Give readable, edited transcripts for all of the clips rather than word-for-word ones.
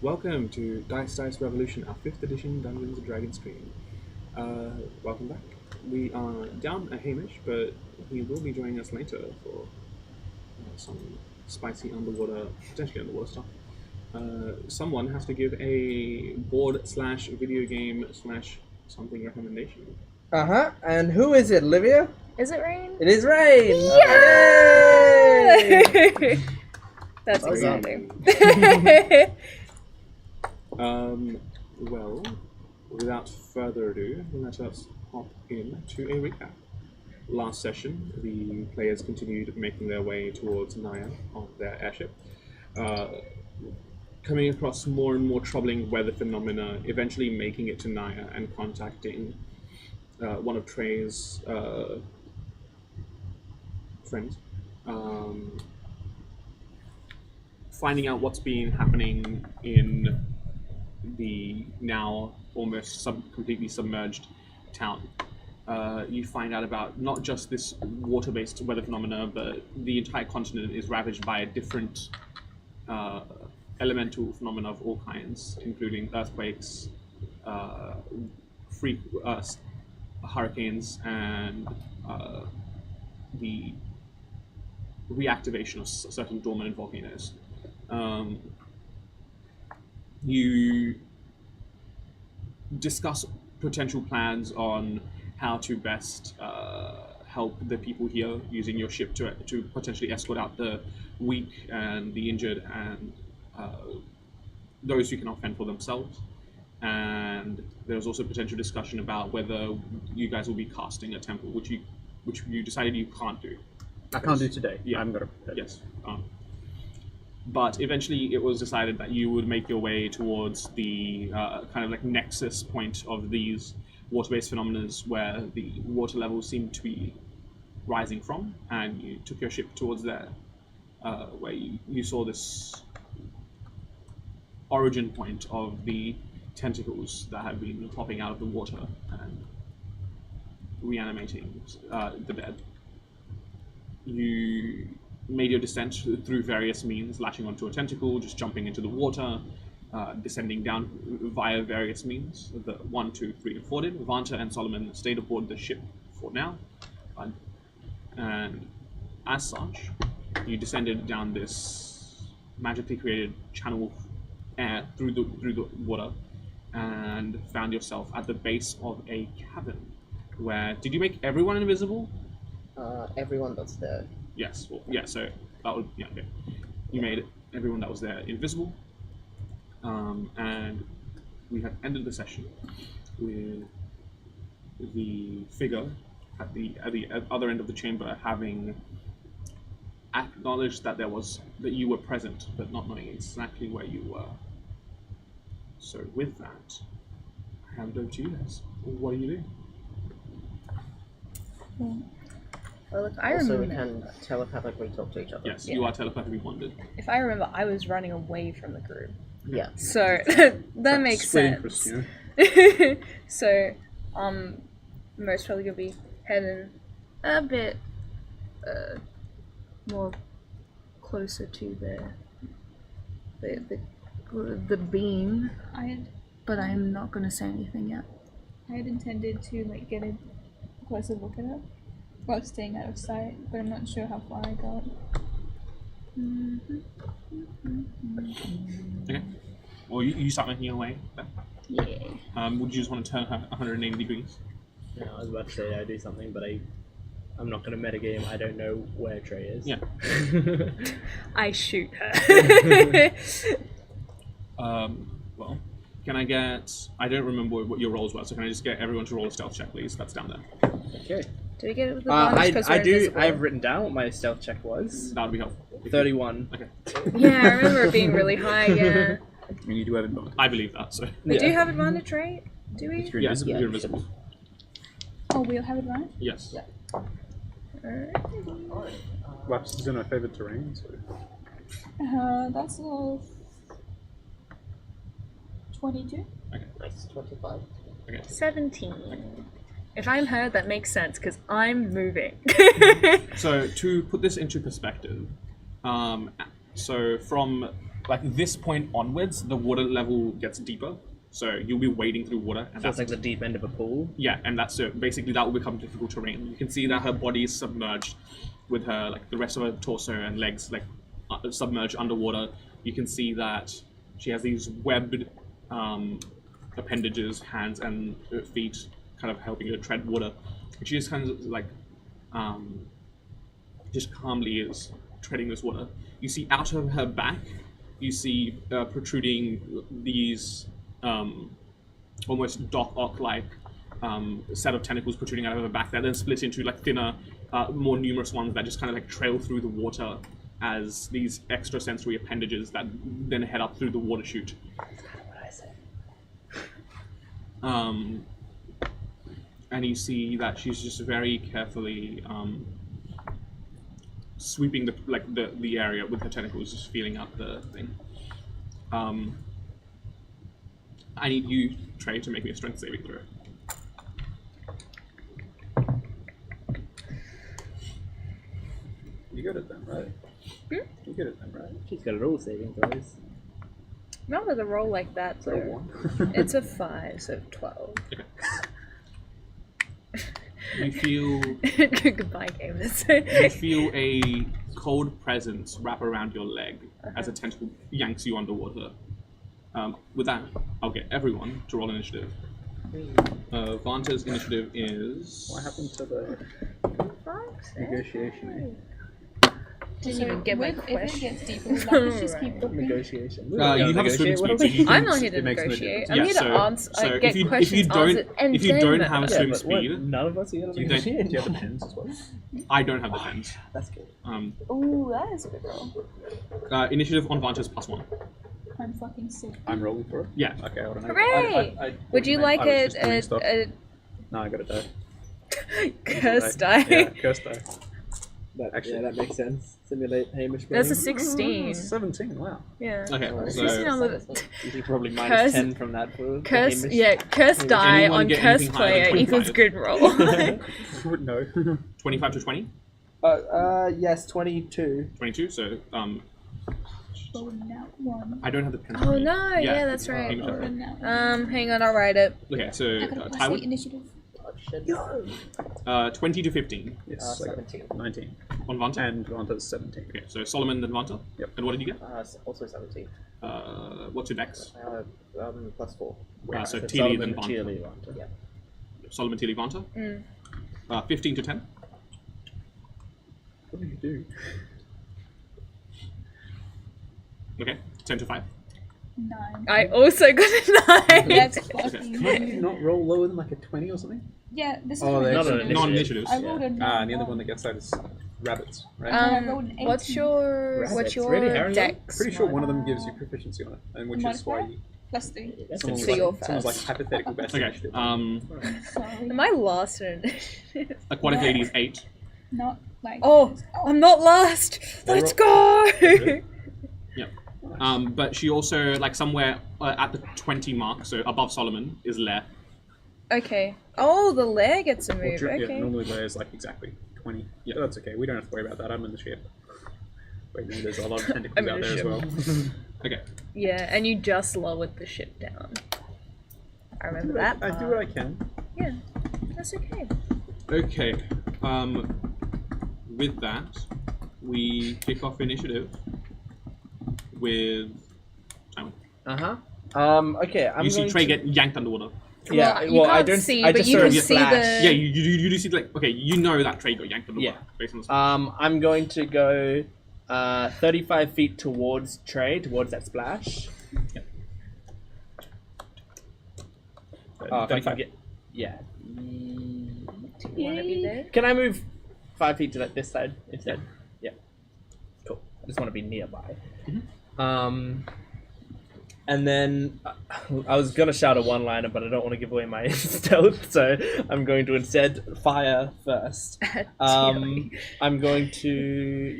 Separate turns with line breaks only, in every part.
welcome to Dice Revolution, our 5th edition Dungeons & Dragons stream. Welcome back. We are down a Hamish, but he will be joining us later for some spicy potentially underwater stuff. Someone has to give a board/video game/something recommendation.
And who is it, Olivia?
Is it Rain?
It is Rain!
Yay! That's exciting.
Well, without further ado, let us hop into a recap. Last session, the players continued making their way towards Naya on their airship, coming across more and more troubling weather phenomena, eventually making it to Naya and contacting one of Trey's friends, finding out what's been happening in the now almost completely submerged town. You find out about not just this water-based weather phenomena, but the entire continent is ravaged by a different elemental phenomena of all kinds, including earthquakes, hurricanes, and the reactivation of certain dormant volcanoes. You discuss potential plans on how to best help the people here, using your ship to potentially escort out the weak and the injured and those who cannot fend for themselves. And there's also potential discussion about whether you guys will be casting a temple, which you decided you can't do.
I can't do today.
Yeah.
I'm gonna.
Yes. But eventually it was decided that you would make your way towards the kind of like nexus point of these water-based phenomena where the water levels seem to be rising from, and you took your ship towards there, where you saw this origin point of the tentacles that have been popping out of the water and reanimating the dead. You made your descent through various means, latching onto a tentacle, just jumping into the water, descending down via various means. The 1, 2, 3, and 4 did. Vanta and Solomon stayed aboard the ship for now. And as such, you descended down this magically created channel of air through the water and found yourself at the base of a cavern where... Did you make everyone invisible?
Everyone that's there.
Yes. Well, yeah. So that would. Yeah. Okay. You made everyone that was there invisible, and we had ended the session with the figure at the other end of the chamber having acknowledged that you were present, but not knowing exactly where you were. So with that, I hand it over to you guys. What do you do?
Well, look, I
Also,
remember.
we can telepathically talk to each other.
Yes,
Yeah.
you are telepathically bonded.
If I remember, I was running away from the group,
Yeah.
so that makes
Splitting
sense.
Christina.
So, most probably gonna be heading a bit more closer to the beam. But I am not gonna say anything yet.
I had intended to get a closer look at it while staying out of sight, but I'm not sure how far I got.
Okay. Well, you start making your way then.
Yeah.
Would you just want to turn 180 degrees?
Yeah, I was about to say I do something, but I'm not going to metagame. I don't know where Trey is.
Yeah.
I shoot her.
Well, can I get... I don't remember what your rolls were, so can I just get everyone to roll a stealth check, please? That's down there.
Okay.
Do we get it with the bonus 'cause we're invisible?
I've written down what my stealth check was.
That would be helpful.
31.
Okay.
Yeah, I remember it being really high, yeah.
And you do have advantage.
I believe that, so...
We do have advantage, right? Do we?
You're
Yes,
invisible.
you're invisible.
Oh, we'll have it right?
Yes.
Yeah.
Lapis is in our favorite terrain, so...
That's a 22.
Okay.
Nice. 25.
Okay.
17. If I'm her, that makes sense, because I'm moving.
So, to put this into perspective, so from like this point onwards, the water level gets deeper. So you'll be wading through water, and
So it's like the deep end of a pool.
yeah, and that's so basically that will become difficult terrain. You can see that her body is submerged, with her like the rest of her torso and legs like submerged underwater. You can see that she has these webbed appendages, hands and feet, kind of helping her tread water. She just kind of like just calmly is treading this water. You see out of her back, you see protruding these almost Doc Ock-like set of tentacles protruding out of her back that then split into like thinner, more numerous ones that just kind of like trail through the water as these extrasensory appendages that then head up through the water chute. And you see that she's just very carefully sweeping the area with her tentacles, just feeling out the thing. I need you, Trey, to make me a strength saving throw.
You good at them, right? You good at them, right?
She's got it all saving throws.
Not with a roll like that,
So
though.
1.
It's a 5, so 12.
Okay. You feel
Goodbye, gamers.
you feel a cold presence wrap around your leg as a tentacle yanks you underwater. With that, I'll get everyone to roll initiative. Vanta's initiative is...
What happened to the
Fuck's sake.
negotiation?
Didn't even get my
If it
question.
gets deeper, we'll have to just keep
Right.
looking.
Negotiation.
you have a swim speed, so you can...
I'm not here to
It makes no
negotiate.
difference.
I'm
Yeah,
here to answer.
so
get
if you
questions
don't
answered and
if you
then
don't
remember.
have a swim
but what?
speed,
None of us are going to
You don't-
negotiate.
Do you have the pens as well?
I don't have the pens.
That's good.
Ooh, that is a good roll.
Initiative on Vanta's +1.
I'm fucking sick.
I'm rolling for it?
Yeah.
Okay, hold on.
Hooray! Would you like
I was just doing stuff.
a
No, I got a die.
curse
Right.
die?
Yeah, curse die.
Actually, yeah, that makes sense. Simulate Hamish.
That's a
brain.
16.
17, wow.
Yeah.
Okay,
Alright.
so
16 on the
You can probably minus
Curse-
10 from that for
curse.
Hamish.
Yeah, curse die
anyone
on
get
curse
anything higher than
player equals
25?
good roll.
No.
25 to 20,
Yes, 22.
22. So
Rolling out 1.
I don't have the pens.
Oh
with me.
no! Yeah, that's right.
Hamish has it.
Rolling out 1.
Hang on, I'll write it.
Okay, so
I got a +8
Tywin,
initiative.
Oh, shit.
20 to 15
Yes, I got
17.
19.
on Vanta.
And Vanta's 17.
Okay, so Solomon and Vanta.
Yep.
And what did you get?
Also 17.
What's your dex?
+4.
So
So
Teely then
Solomon,
Vanta.
Teely, Vanta.
Yeah.
Solomon, Teely, Vanta.
Mm.
15 to 10.
What do you do?
Okay, 10 to 5.
9.
I also got a 9.
That's
Okay.
fucking
Can't you not roll lower than like a 20 or something?
Yeah, this is
Oh,
my
they-
Not an
initiative.
Non-initiatives.
I rolled a 9.
And the other one that gets that is rabbits, right?
I rolled an
What's
18.
your
Rabbits.
your
Really, Harry?
dex?
Pretty sure one of them gives you proficiency on it, and which is why
Modifier? +3.
That's
someone
So you're
was like, someone's like
first.
hypothetical best
Okay.
initiative.
Sorry.
Am I last in initiative?
Aquatic Lady is 8.
Not like.
Oh, I'm not last. Let's go.
But she also, like, somewhere at the 20 mark, so above Solomon, is Lair.
Okay. Oh, the lair gets a
Well,
move.
yeah,
Okay.
normally Lair is like exactly 20. Yeah, that's okay. We don't have to worry about that. I'm in the ship. Wait, no, there's a lot of tentacles
I'm in
out
the
there as
ship.
well.
Okay.
Yeah, and you just lowered the ship down. I remember that.
I do
part.
what I can.
Yeah, that's okay.
Okay. With that, we kick off initiative with...
Okay, I'm
you see
going
Trey
to...
get yanked underwater.
Yeah,
Well, you
I
can't
don't
see,
I
but
just
you
saw
can
a
see
flash.
the-
Yeah, you do see, like, okay, you know that Trey got yanked underwater,
Yeah.
based on the
I'm going to go 35 feet towards Trey, towards that splash. Oh, if I can
35.
get... Yeah.
Do you want to be there?
Can I move 5 feet to this side instead? Yeah. Cool. I just want to be nearby. And then I was gonna shout a one-liner, but I don't want to give away my stealth, so I'm going to instead fire first. I'm going to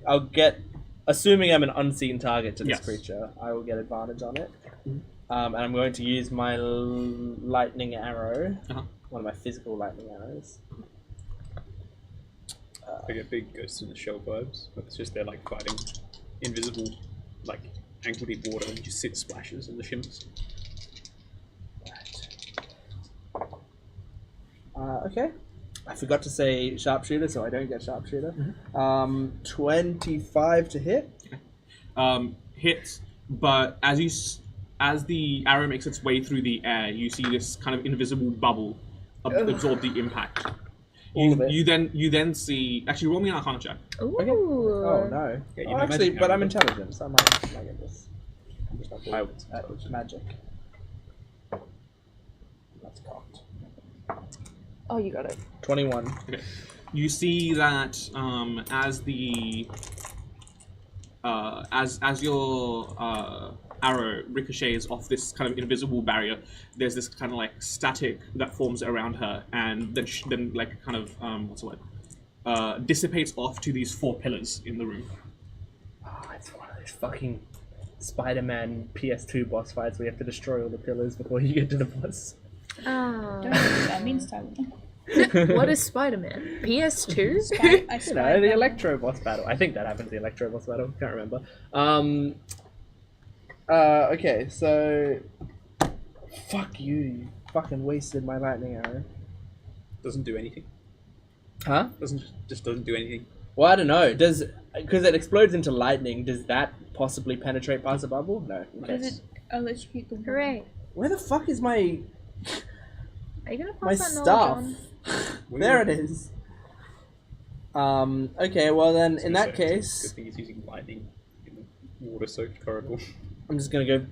I'll get, assuming I'm an unseen target to this
Yes.
creature, I will get advantage on it. And I'm going to use my lightning arrow, one of my physical lightning arrows.
I get big Ghost in the Shell vibes, but it's just they're like fighting invisible, like ankle deep water and just sit splashes and the shimmers.
Okay. I forgot to say sharpshooter, so I don't get sharpshooter. 25 to hit.
Hits, but as the arrow makes its way through the air, you see this kind of invisible bubble absorb the impact. You then see. Actually, roll me an Arcana check.
Ooh.
Okay. Oh no.
Yeah,
Oh, actually, but I'm intelligent, so I might get this.
I would
Magic. That's cocked.
Oh, you got it.
21.
Okay. You see that as your arrow ricochets off this kind of invisible barrier, there's this kind of like static that forms around her, and then like kind of what's the word? Dissipates off to these 4 pillars in the room.
Oh, it's one of those fucking Spider-Man PS2 boss fights where you have to destroy all the pillars before you get to the boss.
Oh.
Don't know what that means, Tyler.
What is Spider-Man? PS2?
You know, the Electro boss battle. I think that happens in the Electro boss battle. Can't remember. Okay, so... Fuck you. You fucking wasted my lightning arrow.
doesn't do anything.
Huh?
Doesn't do anything.
Well, I don't know. Because it explodes into lightning, does that possibly penetrate past the bubble? No. Okay.
Does it electrocute the
Hooray.
Where the fuck is my
Are you gonna pass
my
that
stuff?
knowledge on?
There it is. Okay, well then, in that
Good
case,
thing he's using lightning in the water-soaked corridor.
I'm just gonna go.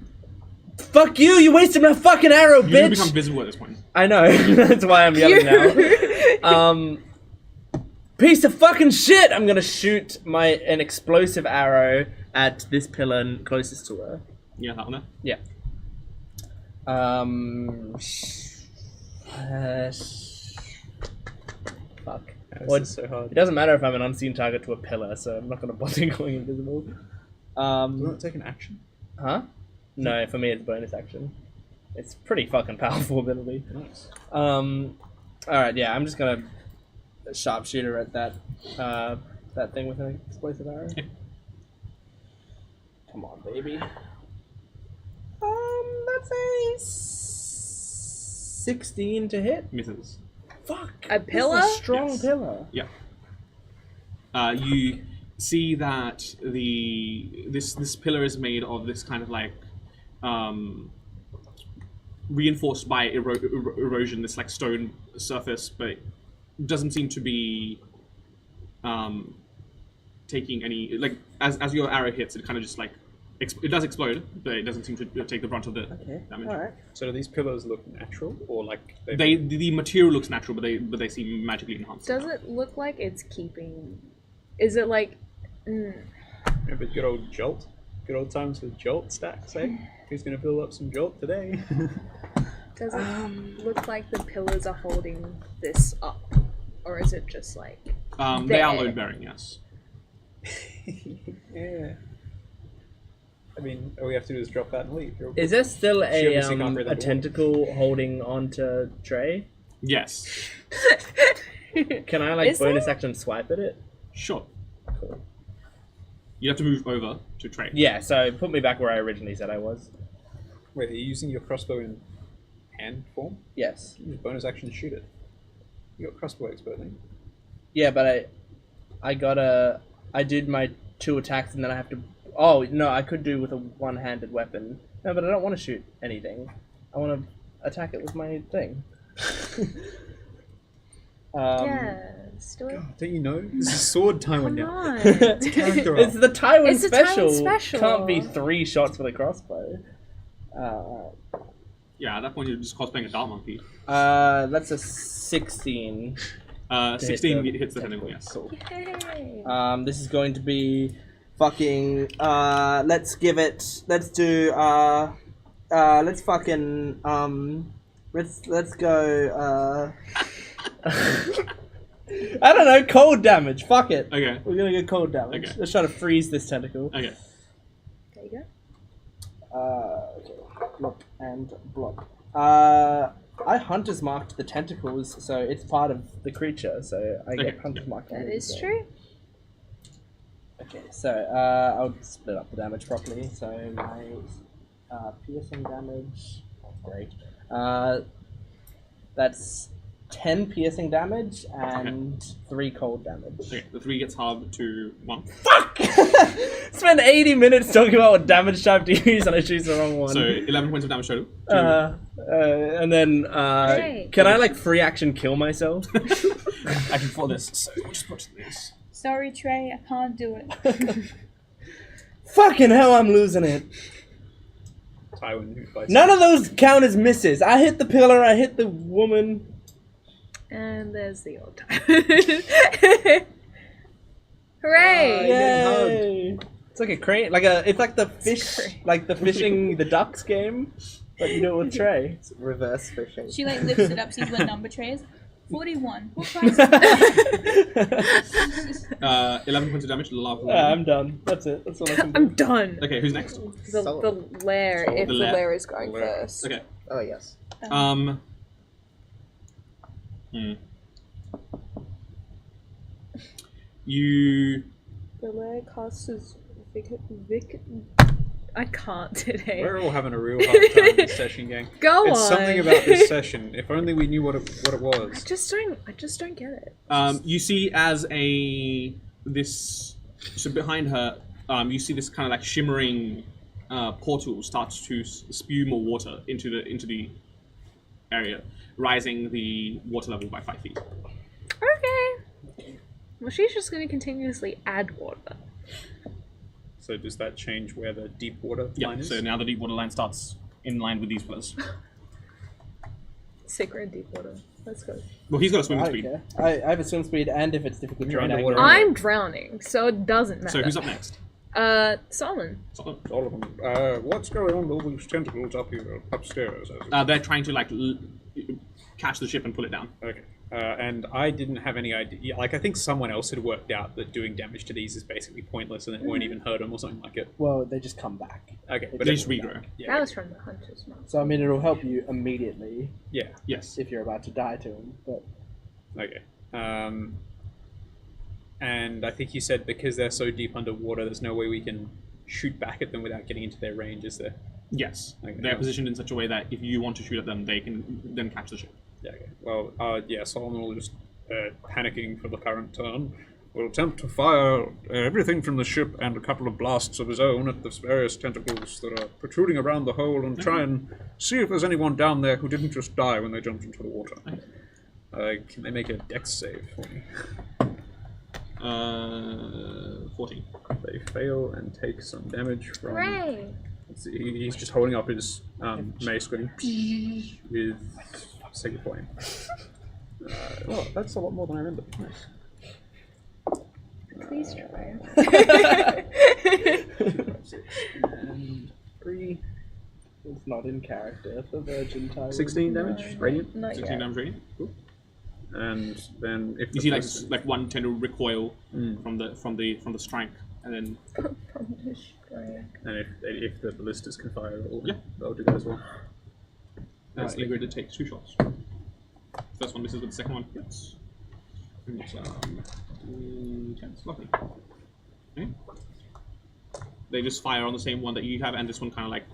Fuck you! You wasted my fucking arrow,
You
bitch!
become visible at this point.
I know. That's why I'm yelling now. Piece of fucking shit! I'm gonna shoot an explosive arrow at this pillar closest to her.
Yeah, that one there.
Yeah. Fuck.
This
Well,
is so hard.
it doesn't matter if I'm an unseen target to a pillar, so I'm not gonna bother going invisible.
Doesn't it take an action?
Huh? No, for me it's bonus action. It's pretty fucking powerful ability.
Nice.
Alright, yeah, I'm just gonna sharpshooter at that that thing with an explosive arrow. Come on, baby. That's a 16 to hit.
Misses.
Fuck.
A pillar?
This is a strong
Yes.
pillar.
Yeah. You see that this pillar is made of this kind of like reinforced by erosion, this like stone surface, but it doesn't seem to be taking any like as your arrow hits, it kind of just like it does explode, but it doesn't seem to take the brunt of the damage.
Alright.
So do these pillars look natural, or like
The material looks natural, but they seem magically enhanced.
Does it look like it's keeping... Is it like...
Remember good old Jolt? Good old times with Jolt stacks, eh? Who's gonna build up some Jolt today?
Does it look like the pillars are holding this up? Or is it just like...
They are
there?
load bearing, yes.
Yeah. I mean, all we have to do is drop that and leave.
Is there still
She obviously can't breathe
a
underwater.
tentacle holding onto Trey?
Yes.
Can I like
Is
bonus
there?
action swipe at it?
Sure.
Cool.
You have to move over to trade.
Yeah, so put me back where I originally said I was.
Wait, are you using your crossbow in hand form?
Yes.
Use bonus action to shoot it. You got crossbow expert, then.
Yeah, but I did my 2 attacks and then I have to. Oh no, I could do with a one-handed weapon. No, but I don't want to shoot anything. I want to attack it with my thing.
Yes, do it.
God, don't you know? This is sword time
Come
now.
on.
Character
It's
up.
the Tywin
It's the
special.
Tywin special.
Can't be 3 shots with a crossbow.
Yeah, at that point you're just cosplaying a dart monkey.
That's a 16.
16 hits the tentacle, yes.
Cool.
Yay.
This is going to be fucking. Let's give it. Let's do. Let's fucking. Let's go. I don't know. Cold damage. Fuck it.
Okay.
We're gonna go cold damage.
Okay.
Let's try to freeze this tentacle.
Okay.
There you go.
Okay. Blop and blop. I hunter's marked the tentacles, so it's part of the creature, so I
Okay.
get hunter's marked on
That
it
is
as well.
true.
Okay, so I'll split up the damage properly. So my piercing damage, great. That's 10 piercing damage and 3 cold damage.
Okay, the 3 gets halved to 1.
Fuck! Spend 80 minutes talking about what damage type to use and I choose the wrong one.
So 11 points of damage total.
And then
Hey.
can I like free action kill myself?
I can for this, so we'll just put this.
Sorry, Trey, I can't do it.
Fucking hell, I'm losing it.
Tywin who fights.
None of those count as misses. I hit the pillar, I hit the woman.
And there's the old time. Hooray!
Yay! It's like a crane, it's like the fish,
crane.
like the fishing the ducks game, but you do it with Trey.
It's reverse fishing.
She like lifts it up, sees what number Trey is. 41. What price is that?
11 points of damage to the lava.
I'm done. That's it. That's all I can do.
I'm done.
Okay, who's next?
The lair, if
The
the
lair.
lair is going
Lair.
first.
Okay.
Oh, yes.
You.
The lair casts as Vic. I can't today.
We're all having a real hard time this session, gang.
Go
It's
on.
something about this session. If only we knew what it
I
was.
just don't get it.
You see as so behind her, you see this kind of like shimmering portal starts to spew more water into the area, rising the water level by 5 feet.
Okay. Well, she's just going to continuously add water.
So does that change where the deep water
Yeah.
line is?
So now the deep water line starts in line with these pillars.
Sacred deep water. Let's go.
Well, he's got a swimming
I don't
speed.
care. I have a swim speed, and if it's difficult
You're
terrain, I
underwater.
can-
I'm drowning, so it doesn't matter.
So who's up next?
Solomon.
Solomon.
All of them. What's going on with all these tentacles up here, upstairs?
They're trying to like catch the ship and pull it down.
Okay. And I didn't have any idea. Like, I think someone else had worked out that doing damage to these is basically pointless and it won't even hurt them or something like it.
Well, they just come back.
Okay,
But
but
they
it's
just regrow.
yeah.
That was from the Hunter's Mark.
So I mean, it'll help you immediately
Yeah.
Yes.
if you're about to die to him. But
Okay. And I think you said because they're so deep underwater, there's no way we can shoot back at them without getting into their range, is there?
Yes.
Okay.
They're positioned in such a way that if you want to shoot at them, they can then catch the ship.
Yeah. Okay. Well, yeah. Solomon will just panicking for the current turn. Will attempt to fire everything from the ship and a couple of blasts of his own at the various tentacles that are protruding around the hole and try and see if there's anyone down there who didn't just die when they jumped into the water. Can they make a dex save for me?
14.
They fail and take some damage from...
Hooray!
Let's see, he's just holding up his mace going with Sacred Flame. Oh, that's a lot more than I remember. Nice.
Please try.
And 3...
it's not in character for Virgin Time.
16 damage, radiant.
Not
16
yet.
damage rating. Cool.
And then if
You
the
see
person-
like one tendril recoil from the strike, and then
From the strike.
and if the ballistas can fire,
Yeah.
they'll do that as well.
as Ingrid takes 2 shots. First one misses, but the second one hits. And it's 10. Lovely. Okay. They just fire on the same one that you have, and this one kind of like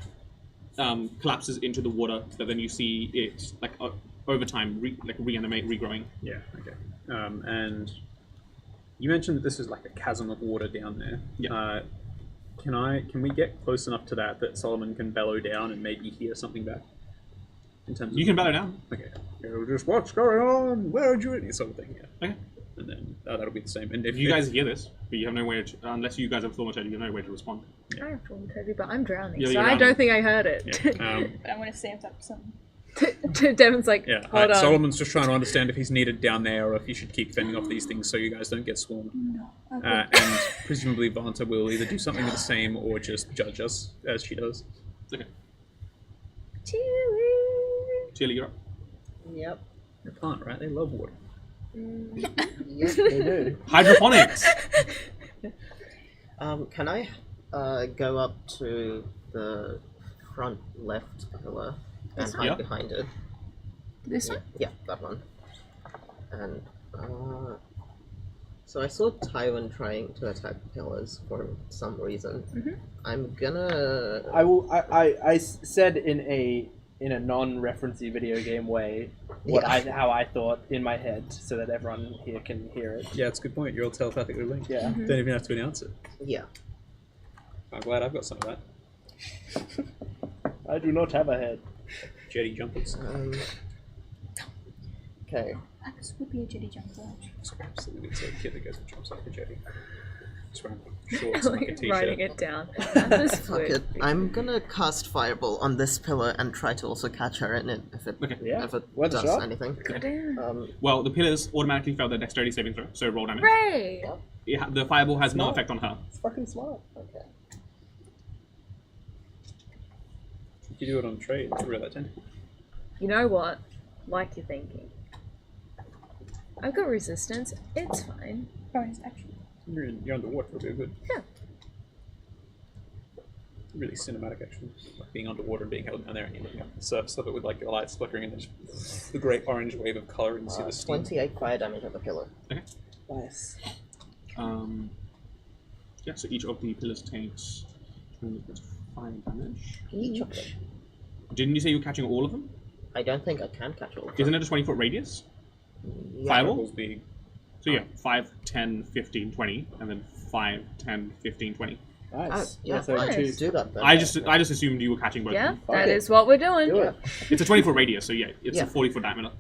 collapses into the water. But then you see it like over time reanimate, regrowing.
Yeah. Okay. And you mentioned that this is like a chasm of water down there.
Yeah.
Can we get close enough to that Solomon can bellow down and maybe hear something back? In terms of
You can bellow down.
Okay. Just what's going on? Where'd you? Any sort of thing. Yeah.
Okay.
And then that'll be the same. And if
You guys hear this, but you have no way to, unless you guys have thaumaturgy, you have no way to respond.
I have full teddy, but I'm drowning,
Yeah,
so
you're
I
drowning.
don't think I heard it.
Yeah.
But I'm gonna say up something.
Devon's like,
Yeah,
hold on.
Solomon's just trying to understand if he's needed down there or if he should keep fending off these things so you guys don't get swarmed.
No.
And presumably Vanta will either do something the same or just judge us as she does.
Okay.
Chili.
Chili, you're up.
Yep.
They can't, right? They love water.
Yep.
They do.
Hydroponics!
Can I go up to the front left pillar and hide
Yeah.
behind it?
This one?
Yeah, that one. And So I saw Tywin trying to attack pillars for some reason. I'm gonna.
I said in a non-referencey video game way how I thought in my head, so that everyone here can hear it.
Yeah, it's a good point. You're all telepathically linked.
Yeah.
Don't even have to announce it.
Yeah.
I'm glad I've got some of that.
I do not have a head.
Jetty jumpers.
Okay.
Lapis would be a jetty jumper.
Absolutely, it's a kid that goes and jumps like a jetty. Just wearing shorts and like a t-shirt.
Writing it down. Lapis
Fuck
would.
it. I'm gonna cast Fireball on this pillar and try to also catch her in it if it
Yeah.
if it
Worth a
does
shot.
anything.
Goddamn.
Well, the pillars automatically fail their dexterity saving throw, so roll damage.
Hooray!
The fireball has no
Smart.
effect on her.
It's fucking smart.
Okay.
You do it on trade. It's real that
You know what? Like you're thinking. I've got resistance. It's fine.
Bonus action.
You're underwater, it'll be good.
Yeah.
Really cinematic, actually. Like being underwater and being held down there and you're looking up at the surface of it with like the lights flickering and there's the great orange wave of colour and you see the steam.
28 fire damage on the pillar.
Nice.
Yeah, so each of the pillars takes 5 damage.
Each of them.
Didn't you say you were catching all of them?
I don't think I can catch all of them.
Isn't it a 20-foot radius?
Yeah.
Fireball?
Fireball's big.
So yeah, 5, 10, 15, 20, and then 5, 10, 15, 20.
Nice.
Yeah,
so
nice.
two.
Do that then.
I just assumed you were catching both
Yeah,
of them.
that
it.
is what we're doing.
Do it.
It's a 20-foot radius, so yeah, it's
Yeah.
a 40-foot diameter.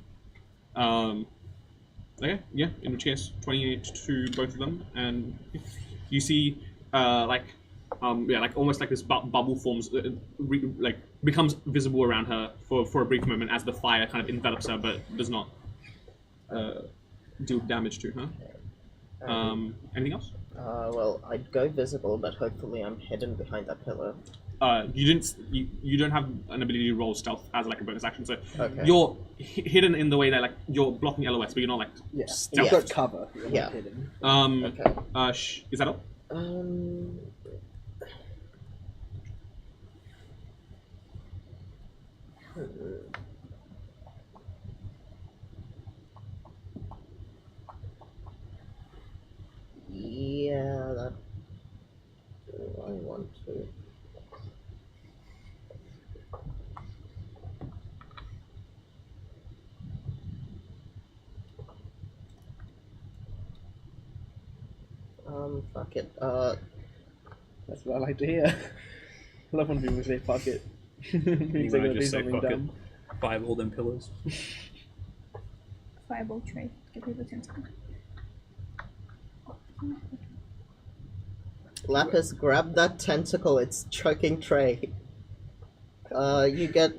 Okay, yeah, in which case, 28 to both of them, and you see, like almost like this bubble forms, becomes visible around her for a brief moment as the fire kind of envelops her, but does not deal damage to her. Anything else?
Well, I'd go visible, but hopefully I'm hidden behind that pillar.
You don't have an ability to roll stealth as like a bonus action, so
Okay.
you're hidden in the way that like you're blocking LOS, but you're not like
Yeah.
stealth.
You've got cover. You're not
Yeah.
hidden.
Okay.
Is that all?
Yeah, that. Do I want to? Fuck it.
That's what I like to hear. I love when people say fuck it.
You
Means they're
might
gonna do
just say
something
fuck it.
dumb.
Fireball them pillars.
Fireball tray. Give people 10 seconds.
Lapis, grab that tentacle. It's choking Trey. You get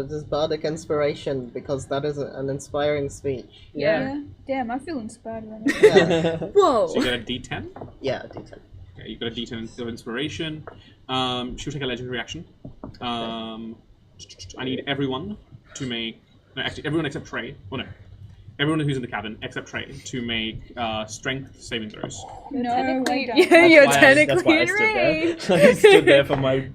this bardic inspiration because that is an inspiring speech.
Yeah.
Damn, I feel inspired right now.
Yeah.
Whoa!
So you get a D10.
Yeah, D10.
Okay, you've got a D10 of inspiration. She'll take a legendary action. I need everyone to make. No, actually, everyone except Trey. Well, no. Everyone who's in the cabin except Trey to make strength saving throws.
No,
Technically,
wait,
yeah, you're
That's
technically
why I
in
stood there.
range.
I stood there for my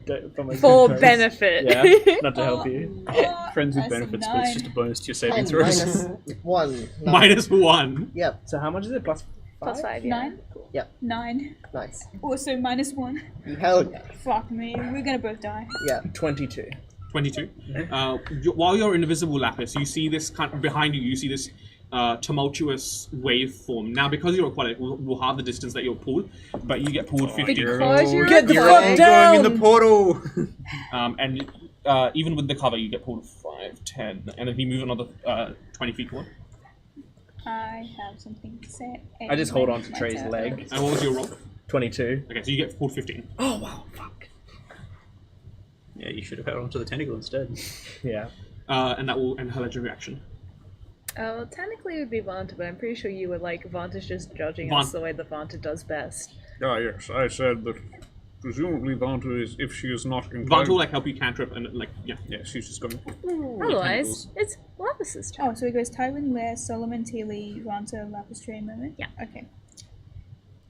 For
purpose.
benefit.
Yeah, not to help you.
Friends with
That's a
benefits, but it's just a bonus to your saving
10
throws.
minus 1.
Minus 1.
Yep,
So how much is it? Plus
Plus 5, yeah.
9? 9.
nice.
Also minus 1.
Hell yeah.
Fuck me, we're gonna both die.
Yeah.
22.
22. While you're invisible, Lapis, you see this kind of behind you. You see this tumultuous waveform. Now, because you're aquatic, we'll have the distance that you're pulled, but you get pulled 50.
Because you're
Get the
aquatic.
fuck down!
Going in the portal!
And even with the cover, you get pulled 5, 10, and if you move another 20 feet forward.
I have something to say.
I just hold on to
My
Trey's
turn.
leg.
And what was your roll?
22.
Okay, so you get pulled 15.
Oh wow, fuck.
Yeah, you should have held onto the tentacle instead.
Yeah.
And that will end her legendary action.
Well, technically it would be Vanta, but I'm pretty sure you were like, Vanta's just judging
Vant-
us the way that Vanta does best.
Ah, yes, I said that presumably Vanta is, if she is not inclined...
Vanta will like help you cantrip and like yeah.
Yeah, she's just going...
Otherwise, it's Lapis's turn.
Oh, so it goes Tywin, Lair, Solomon, Teely, Vanta, Lapis, Tray, Moment?
Yeah.
Okay.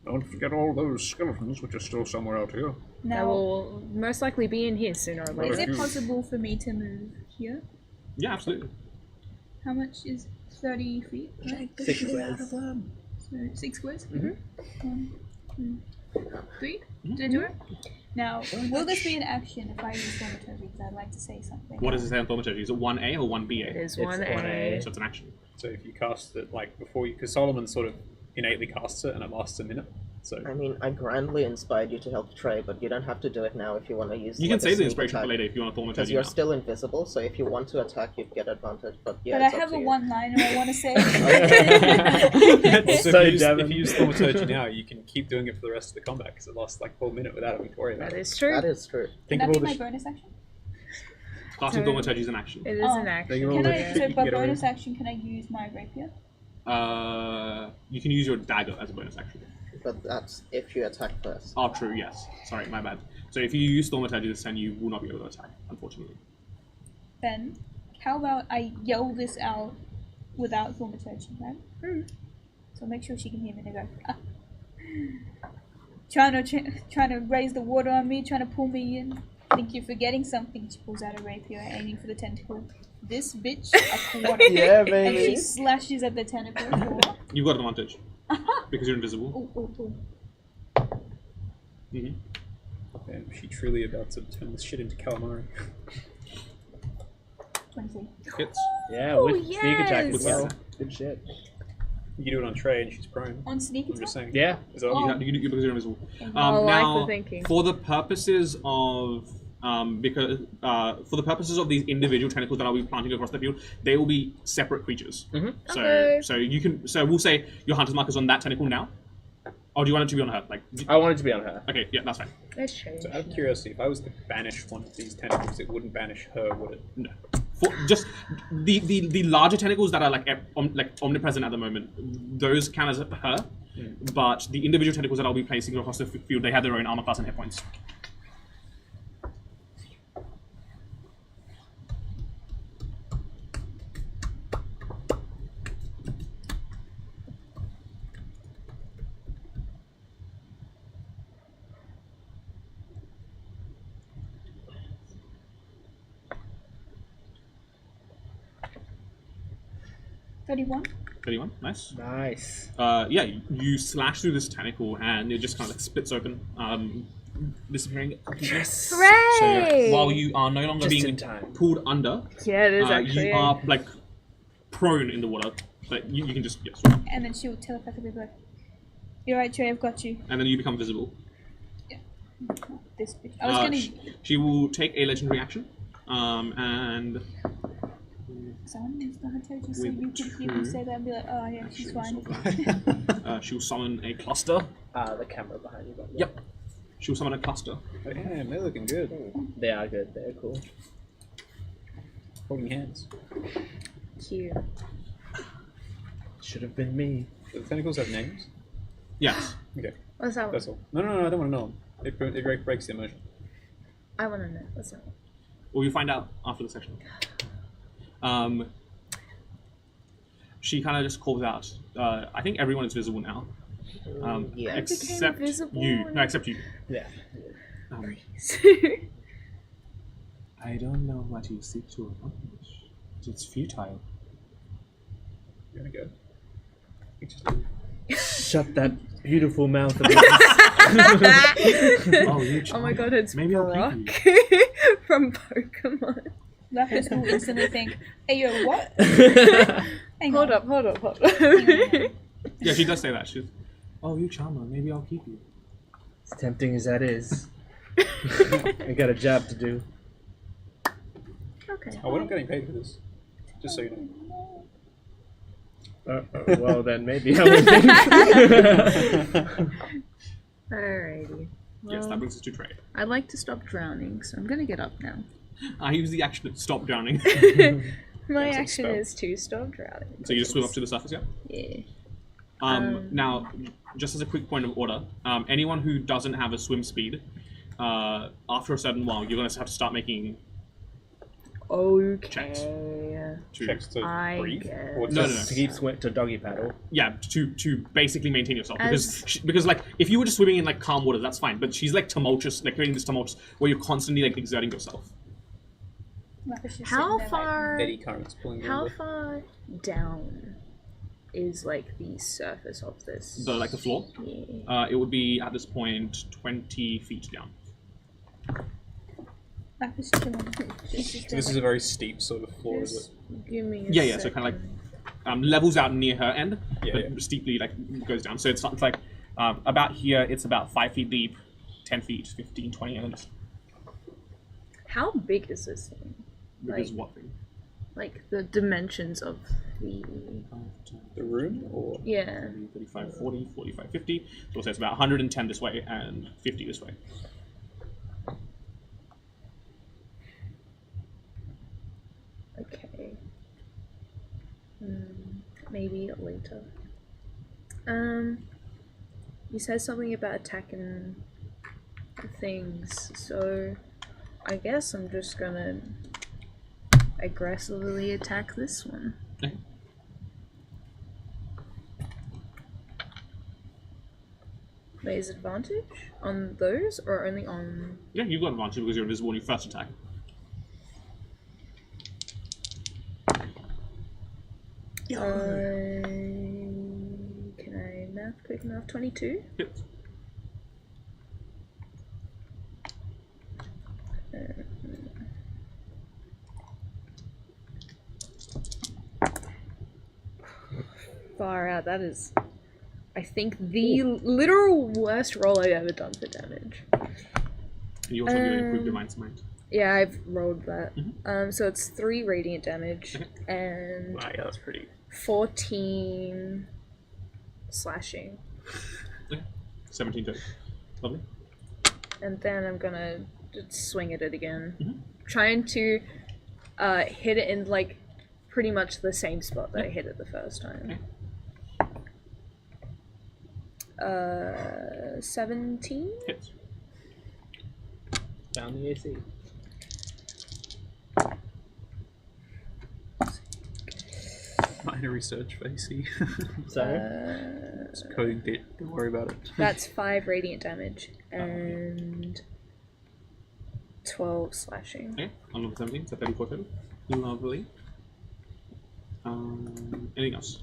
Don't forget all those skeletons which are still somewhere out here.
That
Now,
will most likely be in here sooner or
is
later.
it possible for me to move here?
Yeah, absolutely.
How much is 30 feet? Right?
6 squares.
So 6 squares.
Mhm.
1, 2, 3. Did I do it? Now, will this be an action if I use thaumaturgy? Because I'd like to say something.
What does it say on thaumaturgy? Is it 1A or 1BA?
It is
It's
1A.
1A.
So it's an action.
So if you cast it like before you, because Solomon sort of innately casts it and it lasts a minute. So
I mean, I grandly inspired you to help Trey, but you don't have to do it now if you want to use.
You can
like, a
save the
sneak
inspiration for
attack.
later if you want a
Because
thaumaturgy
you're
now.
still invisible, so if you want to attack, you'd get advantage. But yeah,
But I
it's up
have
to
a
you.
one-liner I want to say.
also,
So
if
Devon.
you use thaumaturgy now, you can keep doing it for the rest of the combat because it lasts like 4 minutes without having to worry about
That
it.
is true.
That is true.
Can
Think
that
of
be
all
my
the
bonus action?
Casting
So-
thaumaturgy is an action.
It is
Oh.
an action.
Think of all
Can
the
I?
shit
So,
you can
but
get away
bonus
with.
action, can I use my rapier?
You can use your dagger as a bonus action.
But that's if you attack first.
Oh, true, yes. Sorry, my bad. So if you use thaumaturgy this turn, you will not be able to attack, unfortunately.
Then, how about I yell this out without thaumaturgy, right? So make sure she can hear me and I go, ah. Trying to raise the water on me, trying to pull me in. Think you're forgetting something. She pulls out a rapier, aiming for the tentacle. This bitch, a quarter.
Yeah,
And she
baby.
slashes at the tentacle.
You've got advantage because you're invisible.
Oh.
Mm-hmm.
Man, is she truly about to turn this shit into calamari?
23.
Hits.
Yeah, with
Oh,
sneak attack as
yes.
well. Good shit.
You can do it on Trey and she's prone.
On sneak
I'm
attack?
just saying.
Yeah.
Is that
Oh.
You do because you're invisible.
I like
Now,
the thinking.
for the purposes of for the purposes of these individual tentacles that I'll be planting across the field, they will be separate creatures.
Mhm.
So
Okay.
so you can we'll say your hunter's mark is on that tentacle now. Or do you want it to be on her?
I wanted to be on her.
Okay, yeah, that's fine.
Let's change.
So out of curiosity, if I was to banish one of these tentacles, it wouldn't banish her, would it?
No. For just the larger tentacles that are like omnipresent at the moment, those count as her. But the individual tentacles that I'll be placing across the field, they have their own armor class and hit points.
$31.
31, nice.
Nice.
Yeah, you slash through this tentacle and it just kind of like splits open, disappearing.
Yes.
Hooray!
So while you are no longer
Just in
being
time.
pulled under,
Yeah, it is actually.
you are like prone in the water, but you can just swim,
And then she'll telepathically be like, "You're right, Trey, I've got you."
and then you become visible.
This bitch. I was gonna.
She will take a legendary action, and
So I'm gonna use the hunter just so
With
you can hear me
two.
say that and be like, "Oh yeah, she's fine."
she will summon a cluster.
The camera behind you. By the way.
Yep. She will summon a cluster.
Damn, they're looking good.
They are good. They're cool.
Holding hands.
Cute.
Should have been me.
Do the tentacles have names?
Yes.
Okay,
What's that one?
that's all. No, I don't want to know them. It breaks the immersion.
I want to know. What's that one?
Well, you find out after the session. She kind of just calls out. I think everyone is visible now.
Yeah.
Except
visible
you.
and-
No, except you.
Yeah.
I don't know what you seek to accomplish. It's futile.
You gonna go? You just leave.
Shut that beautiful mouth of yours.
Oh, you
Oh my god, it's
Maybe I'll
Brock
keep you.
from Pokemon.
Rappers will instantly think, "Hey yo, what?" Hang
Hold
on.
up.
Hang on.
Yeah, she does say that. She's, oh, you charmer. Maybe I'll keep you.
As tempting as that is. I got a job to do.
Okay.
Oh, we're not getting paid for this. Just so you know.
Well, then maybe I would think.
Alrighty.
Yes, that
Well,
brings us to trade.
I'd like to stop drowning, so I'm gonna get up now.
I use the action to stop drowning.
My
That's a
action
spell.
is to stop drowning.
So you just swim up to the surface, yeah?
Yeah.
Now, just as a quick point of order, anyone who doesn't have a swim speed, after a certain while, you're going to have to start making
Okay.
to
Checks to
I
breathe?
guess.
Or
No,
just-
no.
To keep to doggy paddle.
yeah to basically maintain yourself
As-
because like if you were just swimming in like calm water, that's fine. But she's like tumultuous, like creating this tumultuous where you're constantly like exerting yourself.
Rappers just
How
sitting there like,
far?
Eddy currents pulling you
How
under.
far down is like the surface of this?
The floor?
Yeah.
It would be at this point 20 feet down.
I'm just chilling.
So this is a very steep sort of floor, is it?
Just give me a
Yeah, so kind of like levels out near her end,
Yeah,
but
yeah.
steeply like goes down. So it's like about here, it's about 5 feet deep, 10 feet, 15, 20, and then just
How big is this thing?
because
Like-
what thing?
Like the dimensions of the.
The room, or
Yeah.
35, 40, 45, 50. So it's about 110 this way and 50 this way.
Okay. Maybe later. You said something about attacking things, so I guess I'm just gonna aggressively attack this one.
Okay.
Wait, is advantage on those or only on?
Yeah, you've got advantage because you're invisible when you first attack.
Can I math quick enough? 22.
Hits.
Far out. That is, I think, the literal worst roll I've ever done for damage.
And you also have improved your mind's mind.
Yeah, I've rolled that.
Mm-hmm.
So it's 3 radiant damage
Okay.
and
Wow, yeah, that's pretty.
14 slashing.
Okay. 17 total. Lovely.
And then I'm gonna just swing at it again.
Mhm.
Trying to hit it in like pretty much the same spot that I hit it the first time. 17?
Hits.
Down the AC.
minor research for AC.
So,
It's a coding bit. Don't worry about it.
That's 5 radiant damage and 12 slashing.
Okay, on level 17, so 34 total. Lovely. Anything else?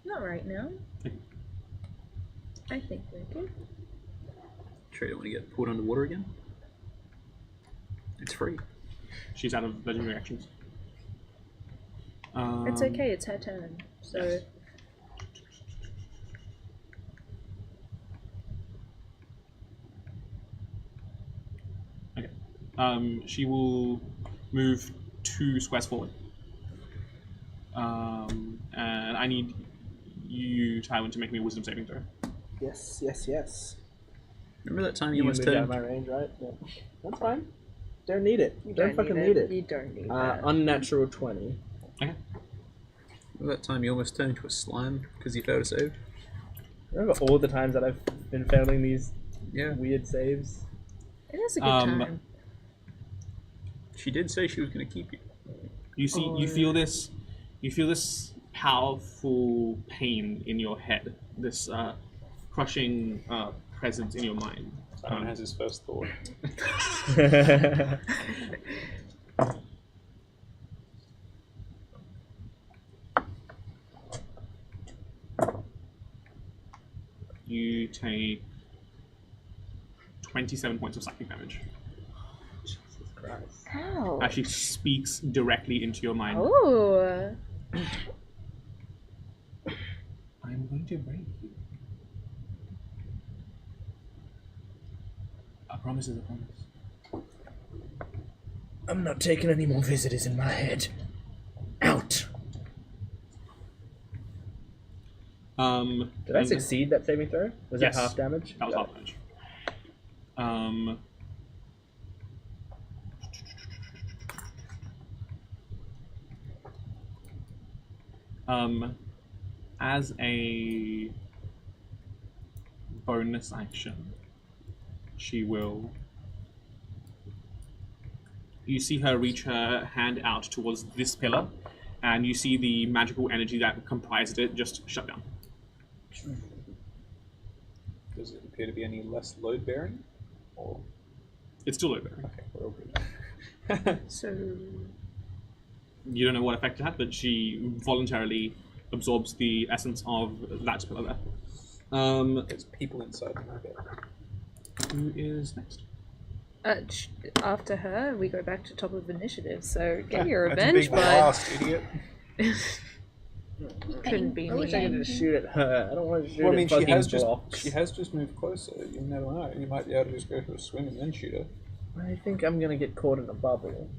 Not right now.
Okay.
I think we're good.
Sure you don't want to get pulled underwater again? It's free.
She's out of legendary actions.
It's okay, it's her turn. So
yes. Okay. She will move 2 squares forward. And I need you, Tywin, to make me a wisdom saving throw.
Yes, yes, yes.
Remember that time you
you
almost
moved out of
turned?
my range, right? Yeah.
That's fine. Don't need it.
you
Don't fucking need it.
You don't need that.
Unnatural 20.
Okay.
Remember that time you almost turned into a slime because you failed a save?
Remember all the times that I've been failing these
Yeah.
weird saves?
It is a good
um,
time.
She did say she was going to keep you.
You see, you feel this powerful pain in your head, this crushing presence in your mind.
Simon has his first thought.
You take 27 points of psychic damage.
Jesus Christ.
How?
As she speaks directly into your mind.
Oh.
I'm going to break you. A promise is a promise.
I'm not taking any more visitors in my head. Out! Did I
and-
succeed that saving throw? Was
Yes.
that half damage?
That was
Got
half damage. As a bonus action, she will. You see her reach her hand out towards this pillar, and you see the magical energy that comprised it just shut down.
Does it appear to be any less load bearing? Or
It's still over.
okay, we're all good.
So
You don't know what effect it had, but she voluntarily absorbs the essence of that pillar there.
There's people inside. Okay.
Who is next?
after her, we go back to top of initiative. So get your
Imagine
revenge,
being the
bud.
last idiot.
Couldn't be
I wish I
me.
could just shoot at her. I don't want to shoot
Well, I
at
mean,
fucking blocks.
she has just moved closer. You never know. You might be able to just go for a swim and then shoot her.
I think I'm gonna get caught in a bubble.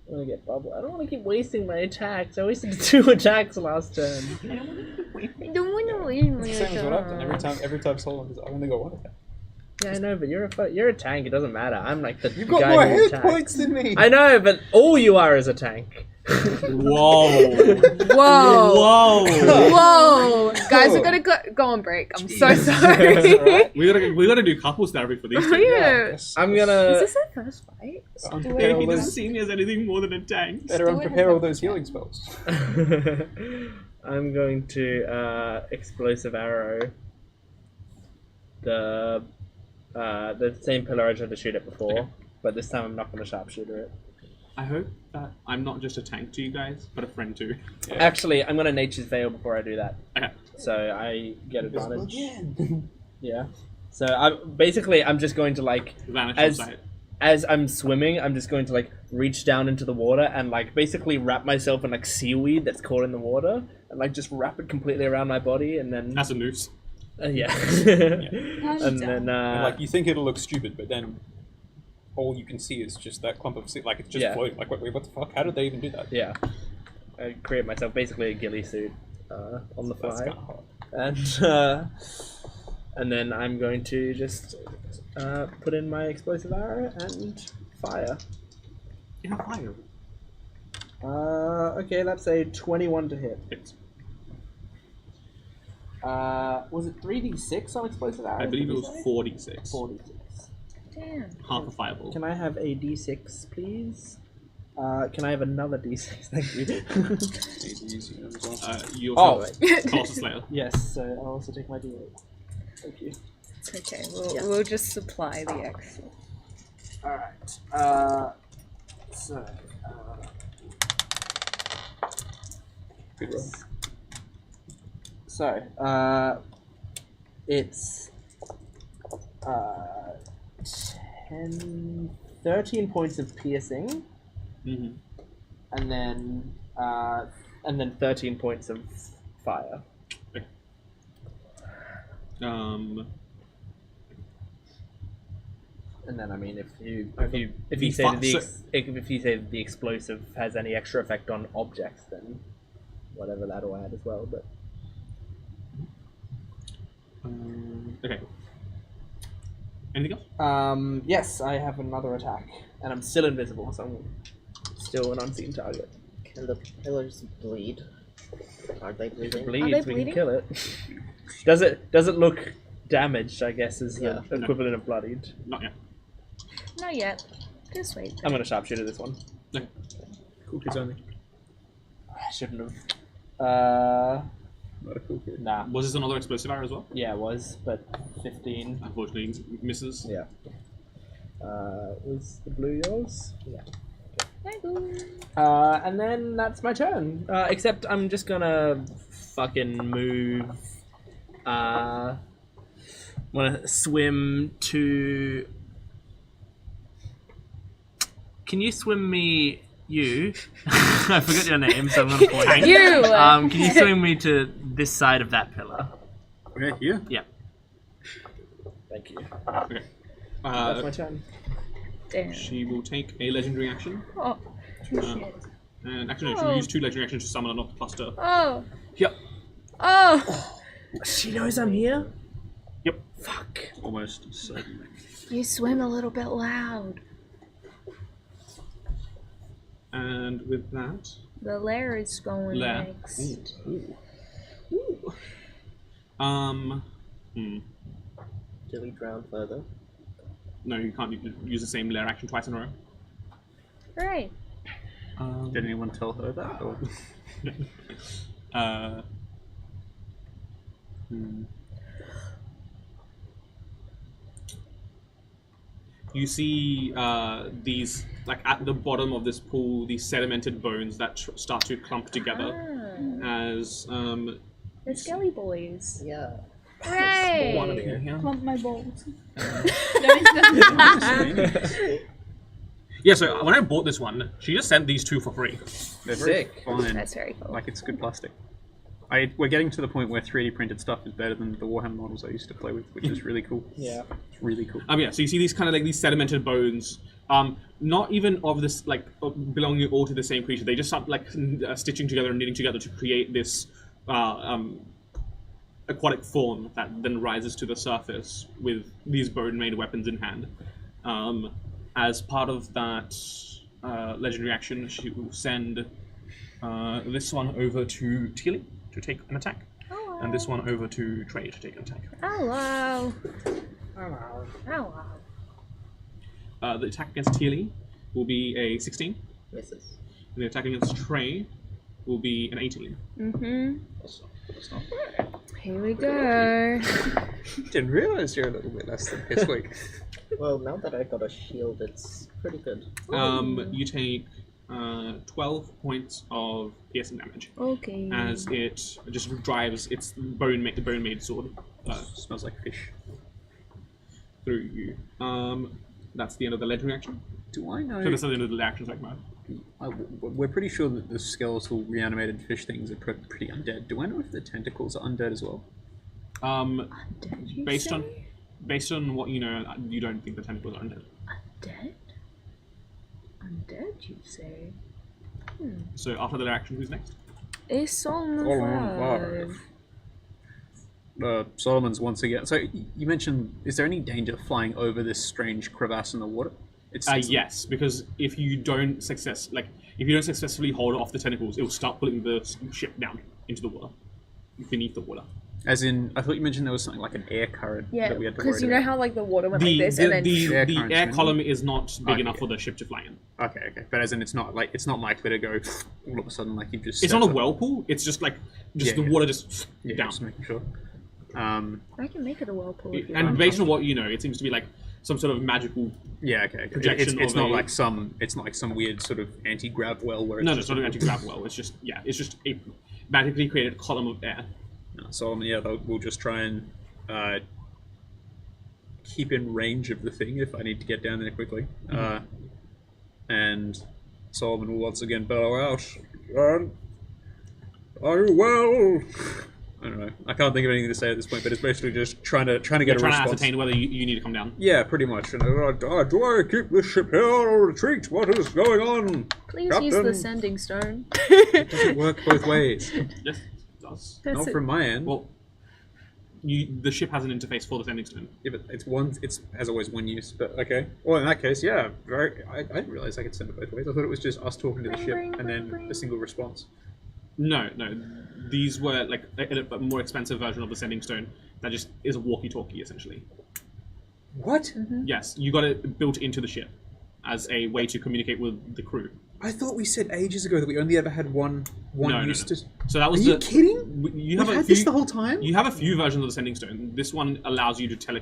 I'm gonna get bubble. I don't want to keep wasting my attacks. I wasted 2 attacks last turn.
I don't want to win my
It's the same as what I've done. Every time someone does, I've only got 1 attack.
Yeah, I know, but you're a tank. It doesn't matter. I'm like the
You've
guy
got more
who
hit
attacks.
points than me.
I know, but all you are is a tank.
Whoa!
Whoa!
Whoa!
Whoa! Guys, we're gonna go on break. I'm so sorry.
we gotta do couples therapy for these two.
Yeah.
Yes.
I'm
Is
gonna.
this their first fight?
Yeah, he doesn't see me as anything more than a tank.
Better prepare all those healing spells.
I'm going to explosive arrow the same pillar I tried to shoot it before,
Okay.
but this time I'm not going to sharpshooter it.
I hope that I'm not just a tank to you guys, but a friend too.
Yeah.
Actually, I'm going to Nature's Veil before I do that,
Okay.
so I get advantage.
Again.
Yeah. So I'm just going to like
Vanish from
as
sight.
as I'm swimming, I'm just going to like reach down into the water and like basically wrap myself in like seaweed that's caught in the water and like just wrap it completely around my body and then
That's a noose.
yeah. And then
And, like, you think it'll look stupid, but then all you can see is just that clump of sea. Like, it's just
Yeah.
floating. Like, wait, what the fuck? How did they even do that?
yeah, I create myself basically a ghillie suit on the
That's
fly,
kind of hard.
and then I'm going to just put in my explosive arrow and fire.
You have fire.
Okay, that's a 21 to hit.
It's,
Was it 3d6 on explosive arrow?
I believe it was 46.
46.
Damn.
Half a fireball.
Can I have a d6, please? Can I have another d6? Thank you.
You
Oh,
also Colossus Slayer.
yes, so I'll also take my d8. Thank you.
It's okay. We'll just supply the extra.
Alright. So.
Good roll.
So, it's 13 points of piercing,
Mm-hmm.
and then 13 points of fire. And then I mean, if you say that if you say that the explosive has any extra effect on objects, then whatever that'll add as well. But
Okay. Anything else?
yes, I have another attack, and I'm still invisible, so I'm still an unseen target.
Can the pillars bleed? Are they
If it
bleeding?
bleeds, we
bleeding?
can kill it. Does it look damaged? I guess is
Yeah.
the equivalent of bloodied.
Not yet.
Not yet. Just wait.
I'm gonna sharpshooter this one.
Okay.
Cookies only.
I shouldn't have.
Not a cool kid.
Nah.
Was this another explosive arrow as well?
Yeah, it was, but 15.
Unfortunately, misses.
Yeah. Was the blue yours? Yeah. And then that's my turn. Except I'm just gonna fucking move. Wanna swim to. Can you swim me? You? I forgot your name, so I'm gonna point.
You!
Can you swim me to this side of that pillar?
Yeah, here.
Yeah. Thank you.
Okay.
That's my turn.
Damn.
She will take a legendary action.
Oh.
And actually, no, she'll use 2 legendary actions to summon an cluster.
Oh.
Yep.
Oh.
She knows I'm here?
Yep.
Fuck.
Almost certainly.
You swim a little bit loud.
And with that,
The lair is going
Lair.
next.
Do we drown further?
No, you can't use the same lair action twice in a row.
Right.
Did anyone tell her that? Or?
you see these, like at the bottom of this pool, these sedimented bones that start to clump together as
The Skelly Boys.
Yeah.
Hooray!
Clump my balls.
Yeah, so when I bought this one, she just sent these two for free.
They're very
Sick.
fine.
That's very cool.
Like, it's good plastic. We're getting to the point where 3D printed stuff is better than the Warhammer models I used to play with, which is really cool.
Yeah.
It's really cool.
Yeah, so you see these kind of like these sedimented bones, not even of this like belonging all to the same creature. They just start like stitching together and knitting together to create this aquatic form that then rises to the surface with these bone-made weapons in hand. As part of that legendary action, she will send this one over to Teely to take an attack, and this one over to Trey to take an attack.
Hello.
The attack against Teely will be a 16,
Misses.
and the attack against Trey will be an 18.
Mm-hmm.
That's not
Here we go.
Didn't realize you're a little bit less than this week.
Well, now that I got a shield, it's pretty good.
You take 12 points of piercing damage
Okay.
as it just drives its bone-made sword
Smells like fish.
through you. That's the end of the legendary action.
Do I know?
So that's the end of the action attack mode.
We're pretty sure that the skeletal reanimated fish things are pretty undead. Do I know if the tentacles are undead as well?
Did you
Based
say?
on what you know, you don't think the tentacles are undead.
Undead? Undead, you say?
So after the action, who's next?
Is Solomon
Solomon
5.
Solomon's once again. So you mentioned, is there any danger flying over this strange crevasse in the water? It's
Yes, because if you don't successfully hold off the tentacles, it will start pulling the ship down into the water, beneath the water.
As in, I thought you mentioned there was something like an air current
Yeah,
that we had to worry
because you know
about.
how like the water went like this and then
the
Air
air
currents,
column is not big
Okay.
enough for the ship to fly in.
Okay, but as in, it's not likely to go all of a sudden like you've just.
It's
set
not a
up-
whirlpool. It's just like
Yeah,
the
yeah.
water just
Yeah,
down.
just making sure.
I can make it a whirlpool if you
And
want.
based on what you know, it seems to be like some sort of magical.
Yeah, okay.
Projection
It's
of
not
a-
like some. It's not like some weird sort of anti-grav well where. It's
No,
just
it's not an anti-grav well. It's just a magically created column of air.
So we'll just try and keep in range of the thing if I need to get down there quickly. And Solomon will once again bellow out, "Are you well?" I don't know. I can't think of anything to say at this point, but it's basically just trying to get a
Trying to
response.
ascertain whether you need to come down.
Yeah, pretty much. And do I keep this ship here or retreat? What is going on?
Please
Captain?
use the sending stone.
It doesn't work both ways.
Yes, it does.
That's
Not
it.
from my end.
Well, the ship has an interface for the sending stone.
Yeah, but it's as always one use, but okay. Well, in that case, yeah, I didn't realize I could send it both ways. I thought it was just us talking to the ship and then a single response.
No. These were like a more expensive version of the sending stone that just is a walkie-talkie essentially.
What?
Yes, you got it built into the ship as a way to communicate with the crew.
I thought we said ages ago that we only ever had one
No.
use to...
So that was
Are you kidding?
You
We've
have a
had
few,
this the whole time?
You have a few versions of the sending stone. This one allows you to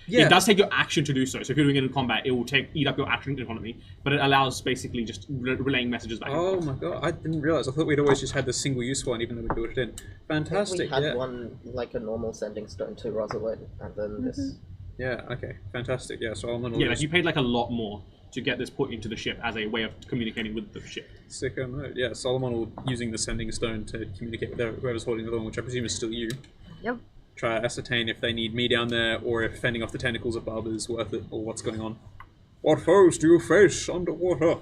Yeah.
it does take your action to do so. So if you're doing it in combat, it will eat up your action economy, but it allows basically just relaying messages back and
Oh
forth.
my god, I didn't realize. I thought we'd always just had the single use one, even though we built it in.
I think
Fantastic,
we had
yeah.
one, like a normal sending stone to Rosalind, and then this.
Yeah, okay, fantastic, yeah, so I'm gonna
Yeah, like
just
you paid like a lot more to get this put into the ship as a way of communicating with the ship.
sicko mode. Yeah, Solomon will using the sending stone to communicate with whoever's holding the other one, which I presume is still you.
Yep.
Try to ascertain if they need me down there, or if fending off the tentacles above is worth it, or what's going on. What foes do you face underwater?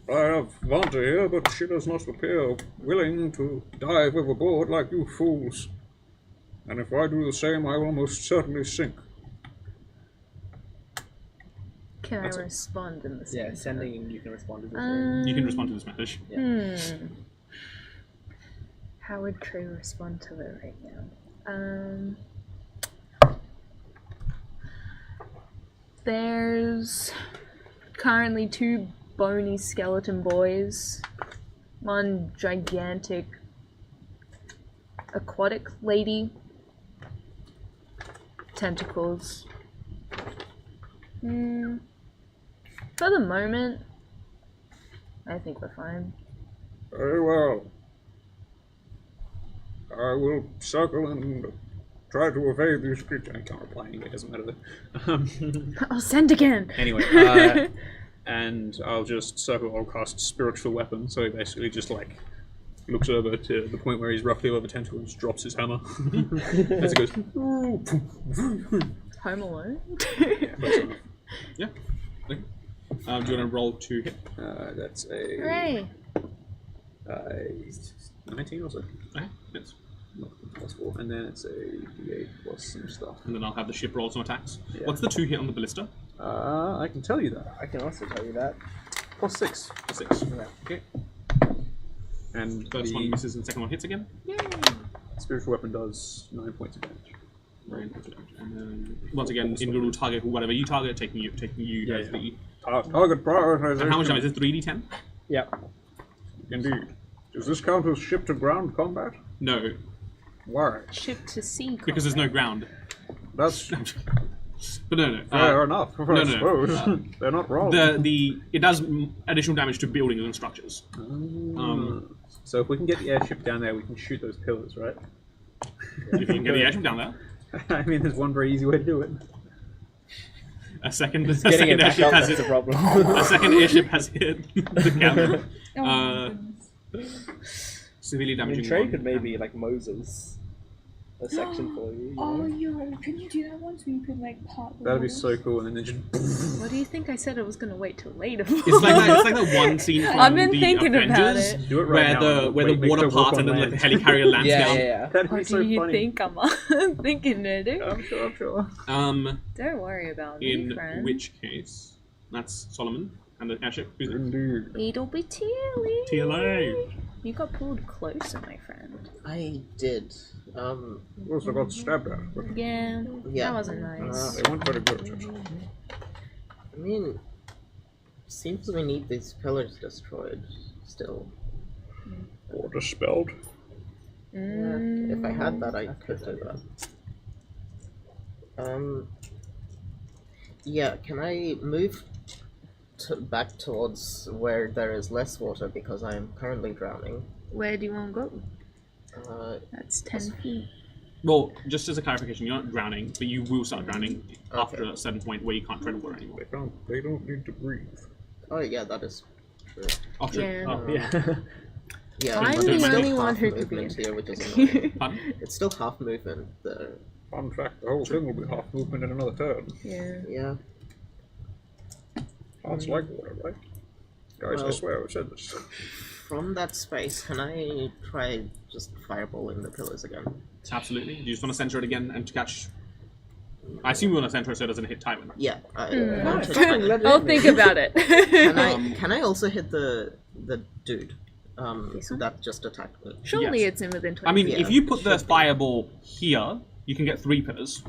I have Vanta here, but she does not appear willing to dive overboard like you fools. And if I do the same, I will most certainly sink.
Can
That's
I
it.
respond in the
Yeah,
same
sending, you can respond to this.
You can respond to this message.
How would Trey respond to it right now? There's currently 2 bony skeleton boys, one gigantic aquatic lady, tentacles. For the moment, I think we're fine.
Very well. I will circle and try to evade these creatures. I can't reply anyway, it doesn't matter.
I'll send again!
Anyway, and I'll just circle, I'll cast Spiritual Weapon, so he basically just like looks over to the point where he's roughly over tentacle and just drops his hammer. As it goes.
Home Alone?
Yeah. Okay. Do you want to roll to hit?
That's a
Hooray!
19 or so.
Okay. Yes.
Plus 4. And then it's a d8 plus some stuff.
And then I'll have the ship roll some attacks.
Yeah.
What's the 2 hit on the ballista?
I can tell you that.
I can also tell you that.
Plus 6.
A 6.
Yeah.
Okay.
And
First
the
one misses and second one hits again.
Yay!
spiritual weapon does 9 points of damage.
And then once again, individual target, whatever you target, taking you
Yeah,
as
yeah.
the.
Target prioritization.
And how much damage is it? 3d10?
Yep.
Indeed. Does this count as ship-to-ground combat?
No,
Why?
Ship to sea.
because there's no
combat.
ground.
That's
But no.
fair enough, I
no.
suppose. They're not wrong.
It does additional damage to buildings and structures.
So if we can get the airship down there, we can shoot those pillars, right?
If you can get the airship down there,
I mean, there's one very easy way to do it.
a second
Getting it back
airship
up,
has
that's
hit.
a problem.
A second airship has hit the camera.
Oh my goodness.
Severely
I
damaging.
mean, Trey
one.
could maybe, like, Moses a section for you.
Oh,
you know?
yo, can you do that once where you could like part the
That'd be
walls?
so cool, and then just
What do you think I said I was gonna wait till later?
It's like that one scene from
I've been
the
thinking about
Avengers
it.
do it right now.
where the
Make
water
her walk
parts
on
and then like the
land.
helicarrier lands
Yeah,
down.
yeah, yeah.
That'd be
What
so
do you
funny.
think I'm thinking to do?
I'm sure.
Don't worry about me,
In
friend.
which case, that's Solomon and the airship. Who's it?
Indeed.
It'll be TLA.
TLA.
You got pulled closer, my friend.
I did.
Also got stabbed at, but
Yeah,
Yeah.
that wasn't nice.
they weren't very good.
I mean, seems we need these pillars destroyed still.
Or dispelled.
Yeah, if I had that, I could do that. Yeah, can I move back towards where there is less water because I am currently drowning?
Where do you want to go? That's 10 feet.
Well, just as a clarification, you're not drowning, but you will start drowning after a certain point where you can't tread water anymore.
They don't need to breathe.
Oh yeah, that is true.
Oh, true.
Yeah.
Oh,
Yeah.
Yeah,
I'm
but
the
it's still
only one
half
who could be
movement
in.
here, which is annoying.
Pardon?
It's still half movement.
Fun fact, the whole thing will be half movement in another turn.
Yeah.
Yeah.
Hearts like water, right? Guys, I
Well-
swear I've said this.
From that space, can I try just fireballing the pillars again?
Absolutely. Do you just want to center it again and to catch? I assume you want to center it so it doesn't hit Tywin.
Yeah. I
Mm.
want to try that.
I'll think about it.
Can I also hit the dude?
This one?
That just attacked me.
Surely
Yes.
it's in within 20
I mean,
Yeah,
if you put the
should be.
fireball here, you can get 3 pillars.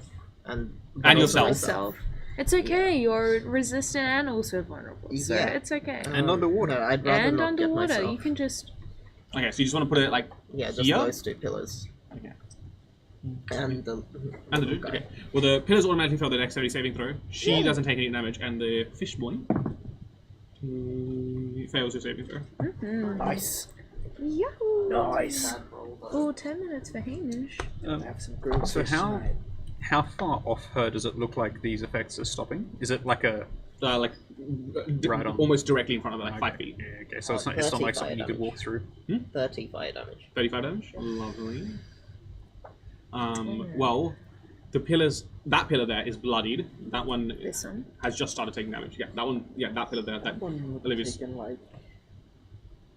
And
And
also
yourself.
yourself. It's okay, you're resistant and also vulnerable, so
Yeah.
it's okay.
And underwater.
No, I'd rather
And
not get
underwater,
myself.
you can just...
Okay, so you just want to put it like
Yeah, just
here?
those 2 pillars.
Okay.
And the
And the dude. Okay. Well, the pillars automatically fail the dexterity saving throw. She doesn't take any damage, and the fish boy he fails his saving throw.
Nice.
Yahoo!
Nice.
Oh, 10 minutes for Hamish.
Have some grilled
So
fish
how
tonight.
how far off her does it look like these effects are stopping? Is it like a Right on.
Almost directly in front of her, like 5 feet.
Yeah, okay, so it's not like something you could walk through.
30 fire damage.
35 damage. Lovely. Well, the pillars. That pillar there is bloodied. That one
This one.
has just started taking damage. Yeah, that one. Yeah, that pillar there. That
One would
Olivia's.
taken, like,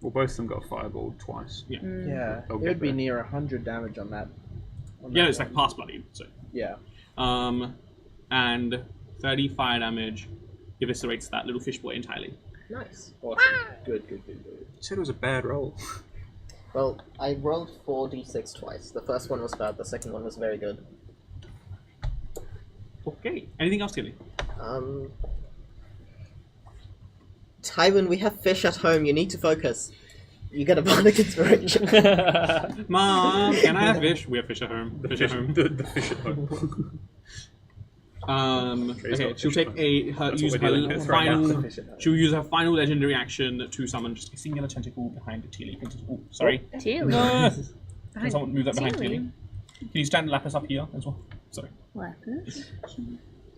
Well, both of them got fireballed twice.
Yeah.
yeah,
They'll
it
get
would be
there.
near 100 damage on that.
Yeah,
that
it's like
one.
past bloodied. So.
Yeah.
And 30 fire damage eviscerates that little fish boy entirely.
Nice.
Awesome. Good.
You said it was a bad roll.
Well, I rolled 4d6 twice. The first one was bad, the second one was very good.
Okay. Anything else, Tilly?
Tywin, we have fish at home, you need to focus. You get a bardic inspiration.
Mom, can I have fish? We have fish at home. Fish at home.
The fish at home. Trey's
Okay,
not
she'll take
efficient.
her
That's
use
what we're dealing
her
with right now.
final. She'll use her final legendary action to summon just a singular tentacle behind Teely. Oh, sorry.
Teely.
No. Can someone move that behind
Teely.
Teely? Can you stand Lapis up here as well? Sorry.
Lapis.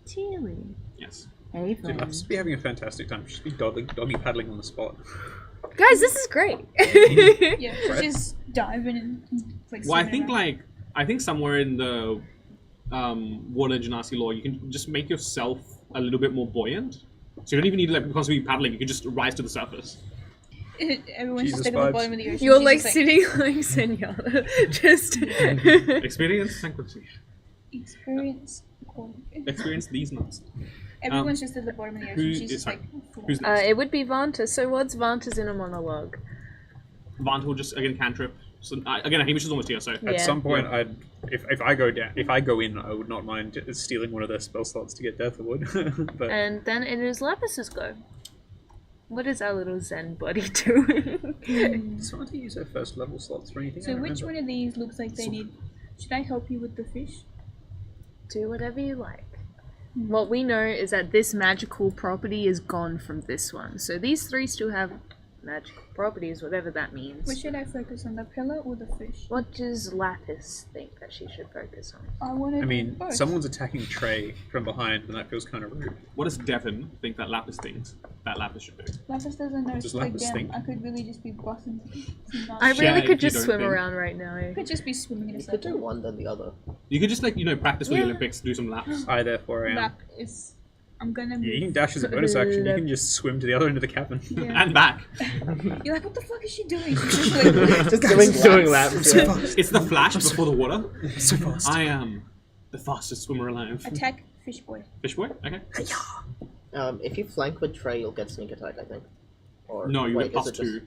Teely.
Yes.
Hey,
Dude, I'll just be having a fantastic time. Just be doggy paddling on the spot.
guys, this is great.
Yeah, just diving and like.
Well, I
swimming
think
around.
I think somewhere in the water genasi lore, you can just make yourself a little bit more buoyant. So you don't even need to constantly be paddling. You can just rise to the surface.
Everyone's
Jesus
just stuck at the
vibes.
bottom of the ocean.
You're
she's
like
just,
sitting like Senora, just.
Experience tranquility.
Experience.
Experience these nuts.
Everyone's just at the bottom of the ocean.
who
She's
is-
just
sorry.
like.
Who's next?
It would be Vanta. So what's Vanta's inner monologue?
Vant will just again cantrip. So again, Hamish is almost here. So
Yeah.
At some point, if I go in, I would not mind stealing one of their spell slots to get Death Wood. But
And then it is Lapis's go. What is our little Zen buddy doing?
it's not to use her first level slots for anything. I
So
don't
which
remember.
one of these looks like they need? Should I help you with the fish?
Do whatever you like. What we know is that this magical property is gone from this one. So these three still have magical properties, whatever that means.
What should I focus on, the pillar or the fish?
What does Lapis think that she should focus on?
I want to.
I mean,
both.
someone's attacking Trey from behind, and that feels kind of rude.
what does Devin think that Lapis thinks that Lapis should do?
Lapis doesn't know.
Does
It's like
Lapis
them.
think?
I could really just be bossing.
I
Yeah,
really
if
could
you
just
don't
swim
think-
around right now.
I could just be swimming in a
You could do
circle.
one then the other.
You could just practice for the
Yeah.
Olympics, do some laps.
I therefore am.
Lap is. I'm gonna.
Yeah, you can
Move.
dash as a bonus action. You can just swim to the other end of the cabin.
Yeah.
And back.
You're like, what the fuck is she doing? She's just like,
Just
doing laps. Yeah.
It's the Flash before the water.
So fast.
I am the fastest swimmer alive.
attack fish boy.
Fish boy? Okay.
If you flank with Trey, you'll get sneak attack, I think. Or
No, you
wait,
get
is
plus
it just-
2.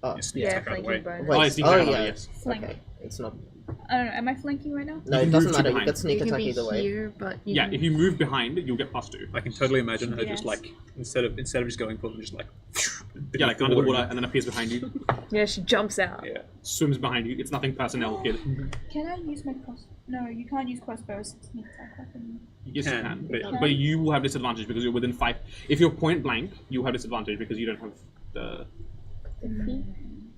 Oh,
You sneak
Yeah,
attack out of the way.
flanking bonus.
wait.
Oh, I sneak
oh
attack,
yeah.
yes.
Flank.
Okay, it's not.
I don't know. Am I flanking right now?
No,
You
it
can
doesn't
move to
matter. You
behind.
get sneak
You can
attack
be
either way.
here, but you
Yeah,
can...
if you move behind, you'll get plus 2.
I can totally imagine her just
Yes.
like instead of just going for them, just like
Yeah, like under the water and then appears behind you.
Yeah, she jumps out.
Yeah.
Swims behind you. It's nothing personnel, kid.
Can I use my cross? No, you can't use crossbows. Sneak attack weapon.
Yes, you
can,
can.
but-
But you will have disadvantage because you're within 5. If you're point blank, you have disadvantage because you don't have the.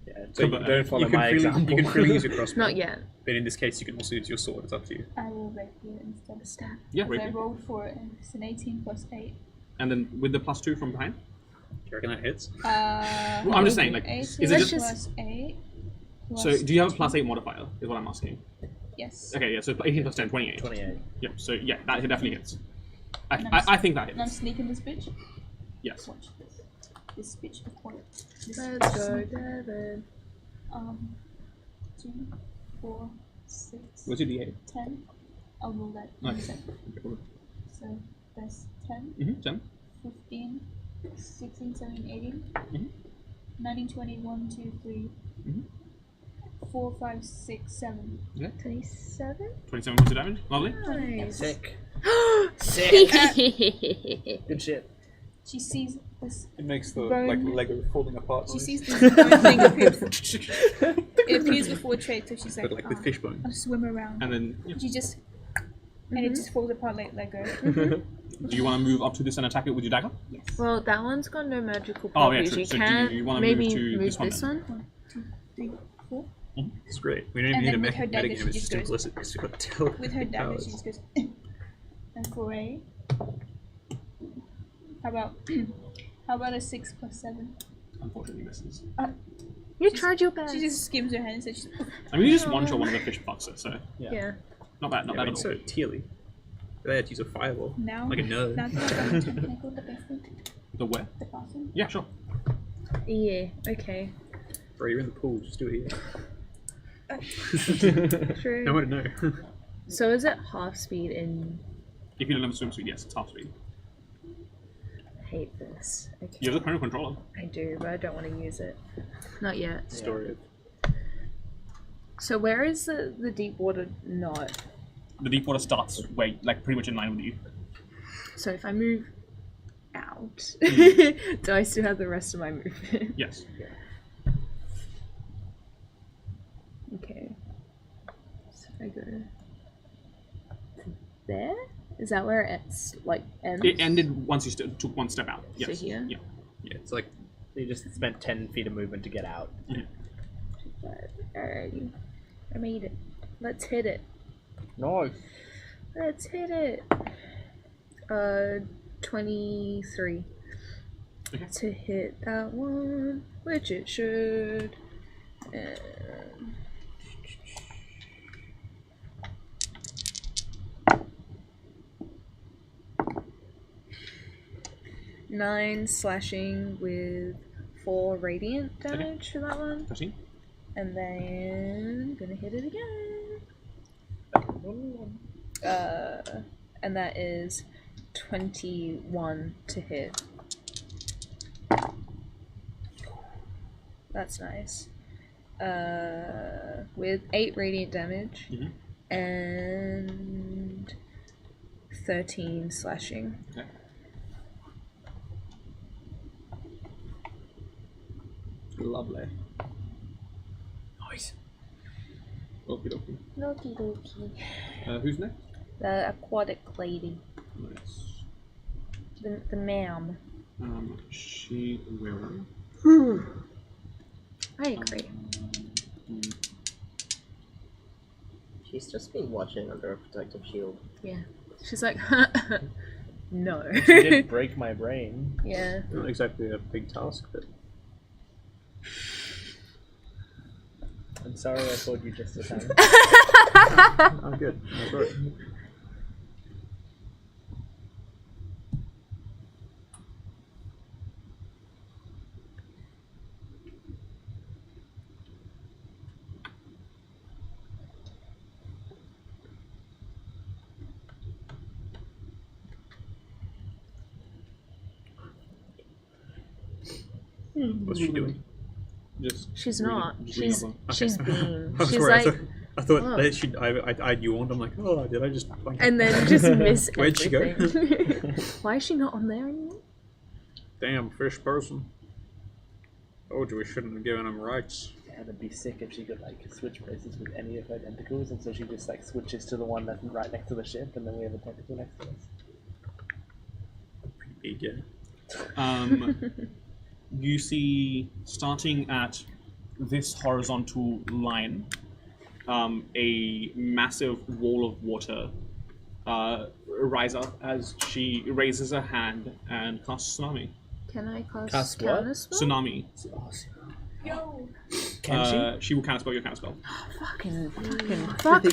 Yeah, so
But,
don't follow
you can
my
freely,
example.
You can freely use your crossbow.
Not yet.
But in this case, you can also use your sword. It's up to you.
I will rapier instead of stab.
Yeah,
So I
rapier.
rolled for it, and it's an 18 plus 8.
And then with the plus 2 from behind?
Do you reckon that hits?
Well, I'm just saying, like,
18
is it
just-
plus 8.
So do you have a plus 8 modifier? Is what I'm asking.
Yes.
Okay, yeah, so 18 plus 10, 28.
28.
Yep, so yeah, that definitely hits.
And
I think that
And I'm
hits.
sneaking this bitch.
Yes.
Watch this. This bitch acquired. This
Let's
bitch
go,
sneak.
Devin.
2, 4, 6,
What's your D8?
10. I'll roll that in a
Okay.
sec. So that's 10,
Mm-hmm, 10.
15, 16, 17, 18,
Mhm.
19, 20, 1, 2, 3,
Mhm.
4, 5, 6, 7.
27?
27 points of damage. Lovely.
Nice.
Sick.
Sick.
Good shit.
She sees this.
It makes the
Burn.
Lego falling apart.
She sees this burn thing appear. It appears before Trey, so she's like,
but like with
"Oh,
fish bone.
I'll swim around.
And then, yeah.
She just. And it just falls apart like Lego.
Do you want to move up to this and attack it with your dagger?
Well, that one's got no magical
Oh, yeah,
properties.
true.
You
So do
can
you wanna
maybe
move to
move
this one
this
then?
one.
1, 2, 3, 4.
It's great. We don't
And
even
then
need
with
a
her dagger,
metagame.
she
It's
just
just implicit. It's got telepathy
With her dagger,
powers.
she just goes. And for a. How about. How about a 6 plus 7?
Unfortunately misses.
You tried your best.
She just skims her hand and says,
I mean, you just one-shot one of the fish fucks, so
Yeah.
not bad, not
Yeah, I
bad
mean,
at all.
so Teely. They had to use a fireball.
now.
Like a nerd.
Now that I've done the technical, the best thing.
The where?
The bathroom.
Yeah, sure.
Yeah, okay.
Bro, you're in the pool. Just do it
True.
here. No one would know.
So is it half speed in...
If you don't have a swimsuit, yes, it's half speed.
I hate this. Okay.
You have the chrono controller.
I do, but I don't want to use it. Not yet.
Story of.
So where is the deep water knot?
The deep water starts like pretty much in line with you.
So if I move out, do I still have the rest of my movement?
Yes.
Okay. So if I go to there? Is that where it's like ends?
It ended once you took one step out.
So
Yes.
here?
Yeah.
Yeah, it's like
You just spent 10 feet of movement to get out.
Alrighty. I made it. Let's hit it.
No.
Let's hit it. 23.
Okay.
To hit that one, which it should. And 9 slashing with 4 radiant damage for that one.
13.
And then gonna hit it again. And that is 21 to hit. That's nice. With 8 radiant damage and 13 slashing.
Okay. Lovely.
Nice.
Okie dokie.
Okie dokie.
Who's next?
The aquatic lady.
Nice.
The ma'am.
She will.
I agree.
She's just been watching under a protective shield.
Yeah. She's like, no.
She did break my brain.
Yeah.
not exactly a big task, but
I'm sorry I told you just a time.
I'm good. That's right. What's she doing?
Just.
She's
reading-
not.
just reading
She's
up on-
she's being.
I was
She's
worried.
like,
I thought
oh.
that she. I yawned. I'm like, oh, did I just?
and then just miss
Where'd she go?
everything. Why is she not on there anymore?
Damn fish person. Told you we shouldn't have given him rights.
Yeah, it'd be sick if she could like switch places with any of her tentacles, and so she just like switches to the one that's right next to the ship, and then we have a tentacle next to us.
Pretty big, yeah.
You see, starting at this horizontal line, a massive wall of water rise up as she raises her hand and casts tsunami.
Can I cast
Cast what?
counterspell?
Tsunami.
Yo.
Can
She will counterspell your counterspell.
Fucking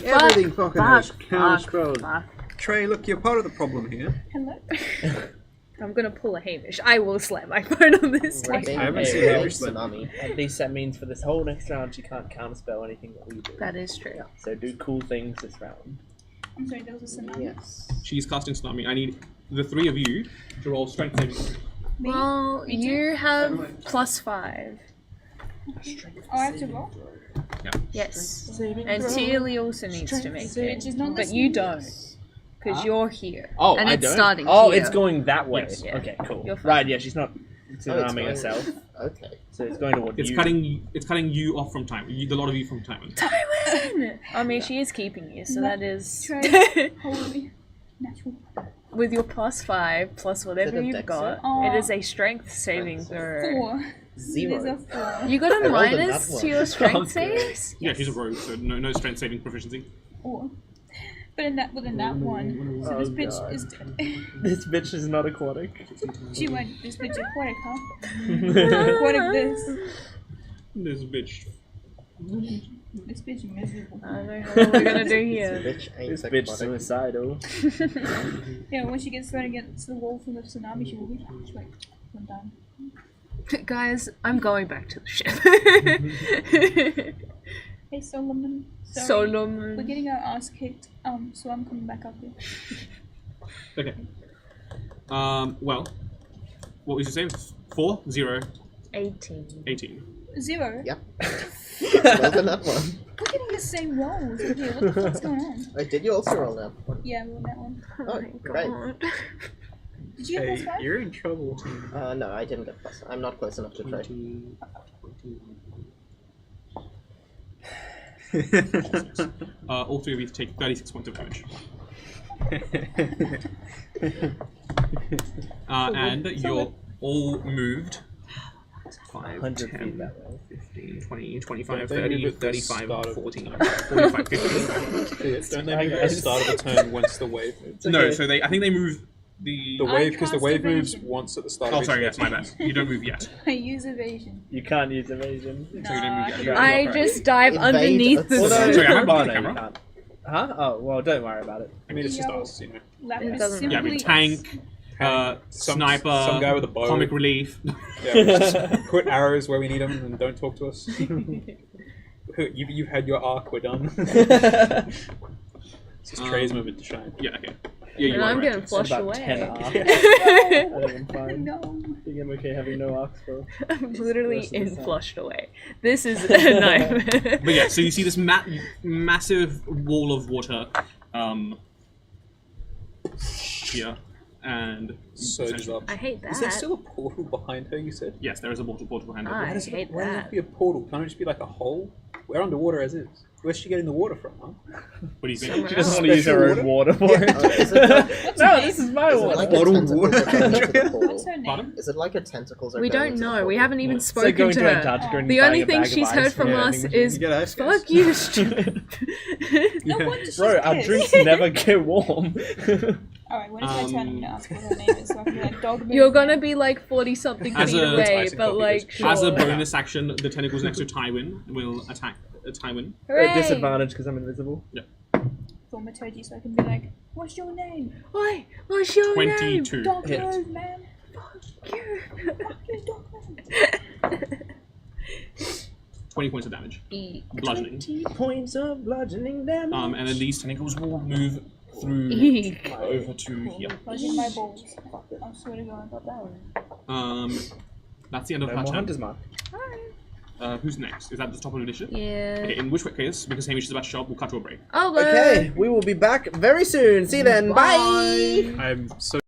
Everything fucking has
fuck,
counterspelled.
fuck.
Trey, look, you're part of the problem here.
Hello.
I'm gonna pull a Hamish. I will slam my phone on this
We're
table.
being
I haven't
made
seen
by
Hamish
tsunami.
At least that means for this whole next round she can't counterspell anything that we do.
That is true.
So do cool things this round.
I'm sorry, that was a tsunami.
Yes.
She's casting tsunami. I need the 3 of you to roll strength saving.
Me?
Well,
Me too?
you have +5.
Oh, I have to roll?
Yes. And Teely also needs to make
So
it.
she's not
But you
listening?
don't. Because you're here.
Oh,
and
I
it's
don't.
starting
Oh,
here.
it's going that way.
Yes.
Yeah.
Okay, cool.
You're fine.
Right, yeah, she's not
Oh, it's
tsunami
going-
herself,
Okay.
so it's going toward
It's
you.
cutting you off from time. The lot of you from timing.
Tywin! I mean, she is keeping you, so
No.
that is...
Trey. Holy. Natural.
With your +5 plus whatever
Is it a
you've
dex
got,
save?
it is a strength saving throw.
4.
Zero.
It is a 4.
You got a
I rolled a
minus
nat
to your
one.
strength
Okay.
saves?
Yeah, she's a rogue, so no strength saving proficiency.
4. But in that, within that one. So this
Oh,
bitch
God.
is.
This bitch is not aquatic.
She went. This bitch aquatic, huh? Aquatic this.
This bitch.
This bitch miserable.
I don't know what we're gonna do
This
here.
bitch ain't
This bitch
aquatic.
suicidal.
Yeah, when she gets thrown against the wall from the tsunami, she will be like, one down.
Guys, I'm going back to the ship.
Hey Solomon. Sorry. We're
Solomon.
getting our ass kicked. So I'm coming back up here.
Okay. Well, what was your save? 4, 0,
18.
18.
0.
Yep. Well done that one.
We're getting the same rolls over here. What the fuck's going on?
Oh, did you also roll that one?
Yeah, I rolled that one.
Oh, great.
God.
Did you have +5?
You're in trouble.
No, I didn't get plus. I'm not close enough to try.
20. All 3 of you take 36 points of damage. And you're all moved. 5,
100
10,
feet that way.
15, 20, 25,
Don't they move
30,
at the
35,
start of
40,
the
45, 50.
Don't they move at the start of the turn once the wave moves?
No, so I think they move the...
The wave, because the
cast
wave moves
evasion.
once at the start
Oh,
of each
sorry,
turn.
yes, my bad. You don't move yet.
I use evasion.
You can't use evasion.
No,
So you don't move yet.
I
You're
I
correct.
just dive
Invade
underneath
at
the.
the
Well, no,
Sorry, I haven't
oh,
moved
no,
the
you
camera.
can't. Huh? Oh, well, don't worry about it.
I mean, it's just
Yo.
us, you know.
Lapis
It doesn't
Yeah, I mean,
simply
tank,
Some
sniper,
some guy with a bow.
comic relief.
Yeah, we just put arrows where we need them and don't talk to us. You've had your arc, we're done. It's just Trey's moment to shine.
Yeah, okay. Yeah, you
And
are
I'm
right.
getting
It's
flushed
about
away.
10 arcs. I think I'm fine.
No.
I think I'm okay having no arcs for.
I'm literally
Rest of the
in
set.
flushed away. This is a nightmare.
But yeah, so you see this massive wall of water here, and
Surges up.
I hate that.
Is there still a portal behind her, you said?
yes, there is a portal behind
I
her.
hate
Why does
that.
it be a portal? Can't it just be like a hole? We're underwater as is. Where's she getting the water from, huh?
What do you think?
Somewhere
She doesn't
else.
want to use her own water for it.
Is it like,
No, this is my
is it
water.
like a
Bottled
tentacle
water.
that goes into the
What's
portal?
her name?
Pardon?
Is it like a tentacles? Are
We
going
don't
into the
know.
portal?
We haven't even
So
spoken
going
to
to
her.
Antarctica and
The
buying
only
a
thing
bag of
she's
ice
heard
from
from
a
us
vending
is
You get ice
"fuck
cubes.
you, stupid."
No wonder she's
Bro, our
pissed.
drinks never get warm.
Alright, when it's my turn, I'm gonna ask what her name is so I can be like, dog
You're
movement.
gonna be like 40-something
As
feet
a-
away,
Ice and
but
coffee
like
goes-
sure.
As a bonus action, the tentacles next to Tywin will attack Tywin.
Hooray!
At disadvantage because I'm invisible.
Thaumaturgy, so I can be like, what's your name?
Oi, what's your name?
22.
Dog
Hit.
move, man.
You.
Fuck you, dog move.
20 points of damage.
Eek.
Bludgeoning.
20 points of bludgeoning damage.
And then these tentacles will move through
Eek.
over to here.
Buzzing my balls. I swear to God.
That's the end of
No
her
more
turn.
hunter's mark.
Who's next? Is that the top of the initiative?
Yeah.
Okay, in which case, because Hamish is about to show up, we'll cut to a break.
Oh, good.
Okay, we will be back very soon. See you then. Bye.
I'm so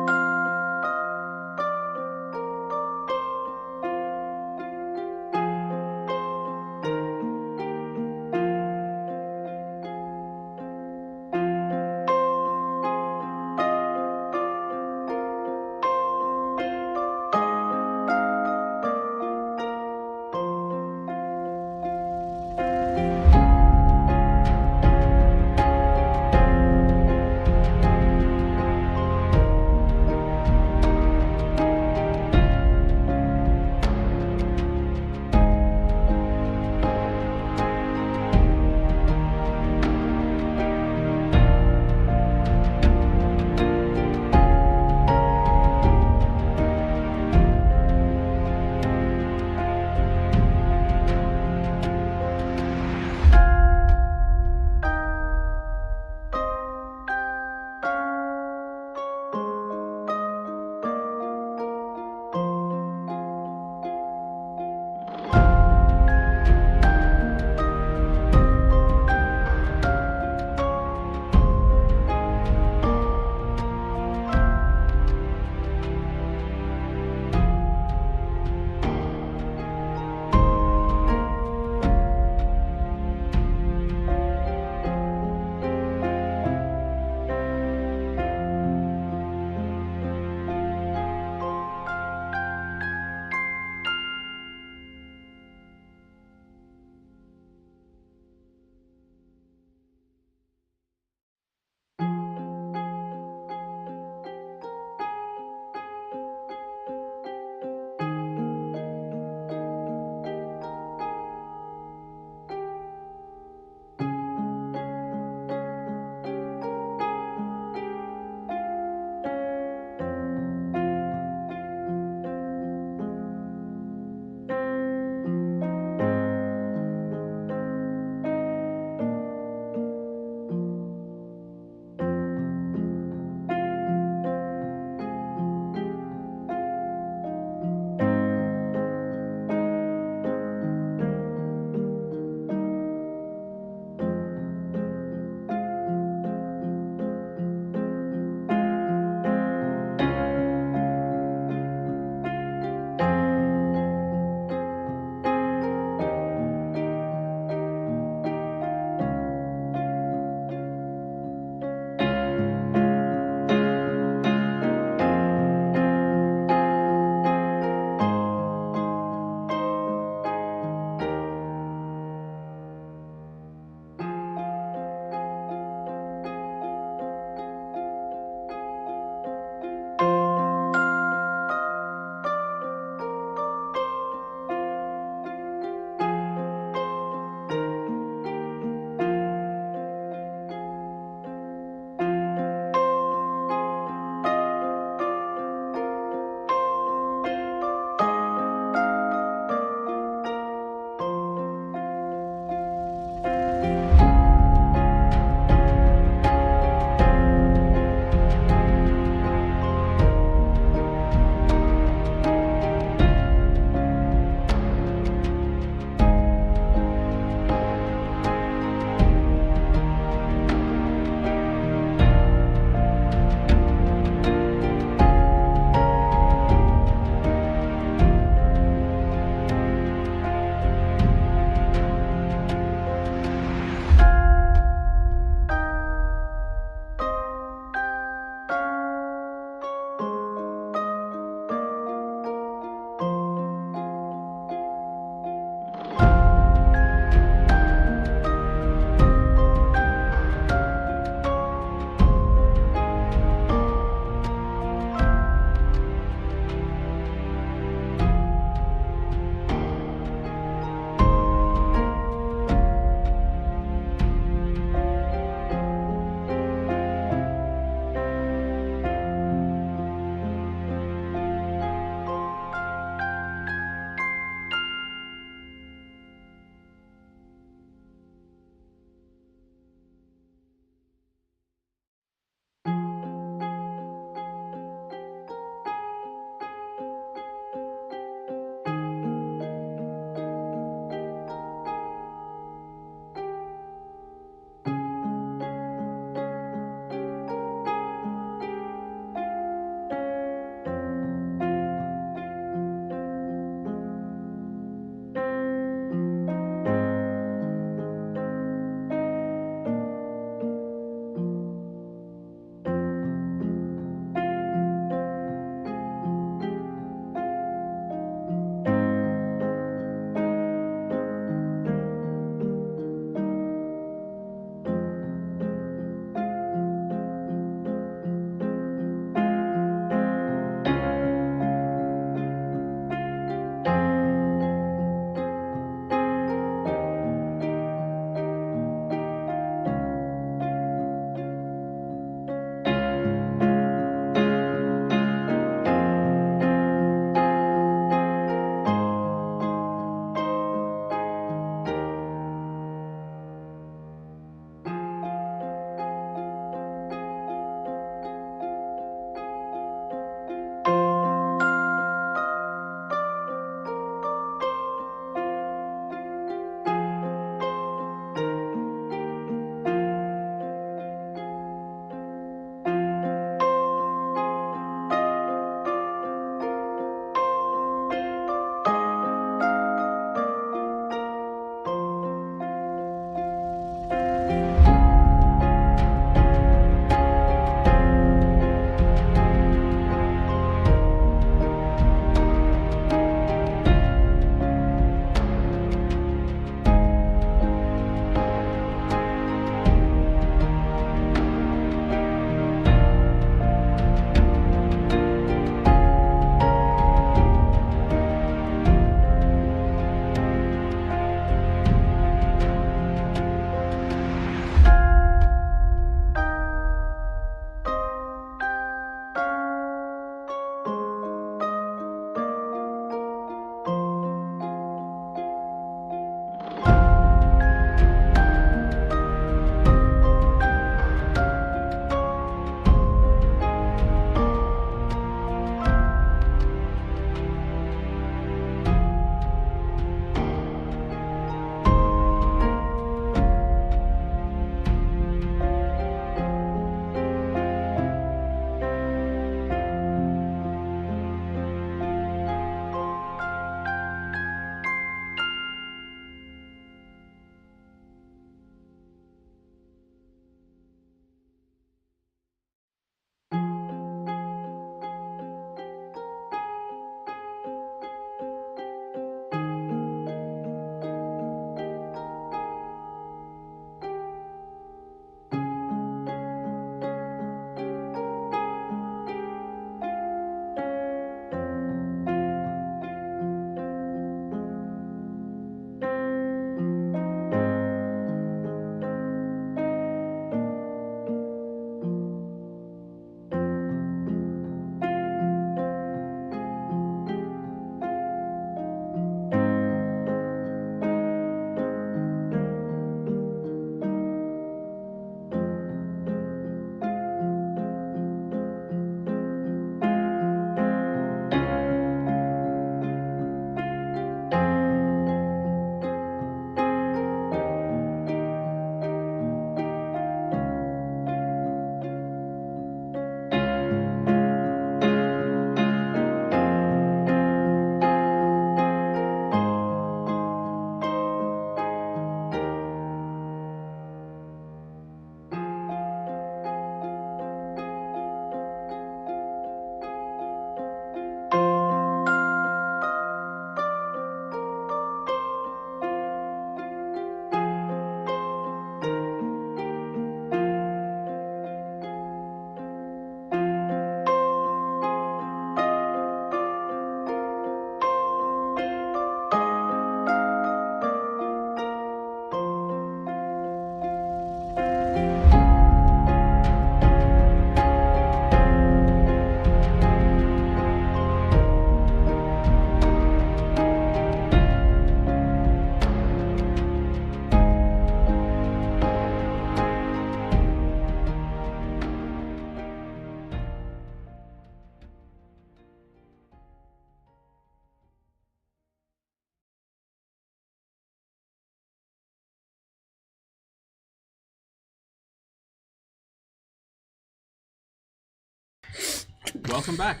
welcome back.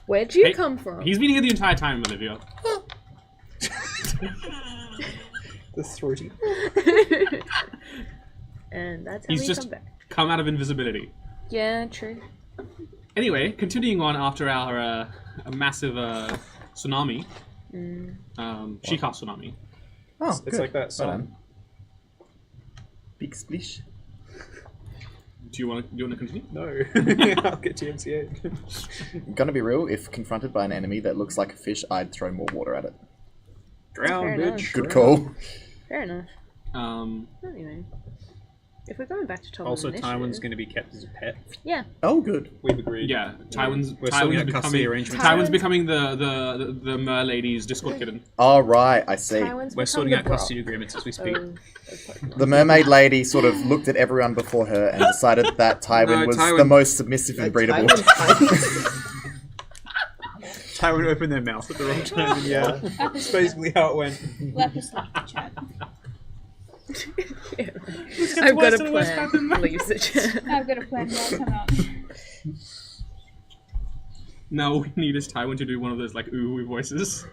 Where'd you
Hey,
come from?
He's been here the entire time, Olivia.
The throaty.
And that's how
He's
we
just
come back.
come out of invisibility.
Yeah, true.
Anyway, continuing on after our a massive tsunami. She cast tsunami.
Oh,
It's like that song.
Big splish.
Do you want to continue?
No, I'll get to MCA.
I'm gonna be real. If confronted by an enemy that looks like a fish, I'd throw more water at it.
Drown,
Fair enough.
bitch.
Good call.
Fair enough.
Um,
Anyway. If we're going back to top
Also,
of initiative,
Tywin's going to be kept as a pet.
Yeah.
Oh, good.
We've agreed.
yeah, Tywin's
We're sorting
Tywin's
out custody
becoming
arrangements.
Tywin's
Tywin-
becoming the mer lady's Discord kitten.
All right, I see.
Tywin's
We're
become
sorting
the
out
bro.
custody agreements as we speak.
The mermaid lady sort of looked at everyone before her and decided that Tywin
No,
was
Tywin-
the most submissive and breedable.
Tywin opened their mouth at the wrong time. And yeah, that's basically how it went.
Lapis left the chat.
I've got a plan. Leaves the chat.
I've got a plan. I'll come out.
Now all we need is Tywin to do one of those like ooh voices.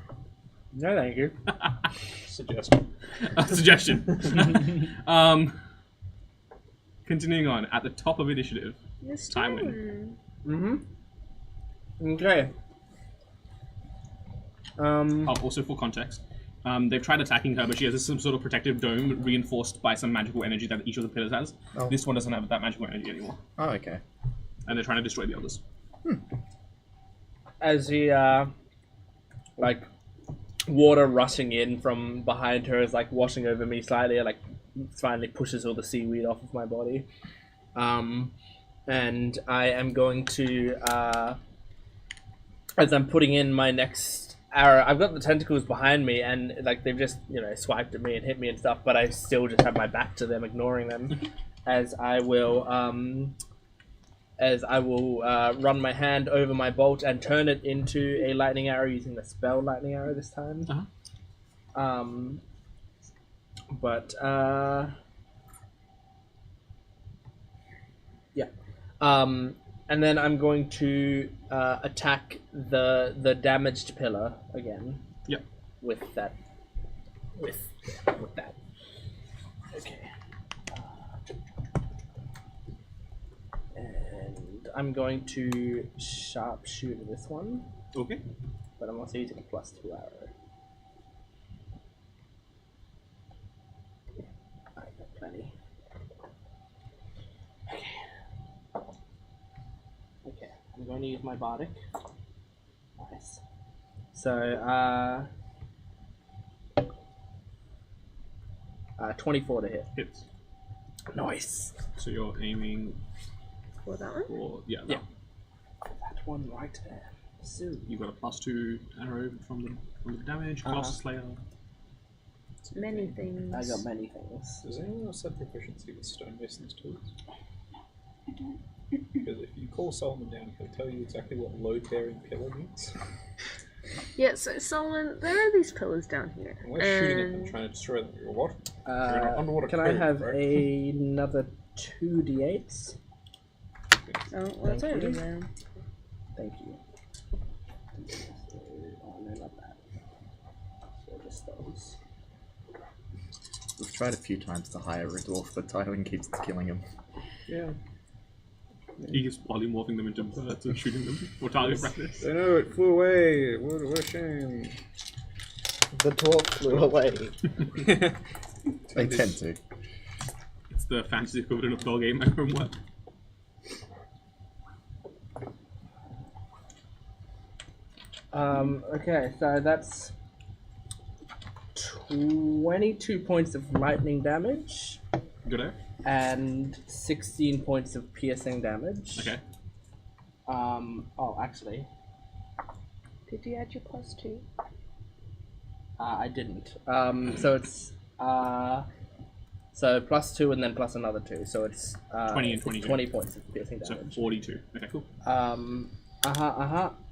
No, thank you.
Suggestion.
Suggestion. Continuing on at the top of initiative.
Yes,
Tywin.
Okay.
Oh, also for context, they've tried attacking her, but she has some sort of protective dome reinforced by some magical energy that each of the pillars has.
Oh.
This one doesn't have that magical energy anymore,
Oh, okay.
and they're trying to destroy the others.
As the like water rushing in from behind her is like washing over me slightly, like finally pushes all the seaweed off of my body. And I am going to as I'm putting in my next arrow, I've got the tentacles behind me and like they've just, swiped at me and hit me and stuff, but I still just have my back to them, ignoring them. as I will run my hand over my bolt and turn it into a lightning arrow using the spell lightning arrow this time. And then I'm going to attack the damaged pillar again.
Yep.
With that. With that. Okay. And I'm going to sharpshoot this one,
Okay.
but I'm also using a +2 arrow. I got plenty. Okay, I'm going to use my bardic. Nice. So, 24 to hit.
Hits.
Nice.
So you're aiming
For that one?
for
Yeah. That one right there. So,
You got a +2 arrow from the damage. Class Slayer.
Many things.
I got many things.
Does anyone else have proficiency with stonemason's tools? Because if you call Solomon down, he'll tell you exactly what load-bearing pillar means.
Yeah, so Solomon, there are these pillars down here.
And we're shooting at them, trying to destroy them. You're what? You're in an underwater
Can I
cave,
have
right?
another 2d8s?
Oh, well, that's
Thank
already
you.
there.
Thank you. Oh, no, not that. So just those.
We've tried a few times to hire a dwarf, but Tywin keeps killing him.
Yeah.
He keeps polymorphing them into birds and shooting them for target practice.
I know, it flew away. What a shame.
The dwarf flew away.
They tend to.
It's the fantasy equivalent of dog game homework.
Okay, so that's 22 points of lightning damage
Good.
and 16 points of piercing damage.
Okay.
Actually,
Did you add your +2?
I didn't. So it's so +2 and then plus another 2, so it's
20 and 22.
20 points of piercing
So
damage.
42. Okay, cool.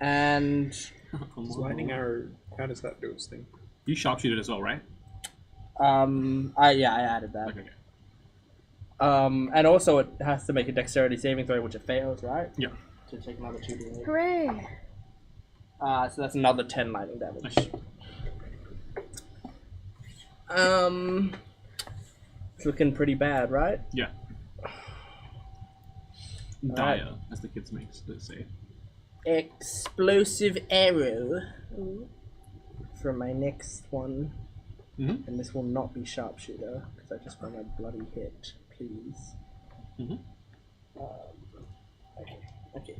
And
Come on.
Lightning arrow, how does that do its thing?
You sharpshooted as well, right?
I added that.
Okay.
And also it has to make a dexterity saving throw, which it fails, right?
Yeah.
to take another 2d8.
Hooray!
So that's another 10 lightning damage.
Nice.
It's looking pretty bad, right?
Yeah.
Alright.
Dire, as the kids make say.
Explosive arrow from my next one.
Mm-hmm.
And this will not be sharpshooter, because I just want a bloody hit, please.
Mm-hmm.
Okay.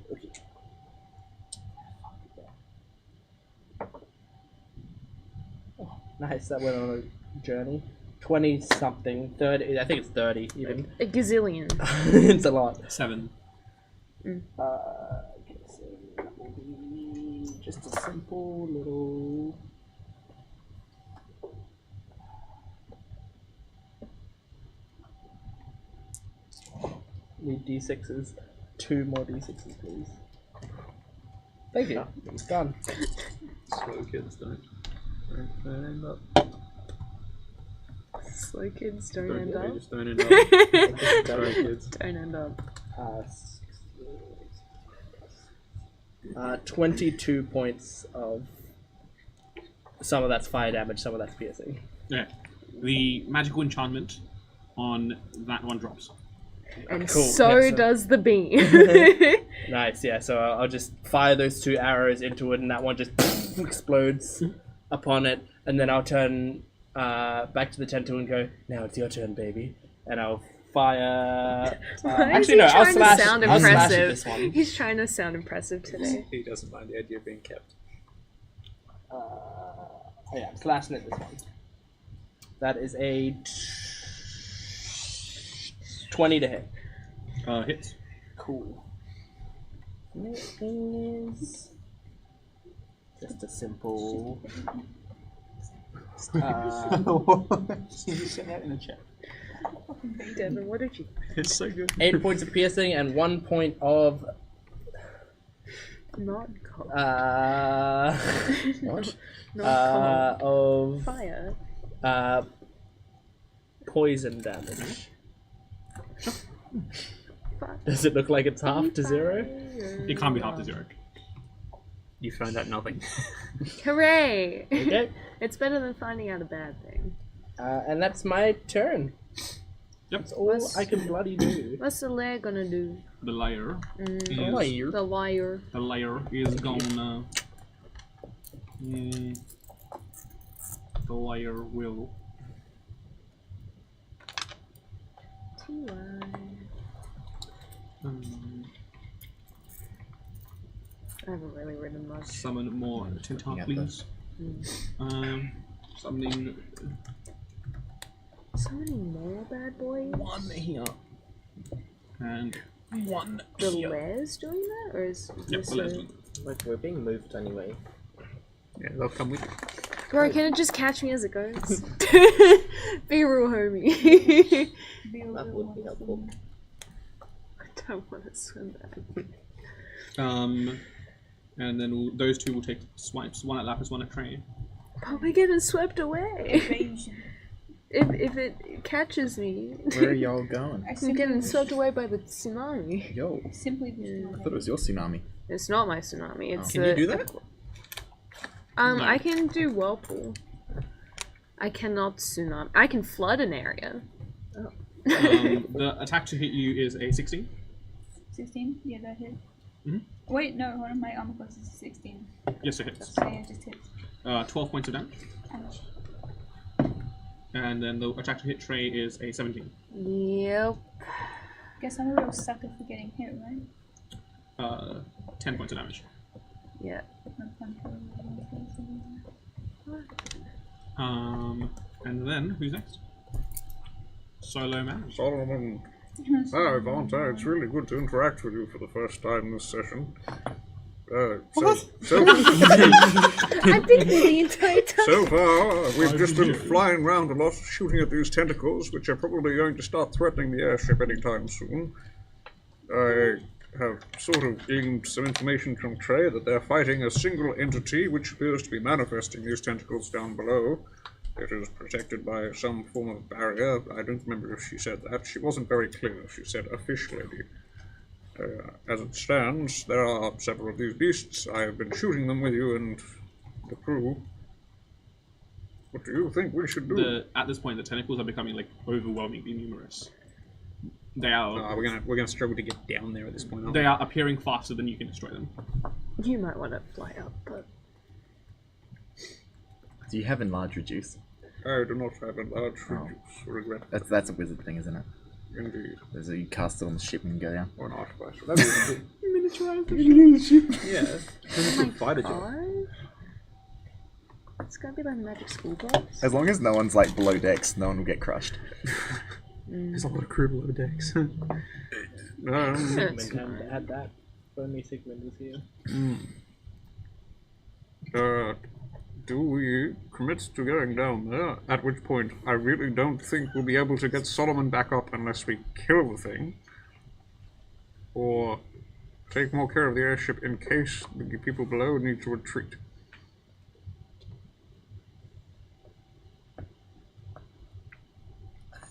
Oh, nice, that went on a journey. 20 something, 30, I think it's 30 even.
A gazillion.
It's a lot.
7.
Okay, so that will be just a simple little. Need d6s. 2 more d6s, please. Thank you. It's done.
Slow kids don't end up.
Slow kids don't
Don't,
end
they
up.
just don't end up. Sorry, kids.
Don't end up.
22 points of. Some of that's fire damage, some of that's piercing.
Yeah. The magical enchantment on that one drops.
And
Cool,
so
excellent.
does the beam.
Nice, yeah. So I'll just fire those 2 arrows into it, and that one just explodes upon it. And then I'll turn back to the tentacle and go, "Now it's your turn, baby." And I'll fire.
Why is
Actually,
he
no. I'll
trying to
slash.
sound
I'll slash at
impressive?
this one.
He's trying to sound impressive today.
He doesn't mind the idea of being kept.
Yeah, I'm slashing at this one. That is a 20 to hit.
Hits.
Cool. Next thing is just a simple.
You sent that in the chat.
Devin, what did you?
It's so good.
8 points of piercing and 1 point of
Not cold.
What?
Not cold.
of
Fire.
poison damage.
Fire.
Does it look like it's half to 0?
It can't be half to 0.
You found out nothing.
Hooray!
Okay.
It's better than finding out a bad thing.
And that's my turn.
Yep.
That's all I can bloody do.
What's the lair gonna do?
The layer
Oh,
is
you.
The liar.
the layer is gonna. The layer will.
I haven't really written much.
Summon more tentacles. Summoning
Summoning more bad boys?
1 here. And 1
The
here.
lair's doing that? Or is
Yep,
this
the lair's
a...
doing
Like, we're being moved anyway.
Yeah, they'll come with you.
Bro, can it just catch me as it goes? Be a real homie.
That would be helpful.
I don't want to swim back.
And then those 2 will take swipes. 1 at Lapis, 1 at Trey.
But we're getting swept away.
Evasion.
If it catches me,
Where are y'all going?
I'm getting swept away by the tsunami.
Yo,
Simply
I thought it was your tsunami.
It's not my tsunami. It's
Can you do that?
No.
I can do whirlpool. I cannot tsunami. I can flood an area.
The attack to hit you is a 16.
16? Yeah, that hit.
Mhm.
Wait, no, hold on, my armor class is 16.
Yes, it hits.
So yeah, it just hits.
12 points of damage.
Ouch.
And then the attack to hit Trey is a 17.
Yep.
Guess I'm a real sucker for getting hit, right?
10 points of damage.
Yeah.
No fun for
And then, who's next? Solo man.
Solomon. Hi, Vonta. It's really good to interact with you for the first time this session. So
I've been here the entire time.
so far, we've just been flying around a lot, shooting at these tentacles, which are probably going to start threatening the airship anytime soon. I have sort of gleaned some information from Trey that they're fighting a single entity which appears to be manifesting these tentacles down below. It is protected by some form of barrier. I don't remember if she said that. She wasn't very clear. She said a fish lady. As it stands, there are several of these beasts. I have been shooting them with you and the crew. What do you think we should do?
At this point, the tentacles are becoming like overwhelmingly numerous. They are.
We're gonna struggle to get down there at this point.
They are appearing faster than you can destroy them.
You might want to fly up, but
Do you have enlarge reduce?
I do not have a large regret.
That's a wizard thing, isn't it?
Indeed.
So you cast it on the ship and go down.
Or not, but that is
Miniaturized.
yeah. Fighter jet.
gosh. It's gonna be like magic school bus.
As long as no one's like below decks, no one will get crushed.
There's a lot of crew below decks.
That's
Time to add that. If only Sigmund was here.
Do we commit to going down there? At which point, I really don't think we'll be able to get Solomon back up unless we kill the thing. Or take more care of the airship in case the people below need to retreat.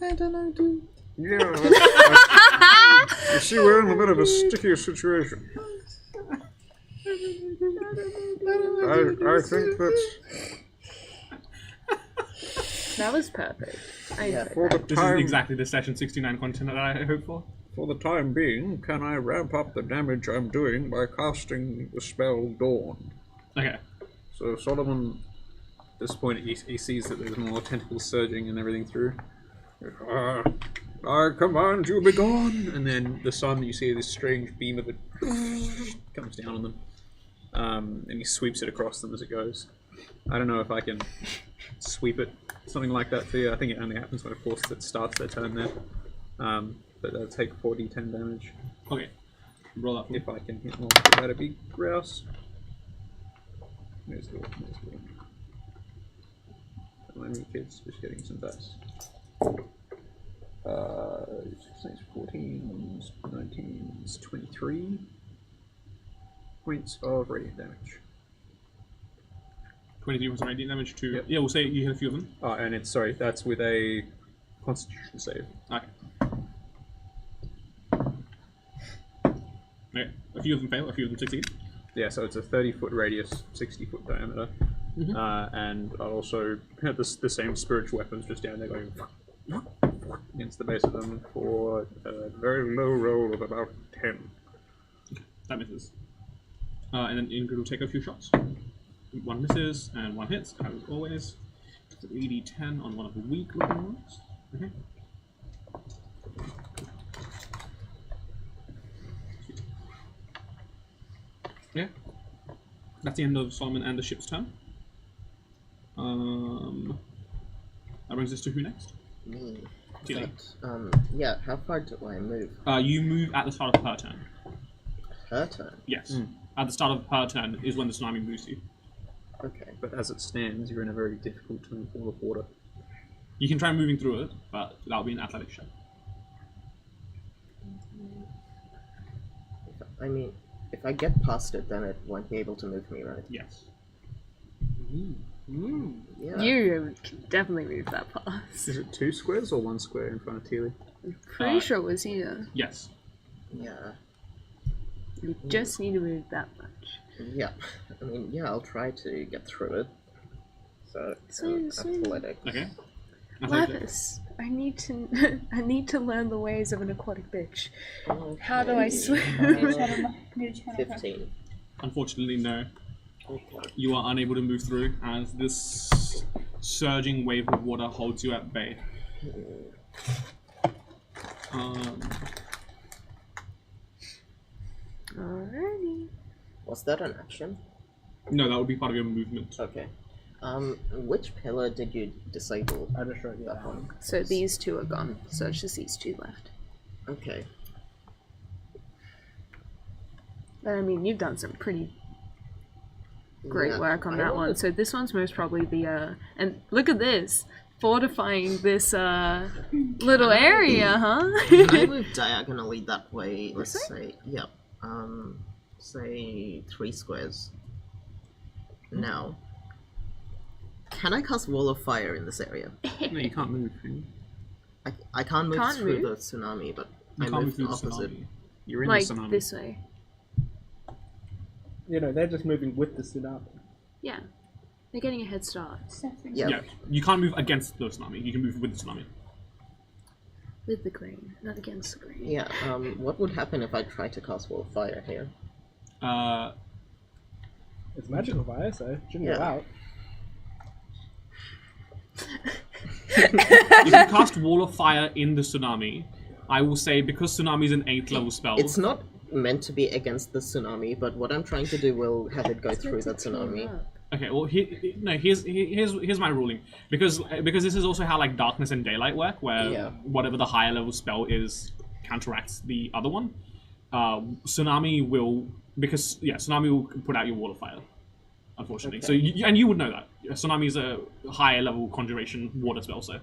I don't know, dude.
Yeah, you see, we're in a bit of a sticky situation. I think that
That was perfect. I enjoyed
for the
that.
This is
time
exactly the session 69 content that I hope for.
for the time being, can I ramp up the damage I'm doing by casting the spell Dawn?
Okay.
So Solomon, at this point, he sees that there's more tentacles surging and everything through. I command you, be gone! And then the sun, you see this strange beam of it comes down on them. And he sweeps it across them as it goes. I don't know if I can sweep it, something like that for you. I think it only happens when a force that starts their turn there. But they'll take 4d10 damage.
Okay. Roll up.
If I can hit more, that'd be grouse. There's the my new kids just getting some dice. 16, 14, 19, 23 points of radiant damage.
23 points of radiant damage to...
Yep.
Yeah, we'll say you hit a few of them.
And it's, sorry, that's with a constitution save.
Okay. Okay. A few of them fail, a few of them succeed.
Yeah, so it's a 30-foot radius, 60-foot diameter. And I'll also have the same spiritual weapons just down there going against the base of them for a very low roll of about 10.
That misses. And then Ingrid will take a few shots. One misses and one hits, as always. 3d10 on one of the weak looking ones. Okay. Yeah. That's the end of Solomon and the ship's turn. That brings us to who next?
Me.
Tilly.
Yeah, how far do I move?
You move at the start of her turn.
Her turn.
Yes. At the start of her turn is when the tsunami moves you.
Okay.
But as it stands, you're in a very difficult turn for the water.
You can try moving through it, but that'll be an athletics check.
I mean, if I get past it, then it won't be able to move me, right?
Yes.
Yeah.
You can definitely move that past.
Is it 2 squares or 1 square in front of Tilly?
Pretty sure it was here.
Yes.
Yeah.
You just need to move that much.
Yeah. I mean, yeah, I'll try to get through it. So,
Sweet.
athletics.
Okay.
Lapis, I need to learn the ways of an aquatic bitch. How do I swim?
15.
Unfortunately, no. You are unable to move through as this surging wave of water holds you at bay.
Alrighty.
Was that an action?
No, that would be part of your movement.
Okay. Which pillar did you disable?
I just wrote
That one.
So these two are gone. So it's just these two left.
Okay.
But I mean, you've done some pretty great
Yeah,
work on
I
that one.
wanted-
So this one's most probably the and look at this, fortifying this little area, huh?
I move diagonally that way. Let's say, yeah. Say 3 squares. Now, can I cast Wall of Fire in this area?
No, you can't move. Can you?
I can't move
Can't
through
move?
the tsunami, but
You
I
can't
move
move
the
through the
opposite.
tsunami.
You're in
Like
the tsunami.
this way.
You know, they're just moving with the tsunami.
Yeah. They're getting a head start.
Yeah.
Yeah, you can't move against the tsunami. You can move with the tsunami.
With the grain, not against the grain.
Yeah. What would happen if I tried to cast Wall of Fire here?
It's magical fire, so it shouldn't
Yeah.
go out.
If you cast Wall of Fire in the tsunami, I will say because tsunami is an 8th level spell.
It's not meant to be against the tsunami, but what I'm trying to do will have it go through that tsunami.
Okay, well, here's my ruling because this is also how like darkness and daylight work, where
Yeah.
whatever the higher level spell is counteracts the other one. Tsunami will tsunami will put out your Wall of Fire, unfortunately.
Okay.
So you would know that tsunami is a higher level conjuration water spell. So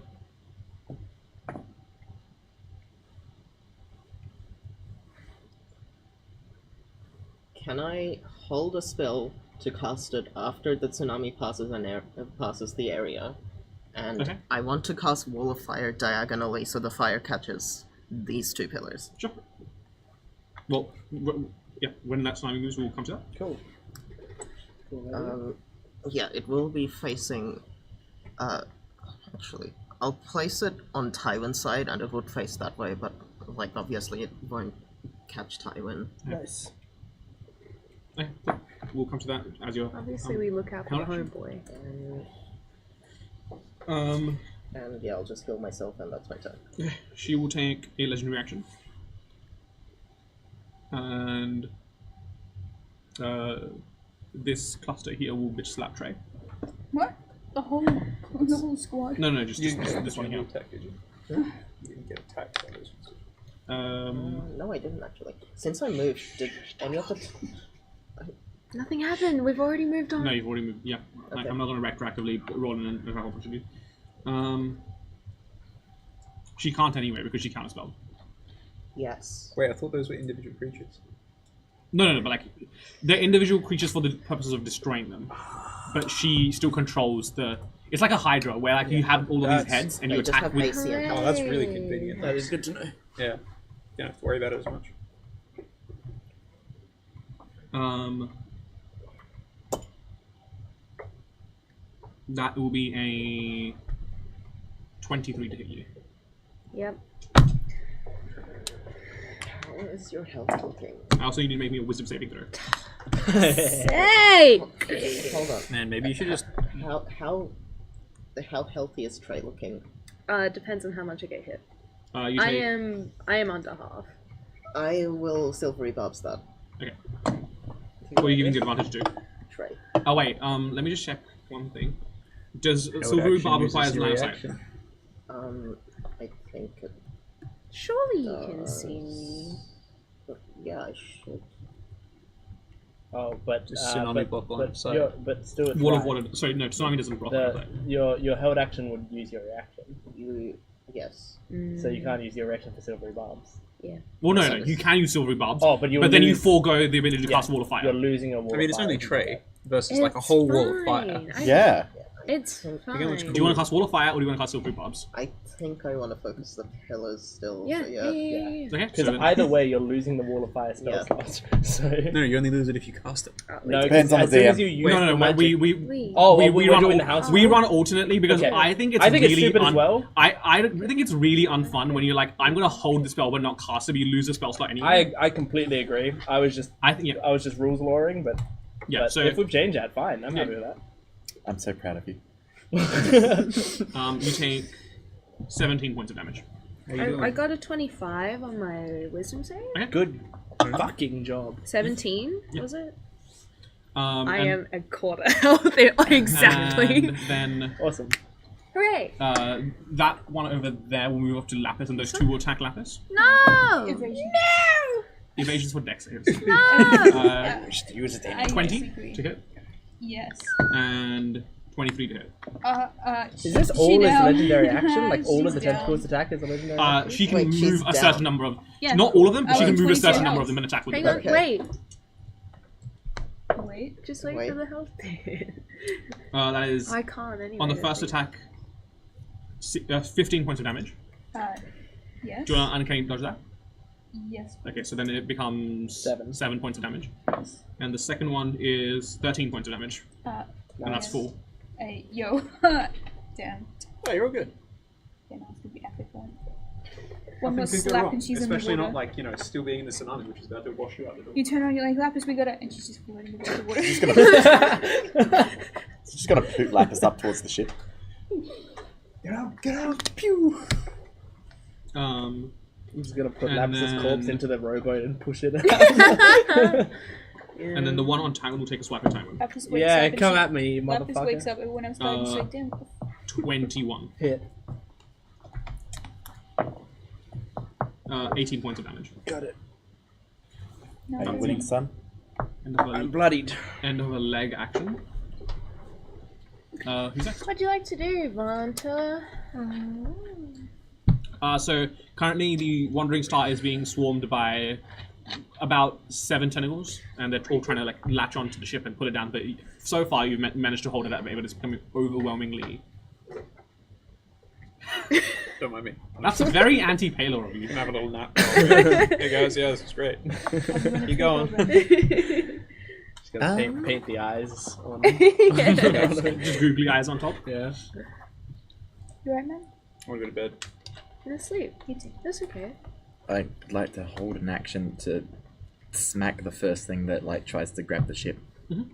Can I hold a spell to cast it after the tsunami passes the area? And
Okay.
I want to cast Wall of Fire diagonally so the fire catches these two pillars.
sure. Well, yeah. When that tsunami moves, we'll come to that.
Cool.
Yeah, it will be facing. Actually, I'll place it on Tywin's side, and it would face that way. But like, obviously, it won't catch Tywin.
Nice.
Okay, cool. We'll come to that as your.
Obviously, we look out for the
counter-action.
homeboy.
And yeah, I'll just kill myself, and that's my turn.
She will take a legendary action. And this cluster here will bitch slap Trey.
What? The whole squad?
No, just this one here.
Attack, did you? You didn't get attacked by those.
No, I didn't actually. Since I moved, did any of the
Nothing happened. We've already moved on.
No, you've already moved. Yeah,
Okay.
I'm not going to retroactively roll in an attack opportunity. She can't anyway because she counterspelled.
Yes.
Wait, I thought those were individual creatures.
No, but like they're individual creatures for the purposes of destroying them. But she still controls the. It's like a Hydra where like you have all of these heads and
They
you
just
attack
have
with.
AC and
Oh, that's really convenient.
That is good to know.
Yeah. You don't have to worry about it as much.
That will be a 23 to hit you.
Yep.
How is your health looking?
I also need to make me a wisdom saving throw.
Hey!
Hold on.
Man, maybe you should just.
How healthy is Trey looking?
Depends on how much I get hit.
You
I
take,
am under half.
I will silvery bobs that.
Okay. What are you giving the advantage to?
Trey.
Oh wait, let me just check one thing. Does
would
Silvery
actually
Barb
use
require
this
line of sight?
reaction.
I think it
Surely you can
does.
see me.
But yeah, I should.
Oh, but
Just tsunami block line of sight.
but still, it's
Wall of
right.
water. Sorry, no, tsunami doesn't block line of
The,
sight.
your held action would use your reaction,
Yes.
so you can't use your reaction for silvery bombs.
Well, no, you can use Silvery Barbs.
Oh, but you
then you
lose-
forego the ability to
Yeah,
cast Wall of Fire.
You're losing a wall.
I mean,
of
it's
fire.
only Trey versus like a
It's
whole wall of fire.
fine.
Yeah.
It's fine.
Do you want to cast Wall of Fire or do you want to cast Silvery Barbs?
I think I want to focus the pillars still.
Yeah,
So
yeah, yeah.
Okay,
Because
so then-
either way, you're losing the wall of fire spell
Yeah.
slot. So
No, you only lose it if you cast it.
no,
Depends
'cause
on
as
the
soon
DM.
as you use
no,
the magic,
Wait.
Oh,
we
we're
run
doing the house.
we run alternately because
Okay.
I think it's
I think it's
really
stupid as well.
I think it's really unfun when you're like, I'm gonna hold the spell but not cast it, but you lose the spell slot anyway.
I completely agree. I was just rules lawing, but
So
if we've changed that, fine. I'm happy with that.
I'm so proud of you.
you take 17 points of damage.
I got a 25 on my wisdom save.
Good fucking job.
17 was it? I
and-
am a quarter health exactly.
And then
Awesome.
Hooray!
that one over there will move up to Lapis, and those two will attack Lapis.
No!
Evasion.
No!
Evasion's for Dex saves.
No!
Use it.
I
20
disagree.
to hit,
Yes.
and 23 to hit.
Is this
she
all his
down.
legendary action? Like all of
She's
the tentacles
down.
attack is a legendary action?
She can
Wait, she's
move a
down.
certain number of.
Yeah.
Not all of them, but she
Oh,
can move a
22
certain number
health.
of them and attack with
Hang
them.
on,
Okay.
wait.
Wait.
Just wait
Wait.
for the health bit.
That is
I can't anyway.
on the
I
first
think.
attack. 15 points of damage.
Yes.
Do you want to uncanny dodge that?
Yes.
Okay, so then it becomes 7 points of damage. And the second one is 13 points of damage. And that's
yes.
full.
Hey, yo. Damn.
Oh, you're all good.
Yeah, no, it's gonna be epic one. One more
Nothing could go
slap
wrong,
and she's
especially
in the
not
water.
like, you know, still being in the tsunami, which is about to wash you out the door.
You turn around, you're like, Lapis, we got it, and she's just floating above the water.
Just gonna poot Lapis up towards the ship. Get out, pew!
I'm just gonna put
And
Lapis'
then-
corpse into the rowboat and push it out.
And then the one on Tywin will take a swipe at Tywin.
Lapis wakes
Yeah,
up and
come
she-
at me, you
Lapis wakes
motherfucker.
up, everyone else died, and she's like, damn.
21.
Hit.
18 points of damage.
Got it.
No,
Are you
that's
winning,
it.
son?
End of
I'm
a,
bloodied.
end of a leg action. Who's next?
What'd you like to do, Vanta?
So currently the Wandering Star is being swarmed by about 7 tentacles, and they're all trying to like latch onto the ship and pull it down. But so far you've managed to hold it at bay, but it's becoming overwhelmingly.
Don't mind me.
That's very anti-Paler of you.
You can have a little nap. Hey guys, yeah, this is great.
Keep going. Just gonna paint the eyes on.
Just googly eyes on top.
Yeah.
You right, man?
I want to go to bed.
You're asleep.
You too.
That's okay.
I'd like to hold an action to smack the first thing that like tries to grab the ship.
Mhm.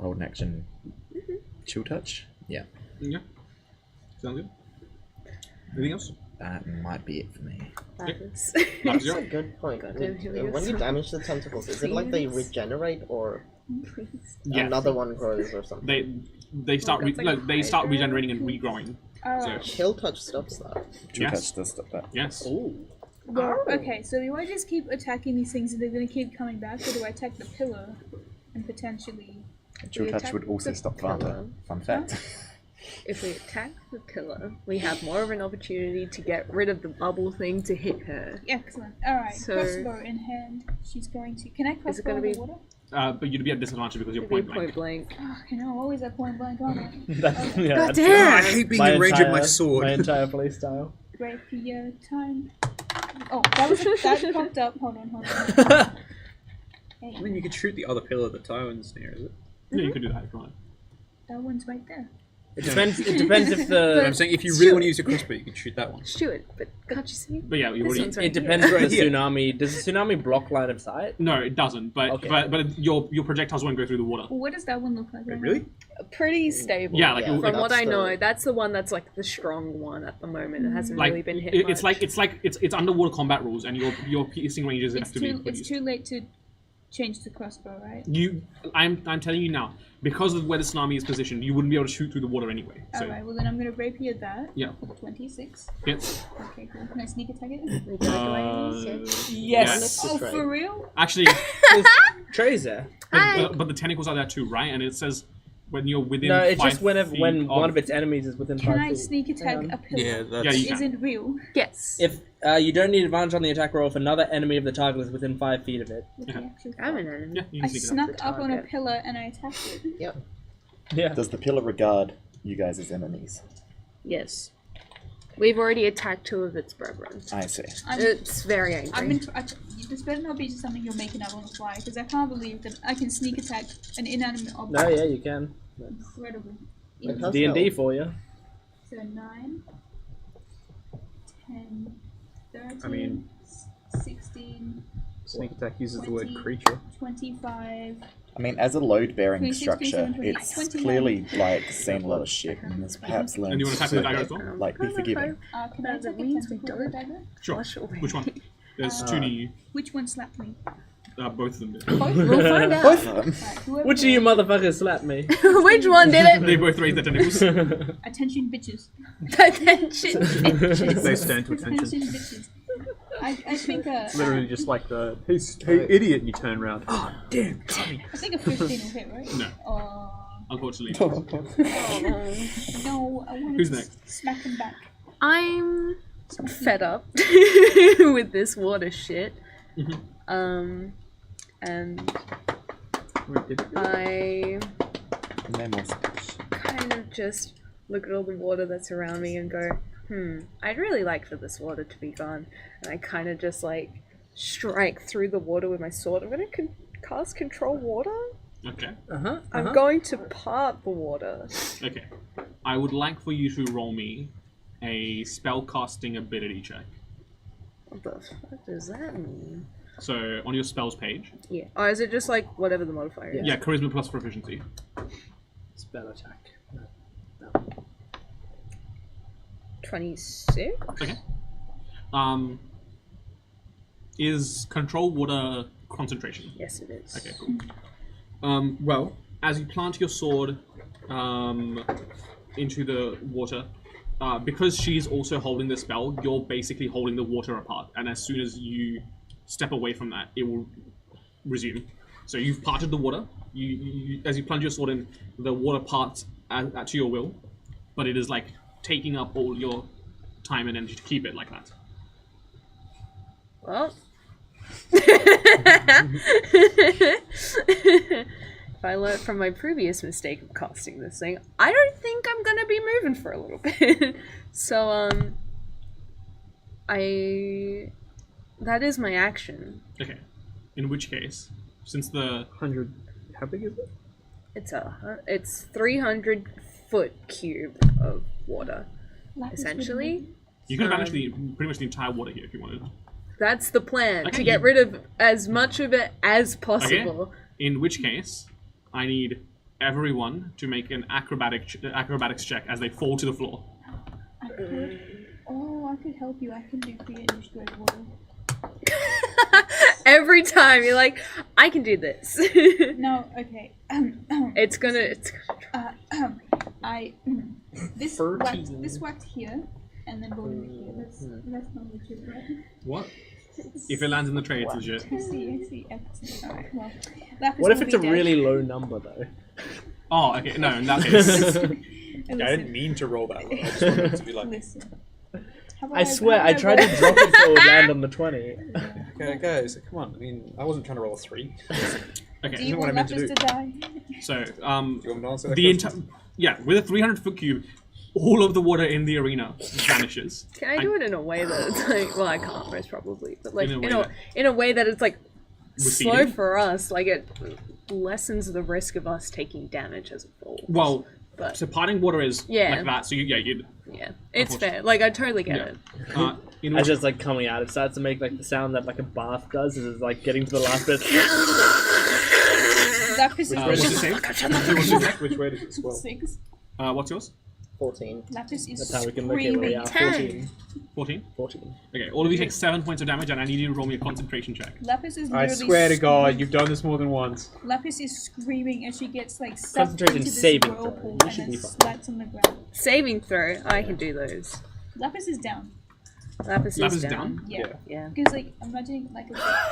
Hold an action. Chill touch? Yeah.
Yeah. Sounds good. Anything else?
That might be it for me.
Lapis.
Lapis,
That's
you're
a
up.
good point.
Goddamn, here we go.
When you damage the tentacles, is it like they
Please.
regenerate or
Please.
Yeah.
another one grows or something?
They start
that's like
no, they start
Hydra.
regenerating and regrowing.
Alright.
Chill touch stops that.
Chill
Yes.
touch does stop that.
Yes.
Ooh.
Well, okay, so do I just keep attacking these things and they're gonna keep coming back, or do I attack the pillar and potentially...
Chill
We
touch
attack
would also
the
stop
pillar.
Vanta. Fun fact.
If we attack the pillar, we have more of an opportunity to get rid of the bubble thing to hit her.
Excellent. Alright,
So-
crossbow in hand. She's going to... Can I crossbow
gonna
in the
be-
water?
But you'd be at disadvantage because you're
It'd be
point blank.
point blank.
Oh, you know, always at point blank, aren't I?
That's, yeah,
God
that's
damn!
I hate being in range of my sword.
My entire playstyle.
Rapier time. Oh, that popped up. Hold on. Hey,
I mean, you could shoot the other pillar that Tywin's near, is it?
Yeah, you could do that if you want.
that one's right there.
It depends. It depends if
But I'm
the.
saying if you really want to use your crossbow, you can shoot that one.
Shoot it, but can't you see?
But yeah, you
This
already.
one's right
It depends
here.
if the
Here.
tsunami. Does the tsunami block line of sight?
No, it doesn't. But
Okay.
but your projectiles won't go through the water.
Well, what does that one look like?
Wait,
right
really?
Pretty stable.
Yeah, like
Yeah.
it-
From what
That's
I know,
the-
that's the one that's like the strong one at the moment. It hasn't
like
really been hit.
it's
much.
like it's underwater combat rules, and your piercing ranges
It's
have to be
too. It's
reduced.
too late to change the crossbow, right?
I'm telling you now, because of where the tsunami is positioned, you wouldn't be able to shoot through the water anyway. So
Alright, well then I'm gonna rapier that.
yeah,
26.
hits.
Okay, cool. Can I sneak attack it?
We gotta go in.
Yes.
Oh,
Right.
for real?
Actually,
Trey's there.
but the tentacles are there too, right? And it says when you're within.
No, it's
5
just when
feet
one of its enemies is within
Can
5
I
feet.
sneak attack
Hang on.
a pillar?
Yeah, that's...
Yeah, you can.
Isn't real.
Yes.
If you don't need advantage on the attack roll if another enemy of the target is within 5 feet of it.
What the
Yeah.
actual
I'm
fuck?
an enemy.
Yeah, you
I
can sneak it up.
snuck
the
up on a
target.
pillar and I attacked it.
Yep.
Yeah.
Does the pillar regard you guys as enemies?
Yes. We've already attacked 2 of its brethren.
I see.
It's very angry.
This better not be just something you're making up on the fly, because I can't believe that I can sneak attack an inanimate object.
No, yeah, you can.
Incredible.
It has
D&D
help.
for you.
So 9, 10, 13,
I mean-
16,
Sneak attack uses the word
20.
creature.
25.
I mean, as a load-bearing
26,
structure,
27,
it's
29.
clearly like seen a lot of shit, and has perhaps learned
And you want to attack with the dagger as well?
like be forgiving.
Can I
That
take a
means we
tentacle with a dagger?
Sure.
Wash away.
Which one? There's 2 near you.
Which one slapped me?
Both of them did.
Both?
We'll find out.
Both of them.
Right, whoever
Which of you motherfuckers slapped me?
Which one did
They
it?
both raised their tentacles.
Attention, bitches.
Attention.
They stand to attention.
Attention, bitches. I think
Literally just like the, hey idiot, and you turn around. Oh, damn, Tommy.
I think a 15 will hit, right?
No,
Oh,
unfortunately.
no, I wanted
Who's
to
next?
smack him back.
I'm fed up with this water shit.
Mhm.
And
Wait, did it?
I
No more speech.
kind of just look at all the water that's around me and go, I'd really like for this water to be gone. And I kind of just like strike through the water with my sword. I'm gonna cast control water.
Okay.
I'm going to part the water.
Okay. I would like for you to roll me a spellcasting ability check.
What the fuck does that mean?
So on your spells page.
Yeah. Oh, is it just like whatever the modifier is?
Yeah, charisma plus proficiency.
Spell attack.
26?
Okay. Is control water concentration?
Yes, it is.
Okay, cool. Well, as you plant your sword into the water, because she's also holding the spell, you're basically holding the water apart. And as soon as you step away from that, it will resume. So you've parted the water. You as you plunge your sword in, the water parts to your will, but it is like taking up all your time and energy to keep it like that.
Well. If I learn't from my previous mistake of casting this thing, I don't think I'm gonna be moving for a little bit. So, that is my action.
Okay. In which case, since the
100. How big is it?
It's 300 foot cube of water, essentially.
You could have managed pretty much the entire water here if you wanted.
That's the plan,
Okay,
to get rid of as much of it as possible.
Okay. In which case, I need everyone to make an acrobatics check as they fall to the floor.
I could help you. I can do create and destroy water.
Every time you're like, I can do this.
No, okay.
It's gonna.
This whacked here, and then going here. That's not legit, right?
What? If it lands in the tray, it's legit.
I see. Alright, well.
What if it's a really low number though?
Oh, okay. No, in that case.
I didn't mean to roll that low. I just wanted it to be like.
Listen.
I swear, I tried to drop it so it would land on the 20.
Okay, guys, come on. I mean, I wasn't trying to roll a 3.
Okay.
Do you
what I
want
meant to
Lapis
do.
to die?
So,
Do you want me to answer that
the
question?
with a 300-foot cube, all of the water in the arena vanishes.
Can I do it in a way that it's like, well, I can't most probably, but like
In a way that-
in a way that it's like slow
Receding?
for us, like it lessens the risk of us taking damage as it falls.
Well,
But-
so parting water is
Yeah.
like that. So you'd.
Yeah, it's fair. Like I totally get it.
In
As
which,
it's like coming out, it starts to make like the sound that like a bath does. It's like getting to the last bit.
Lapis
what's
is
it say?
Which way does it swell?
6.
What's yours?
14.
Lapis is
That's how we can look at where we
screaming.
are.
14.
14.
Okay, all of you take 7 points of damage, and I need you to roll me a concentration check.
Lapis is
I
literally
swear to God, you've done this more than once.
Lapis is screaming as she gets like sucked
Concentration
into this
saving throw.
whirlpool
You
and
should
then
be fine.
slats on the ground.
Saving throw, I can do those.
Lapis is down.
Lapis
Lapis
is
is
down.
down?
Yeah.
Yeah.
Because like imagining like a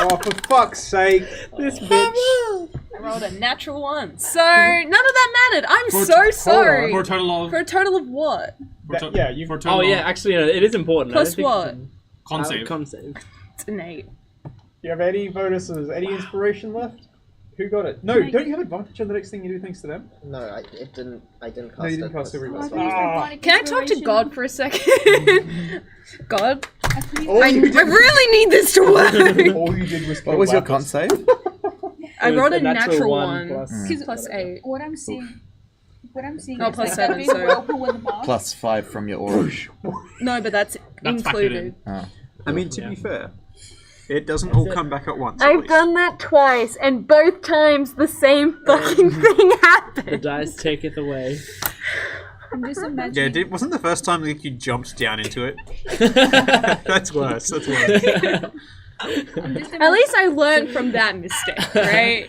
Oh, for fuck's sake!
This bitch.
I rolled a natural 1, so none of that mattered. I'm
For a
so
t-
sorry.
For a total of.
For a total of what?
For a to-
Yeah, you-
For a total
Oh yeah,
of
actually, no, it is important.
Plus
I don't think
what?
you can-
con save.
Con save.
It's an 8.
Do you have any bonuses? Any inspiration left? Who got it? No,
Like-
don't you have advantage on the next thing you do thanks to them?
No, I didn't cast
No, you didn't
it.
cast every
Oh, I
one.
could use Bardic
Can I talk to
Inspiration.
God for a second? God,
I could use
Oh,
I
you did-
really need this to work.
All you did was
What was your con save?
I
It was
rolled
a
a natural 1
plus.
plus 8.
What I'm seeing. What I'm seeing
Oh,
is
plus
like
7,
that big
so-
whirlpool in the bar.
Plus 5 from your aura.
No, but that's
That's factored
included.
in.
Oh.
I mean, to be fair, it doesn't all come back at once. at
I've
least.
done that twice, and both times the same fucking thing
The
happened.
dice taketh away.
I'm just
Yeah,
imagining.
wasn't the first time like you jumped down into it? That's worse. That's worse.
I'm just
At
imagining
least I learned from that mistake, right?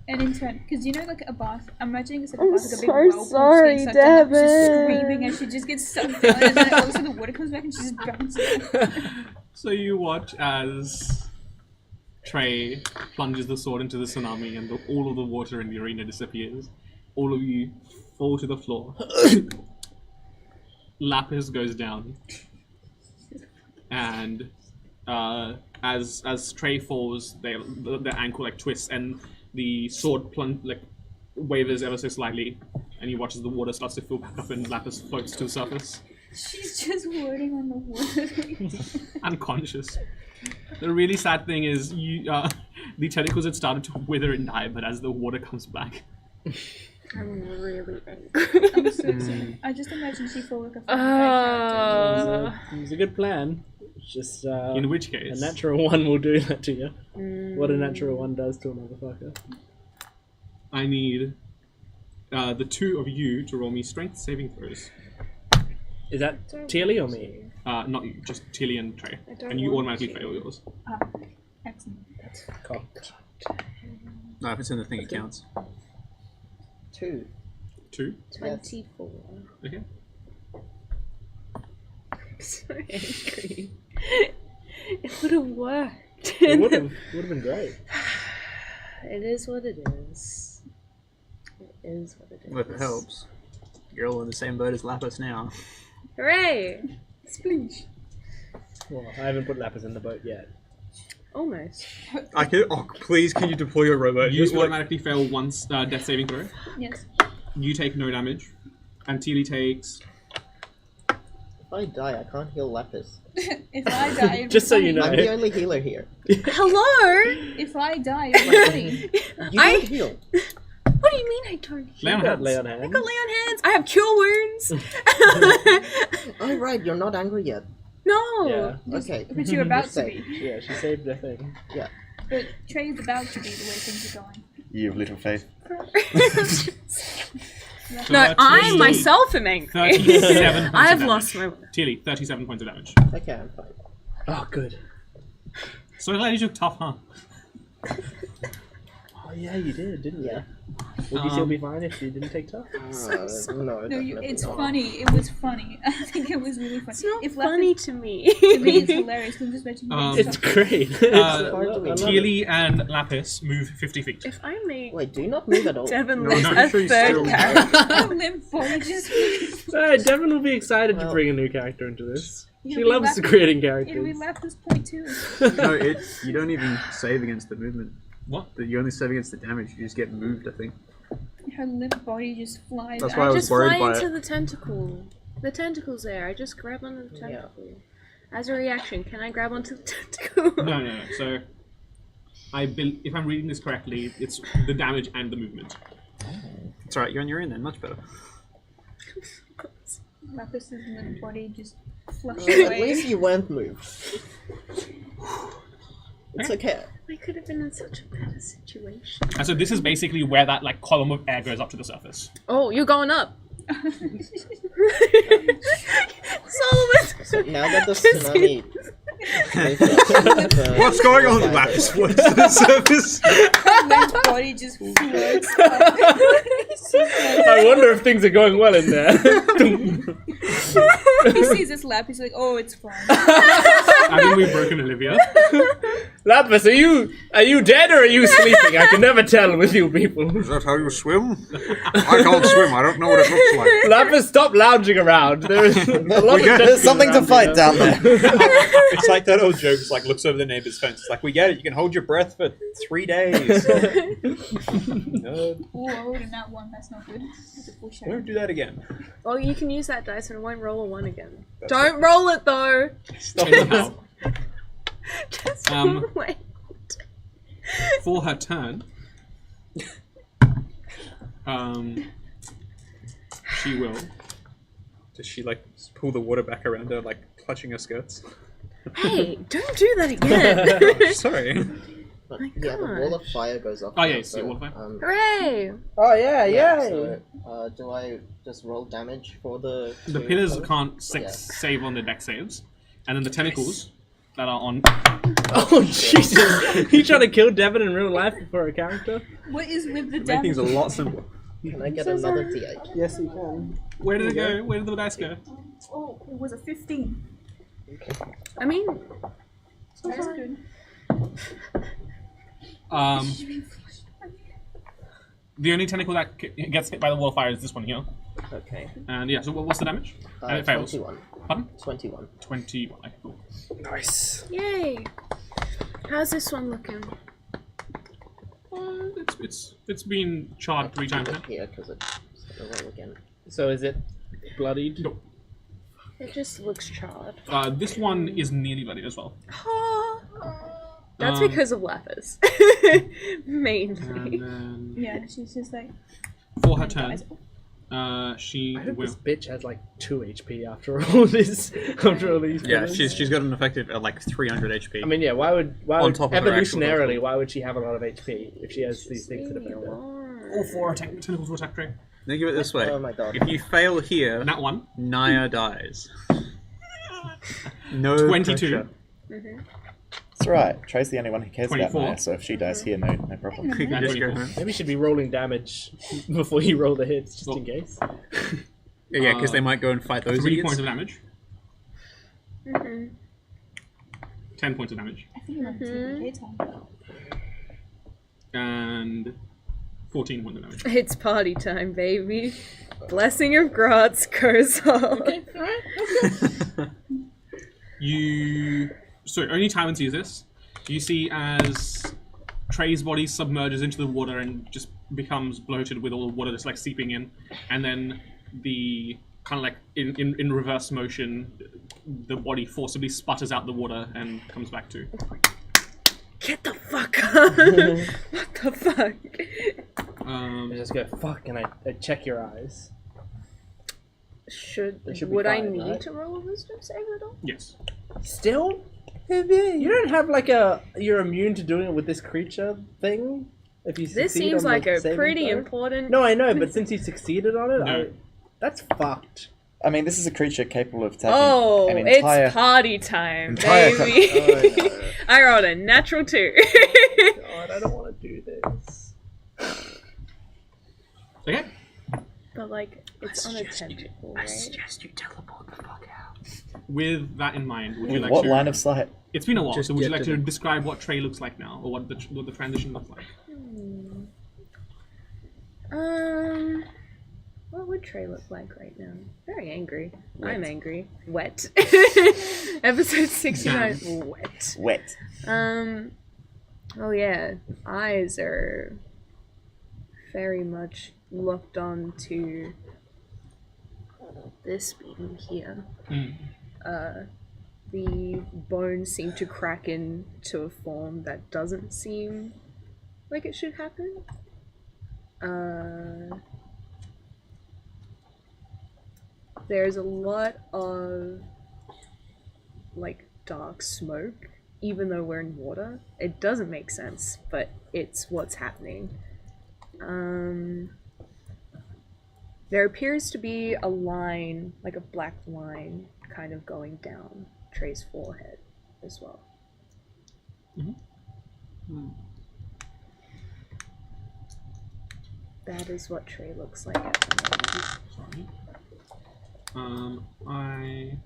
and in turn, because you know, like a bath. I'm imagining it's like a
I'm
bath, like a big
so
whirlpool.
sorry,
just getting sucked in, and she's
Devin.
screaming and she just gets sucked down, and then all of a sudden the water comes back and she just drowns.
So you watch as Trey plunges the sword into the tsunami and all of the water in the arena disappears. All of you fall to the floor. Lapis goes down. And as Trey falls, their ankle like twists and the sword wavers ever so slightly. And you watch as the water starts to fill back up and Lapis floats to the surface.
She's just floating on the water.
Unconscious. The really sad thing is the tentacles had started to wither and die, but as the water comes back,
I'm really angry.
I'm so sorry. I just imagine she felt like a character.
It was a good plan. It's just
in which
a
case,
natural one will do that to you. What a natural one does to a motherfucker.
I need the two of you to roll me strength saving throws.
Is that Teely or me?
Not you, just Tilly and Trey,
I don't
and you
want
automatically
to.
fail yours.
Excellent.
Cocked.
No, if it's in the thing, it counts.
2.
2.
24.
Okay.
I'm so angry. It would have worked.
It would have been great.
It is what it is. It is what it is.
Well, if it helps, you're all in the same boat as Lapis now.
Hooray!
Sploosh.
Well, I haven't put Lapis in the boat yet.
Almost.
I can. Oh, please, can you deploy your robot?
You
Just like-
automatically fail once death saving throw.
Yes.
You take no damage, and Tilly takes.
If I die, I can't heal Lapis.
If I die, it'd be
Just so you
funny.
know.
I'm the only healer here.
Hello?
If I die, it'd be funny.
You
I-
don't heal.
What do you mean I don't
Lay on
heal?
hands.
Lay on
I
hand.
got lay on hands. I have cure wounds.
Oh right, you're not angry yet.
No.
Yeah.
Okay.
But you're about to
Safe.
be.
Yeah, she saved the thing.
But Trey's about to be the way things are going.
You have little faith.
So,
No, I
Tilly,
myself am angry.
37 points
I have
of
lost
damage.
my.
Tilly, 37 points of damage.
Okay, I'm fine.
Oh, good.
So glad you took tough, huh?
Oh, yeah, you did, didn't you?
Yeah.
Would you still be fine if you didn't take tough?
No,
No,
definitely
it's
not.
funny. It was funny. I think it was really funny.
It's not
if
funny to me.
to me, it's hilarious. I'm just mentioning
It's great.
Tilly and Lapis move 50 feet.
If I make
Wait, do not move at all.
Devin
No,
lose
I'm
a
sure he's
third
still-
character.
limp body just.
Alright, Devin will be excited to
Well-
bring a new character into this. She
It'll be
loves
Lapis-
creating
It'll be
characters.
Lapis point too.
No, you don't even save against the movement.
What?
You only save against the damage. You just get moved, I think.
Her limp body just flies.
That's
out.
why I was
Just
worried
fly
by
into
it.
the tentacle. The tentacle's there. I just grab onto the tentacle. As a reaction, can I grab onto the tentacle?
No. So, if I'm reading this correctly, it's the damage and the movement.
It's alright, you're on your own then. Much better.
Lapis's limp body just flushed
At
away.
least you weren't moved. It's okay.
I could have been in such a better situation.
And so this is basically where that like column of air goes up to the surface.
Oh, you're going up. Solomon.
So now that the
Just
tsunami...
What's going on, Lapis? What's to the surface?
Her limp body just floats.
I wonder if things are going well in there.
He sees this lap. He's like, "Oh, it's fine."
I think we've broken Olivia.
Lapis, are you dead or are you sleeping? I can never tell with you people.
Is that how you swim? I can't swim. I don't know what it looks like.
Lapis, stop lounging around. There is a lot of
There's something to fight down there.
It's like that old joke. It's like looks over the neighbor's fence. It's like, we get it. You can hold your breath for 3 days.
Oh, I rolled a nat 1. That's not good. That's a full
Don't do that again.
Oh, you can use that dice and it won't roll a 1 again. Don't roll it though!
Anyhow,
Just wait.
for her turn, she will.
Does she like pull the water back around her, like clutching her skirts?
Hey, don't do that again!
Sorry.
But,
My
yeah, the wall of
gosh.
fire goes off.
Oh,
now,
yeah,
so,
see, wall of fire.
Hooray!
Oh yeah,
So, do I just roll damage for the...
The
two
pillars
colors?
can't
Yes.
save on the deck saves, and then the tentacles that are on.
Oh Jesus! You trying to kill Devin in real life for a character?
What is with the
Make things a
damage?
lot simpler.
Can I get another D8?
Yes, you can.
Where did it go? Where did the dice go?
Oh, it was a 15.
I mean,
That's good.
The only tentacle that gets hit by the wall of fire is this one here.
Okay.
And yeah, so what's the damage? And it fails.
21.
Pardon?
21.
21. Okay, cool.
Nice.
yay! How's this one looking?
It's been charred 3 times now.
Here, because it's gonna roll again.
So is it bloodied?
No.
It just looks charred.
This one is nearly bloodied as well.
Oh, That's because of Lapis. Mainly.
And then
Yeah, she's just like.
for her turn, she
I hope
will.
this bitch has like 2 HP after all this. After all these.
Yeah,
pillars.
she's got an effective like 300 HP.
I mean, yeah. Why would
On top of her actual
evolutionarily?
health.
Why would she have a lot of HP if she has these things that affect her?
All 4 tentacles will attack Trey.
Think of it this way:
Oh my god.
if you fail here,
That one.
Naya dies. No
22.
pressure.
It's right. Trey's the only one who cares about
24.
Maya, so if she dies here, no problem.
You can just go
24.
home.
Maybe you should be rolling damage before you roll the hits, just in case.
Yeah, because they might go and fight those
3
idiots.
points of damage. 10 points of damage.
I think you're on TPK time.
And 14 points of damage.
It's party time, baby. Blessing of Gratz goes off.
So only Tywin sees this. You see as Trey's body submerges into the water and just becomes bloated with all the water that's like seeping in, and then the kind of like in reverse motion, the body forcibly sputters out the water and comes back to.
Get the fuck up! What the fuck?
I just go fuck, and I check your eyes.
Should
It should be
would I
fine,
need
right?
to roll a wisdom save at all?
Yes.
Still? You don't have like you're immune to doing it with this creature thing? If you
This
succeed
seems
on the
like a
saving
pretty
throw?
important.
No, I know, but since you succeeded on it,
No.
that's fucked.
I mean, this is a creature capable of taking
Oh,
an entire...
it's party time,
entire
baby!
Oh, no.
I rolled a natural 2.
God, I don't want to do this.
Okay.
But like, it's on a tentacle, right?
you teleport the fuck out.
With that in mind, would you
With
like
what
to?
line of sight?
It's been a while,
Just
so would you
get
like
to
to
them.
describe what Trey looks like now, or what the transition looks like?
What would Trey look like right now? Very angry. I'm angry. Wet. Episode 69. Wet.
Wet.
Oh yeah. Eyes are very much locked on to this being here. The bones seem to crack into a form that doesn't seem like it should happen. There's a lot of like dark smoke, even though we're in water. It doesn't make sense, but it's what's happening. There appears to be a line, like a black line, kind of going down Trey's forehead as well. That is what Trey looks like at the moment.
Sorry.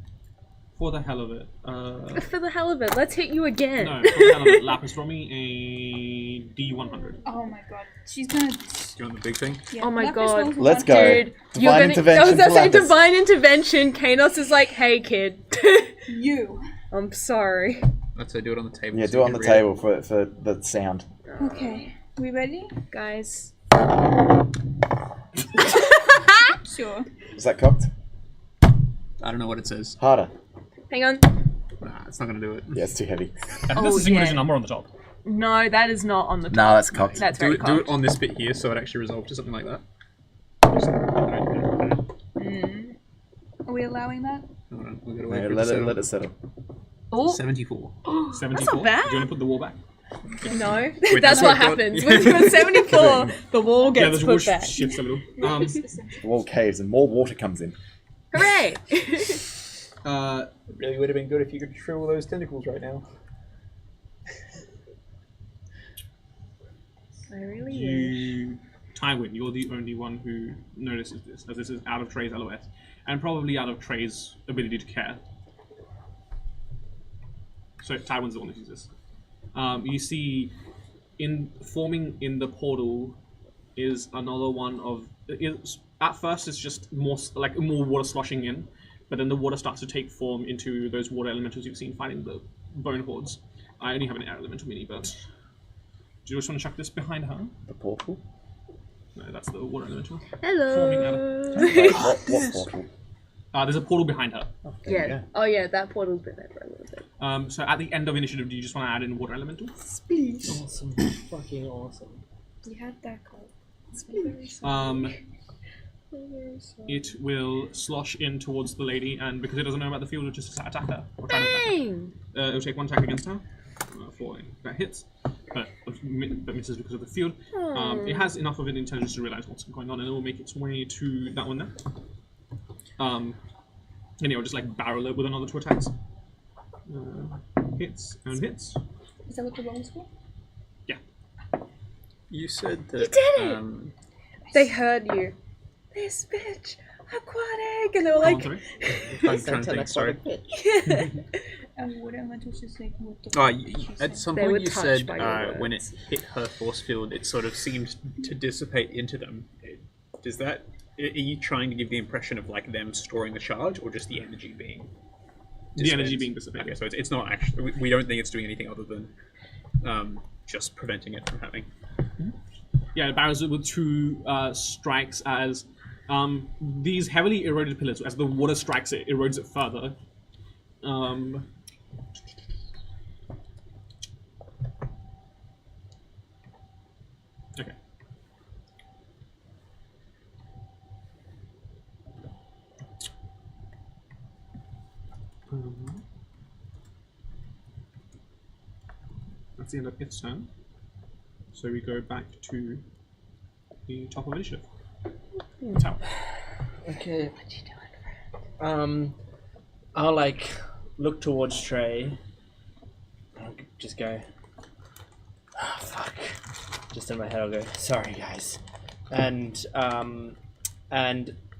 For the hell of it.
For the hell of it, let's hit you again.
No, for the hell of it, Lapis, roll me a D100.
Oh my god. She's gonna.
Do you want the big thing?
Yeah,
Oh my
Lapis
god.
rolls a
Let's
one.
go.
Dude,
Divine
you're gonna.
intervention
I was gonna
for
say
Lapis.
divine intervention. Kanos is like, "Hey, kid,
You.
I'm sorry."
Let's say do it on the table.
Yeah,
so
do
you
it on the
can read
table for the sound.
Okay. We ready?
Guys,
Sure.
Is that cocked?
I don't know what it says.
Harder.
hang on.
Nah, it's not gonna do it.
Yeah, it's too heavy.
I think
Oh,
that's a single
yeah.
digit number on the top.
No, that is not on the top.
No, that's cocked.
That's
Do
very
it, do it
cocked.
on this bit here, so it actually resolves to something like that.
Are we allowing that?
Hold on, we'll get
Yeah,
away from
let it settle.
Oh,
74.
74.
bad.
Do you want to put the wall back?
no.
Wait,
that's
that's
what
what God-
happens. When you're 74, the wall
Yeah,
gets
the wall
put back.
shifts a little.
The wall caves and more water comes in.
Hooray!
It really would have been good if you could shrivel all those tentacles right now.
I really wish.
You, Tywin, you're the only one who notices this, as this is out of Trey's LOS, and probably out of Trey's ability to care. So Tywin's the one who sees this. You see, forming in the portal is another one of. At first, it's just more water sloshing in, but then the water starts to take form into those water elementals you've seen fighting the bone hordes. I only have an air elemental mini, but do you just want to chuck this behind her?
The portal?
No, that's the water elemental.
Hello.
What portal?
There's a portal behind her.
Yeah. Oh yeah, that portal's been there for a little bit.
So at the end of initiative, do you just want to add in water elemental?
Awesome. Fucking awesome.
You had that call.
It will slosh in towards the lady, and because it doesn't know about the field, it'll just attack her. Or try to attack her. It'll take 1 attack against her. That hits, but misses because of the field. It has enough of an intelligence to realize what's going on, and it will make its way to that one there. And it will just like barrel it with another 2 attacks. Hits and hits.
Is that what the roll was for?
Yeah.
You said that.
You did it! They heard you. This bitch, aquatic, and they were like.
I'm trying to think. Sorry.
And water elementals just like what the
At some
They were
point you
touched
said
by your
when it
words.
hit her force field, it sort of seemed to dissipate into them. Does that? Are you trying to give the impression of like them storing the charge, or just the energy being?
The energy being dissipated.
Okay, so it's not actually. We don't think it's doing anything other than just preventing it from happening.
Yeah, it barrels it with 2 strikes as these heavily eroded pillars. As the water strikes it, erodes it further. Okay. That's the end of its turn. So we go back to the top of initiative. Tower.
Okay. I'll like look towards Trey. I'll just go. Oh, fuck. Just in my head, I'll go. Sorry, guys. And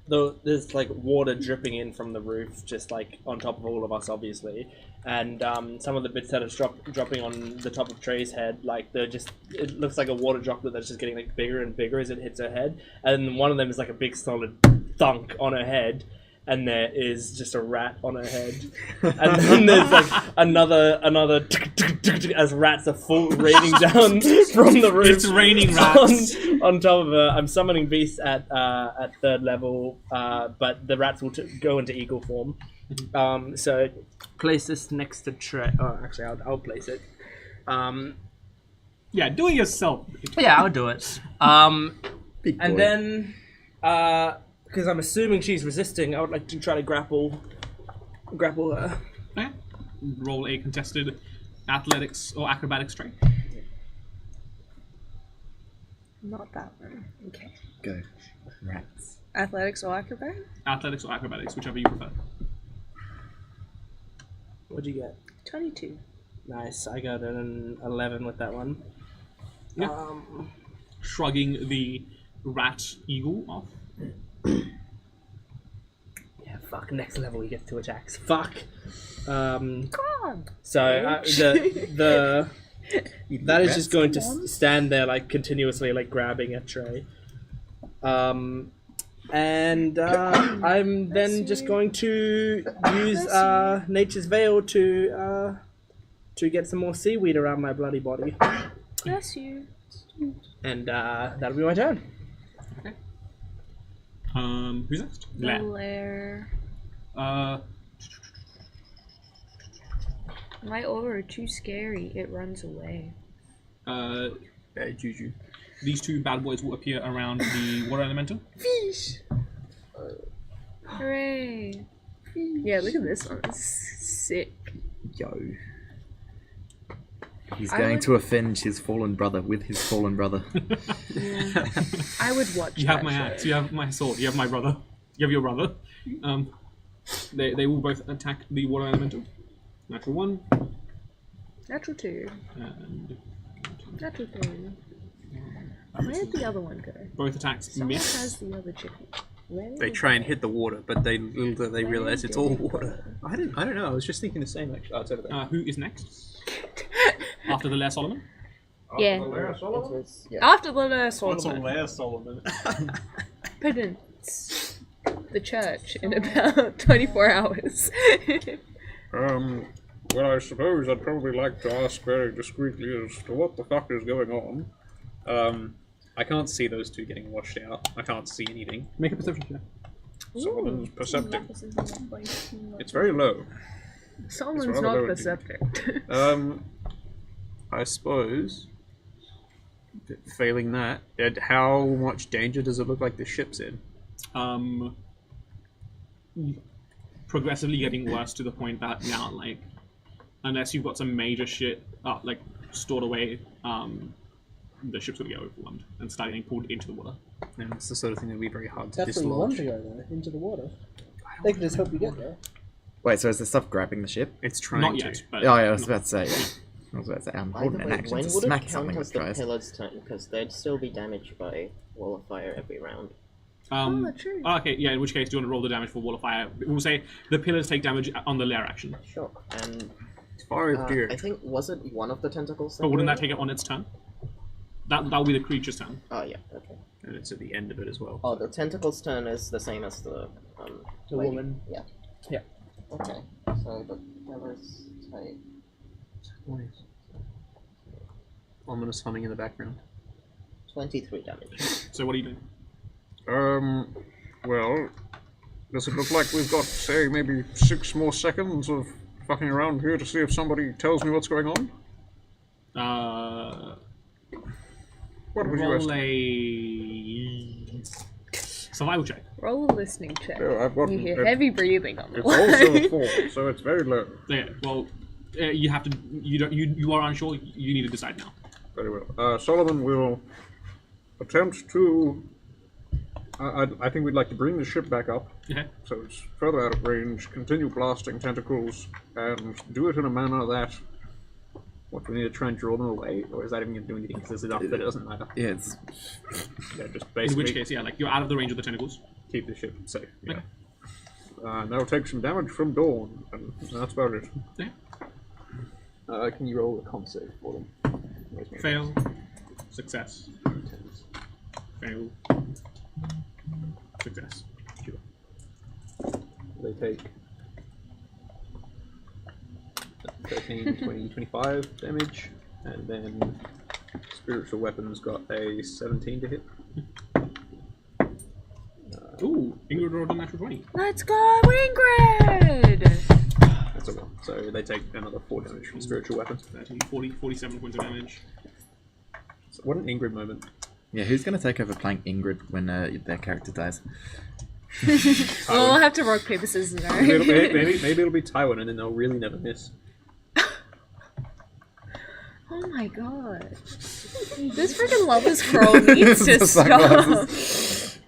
there's like water dripping in from the roof, just like on top of all of us, obviously. And some of the bits that are dropping on the top of Trey's head, like they're just, it looks like a water droplet that's just getting like bigger and bigger as it hits her head. And one of them is like a big solid thunk on her head, and there is just a rat on her head. And then there's like another as rats are full raining down from the roof.
It's raining rats
on top of her. I'm summoning beasts at 3rd level, but the rats will go into eagle form. So place this next to Trey. Oh, actually, I'll place it.
Yeah, do it yourself.
Yeah, I'll do it. And then, because I'm assuming she's resisting, I would like to try to grapple her.
Okay. Roll a contested athletics or acrobatics track.
Not that one. Okay.
Go. Rats.
Athletics or acrobat?
Athletics or acrobatics, whichever you prefer.
What'd you get?
22.
Nice. I got an 11 with that one.
Yeah. Shrugging the rat eagle off.
Yeah, fuck. Next level, he gets 2 attacks. Fuck.
Come on.
So the that is just going to stand there like continuously like grabbing at Trey. And I'm then just going to use Nature's Veil to get some more seaweed around my bloody body.
Bless you.
And that'll be my turn.
Okay. Who's next?
Blair. My aura too scary. It runs away.
Juju.
These 2 bad boys will appear around the water elemental.
Fish. Hooray! Yeah, look at this one. It's sick.
Yo. He's going to avenge his fallen brother with his fallen brother.
Yeah. I would watch.
You have
that
my
show.
axe, you have my sword, you have my brother. You have your brother. They will both attack the water elemental. Natural 1.
Natural 2.
And
Natural 3. Where did the other one go?
both attacks
Someone
miss.
has the other chicken. Where
They
did
try and hit the water, but they realize it's all
did it
water. I don't know. I was just thinking the same. Actually, it's over there.
Who is next? After the Lair Solomon?
Yeah.
Yeah.
After the last one.
Lair Solomon?
Penance. The church in about 24 hours.
Well, I suppose I'd probably like to ask very discreetly as to what the fuck is going on. I can't see those 2 getting washed out. I can't see anything.
Make a perception check.
Solomon's perceptive. It's very low.
Solomon's
rather
not
low
the
indeed.
subject.
I suppose, failing that, how much danger does it look like the ship's in?
Progressively getting worse to the point that now, like, unless you've got some major shit like stored away, the ship's gonna get overwhelmed and start getting pulled into the water.
And it's the sort of thing that would be very hard to
That's where you want
dislodge.
to go, though, into the water. They can just help you get there.
Wait, so is the stuff grabbing the ship?
It's trying
Not
to.
yet,
Oh,
but
yeah, I was about to say. I was about to say, I'm
By
holding
the
an
way,
action
when
to
would it
smack
count
something
as
with
the
tries.
pillar's turn? Because they'd still be damaged by wall of fire every round.
True.
Okay, yeah, in which case, do you want to roll the damage for Wall of Fire? We'll say the pillars take damage on the lair action.
Sure. And
Fire deer.
I think, was it one of the tentacles?
But wouldn't that take it on its turn? That'll be the creature's turn.
Oh, yeah, okay.
And it's at the end of it as well.
Oh, the tentacle's turn is the same as the
The
lady.
woman.
Yeah.
Yeah.
Okay. So the pillar's take.
Ominous humming in the background.
23 damage.
So what are you doing?
Well, does it look like we've got, say, maybe 6 more seconds of fucking around here to see if somebody tells me what's going on? What would you
Roll
estimate?
a survival check.
Roll a listening check.
Oh, I've got
You hear
it-
heavy breathing on the
It's also a
line.
4, so it's very low.
Yeah. Well, you have to. You are unsure. You need to decide now.
Very well. Solomon will attempt to. I think we'd like to bring the ship back up,
Okay.
so it's further out of range, continue blasting tentacles, and do it in a manner that. What, do we need to try and draw them away? Or is that even going to do anything? Because there's enough that it doesn't matter.
Yeah, it's.
Yeah, just
In
basically
which case, yeah, like you're out of the range of the tentacles.
keep the ship safe. Yeah.
Okay.
And that'll take some damage from Dawn, and that's about it.
Yeah.
Can you roll a con save for them? Where's my-
Fail. Success. Fail. Success.
They take 13, 20, 25 damage, and then spiritual weapons got a 17 to hit.
Ooh, Ingrid rolled a natural 20.
Let's go, Ingrid!
That's a 1. So they take another 4 damage from spiritual weapons.
30, 40, 47 points of damage.
So what an Ingrid moment.
Yeah, who's going to take over playing Ingrid when their character dies?
Well, we'll have to rock, paper, scissors,
Maybe it'll be Tywin, and then they'll really never miss.
Oh my god. This freaking lover's scroll needs to
The
stop.
sunglasses.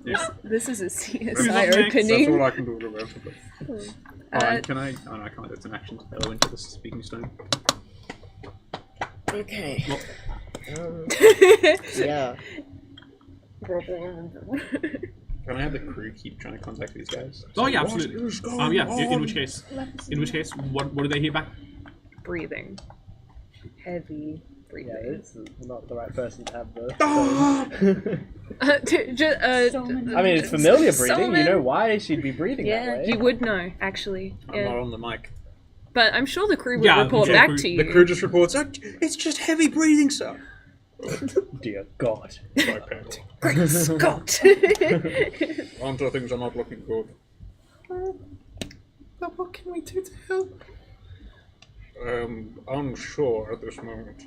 Yeah.
This is a
Who's
CSI
up next?
That's all
opening.
I can do to rest of it. Can I? Oh no, I can't. It's an action to fellow into the speaking stone.
Okay.
Well,
Yeah.
Can I have the crew keep trying to contact these guys?
oh yeah,
What
absolutely.
is going
Yeah.
on?
In which case, what do they hear back?
Breathing. Heavy
Yeah,
breathing.
this is not the right person to have the.
Solomon.
I mean, it's familiar breathing.
Solomon.
You know why she'd be breathing that
Yeah,
way.
you would know, actually.
I'm
Yeah.
not on the mic.
But I'm sure the crew would
Yeah,
report
the
back
crew-
to you.
The crew just reports, "Oh, it's just heavy breathing, sir."
Dear God.
Sorry, Pam.
Great Scott!
Hunter, things are not looking good.
But what can we do to help?
Unsure at this moment.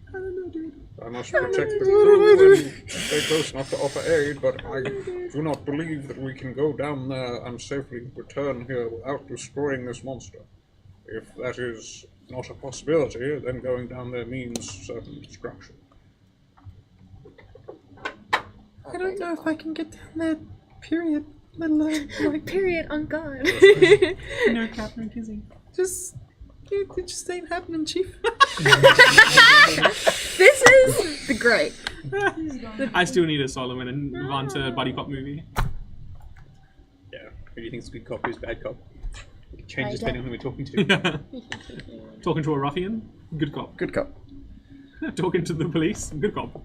I don't know, dude.
I must protect the crew and stay close enough to offer aid, but I do not believe that we can go down there and safely return here without destroying this monster. If that is not a possibility, then going down there means certain destruction.
I don't know if I can get down there, period. Let alone, like,
Period on God.
no, Catherine kissing. Just, it just ain't happening, Chief.
This is the great.
I still need a Solomon and Vanta buddy cop movie.
Yeah. Who do you think is good cop, who's bad cop? It changes
I
depending on who we're talking to.
Talking to a ruffian, good cop.
Good cop.
Talking to the police, good cop.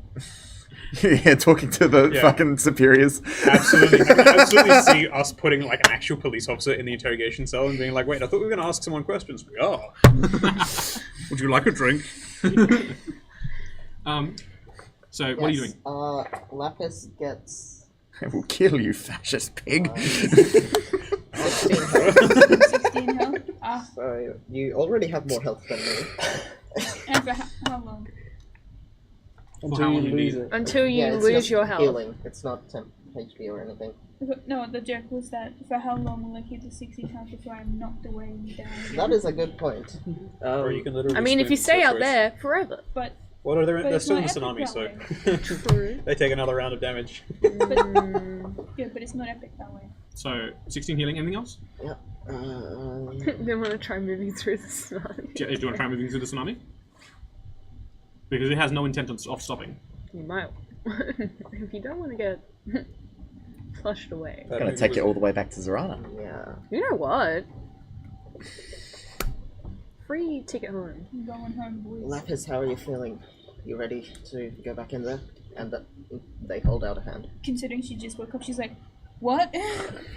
Yeah, talking to the
Yeah.
fucking superiors.
Absolutely. I can absolutely see us putting like an actual police officer in the interrogation cell and being like, wait, I thought we were going to ask someone questions. We are. Would you like a drink?
So what are you doing?
Lapis gets
I will kill you, fascist pig.
16 health.
16 health.
So you already have more health than me.
And for how long?
Until you lose it.
Until you
Yeah, it's
lose
just
your health.
healing. It's not temp HP or anything.
No, the joke was that for how long will I keep the 60 times before I'm knocked away and down again?
That is a good point.
Or you can literally
I mean, if you
swim
stay out
search race.
there forever.
But
Well, no, they're
it's
still in
not
the
epic
tsunami,
that
so
True.
they take another round of damage.
yeah, but it's not epic that way.
So 16 healing. Anything else?
They want to try moving through the tsunami.
Do you want to try moving through the tsunami? Because it has no intent of stopping.
You might. If you don't want to get flushed away.
I'm gonna take it all the way back to Zorana.
Yeah.
You know what? Free ticket home.
I'm going home, boys.
Lapis, how are you feeling? You ready to go back in there? And they hold out a hand.
Considering she just woke up, she's like, what?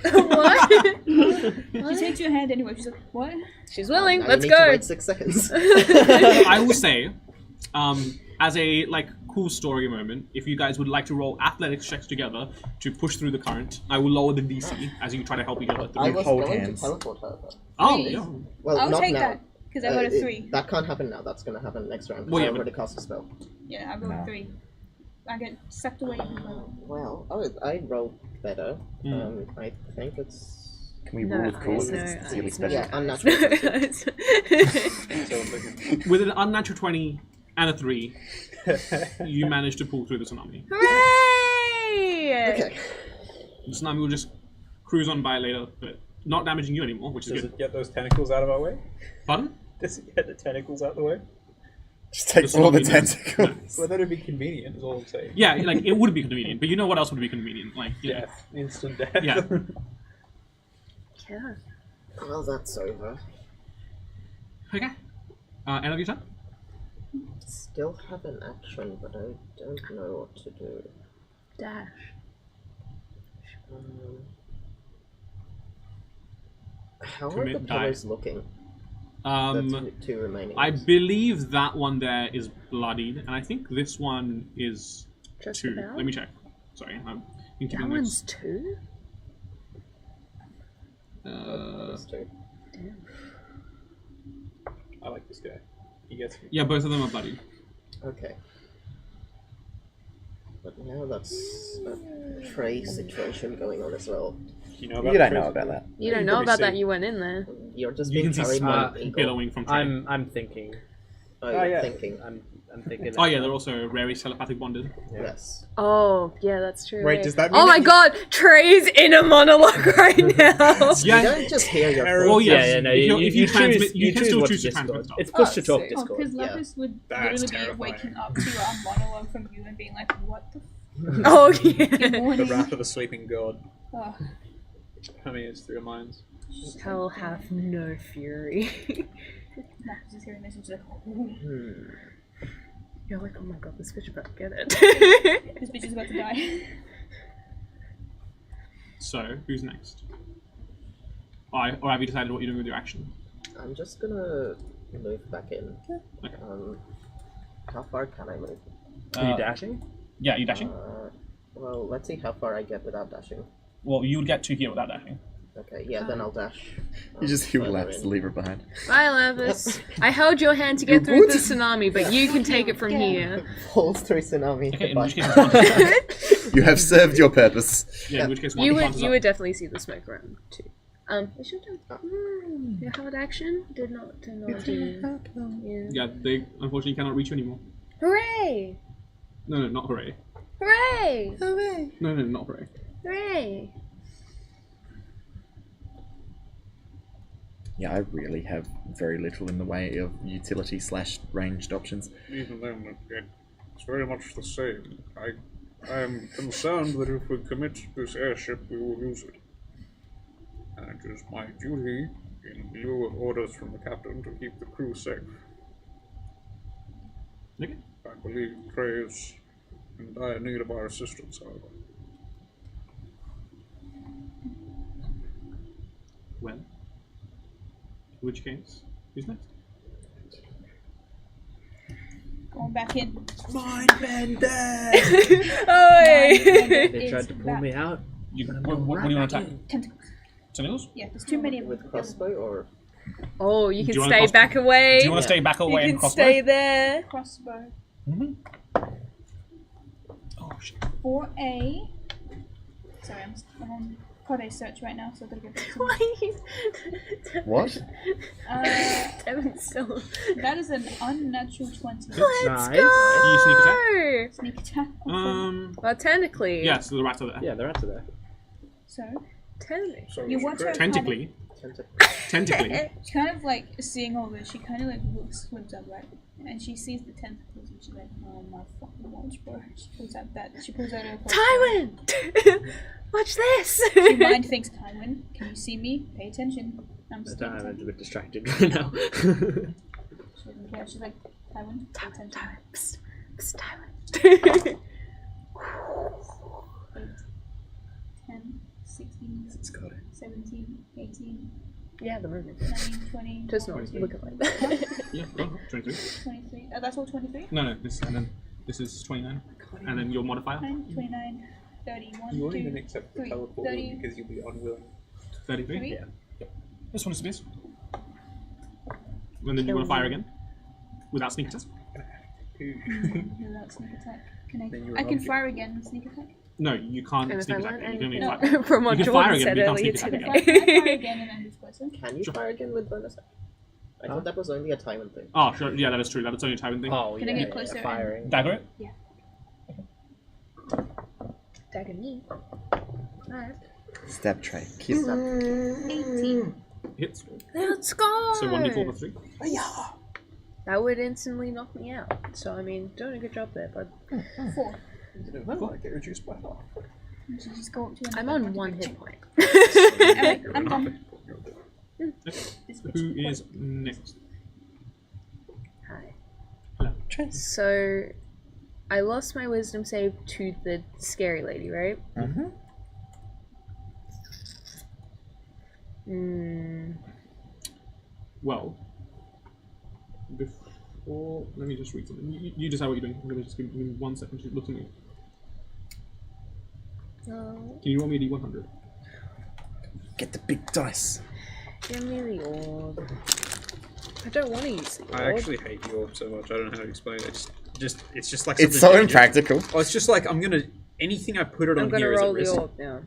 What?
She takes your hand anyway. She's like, what?
She's willing.
Now
Let's
you need to
go.
wait 6 seconds.
I will say, as a cool story moment, if you guys would like to roll athletics checks together to push through the current, I will lower the DC as you try to help each other through.
I was
hold
going
hands.
to teleport her. But
Oh,
Please.
yeah.
well,
I'll
not
take
now.
that, because I got a 3.
That can't happen now. That's going to happen next round.
Well,
I
yeah, but-
already cast a spell.
Yeah, I'll go with 3. I get sucked away even further.
Well, I rolled better. I think it's...
Can we
No,
roll with cool?
no,
It's really
no.
special.
Yeah, unnatural.
With an unnatural 20 and a 3, you manage to pull through the tsunami.
Hooray!
Okay.
The tsunami will just cruise on by later, but not damaging you anymore, which is
Does
good.
it get those tentacles out of our way?
Pardon?
Does it get the tentacles out of the way?
Just takes
The
all the
tsunami does.
tentacles.
Well, that'd be convenient, is all I'm saying.
Yeah, like it would be convenient, but you know what else would be convenient? Like, you know,
Death. Instant death.
Yeah.
Yeah.
Well, that's over.
Okay. End of your turn?
Still have an action, but I don't know what to do.
Dash.
How are
Commit,
the
die.
pillars looking? The two remaining.
I believe that one there is bloodied, and I think this one is
Just
2.
about.
Let me check. Sorry, I'm
That
keeping
one's 2?
Those two.
I like this guy. He gets me.
Yeah, both of them are bloodied.
Okay. But now that's a tray situation going on as well.
Do you know about
You don't
the
know
prison?
about that.
You don't
You
know
probably
about that,
see.
you went in there.
You're just
You
being
can see
carried by
smoke
an eagle.
billowing from Trey.
I'm thinking.
Oh, you're
yeah.
thinking.
I'm thinking.
Oh yeah, they're also very telepathic bonded.
Yes.
Oh, yeah, that's true.
Wait,
eh?
does that mean
Oh
that
my
you-
god, Trey's in a monologue right now.
Yeah.
You don't just hear your
Terrible.
Oh
thoughts.
yes.
Yeah, no,
if you transmit,
choose,
you can
choose
still
what
choose to
Discord.
transmit stuff.
It's push to talk
sick.
Oh,
Discord.
because
Yeah.
Lapis would
That's
literally be
terrifying.
waking up to a monologue from you and being like, what the
Oh,
Good
yeah.
The
morning.
wrath of the sleeping god.
Oh,
How many is 3 of mines?
Hell hath no fury.
Lapis is hearing this and she's like, oh,
You're like, oh my god, this bitch about to get it.
this bitch is about to die.
So who's next? Or have you decided what you're doing with your action?
I'm just gonna move back in.
Okay.
How far can I move?
Are you dashing?
Yeah, you dashing?
Well, let's see how far I get without dashing.
Well, you would get to here without dashing.
Okay, yeah, then I'll dash.
You just heal
further
Lapis
in.
to leave her behind.
Bye, Lapis. I held your hand to get through the tsunami, but you can take it from here.
Falls through tsunami.
Okay, in
Goodbye.
which case, one,
You have served your purpose.
yeah, in which case, one
You
punches
would
up.
definitely see the smoke around too. It's your turn. Your hard action did not do. Yeah.
Yeah, they unfortunately cannot reach you anymore.
Hooray!
No, not hooray.
Hooray!
No, not hooray.
Hooray!
Yeah, I really have very little in the way of utility / ranged options.
Even then, it's very much the same. I am concerned that if we commit this airship, we will lose it. And it is my duty, in lieu of orders from the captain, to keep the crew safe.
Okay.
I believe Trey is in dire need of our assistance, however.
Well, in which case, who's next?
Going back in.
Mind bender!
Oi!
They tried to pull me out.
What do you want to attack?
Tentacles.
Tentacles?
Yeah, there's too many of them.
With crossbow or
Oh, you
Do
can
you wanna
stay
cross-
back away.
Do you want to stay back away
You
and
can
crossbow?
stay there.
Crossbow.
Oh shit.
4A. Sorry, I'm on Code search right now, so I gotta get back to
Why are you...
What?
Devin's still...
That is an unnatural 20.
Let's
Nice.
go!
You sneak attack?
Sneak attack.
Well, technically...
Yeah, so the rats are there.
Yeah, they're out of there.
So,
Technically.
So
you
she
watch her
crit.
Tentacally. Tentacally.
She kind of like seeing all this, she kind of like swims up, right? And she sees the tentacles and she's like, oh my fucking watch, bro. She pulls out her crossbow.
Tywin! Watch this!
She mind thinks, Tywin, can you see me? Pay attention. I'm
The
still
diamond's a bit distracted right now.
She doesn't care. She's like, Tywin, pay attention.
Psst, psst, Tywin.
10, 16,
It's got it.
17, 18,
Yeah, the movement.
19, 20,
Just not
22,
look at like that.
Yeah, go on. 23.
23. That's all 23?
No, this is 29. And then your modifier?
29, 31,
You won't
2,
even accept the
3,
teleport
30,
because you'll be unwilling.
33?
3.
Yeah.
This one is space. And then you want to fire again? Without sneak attack?
Without sneak attack.
Then
Can
you're
I
an
can
object.
fire again with sneak attack?
No, you can't
And if
sneak
I
attack.
learn
You can only
anything
fire.
from what
You can fire
Jordan
again,
said
but you can't
earlier
sneak attack
today.
again.
Can I fire again and I'm this person?
Can you
Sure.
fire again with bonus? I thought that was only a timing thing.
Oh, sure. Yeah, that is true. That's only a Tywin thing.
Oh,
Can I
yeah,
get
yeah,
closer and-
firing.
Dagger it?
Dagger me. Alright.
Step tray. Keep
18.
Hits.
Let's go!
So 1d4 plus 3.
That would instantly knock me out. So, I mean, doing a good job there, bud.
4.
I get reduced by half.
And she just go up to you.
I'm on 1 hit point.
Alright, I'm done. This
Who
bitch
is next?
Hi.
Hello.
So, I lost my wisdom save to the scary lady, right?
Mm-hmm.
Well, before... Let me just read something. You decide what you're doing. Let me just give me 1 second to look at me.
No.
Can you roll me a d100?
Get the big dice.
Give me the orb. I don't want to use the orb.
I actually hate the orb so much. I don't know how to explain it. It's just like
It's
something
so
dangerous.
impractical.
Oh, it's just like I'm gonna anything I put it
I'm
on
gonna
here is a
roll the
risk.
orb now.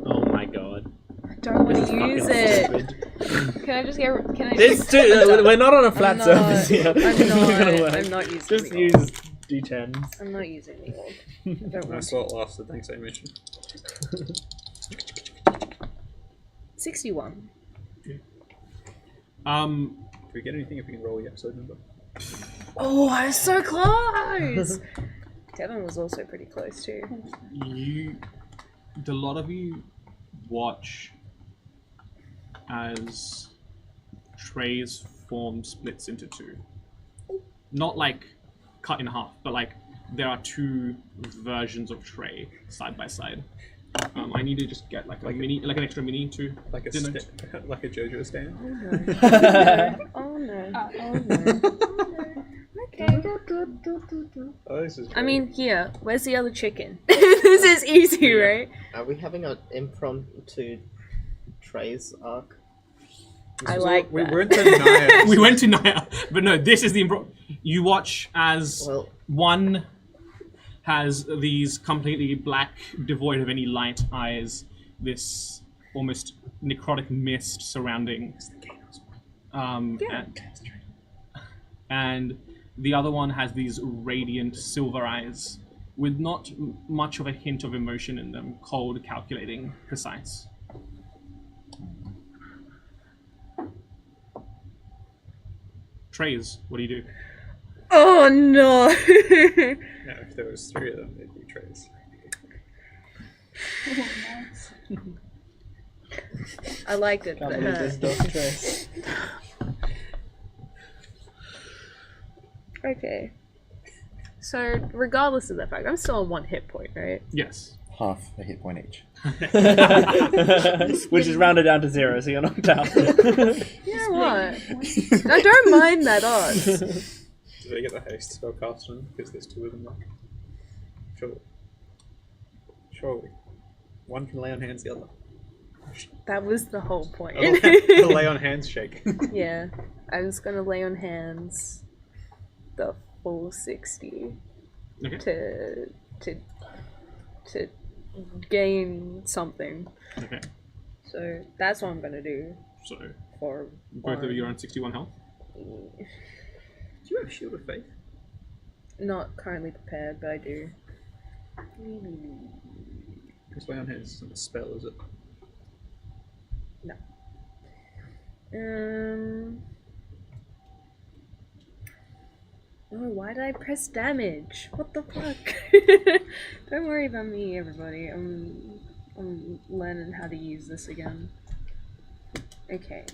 Oh my god.
I don't want
This
to
is
use
fucking
it.
stupid.
Can I just get? Can I?
It's too, we're not on a flat
I'm not-
surface here.
I'm
It's
not-
gonna work.
I'm not using
Just
the
use
orb.
d10s.
I'm not using the orb. I don't
My
want to.
slot lasted, thanks Amy.
61.
Do we get anything if we can roll the episode number?
Oh, I was so close. Devin was also pretty close too.
A lot of you watch as Trey's form splits into two. Not like cut in half, but like there are two versions of Trey side by side. I need to just get like an extra mini to
Like a
denote.
like a JoJo stand.
Oh no.
Ah.
Oh no. Oh no. Okay.
Oh, this is
I mean, here. Where's the other chicken? This is easy, right?
Are we having an impromptu Trey's arc?
I like
we
that.
went to Naya.
We went to Naya, but no, this is the you watch as
Well,
one has these completely black, devoid of any light eyes, this almost necrotic mist surrounding. And the other one has these radiant silver eyes with not much of a hint of emotion in them, cold, calculating, precise. Trays, what do you do?
Oh no.
Yeah, if there was three of them, they'd be trays.
Oh, nice.
I liked it.
Can't
But,
believe this dog Trace.
okay. So, regardless of the fact, I'm still on 1 hit point, right?
Yes.
Half a hit point each.
Which is rounded down to 0, so you're knocked out.
You know what? I don't mind that odds.
Do they get the haste spell cast on because there's two of them left? Surely. Surely. One can lay on hands, the other.
That was the whole point.
The lay on hands shake.
Yeah, I was gonna lay on hands the full 60
Okay.
to gain something.
Okay.
So that's what I'm gonna do
So
for
both of you are on 61 health.
Do you have Shield of Faith?
Not currently prepared, but I do.
Because lay on hands isn't a spell, is it?
No. Oh, why did I press damage? What the fuck? Don't worry about me, everybody. I'm learning how to use this again. Okay.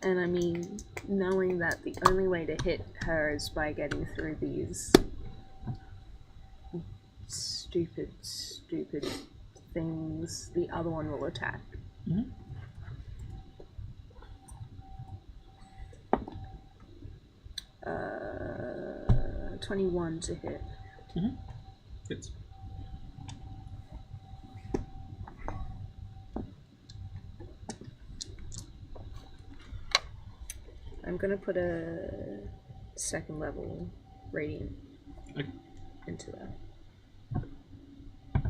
And I mean, knowing that the only way to hit her is by getting through these stupid things, the other one will attack. 21 to hit.
Hits.
I'm gonna put a second level radiant into that.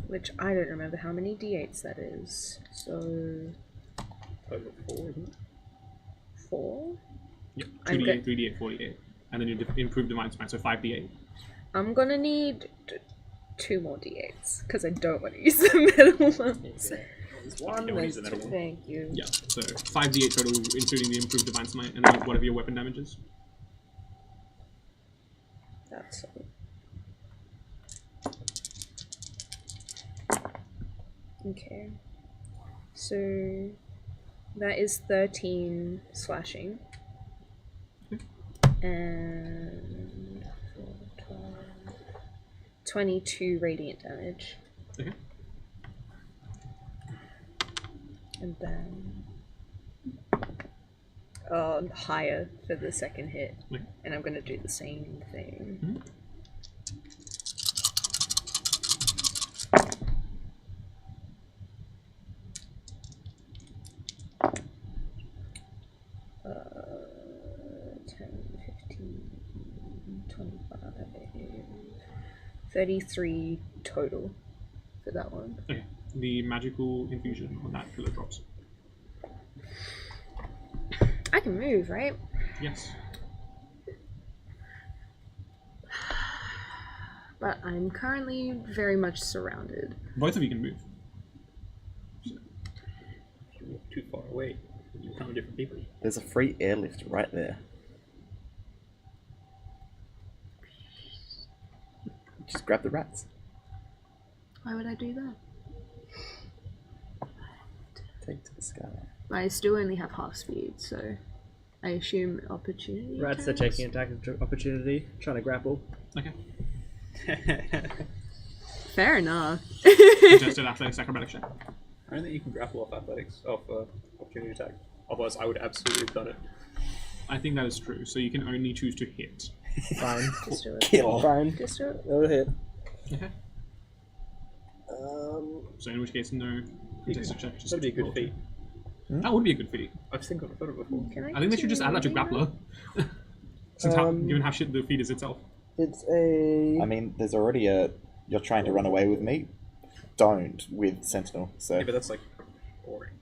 Which I don't remember how many d8s that is. So
Over 4, isn't it?
4?
Yeah.
I'm
2d8, 3d8, 4d8. And then you improve Divine Smite, so 5d8.
I'm gonna need 2 more d8s because I don't want to use the middle ones.
One, there's two.
Thank you.
Yeah, so 5d8 total, including the improved Divine Smite, and then whatever your weapon damage is.
That's all. Okay. So that is 13 slashing. And 4, 12, 22 radiant damage.
Okay.
And then higher for the second hit.
Okay.
And I'm gonna do the same thing. 33 total for that one.
Okay. The magical infusion on that pillar drops.
I can move, right?
Yes.
But I'm currently very much surrounded.
Both of you can move.
If you walk too far away, you become different people.
There's a free airlift right there. Just grab the rats.
Why would I do that?
Take to the sky.
I still only have half speed, so I assume opportunity.
Rats are
attacks?
taking attack of opportunity, trying to grapple.
Okay.
Fair enough.
Just an athletics acrobatic check.
I don't think you can grapple off athletics, off opportunity attack. Otherwise, I would absolutely have done it.
I think that is true. So you can only choose to hit.
Fine.
Just do it.
Kill.
Fine.
Just do it.
Go ahead.
Okay. So in which case, no contested check. Just
That'd be a good
roll.
feat.
That would be a good feat.
I've seen of it before.
Can
I think they should just add that to Grappler. Since given how shit the feat is itself.
It's a.
I mean, there's already a. You're trying to run away with me. Don't with Sentinel. So
Yeah, but that's like boring.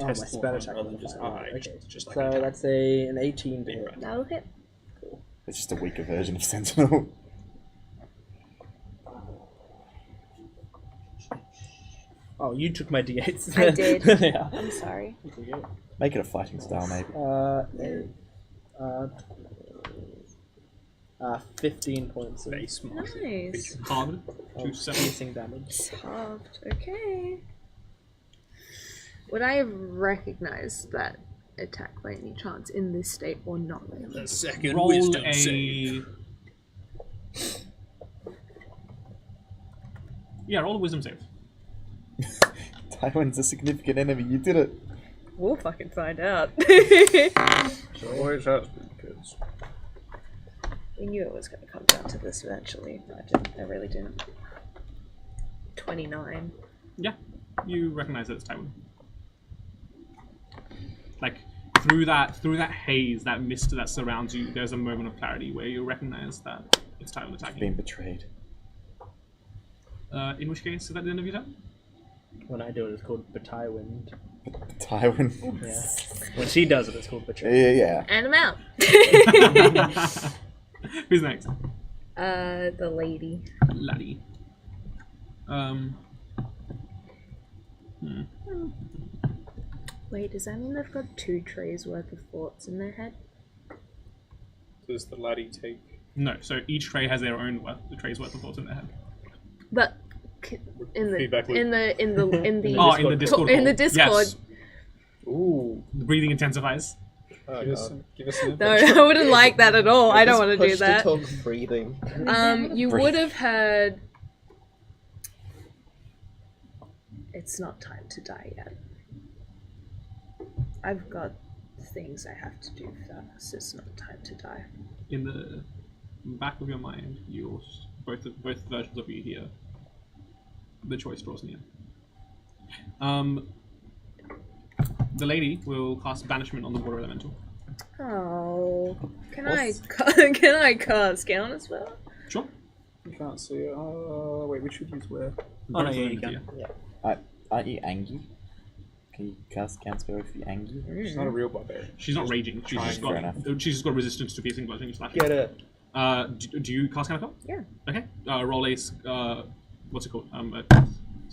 Oh, my spell attack
rather than
modifier.
just okay.
Okay.
Just like
So
attack.
that's an 18 to hit.
Right.
That'll hit.
it's just a weaker version of Sentinel.
Oh, you took my d8s.
I did.
Yeah.
I'm sorry.
Make it a fighting style, maybe.
15 points of
Base master.
Nice.
Halved to 7.
piercing damage.
Soft. Okay. Would I have recognized that attack by any chance in this state or not really?
The second
Roll
wisdom
a.
save.
Yeah, roll a wisdom save.
Tywin's a significant enemy. You did it.
We'll fucking find out.
Always has been, kids.
We knew it was going to come down to this eventually. I really didn't. 29.
Yeah. You recognize that it's Tywin. Like through that haze, that mist that surrounds you, there's a moment of clarity where you recognize that it's Tywin attacking.
Being betrayed.
In which case, is that the end of your turn?
When I do it, it's called Betywin.
Tywin.
Yeah. When she does it, it's called Betray.
Yeah.
And I'm out.
Who's next?
The lady.
Laddie.
Wait, does that mean they've got 2 trays worth of thoughts in their head?
Does the laddie take?
No, so each tray has their own tray's worth of thoughts in their head.
But in the
Feedback loop.
in the
In the Discord.
in the
call.
Discord.
Yes.
Ooh.
The breathing intensifies.
Give us an
No, I wouldn't like that at all. I don't want to do
Push
that.
talk breathing.
You would have heard. It's not time to die yet. I've got things I have to do first. It's not time to die.
In the back of your mind, you both versions of you hear the choice draws near. The lady will cast banishment on the water elemental.
Oh, can I cast Galen as well?
Sure.
You can't see it. Wait, we should use where?
Oh, no,
yeah, you can.
Aren't you angry? Can you cast spell if you're angry?
She's not a real barbarian.
She's not raging. She's just
Fair
got
enough.
she's just got resistance to piercing, bludgeoning, slashing.
Get it.
Do you cast Counterspell?
Yeah.
Okay. Roll a what's it called? A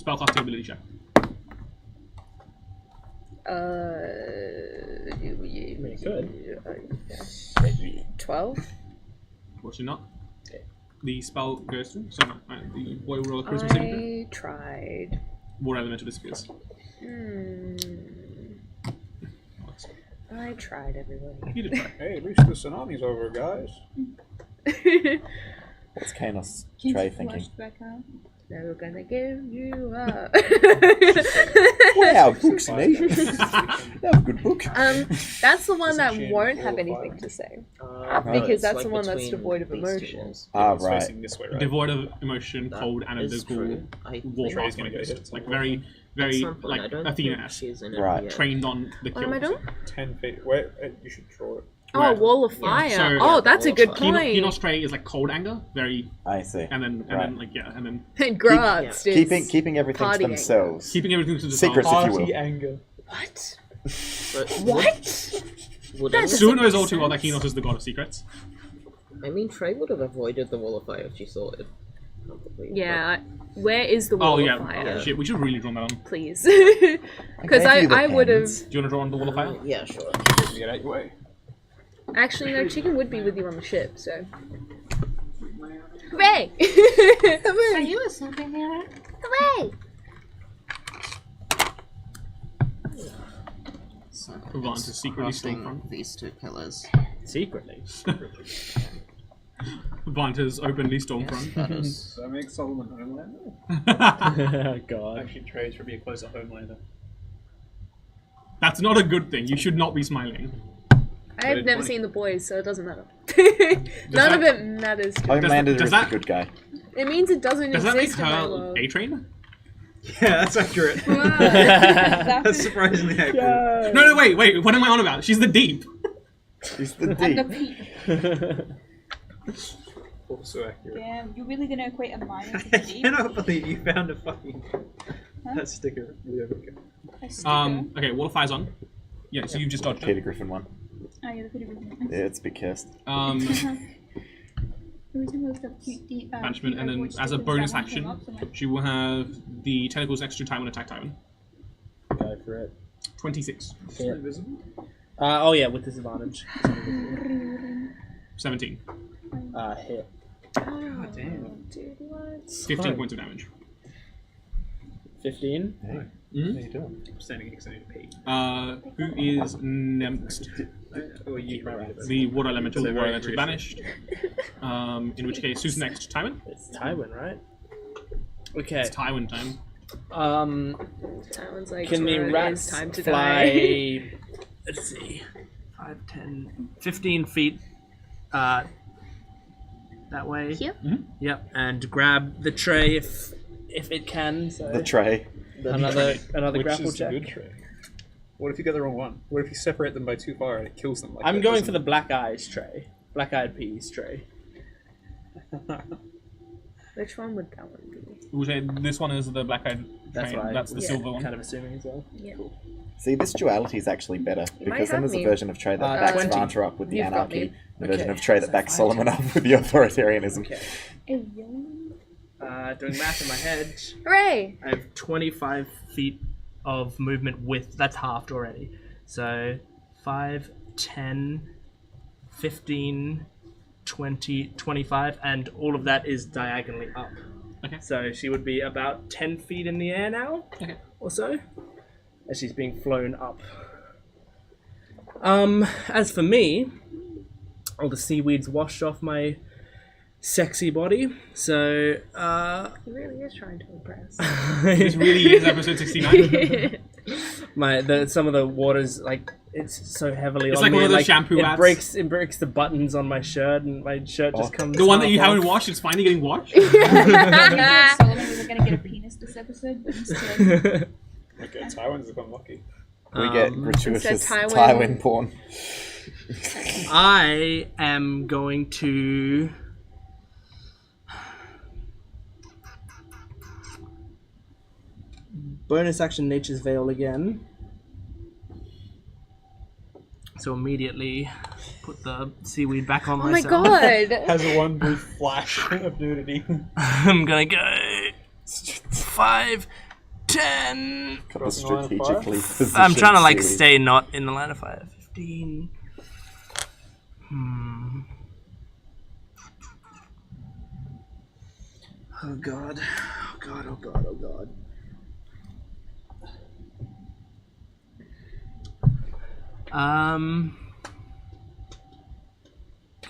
spellcasting ability check.
You could.
12.
Unfortunately not. The spell goes through, so the boy will roll a charisma saving throw.
I tried.
Water elemental disappears.
I tried, everybody.
You did try.
Hey, at least the tsunami's over, guys.
What's Kanos
He's
Trey thinking?
flushed back out.
Never gonna give you up.
Wow, books, mate. That was a good book.
That's the one that
Essentially
won't
all
have
fire.
anything to say.
Because
Because that's the one that's devoid of emotion.
Ah,
It's
right.
facing this way, right?
Devoid of emotion, cold, and
is
invisible
true. I
warfare
Trey's
is
gonna
going
get
to
hit.
like very, very like Athena-esque,
she's in
Right.
trained on the
What am I
kills.
doing?
10 feet. Wait, you should draw it.
Oh,
Right.
wall of fire.
So-
Oh, that's a good
Wall of
point.
Kinos Trey is like cold anger, very,
I see.
and then
Right.
and then
And Graz is
Keeping everything to
partying.
themselves.
keeping everything to the
Secrets, if you will.
anger.
What?
But
What?
Would
That's-
Sue knows all
make
too well that
sense.
Kinos is the god of secrets.
I mean, Trey would have avoided the wall of fire if she saw it. Probably.
Yeah. Where is the wall
Oh yeah,
of fire?
shit. We should really draw that on.
Please. Because
gave you the
I would have.
pens.
Do you want to draw on the wall of fire?
Yeah, sure.
Get out your way.
Actually, no, Chicken would be with you on the ship, so. Hooray!
Are you a superhero?
Hooray!
Avant is secretly stormfront.
These two pillars.
Secretly.
Avant is openly stormfront.
That is.
Does that make Solomon Homelander?
God.
Actually, Trey's probably a closer Homelander.
That's not a good thing. You should not be smiling.
I have
Good
never
point.
seen the boys, so it doesn't matter. None of
that-
it matters. To me.
Homelander
does
is
that-
the good guy.
It means it doesn't
Does that make
exist in my
her
world.
A-Train?
Yeah, that's accurate. That's surprisingly accurate.
No, wait. What am I on about? She's the Deep.
He's the
And the
deep.
peak.
Also accurate.
Damn, you're really gonna equate a minor to
I
the deep?
cannot believe you found a fucking that sticker. Yeah, okay.
A sticker?
Okay, wall of fire's on. Yeah, so you've just dodged
Peter
it.
Griffin one.
Oh, yeah, the pretty good
Yeah, it's a bit cursed.
Banishment, and then as a bonus action, she will have the tentacles next to Tywin attack Tywin.
Go for it.
26.
Yeah. Oh yeah, with disadvantage.
17.
Hit.
Oh,
damn.
dude, what?
15 points of damage.
15.
Hey,
Mhm.
what are you doing?
Standing next to P.
Who is next?
Or you right.
The water elemental. The
They're
water
very
elemental banished. In which case, who's next? Tywin?
It's Tywin, right? Okay.
It's Tywin time.
Tywin's like,
Can the
"Tomorrow is
rats
time to
fly?
die.
Let's see. 5, 10, 15 feet. That way.
Here?
Yep. And grab the tray if it can. So.
The tray.
Another
Which
grapple
is the
check.
good trait. What if you get the wrong one? What if you separate them by 2 fire and it kills them? Like
I'm
that,
going
doesn't
for the black eyes tray. Black eyed peas tray.
Which one would that one be?
We'll say this one is the black-eyed
That's
train.
what I
That's the
was
silver one.
kind of assuming as well.
Yeah.
See, this duality is actually better
You might
because then
have
there's a
me.
version of Trey that backs
20.
Vanta up with the
You've got
anarchy,
me.
and a version
Okay.
of Trey that
So
backs
5,
Solomon up with the authoritarianism.
Okay.
Hey, yo.
Doing math in my head.
Hooray!
I have 25 feet of movement width. That's halved already. So 5, 10, 15, 20, 25, and all of that is diagonally up.
Okay.
So she would be about 10 feet in the air now,
Okay.
or so, as she's being flown up. As for me, all the seaweeds washed off my sexy body, so
He really is trying to impress.
This really is episode 69.
some of the water's like it's so heavily
It's
on
like
me.
one of those shampoo
it
ads.
breaks the buttons on my shirt, and my shirt just comes.
The one that you
half
haven't
off.
washed, it's finally getting washed.
Solomon wasn't gonna get a penis this episode, but instead.
Okay, Tywin's if I'm lucky.
We get
Um,
gratuitous
instead
Tywin porn.
I am going to. Bonus action Nature's Veil again. So immediately put the seaweed back on
Oh my
myself.
god!
Has a one brief flash of nudity.
I'm gonna go 5, 10.
Got to
Crossing the line of
strategically position
I'm trying to like
seaweed.
stay not in the line of fire. 15. Oh god. Oh god, oh god, oh god.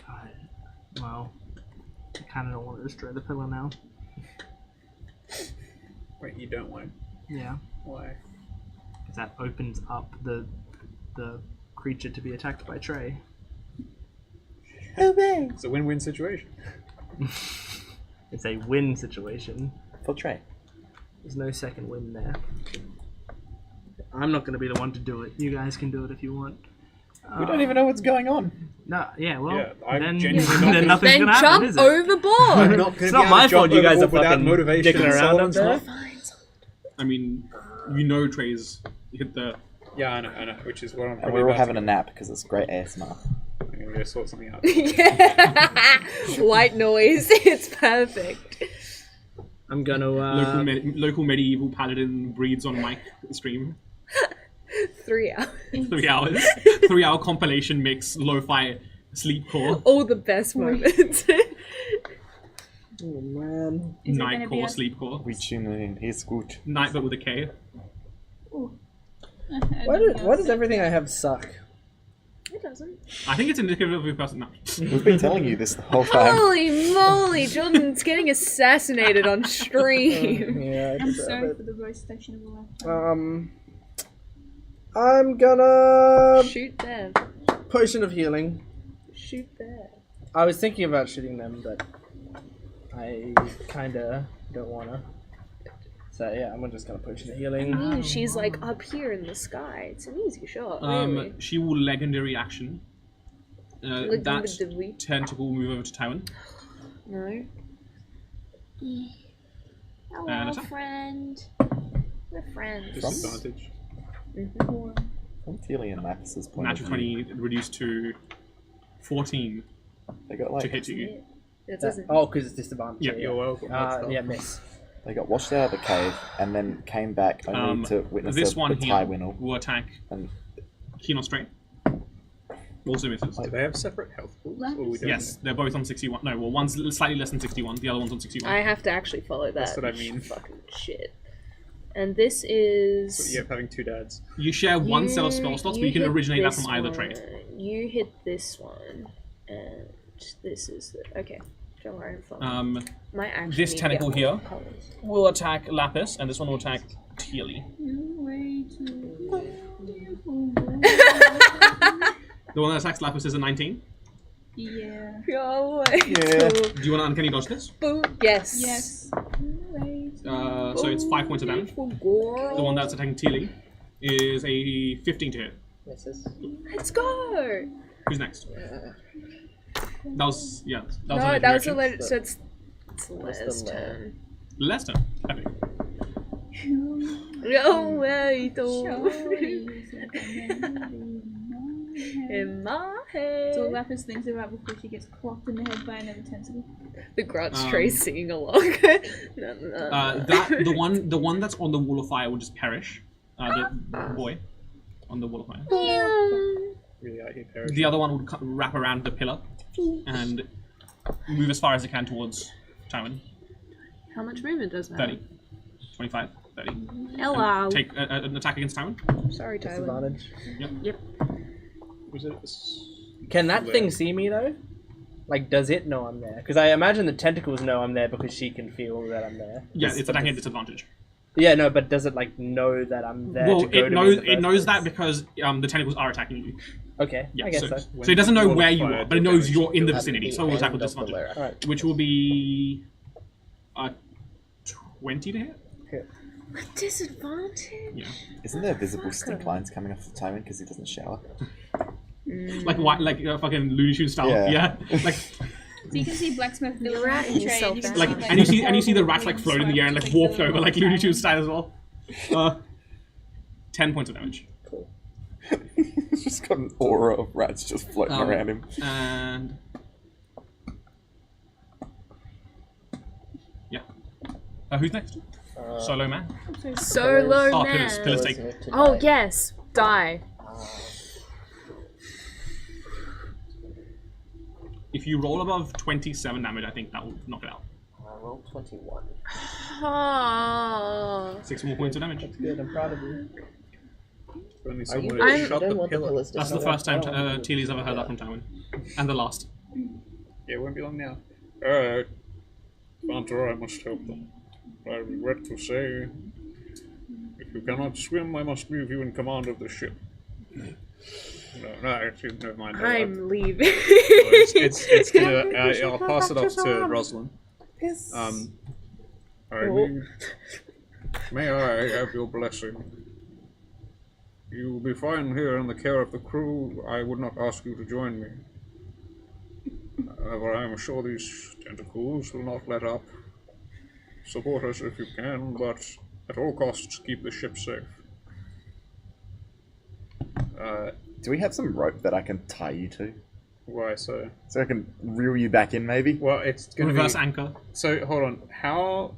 God. Well, I kind of don't want to destroy the pillar now.
Wait, you don't want?
Yeah.
Why?
Because that opens up the creature to be attacked by Trey.
It's a win-win situation.
It's a win situation.
For Trey.
There's no second win there. I'm not going to be the one to do it. You guys can do it if you want.
We don't even know what's going on.
No, yeah, well,
Yeah, I'm
then,
genuinely not-
then nothing's
Then
going to happen,
jump
is it?
overboard!
not
It's not my fault you guys are fucking
motivation.
dicking around up
Solomon's
there.
not.
I mean, you know Trey's hit the...
Yeah, I know, which is what I'm
And
probably
we're all
about
having
to
a nap because it's great ASMR.
I'm gonna go sort something out.
White noise, it's perfect.
I'm going to...
local medieval paladin breeds on mic stream.
3 hours.
3 hours. 3 hour compilation mix, lo-fi sleepcore,
All the best moments.
Oh, man.
Is it gonna be
nightcore,
a-
sleepcore.
We tune in, it's good.
Night but with a K.
Why does everything I have suck?
It doesn't.
I think it's indicative of your person. No.
We've been telling you this the whole time.
Holy moly, Jordan's getting assassinated on stream.
Yeah,
I'm sorry for the roast section of the lifetime.
I'm gonna
Shoot there.
potion of healing.
Shoot there.
I was thinking about shooting them, but I kinda don't wanna. So yeah, I'm just gonna potion of healing.
Ooh, she's like up here in the sky. It's an easy shot, really.
She will legendary action. That
Legendary.
tentacle will move over to Tywin.
No.
And
Hello,
attack.
friend. We're friends.
Disadvantage.
From Telia and Lapis' point
Natural
of view,
20 reduced to 14
they got
to
like
hit you.
It doesn't.
Oh, because it's disadvantage.
Yeah,
You're welcome. that's
Yeah,
tough.
miss.
they got washed out of the cave and then came back only to witness
This
the
one here
Tywin.
will attack
And
Keen on strength. Also misses.
Do they have separate health pools? Or we don't
Yes, they're both on 61. No, well, one's slightly less than 61, the other one's on 61.
I have to actually follow that.
That's what I mean.
Fucking shit. And this is.
But yeah, having two dads.
You share one set of spell slots, but you can
hit
originate that
this
from either
one,
trait.
You hit this one, and this is the. Okay, don't worry, I'm fine. Might actually
This
need to
tentacle
get
here
more colours.
will attack Lapis, and this one will attack Tealy. The one that attacks Lapis is a 19.
Yeah.
Go away.
Yeah.
Do you want to uncanny dodge this?
Boom. Yes.
Yes.
So so it's 5 points of damage.
Beautiful girl.
The one that's attacking Teely is a 15 to hit.
Misses.
Let's go.
Who's next? That was
No,
that
that was a
direction.
so it's
What's
Le's
the
turn.
Lester. Epic.
No way, though. In my head.
So Lapis thinks about before she gets clocked in the head by another tentacle.
The Grudge Tree singing along.
The one that's on the wall of fire will just perish. The boy on the wall of fire.
Really out here, perish.
The other one would wrap around the pillar and move as far as it can towards Tywin.
How much movement does that?
30. 25. 30.
Hello.
Take an attack against Tywin.
Sorry, Tyler.
Disadvantage.
Yep.
Was it?
Can that thing see me though? Like, does it know I'm there? Because I imagine the tentacles know I'm there because she can feel that I'm there.
Yeah, it's attacking at disadvantage.
Yeah, no, but does it like know that I'm there?
Well,
to go
it
to me
knows
in the first
that
place?
because the tentacles are attacking you.
Okay,
Yeah,
I guess
so,
so.
so it doesn't know
Wall of
where you
fire
are, but it knows
damage
you're in the
to
vicinity,
At
so it will
the
attack with
end of the
disadvantage.
layer.
Alright.
Which will be 20 to hit.
With disadvantage?
Yeah.
Isn't there visible stink lines coming off the Tywin because he doesn't shower?
Like white, like fucking Looney Tunes style.
Yeah.
Yeah. Like,
So you can see blacksmith building
You're ratting
the tray,
yourself
and you can
out.
like,
see,
and you see the rats like float in the air and like walk over like Looney Tunes style as well. 10 points of damage.
He's just got an aura of rats just floating around him.
And yeah. Who's next? Solo man.
Solo
Oh,
man.
Pillars take.
Oh, yes. Die.
If you roll above 27 damage, I think that will knock it out.
Roll 21.
Oh.
6 more points of damage.
Good, I'm proud of you.
Only
Are you
someone
sure
to
you
shut
don't
the
want the
pillar.
ballistic
That's the
armor?
first time Teely's ever heard that from Tywin. And the last.
Yeah, it won't be long now. Banter, I must help them. I regret to say, if you cannot swim, I must leave you in command of the ship. No, actually, never mind.
I'm leaving.
It's gonna. I'll pass it off to Rosalind.
Yes.
May I have your blessing? You will be fine here in the care of the crew. I would not ask you to join me. However, I am sure these tentacles will not let up. Support us if you can, but at all costs, keep the ship safe.
Do we have some rope that I can tie you to?
Why so?
So I can reel you back in, maybe?
Well, it's going to
Reverse
be...
anchor.
So, hold on. How...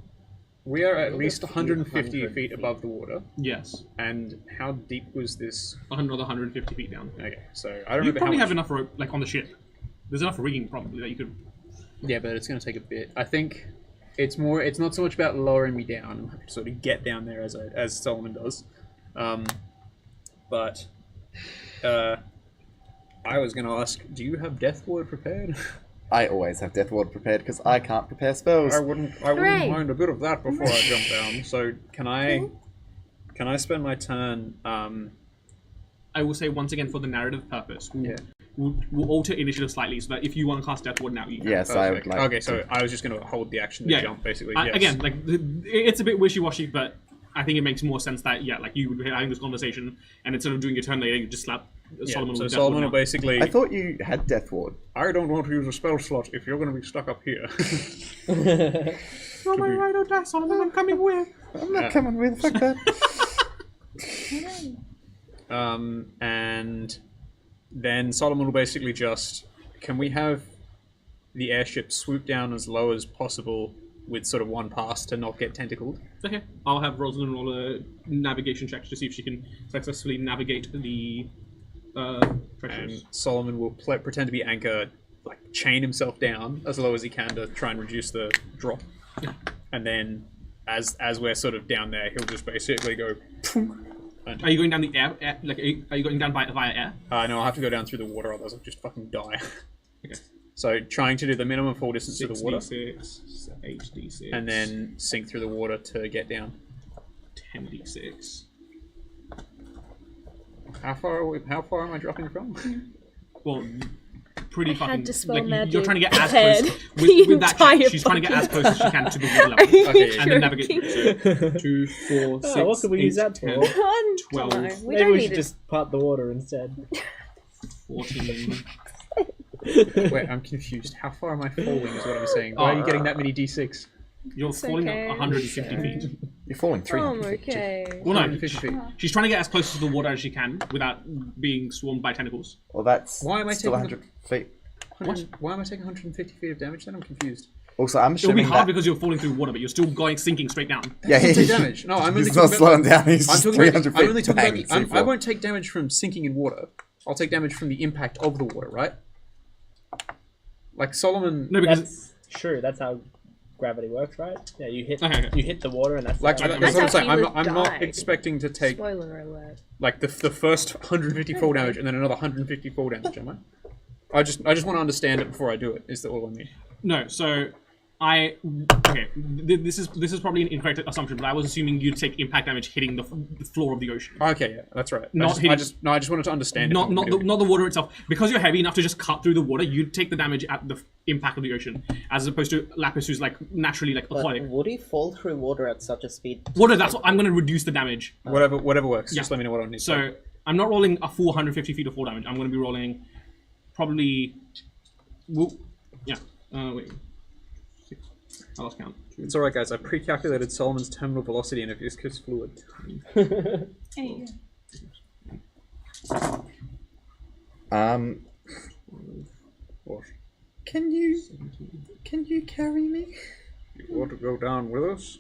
We are at least
a few
150
hundred
feet above the water.
Yes.
And how deep was this?
Another 150 feet down.
Okay, so I don't
You
remember
probably
how
have
much...
enough rope, like on the ship. There's enough rigging probably that you could.
Yeah, but it's going to take a bit. I think it's more. It's not so much about lowering me down. I'm sort of get down there as Solomon does. But I was going to ask, do you have Death Ward prepared?
I always have Death Ward prepared because I can't prepare spells.
I wouldn't
Hooray.
mind a bit of that before I jump down. So can I spend my turn?
I will say once again for the narrative purpose.
Yeah.
We'll alter initiative slightly so that if you want to cast Death Ward now, you can.
Yes, I would like.
Okay, so I was just going to hold the action to
Yeah.
jump, basically.
I-
Yes.
Again, like it's a bit wishy-washy, but I think it makes more sense that like you would be having this conversation, and instead of doing your turn later, you just slap Solomon
so
with Death
Solomon
Ward
will
now.
basically.
I thought you had Death Ward.
I don't want to use a spell slot if you're going to be stuck up here.
Oh my God, don't die, Solomon! I'm coming with.
I'm not coming with. Fuck that.
And then Solomon will basically just. Can we have the airship swoop down as low as possible with sort of one pass to not get tentacled?
Okay, I'll have Rosalind roll a navigation check to see if she can successfully navigate the
And
treasures.
Solomon will pretend to be Anchor, like chain himself down as low as he can to try and reduce the drop.
Yeah.
And then, as we're sort of down there, he'll just basically go.
Are you going down the air? Like, are you going down via air?
No, I'll have to go down through the water, otherwise I'll just fucking die.
Okay.
So trying to do the minimum fall distance to the water,
6d6, 8d6,
and then sink through the water to get down.
10d6.
How far am I dropping from?
Well, pretty
I
fucking.
had to spell
You're trying to get as
magic.
close with that
entire
check. She's trying to get as close as she can to the water
Are
level.
you
Okay,
And then navigate.
joking?
So 2, 4, 6,
what could we
8,
use that for?
10,
Come
12,
on, we
Maybe
don't
we
need
should
it.
just part the water instead.
14.
Wait, I'm confused. How far am I falling is what I'm saying. Why are you getting that many d6?
You're falling
okay.
150 feet.
You're falling
Oh,
300 feet.
okay.
Well, no,
150 feet.
she's trying to get as close to the water as she can without being swarmed by tentacles.
Well, that's
Why am I
still
taking
100 feet.
Why am I taking 150 feet of damage then? I'm confused.
Also, I'm
It'll be
assuming
hard
that...
because you're falling through water, but you're still sinking straight down.
Yeah,
Take damage. No, I'm only
he's not
talking
slowing
about,
down. He's
I'm
just
talking
300
about, I'm only
feet
talking
bang.
about, I won't take damage from sinking in water. I'll take damage from the impact of the water, right? Like Solomon...
No, because
That's true. That's how gravity works, right? Yeah, you hit
Okay.
you hit the water, and that's
Like,
the
that's what I'm
how
saying. I'm
Healer
not
died.
expecting to take
Spoiler alert.
like the first 150 fall damage and then another 150 fall damage, am I? I just want to understand it before I do it. Is that all I mean?
no. So this is probably an incorrect assumption, but I was assuming you'd take impact damage hitting the floor of the ocean,
Okay, yeah, that's right.
Not
I
hitting-
just wanted to understand.
not the water itself. Because you're heavy enough to just cut through the water, you'd take the damage at the impact of the ocean, as opposed to Lapis, who's like naturally like
But
athletic.
would he fall through water at such a speed?
Water. That's what I'm going to reduce the damage.
whatever works.
Yeah.
Just let me know what I need.
So I'm not rolling a full 150 feet of fall damage. I'm going to be rolling probably. Wait. 6. I lost count.
it's all right, guys. I pre-calculated Solomon's terminal velocity in a viscous fluid.
There you go.
What?
Can you carry me?
You want to go down with us?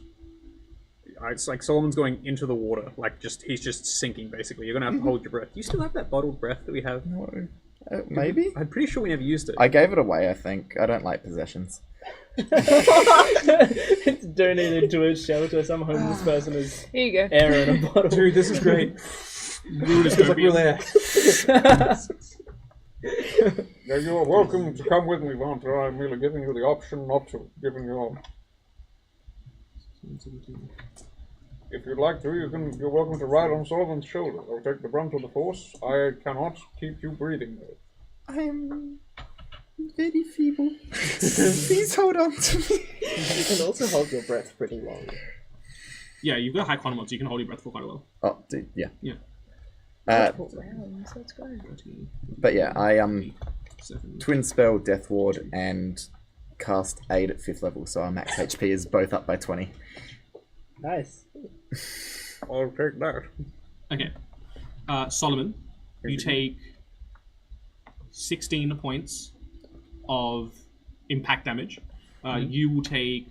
It's like Solomon's going into the water. Like he's just sinking. Basically, you're gonna have to hold your breath. Do you still have that bottled breath that we have?
No. Maybe?
I'm pretty sure we never used it.
I gave it away, I think. I don't like possessions.
It's donated to a shelter. Some homeless person is
Here you go.
air in a bottle.
Dude, this is great.
Yeah, you are welcome to come with me, Vanter. I'm merely giving you the option not to. Giving you... If you'd like to, you're welcome to ride on Solomon's shoulder. I'll take the brunt of the force. I cannot keep you breathing, though.
I am very feeble. Please hold on to me.
You can also hold your breath pretty long.
Yeah, you've got high quantum mode, so you can hold your breath for quite a while.
Oh, dude, yeah.
Yeah.
Multiple rounds, let's go.
But yeah, I
7.
twin spell, death ward, and cast aid at 5th level, so our max HP is both up by 20.
Nice.
I'll take that.
Okay. Solomon, you take 16 points of impact damage. You will take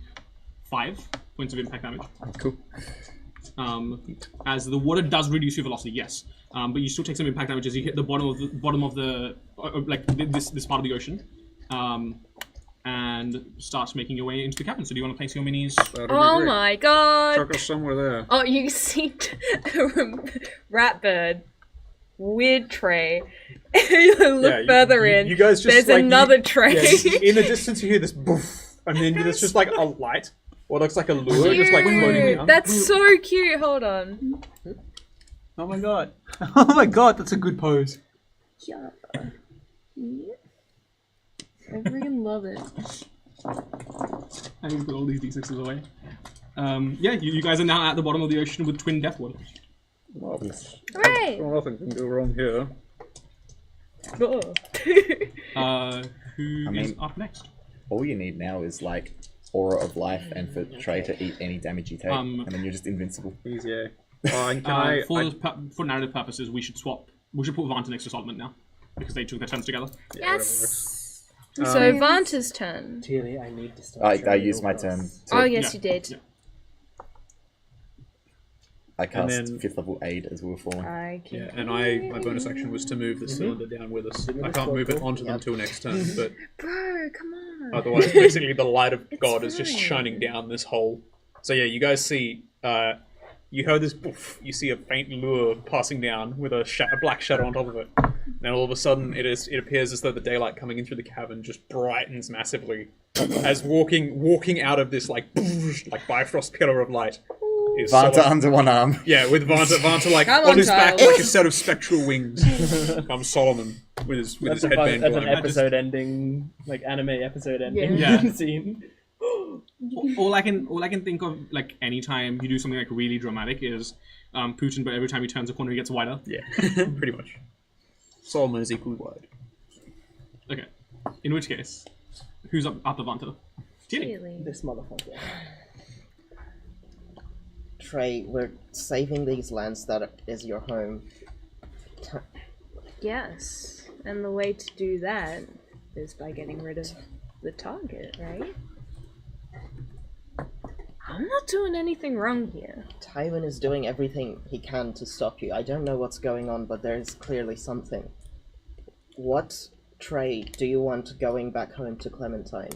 5 points of impact damage.
Cool.
As the water does reduce your velocity, yes, but you still take some impact damage as you hit the bottom of the like this part of the ocean, and start making your way into the cabin. So do you want to place your minis?
That'd be
Oh
great.
my god!
Chuck us somewhere there.
Oh, you see Ratbird. Weird tray. You look further in.
You guys just
There's
like,
another tray.
in the distance, you hear this boof, and then there's just like a light, or looks like a lure, just like floating
Cute.
down.
That's so cute. Hold on.
Oh my god! Oh my god! That's a good pose.
Yeah. I freaking love it.
I need to put all these d6s away. Yeah, you guys are now at the bottom of the ocean with twin death waters.
Marvelous.
Hooray!
Well, nothing can go wrong here.
Who is
mean-
up next?
All you need now is like aura of life and for Trey to eat any damage you take, and then you're just invincible.
Please, yeah. Can
For narrative purposes, we should swap. We should put Vanta next to Solomon now, because they took their turns together.
Yes. So Vanta's turn.
Dearly, I need to start.
I used my turn. To,
Oh yes,
Yeah.
you did.
Yeah.
I cast
then-
5th level aid as we were falling.
I can.
Yeah, and my bonus action was to move the cylinder down with us. I can't move it onto them till next turn, but
Bro, come on.
otherwise, basically, the light of God is just shining down this hole. So yeah, you guys see, you heard this poof, you see a faint lure passing down with a black shadow on top of it. Then all of a sudden, it appears as though the daylight coming in through the cavern just brightens massively, as walking out of this like Bifrost pillar of light is sort
Vanta
of-
under one arm.
yeah, with Vanta like
Come
on
on,
his back
child.
like a set of spectral wings. Comes Solomon with his
That's
headband
that's an
going.
episode ending, like anime episode ending
Yeah.
scene.
All I can think of, like, anytime you do something like really dramatic is Putin, but every time he turns a corner he gets wider.
Yeah, pretty much. Solomon is equally wide.
Okay. In which case, who's up after Vanta? Tilly.
Really?
This motherfucker.
Trey, we're saving these lands that is your home.
Yes. And the way to do that is by getting rid of the target, right? I'm not doing anything wrong here.
Tywin is doing everything he can to stop you. I don't know what's going on, but there is clearly something. What Trey do you want going back home to Clementine?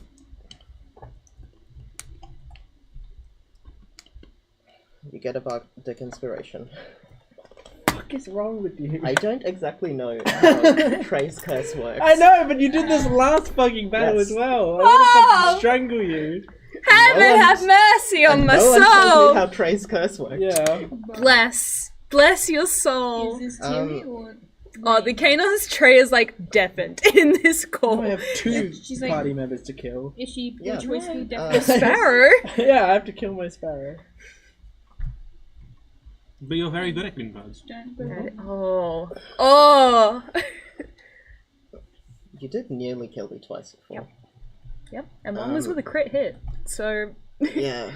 You get about the inspiration.
What is wrong with you?
I don't exactly know how Trey's curse works.
I know, but you did this last fucking battle
Yes.
as well. I want to
Oh!
fucking strangle you.
Heaven
one-
have mercy on my
No one told me
soul!
how Trey's curse works.
Yeah.
Bless your soul.
Is this Tilly or?
Oh, the Kanon's tray is like deafened in this
Now
call.
I have two
She's like-
party members to kill.
Is she
Yeah.
which whiskey
Uh,
Sparrow?
Yeah, I have to kill my sparrow.
But you're very good at killing birds.
Oh. Oh.
You did nearly kill me twice before.
Yep. And one was with a crit hit. So
Yeah,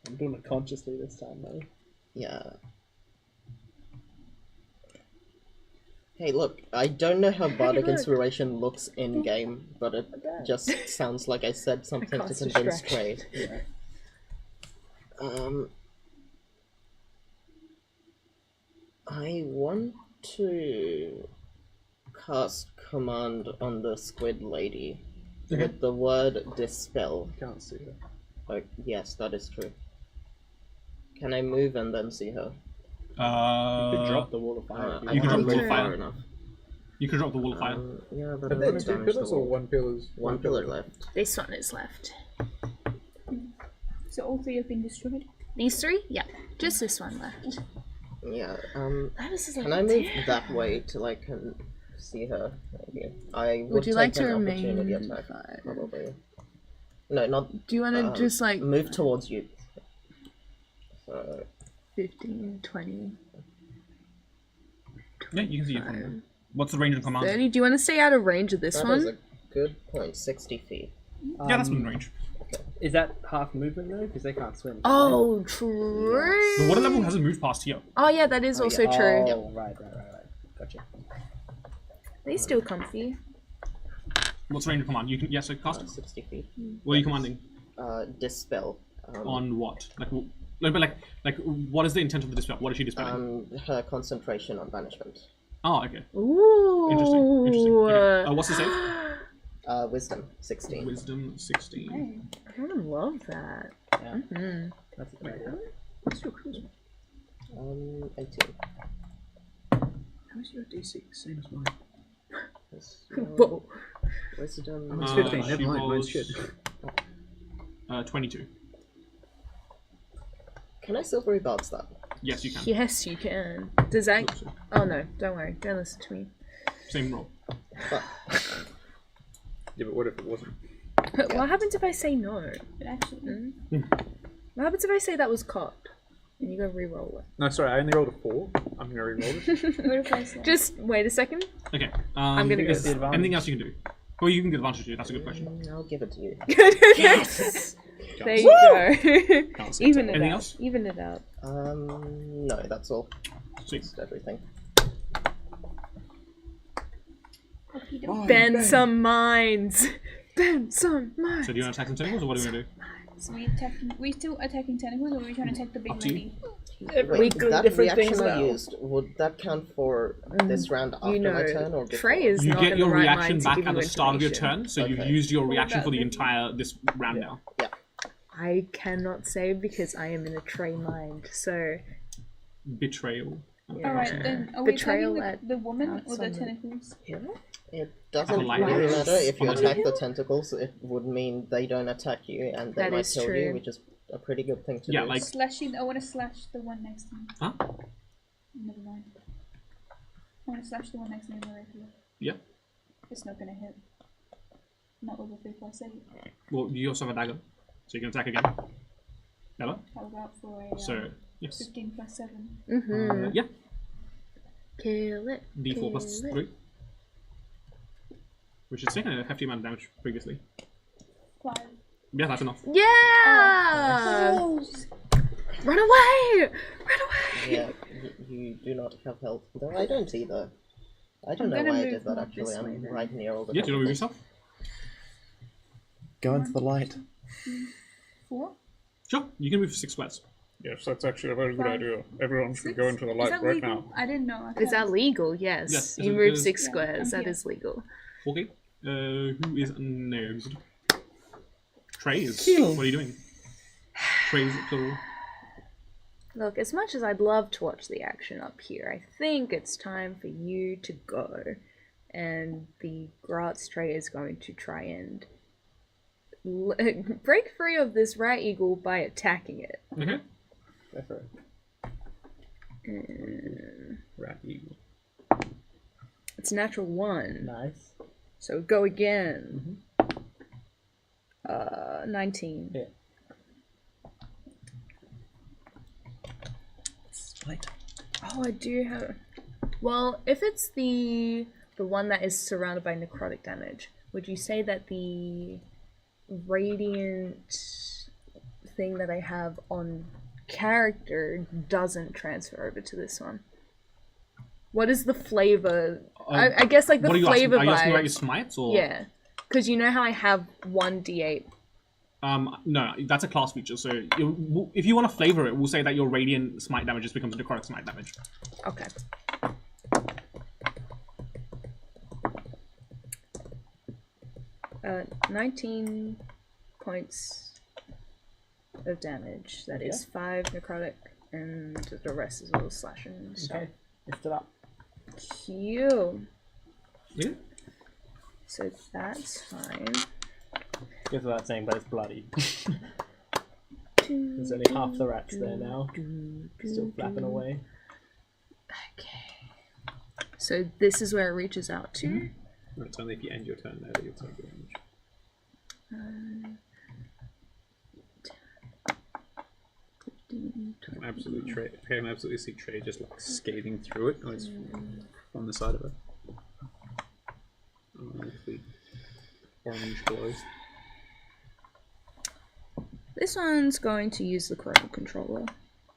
I'm doing it consciously this time, though.
yeah. Hey, look, I don't know how Bardic
look.
Inspiration looks in game, but it just sounds like I said something to
cast a
convince
stretch.
Trey. I want to cast command on the squid lady with the word dispel.
Can't see her.
Like, yes, that is true. Can I move and then see her?
You could drop the wall of fire.
I
if
You could
can't
drop the
move
wall of
far
fire.
enough.
You could drop the wall of fire.
Yeah, but
Are
I
there
want to
two
damage the
pillars or
wall.
one pillar's?
One pillar left.
this one is left.
So all three have been destroyed.
These three? Yeah. Just this one left.
Yeah,
That is
can I move that way till I can see her? Maybe. I would
you
take
like to
an
remain
opportunity attack,
five?
probably. No, not...
Do you want to
um,
just like
move towards you. So,
15, 20,
Yeah, you can see it from there. What's the range and command?
30? Do you want to stay out of range of this
that
one?
is a good point. 60 feet.
Yeah, that's within range.
Is that half movement though? Because they can't swim.
Oh, true.
The water level hasn't moved past here.
Oh yeah, that is also
yeah.
true.
Oh, right. Gotcha.
They still comfy.
What's the range and command? You can yes, so cast.
60 feet.
What are you commanding?
Dispel.
On what? Like what is the intent of the dispel? What is she dispelling?
Her concentration on banishment.
Oh, okay.
Ooh.
Interesting. What's the save?
Wisdom, 16.
Wisdom 16.
I love that.
Yeah.
Mm-hmm.
That's a great one.
What's your charisma?
18.
How's your DC? Same as mine.
Whoa.
Wisdom.
Mine's 15,
she
never mind, mine's
rolls-
shit.
22.
Can I silvery bards that?
Yes, you can.
Yes, you can. Does that? Oh no, don't worry. Don't listen to me.
Same roll.
But,
Yeah, but what if it wasn't?
What happens if I say no?
But actually,
What happens if I say that was cocked? And you go re-roll it.
No, sorry, I only rolled a 4. I'm gonna re-roll it.
what if I say?
Just wait a second.
Okay.
I'm gonna go
is
with
there anything else you can do? Well, you can get advantage to. That's a good question.
I'll give it to you.
Yes. There you go.
Can't see
Even it
Anything
out.
else?
Even it out.
No, that's all.
Sweet.
That's everything.
Bend some minds. Bend some minds.
So do you want to attack some tentacles, or what are we gonna do?
So we still attacking tentacles, or are we trying to attack the big
Up to you.
lady?
Wait,
do
that
different
reaction
things
I
now.
used, would that count for this round after
You know,
my turn or before?
Trey is
You
not
get
in
your
the right
reaction
mind to
back
give
at
you
the start of your
information.
turn, so you've
Okay.
used your
What
reaction
about
for the
the-
entire this round now.
I cannot say because I am in a Trey mind. So
Betrayal.
All right, then are we
Betrayal
attacking
at
the woman or the
outside.
tentacles?
It doesn't
Polite.
really matter if you
Polite.
attack the tentacles. It would mean they don't attack you, and they
That
might
is
kill
true.
you, which is a pretty good thing to
Yeah,
do.
like-
Slashing. I want to slash the one next to me.
Huh?
Never mind. I want to slash the one next to me with my rapier.
Yeah.
It's not gonna hit. Not over 3+8.
Well, you also have a dagger, so you can attack again. Never.
How about for a
So yes.
15+7?
Mm-hmm.
Yeah.
Kill it.
D4 plus
kill it.
3. Which has taken a hefty amount of damage previously.
5.
Yeah, that's enough.
Yeah!
Oh,
Run away! Run away!
Yeah, you do not have health. Though I don't either. I don't
I'm
know
gonna
why I
move
did that
more
actually.
this way
I'm
then.
right near all the
Yeah, do you want to move
tentacles.
yourself?
Go into the light.
4?
Sure, you can move 6 squares.
Yes, that's actually a very good
5,
idea. Everyone should
6?
go into the
Is
light
that
right
legal?
now.
I didn't know. I
Is that
can't.
legal? Yes.
Yes,
You
it
move
is.
6
Yeah,
squares.
I'm
That
here.
is legal.
Okay. Who is nosed? Trays.
Kill.
What are you doing? Trays, plural.
Look, as much as I'd love to watch the action up here, I think it's time for you to go. And the Graz tray is going to try and break free of this rat eagle by attacking it.
Okay.
Go for it. Rat eagle.
It's natural 1.
Nice.
So go again. 19.
Yeah.
Light.
Oh, I do have. Well, if it's the one that is surrounded by necrotic damage, would you say that the radiant thing that I have on character doesn't transfer over to this one? What is the flavor? I guess like the
What are you
flavor
asking? Are you asking about your
vibes.
smites or?
Yeah, because you know how I have 1d8.
No, that's a class feature. So if you want to flavor it, we'll say that your radiant smite damage just becomes necrotic smite damage.
Okay. Uh, 19 points of damage. That is 5 necrotic, and the rest is all slashing. So
Okay. Lift it up.
cute.
Yeah.
So that's fine.
Goes without saying, but it's bloody. There's only half the rats there now. Still flapping away.
Okay. So this is where it reaches out to.
No, it's only if you end your turn there that you'll take damage. I can absolutely see Trey just like skating through it. Oh, it's on the side of it. The orange glows.
This one's going to use the chrono controller.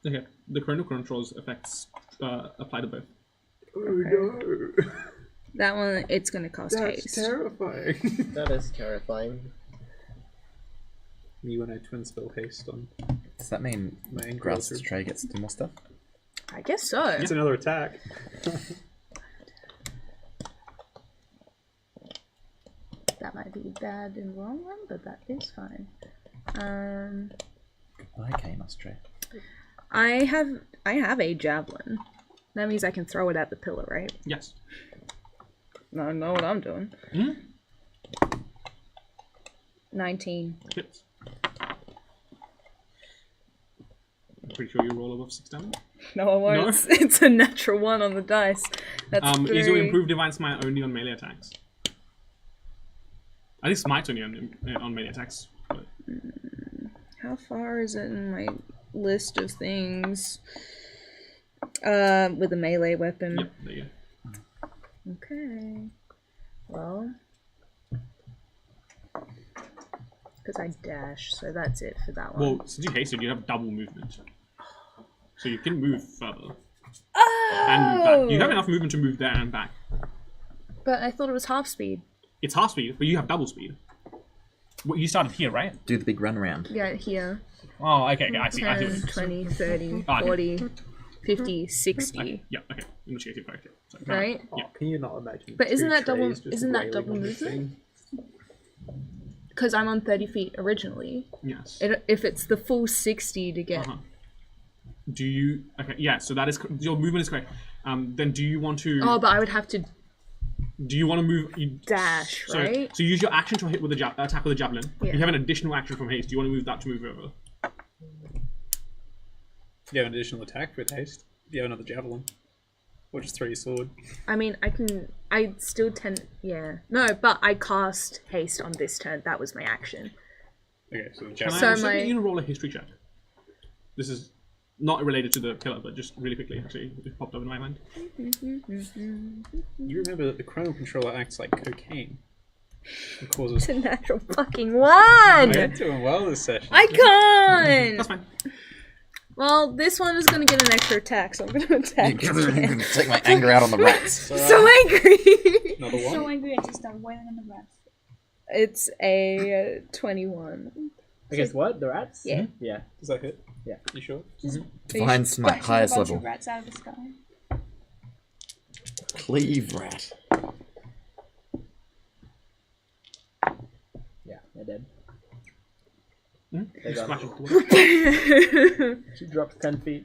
Okay. The chrono controls effects apply to both.
Oh no!
That one, it's going to cast
That's
haste.
terrifying.
That is terrifying.
Me when I twin spell haste on
Does that mean
my ankle.
Graz's tray gets to do more stuff?
I guess so.
It's another attack.
That might be bad in the long run, but that is fine.
Okay, must tray.
I have a javelin. That means I can throw it at the pillar, right?
Yes.
No, I know what I'm doing.
Hmm?
19.
Hits. I'm pretty sure you roll above 6 damage.
No, I won't.
No?
It's a natural 1 on the dice. That's
Is your
3.
improved divine smite only on melee attacks? I think smite's only on melee attacks. But...
How far is it in my list of things? With a melee weapon.
Yep, there you go.
Okay. Well. Because I dash, so that's it for that one.
Well, since you hasted, you have double movement. So you can move further.
Oh!
And move back. You have enough movement to move there and back.
But I thought it was half speed.
It's half speed, but you have double speed. Well, you started here, right?
Do the big run around.
Yeah, here.
Oh, okay, I see.
10, 20, 30,
Ah, okay.
40, 50, 60.
Okay, yeah, okay. In which case you're correct. So,
Right?
Yeah.
Can you not imagine?
But isn't
two
that double-
trays just
isn't that
wailing
double
on this
movement?
thing?
Because I'm on 30 feet originally.
Yes.
If it's the full 60 to get...
Uh-huh. Do you... Okay, yeah, so that is... Your movement is correct. Then do you want to...
Oh, but I would have to
Do you want to move...
dash,
So,
right?
so use your action to hit with the attack with a javelin.
Yeah.
You have an additional action from haste. Do you want to move that to move over?
You have an additional attack with haste. You have another javelin. Or just throw your sword.
I mean, I still tend. Yeah. No, but I cast haste on this turn. That was my action.
Okay, so the
Can
javelin.
I
So
also
my-
get you to roll a history check? This is not related to the killer, but just really quickly, actually, it popped up in my mind.
You remember that the chronal controller acts like cocaine. It causes.
It's a natural fucking one!
I'm doing well this session.
I can't!
That's fine.
Well, this one is gonna get an extra attack, so I'm gonna attack. again.
Take my anger out on the rats.
So angry!
Another one.
So angry I just started wailing on the rats.
It's a 21.
Against what? The rats?
Yeah.
Yeah.
Does that hit?
Yeah.
You sure?
Finds my
Scratching
highest
a bunch
level.
of rats out of the sky.
Cleave rat.
Yeah, they're dead.
Just splash into the water.
She drops 10 feet.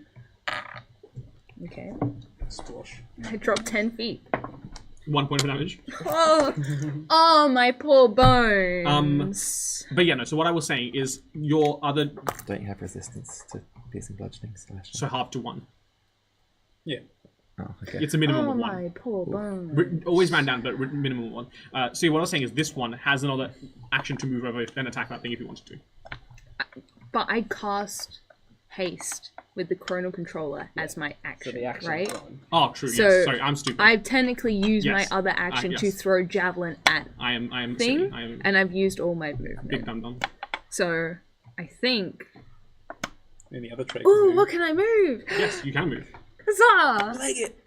Okay.
Squash.
I dropped 10 feet.
1 point of damage.
Oh, oh my poor bones.
But yeah, no, so what I was saying is your other.
Don't you have resistance to piercing, bludgeoning, slashing?
So half to 1.
Yeah.
Oh, okay.
It's a minimum
Oh
of 1.
my poor bones.
Always ran down, but minimum of 1. So what I was saying is this one has another action to move over, then attack that thing if you wanted to.
But I cast haste with the chronal controller as my
So
action,
the action
right?
is gone.
Oh, true.
So
yes. Sorry, I'm stupid.
I've technically used
Yes.
my other action to
yes.
throw javelin at
I am
thing,
silly. I am
and I've used all my
big
movement.
dum dum.
So I think.
Any other trait?
Ooh, what can I move?
Yes, you can move.
Huzzah!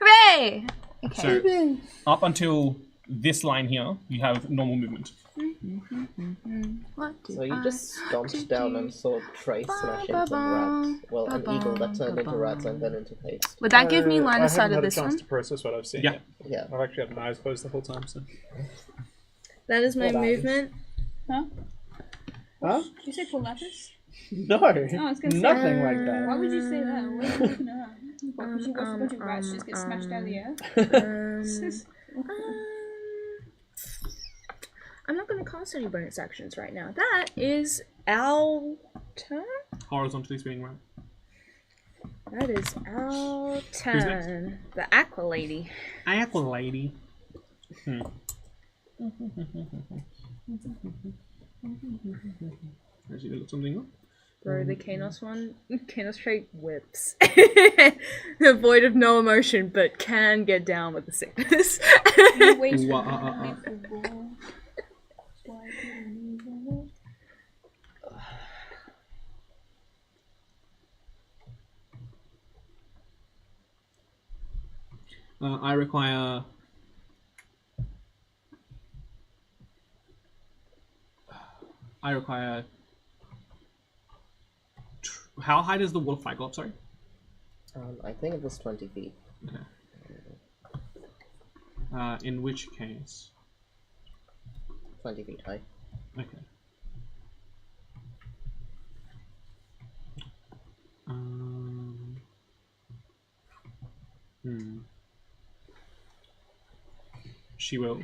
Hooray! Okay.
So up until this line here, you have normal movement.
What do
So you
I
just
have
stomped
to
down
do?
and saw Trey smash into rats. Well, an eagle that turned into rats and then into haste.
Would that give me line
I
of sight
haven't
of
had a
this
chance
one?
to process what I've seen.
Yeah.
Yet.
Yeah.
I've actually had my eyes closed the whole time. So.
That is my
Hold on.
movement.
Huh?
Huh?
Did you say pull lapis?
No.
Oh, I was gonna say.
Nothing like that.
Why would you say that? What are you looking around? What, because you watch a bunch of rats just get smashed out of the air?
I'm not going to cast any bonus actions right now. That is our turn.
Horizontally spinning round.
That is our
next?
turn. The Aqua Lady.
Apple lady. Let's see, look something up.
Bro, the Kanos one. Kanos trait whips. The void of no emotion, but can get down with the sickness.
You wait
Ooh,
for the
I require. How high does the wall of fire go up? Sorry.
I think it was 20 feet.
In which case.
20 feet high.
Okay. She will.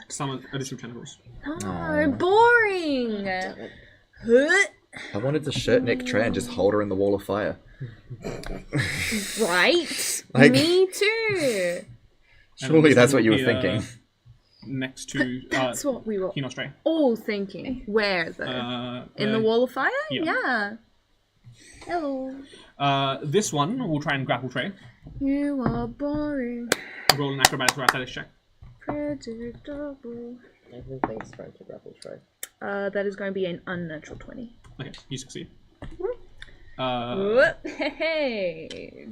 Summon additional tentacles.
No, boring. Huh?
I wanted to shirt Nick Trey and just hold her in the wall of fire.
Right?
Like-
Me too.
Surely
And
that's
this
what you were
will be,
thinking.
Next to
That's what we were
Kino Stray.
all thinking. Where though? In the
uh,
wall of fire?
yeah.
Hello.
This one will try and grapple Trey.
You are boring.
Roll an acrobatics or athletics check.
Predictable.
Everything's trying to grapple Trey.
That is going to be an unnatural 20.
Okay, you succeed.
Whoop. Hey.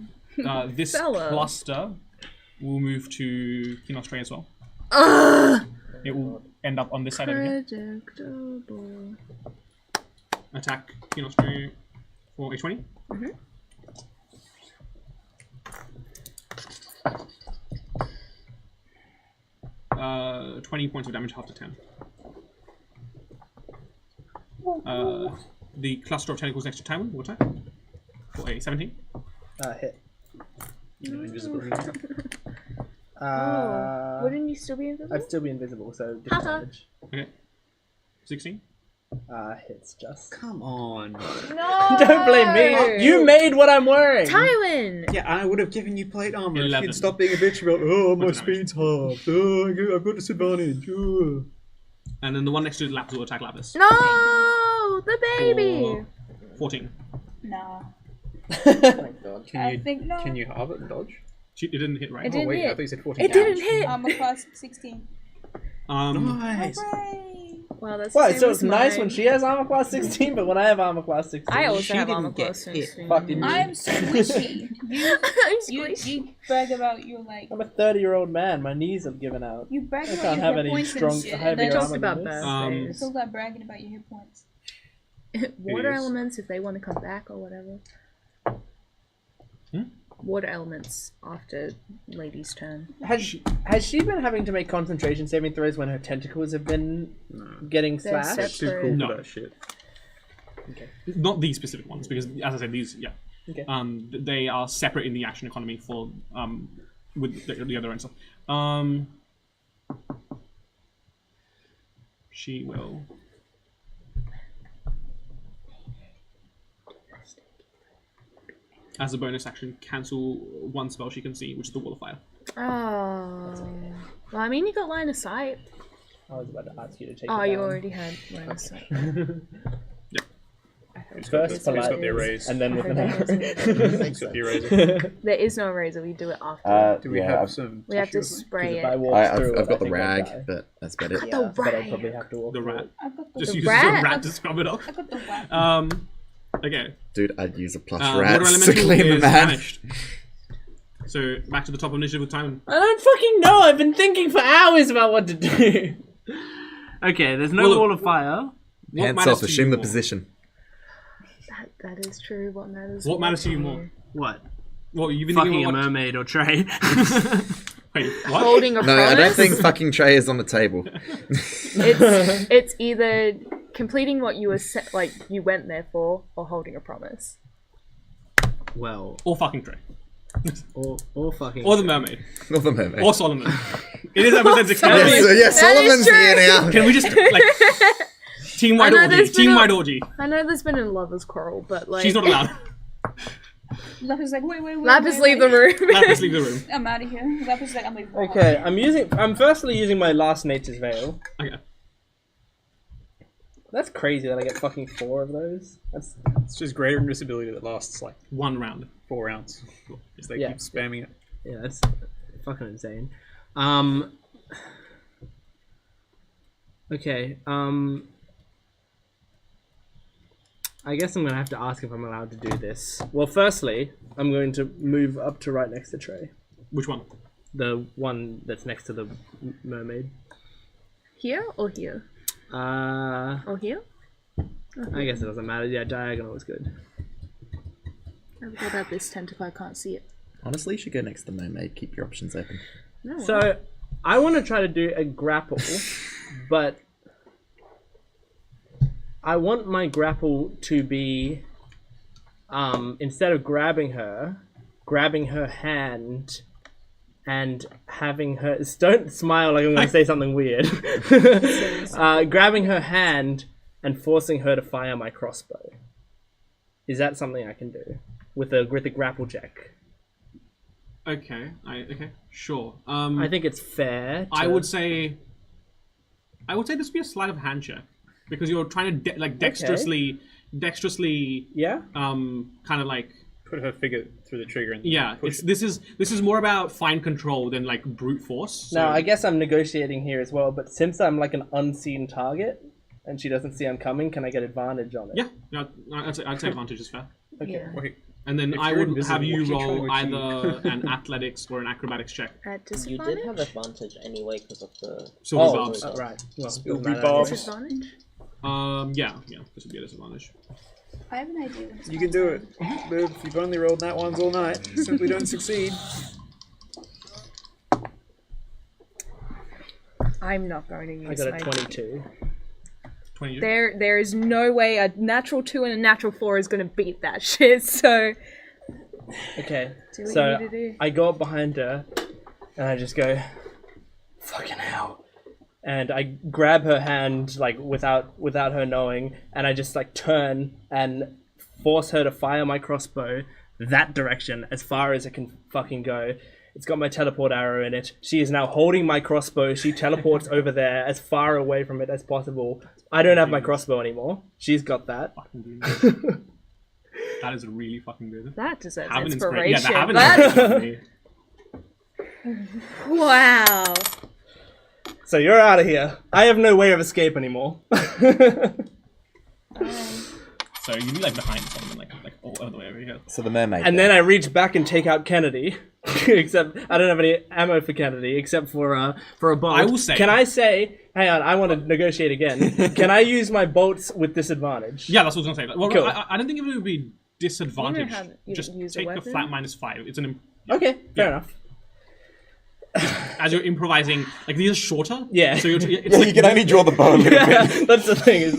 This
Fella.
cluster will move to Kino Stray as well. It will end up on this side over here.
Predictable.
Attack Kino Stray for a 20. 20 points of damage, half to 10. The cluster of tentacles next to Tywin will attack for a 17.
Hit.
Invisible.
Wouldn't you still be invisible?
I'd still be invisible, so
Haha.
disadvantage.
Okay. 16.
Hits just.
Come on.
No!
Don't blame me. You made what I'm wearing.
Tywin!
Yeah, I would have given you plate armor if
11.
you'd stop being a bitch about, oh, my
What's the
speed's half. Oh, I've got disadvantage. Oh.
And then the one next to Lapis will attack Lapis.
No! The baby!
For 14.
Nah.
Oh my god.
I think no.
Can you halve it and dodge?
It didn't hit right.
It didn't
wait, I
hit.
thought you said 14
It didn't
damage.
hit!
Armor class 16.
Nice.
Hooray!
Wow, that's the
What?
same
So
as
it's nice
mine.
when she has armor class 16, but when I have armor class 16,
I also
She
have
didn't
armor
get
class
hit.
16.
Fuck you.
I'm squishy. You,
I'm
you,
squishy.
you brag about your like.
I'm a 30-year-old man. My knees have given out.
You brag
I
about
can't
your
have
hit
any
points
strong,
and shit.
heavier
And
They
then
talked
armor
about
than this.
birthdays.
it's all about bragging about your hit points.
Water
It is.
elements if they want to come back or whatever. Water elements after Lady's turn.
Has she been having to make concentration saving throws when her tentacles have been getting
They're
slashed?
She's cool
No.
for that shit.
Not these specific ones, because as I said, these, yeah.
Okay.
They are separate in the action economy for with the other end stuff. She will. As a bonus action, cancel one spell she can see, which is the Wall of Fire.
Oh. Well, I mean, you got line of sight.
I was about to ask you to take
Oh,
it
you
down.
already had line of sight.
First
He's got
polite,
the erase.
and then with an
Okay,
arrow.
He's got the eraser.
There is no razor, we do it after.
Do we
Yeah,
have some
we have to
tissue?
spray
If I
it.
walk
I've
through it,
got
I
the
think I'll
rag,
die.
but that's about it.
Got
Yeah.
the
But I'll
rag.
probably have to walk
The
through
rat.
it.
I've got the
Just
The
use
rat?
the rat to scrub it off.
I got the whack.
Okay.
Dude, I'd use a plush
Water
rat to
elemental
clean the
is
man.
vanished. So back to the top of initiative with time.
I don't fucking know. I've been thinking for hours about what to do. Okay, there's no
Well, look-
wall of fire.
What
Hands
matters
off,
to you
assume the
more?
position.
That is true. What matters?
What matters to you
to
more?
What?
What you've been
Fucking
thinking
a
about?
mermaid or Trey?
Wait, what?
Holding a
No,
promise?
I don't think fucking Trey is on the table.
It's either completing what you were like you went there for, or holding a promise.
Well,
Or fucking Trey.
or fucking.
Or the mermaid.
Or the mermaid.
Or Solomon. It is episode 6.
Solomon.
Yes,
That is
Solomon's
true.
here now.
Can we just like team wide
I know
orgy?
there's been
Team
a-
wide orgy.
I know there's been a lovers quarrel, but like
She's not allowed.
Lapis is like, wait.
Lapis, leave the room.
Lapis, leave the room.
I'm out of here. Lapis is like, I'm leaving. the house.
Okay, I'm firstly using my last nature's veil.
Okay.
That's crazy that I get fucking 4 of those. That's
It's just greater invisibility that lasts like
1 round.
4 rounds. Because they
Yeah.
keep spamming it.
yeah, that's fucking insane. Okay, I guess I'm gonna have to ask if I'm allowed to do this. Well, firstly, I'm going to move up to right next to Trey.
Which one?
The one that's next to the mermaid.
Here or here? Or here?
I guess it doesn't matter. Yeah, diagonal is good.
I forgot about this tentacle. I can't see it.
Honestly, you should go next to the mermaid. Keep your options open.
No.
So, I want to try to do a grapple, but I want my grapple to be, instead of grabbing her hand and having her... Don't smile like I'm going to say something weird. Grabbing her hand and forcing her to fire my crossbow. Is that something I can do with a grapple check?
Okay. Okay. Sure.
I think it's fair.
I would say this would be a sleight of hand check because you're trying to dexterously,
Yeah.
kind of like
Put her figure through the trigger and
yeah.
push
This is more about fine control than like brute force. So,
Now, I guess I'm negotiating here as well, but since I'm like an unseen target and she doesn't see I'm coming, can I get advantage on it?
yeah, I'd say advantage is fair.
Okay.
Yeah.
Wait,
And then
If
I
you're
would
invisible,
have you
what are you
roll
trying to
either an athletics or an acrobatics check.
At
You
disadvantage?
did have advantage anyway because of the.
Silver
Oh,
barbs.
right. Well,
Silver
doesn't matter.
barbs.
Disadvantage?
Yeah, this would be a disadvantage.
I have an idea. when it's
you
my
can do
turn.
it. Liv, you've only rolled that ones all night. Simply don't succeed.
I'm not going to use
I got a
my
22.
22.
There is no way a natural 2 and a natural 4 is going to beat that shit, so...
Okay,
Do what
so
you need to do.
I go up behind her And I just go, fucking hell. And I grab her hand, like, without her knowing, and I just, like, turn and force her to fire my crossbow that direction as far as it can fucking go. It's got my teleport arrow in it. She is now holding my crossbow. She teleports over there as far away from it as possible. I don't have my crossbow anymore. She's got that.
That is really fucking good.
That deserves
Have an
inspiration.
Yeah, have an
That-
inspiration.
Wow.
So you're out of here. I have no way of escape anymore.
So you'd be like behind someone, like all the way over here.
So the mermaid.
And then I reach back and take out Kennedy. Except I don't have any ammo for Kennedy except for a bolt.
I will say.
Can I say? Hang on, I want to negotiate again. Can I use my bolts with disadvantage?
Yeah, that's what I was gonna say. Well,
Cool.
I don't think it would be disadvantage.
how you
Just
use a
take a
weapon?
flat -5. It's an
Okay, fair enough.
as you're improvising. Like these are shorter.
Yeah.
So it's
Well,
like,
you can only draw the bow a little bit.
Yeah, that's the thing.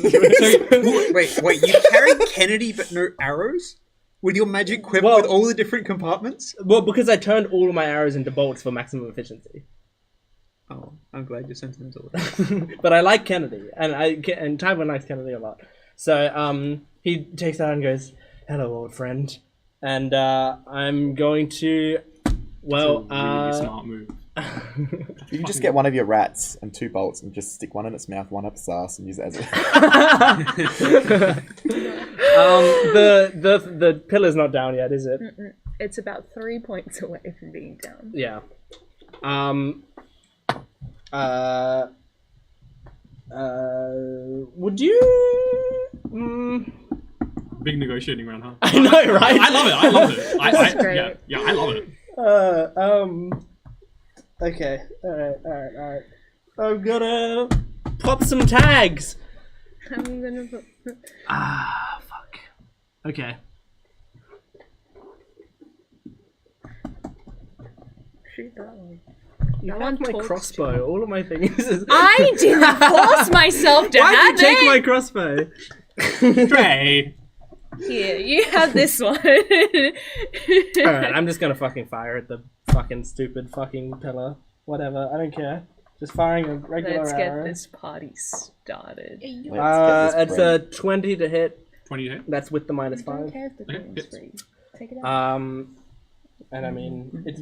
Wait, you carry Kennedy but no arrows? With your magic quiver
Well-
with all the different compartments?
Well, because I turned all of my arrows into bolts for maximum efficiency.
Oh, I'm glad you're sentimental.
But I like Kennedy, and Tywin likes Kennedy a lot. So he takes that and goes, "Hello, old friend," and I'm going to. Well,
it's a really smart move.
You can just get one of your rats and 2 bolts and just stick one in its mouth, one up its ass, and use it as a.
The pillar's not down yet, is it?
It's about 3 points away from being down.
Yeah. Would you?
Big negotiating round, huh?
I know, right?
I love it. I love it.
That's great.
Yeah, I love it.
Okay. Alright. I'm gonna pop some tags.
I'm gonna put...
Fuck. Okay.
Shoot that one.
You
That
have
one
my
talks
crossbow. All of my things is...
I didn't force myself to
Why'd
have
you take
it!
my crossbow?
Trey.
Here, you have this one.
Alright, I'm just gonna fucking fire at the fucking stupid fucking pillar. Whatever, I don't care. Just firing a regular
Let's get
arrow.
this party started.
It's a 20 to hit.
20 to hit.
That's with the
I
-5.
don't care if the
Okay,
coin's
hits.
free. Take it out.
And I mean, it's.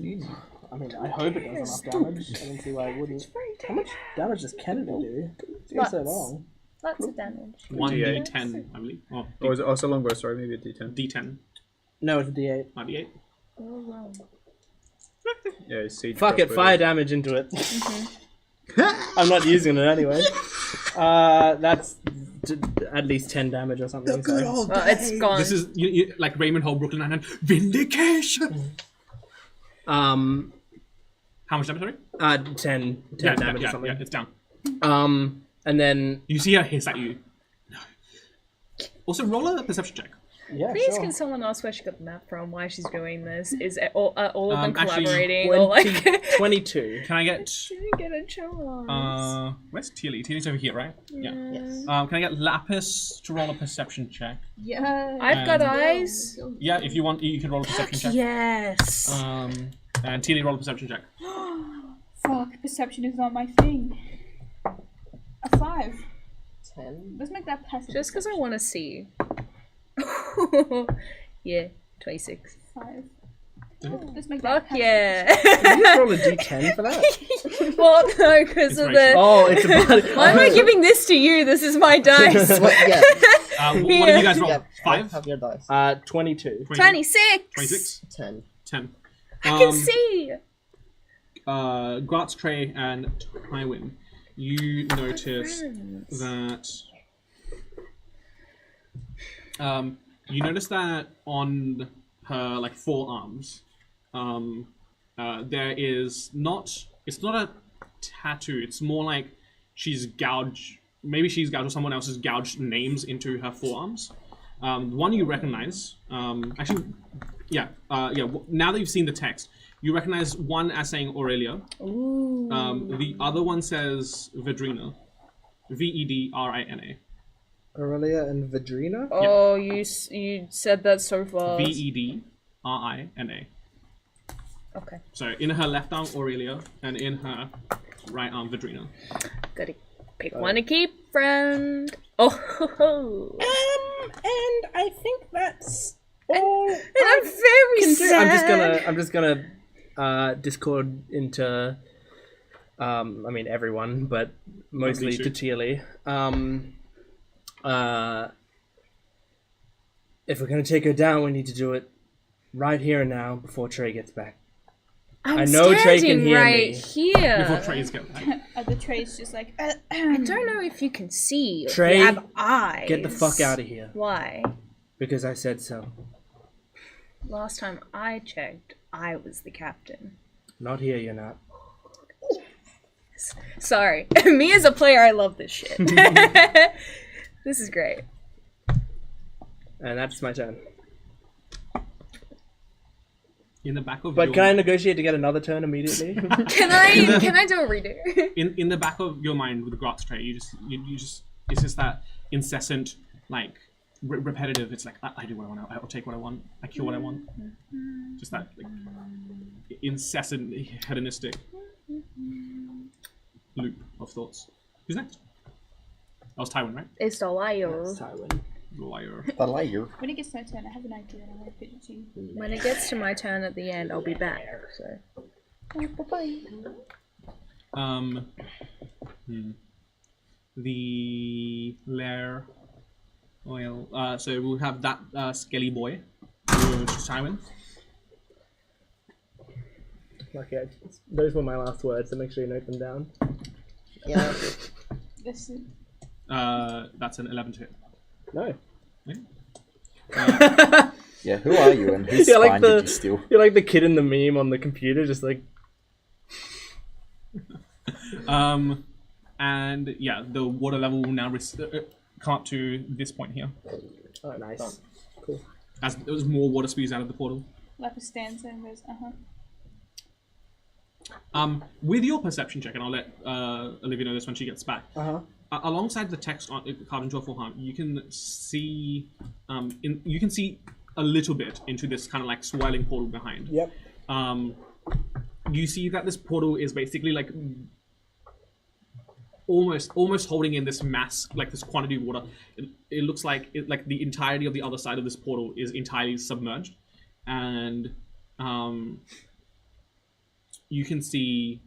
I mean, I hope it does enough damage. I don't see why it wouldn't. How much damage does Kennedy do? It's been so
Lots.
long.
Lots of damage.
1d10, I believe. Oh,
Or was it also longbow? Sorry, maybe a D10.
d10.
No, it's a D8.
Might be 8.
Oh, wow.
Yeah, siege
Fuck it,
crossbow.
fire damage into it. I'm not using it anyway. That's at least 10 damage or something. So.
Well, it's gone.
This is you, like Raymond Hall, Brooklyn Nine-Nine. Vindication!
How
much damage, sorry?
10 damage or something.
Yeah, it's down.
And then
You see her hiss at you. No. Also, roll a perception check.
yeah,
Please,
sure.
can someone ask where she got the map from? Why she's doing this? Is it all of them
Actually,
collaborating? Or like,
22.
Can I get...
didn't get a chance.
Where's Tilly? Tilly's over here, right? Yeah.
Yes.
Can I get Lapis to roll a perception check?
Yeah.
I've got
and-
eyes.
Yeah, if you want, you can roll a perception check.
Yes.
And Tilly, roll a perception check.
Fuck, perception is not my thing. A 5.
10.
Let's make that passive.
Just because I want to see. Yeah, 26.
5. Let's make that
Fuck
passive.
yeah.
Did you just roll a d10 for that?
Well, no, because of the.
Oh, it's about.
Why am I giving this to you? This is my dice.
What? Yeah.
What did you guys roll?
Yeah.
5?
Have your dice.
22.
26.
26?
10.
10.
I can see.
Gratz, Trey, and Tywin, you notice that you notice that on her like forearms, there is not. It's not a tattoo. It's more like she's gouged. Maybe she's gouged or someone else has gouged names into her forearms. One you recognize. Actually, yeah. Now that you've seen the text, you recognize one as saying Aurelia.
Ooh.
The other one says Vedrina. Vedrina.
Aurelia and Vedrina?
Oh, you said that so fast.
Vedrina.
Okay.
So in her left arm, Aurelia, and in her right arm, Vidrina.
Gotta pick one to keep, friend. Oh.
And I think that's all.
And I'm very sad.
I'm just gonna Discord into I mean everyone, but mostly to Teely. If we're gonna take her down, we need to do it right here and now before Trey gets back.
I
know Trey can hear
right
me.
here.
Before Trey's get back.
The Trey's just like.
I don't know if you can see.
Trey,
if you have eyes.
Get the fuck out of here.
Why?
Because I said so.
Last time I checked, I was the captain.
Not here, you're not.
Sorry. Me as a player, I love this shit. This is great.
And that's my turn.
In the back of
But
your...
can I negotiate to get another turn immediately?
Can I do a redo?
in the back of your mind with the Grox Trey, you just it's just that incessant, like repetitive. It's like I do what I want. I'll take what I want. I kill what I want. Just that like incessant hedonistic loop of thoughts. Who's next? That was Tywin, right?
It's the liar.
Tywin.
Liar.
The layer.
When it gets my turn, I have an idea and I want to pitch it to you.
When it gets to my turn at the end, I'll be back. So.
Bye-bye.
The lair. Well, so we'll have that skelly boy, which is Tywin.
Okay, those were my last words, so make sure you note them down.
Yeah.
Listen.
That's an 11 to hit.
No.
Yeah.
Yeah, who are you and whose
Yeah,
spine
like
did you steal?
You're like the kid in the meme on the computer, just like...
And yeah, the water level will now come up to this point here.
Oh, nice. Cool.
As there's more water spews out of the portal.
Lapis stands there and goes,
With your perception check, and I'll let Olivia know this when she gets back. Alongside the text on carved into a forearm, you can see, you can see a little bit into this kind of like swirling portal behind.
Yep.
You see that this portal is basically like almost holding in this mass, like this quantity of water. It looks like the entirety of the other side of this portal is entirely submerged, and you can see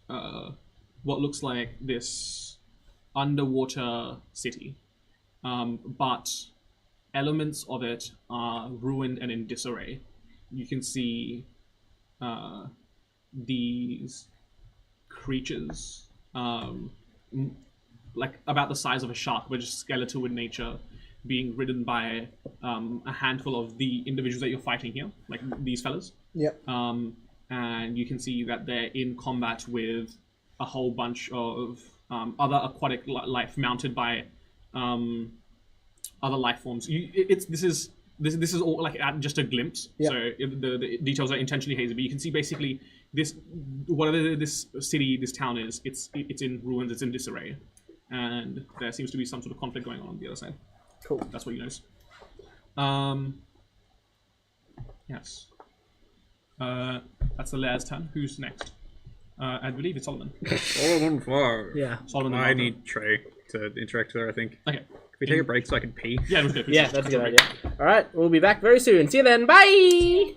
what looks like this underwater city, but elements of it are ruined and in disarray. You can see these creatures, like about the size of a shark, but just skeletal in nature, being ridden by a handful of the individuals that you're fighting here, like these fellas.
Yep.
And you can see that they're in combat with a whole bunch of other aquatic life mounted by other life forms. This is all like just a glimpse.
Yep.
So the details are intentionally hazy, but you can see basically this, whatever this city, this town is, it's in ruins, it's in disarray, and there seems to be some sort of conflict going on the other side.
Cool.
That's what you notice. Yes. That's the Lair's turn. Who's next? I believe it's Solomon.
Solomon fire.
Yeah.
Solomon.
I need Trey to interact with her, I think.
Okay.
Can we take a break so I can pee?
Yeah, it was good.
Yeah, that's a good idea. Alright, we'll be back very soon. See you then. Bye!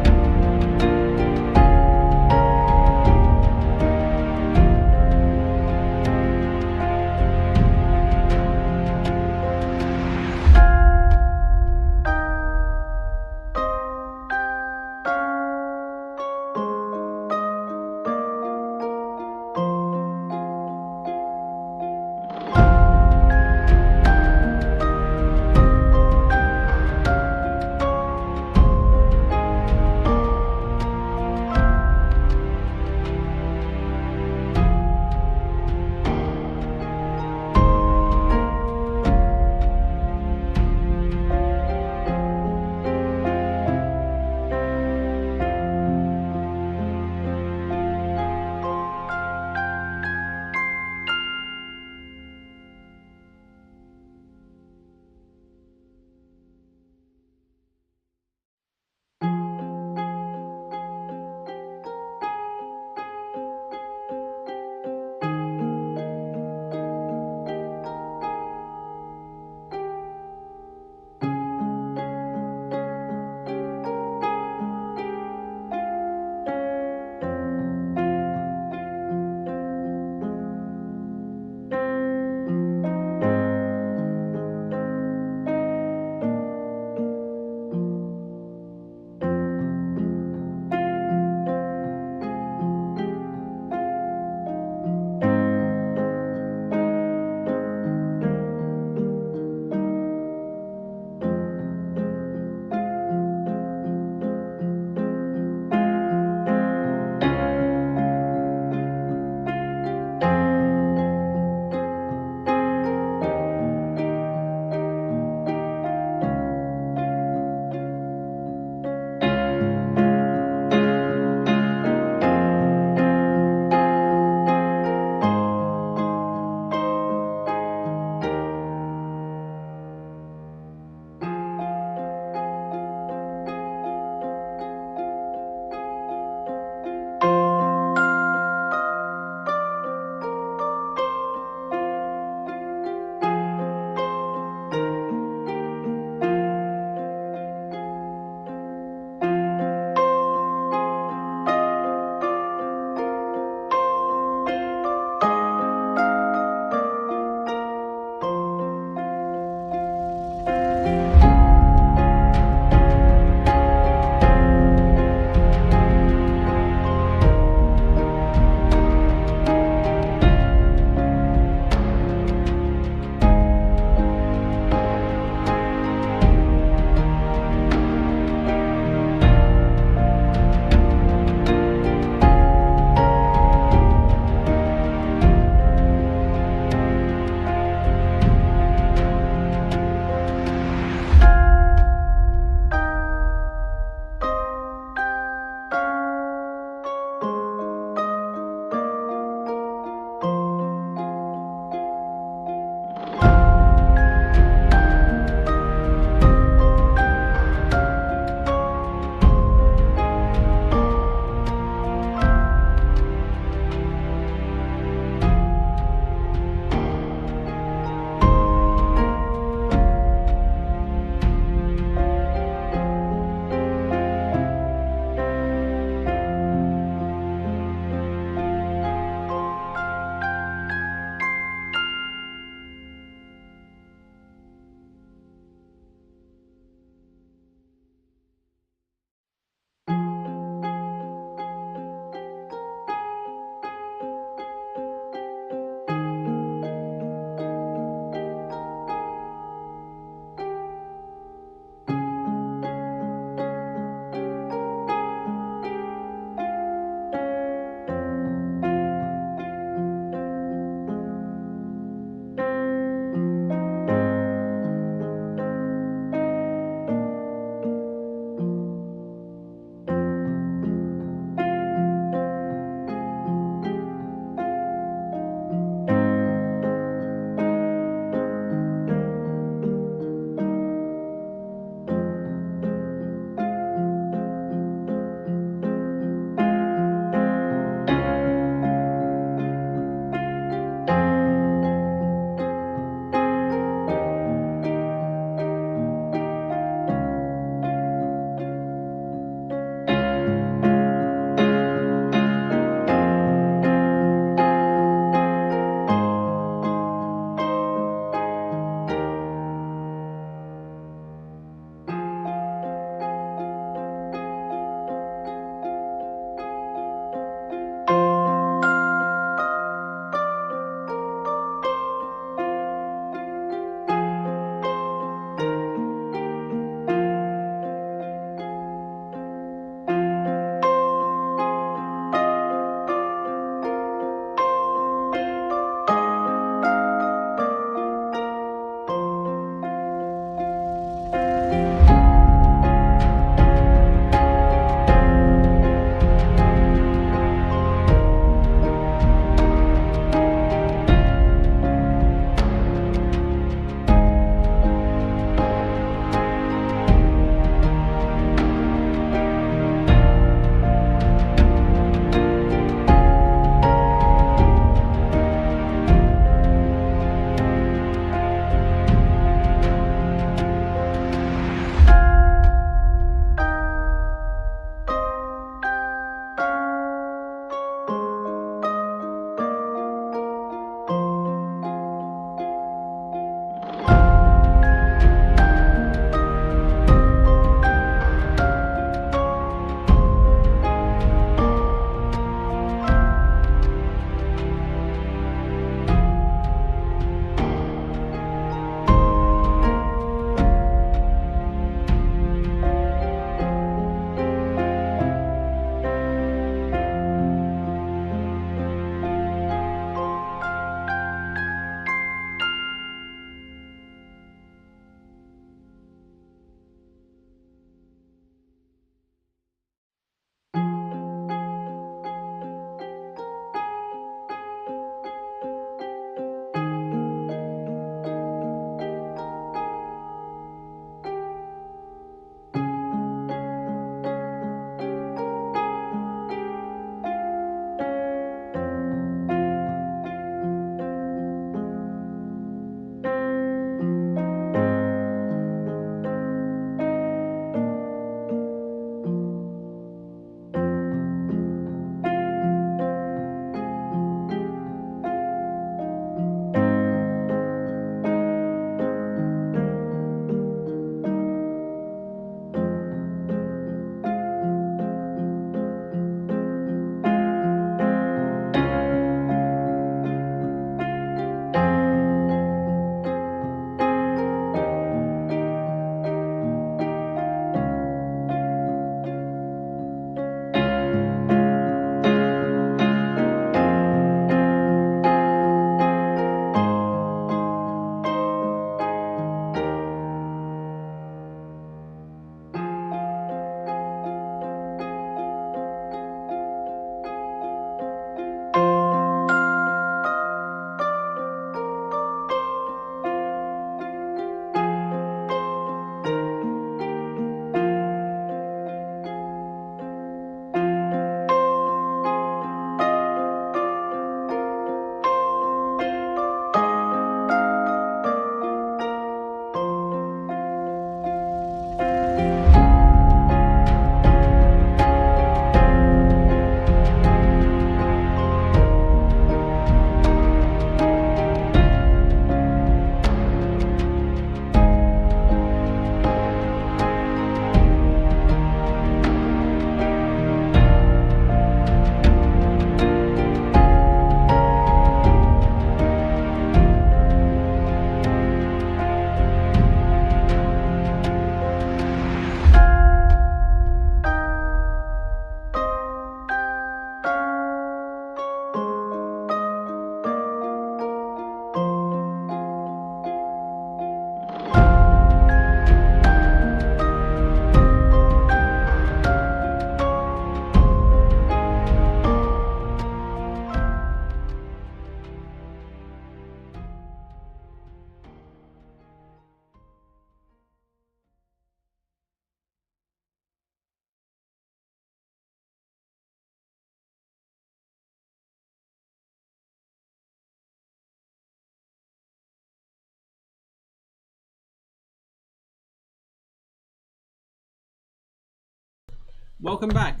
welcome back.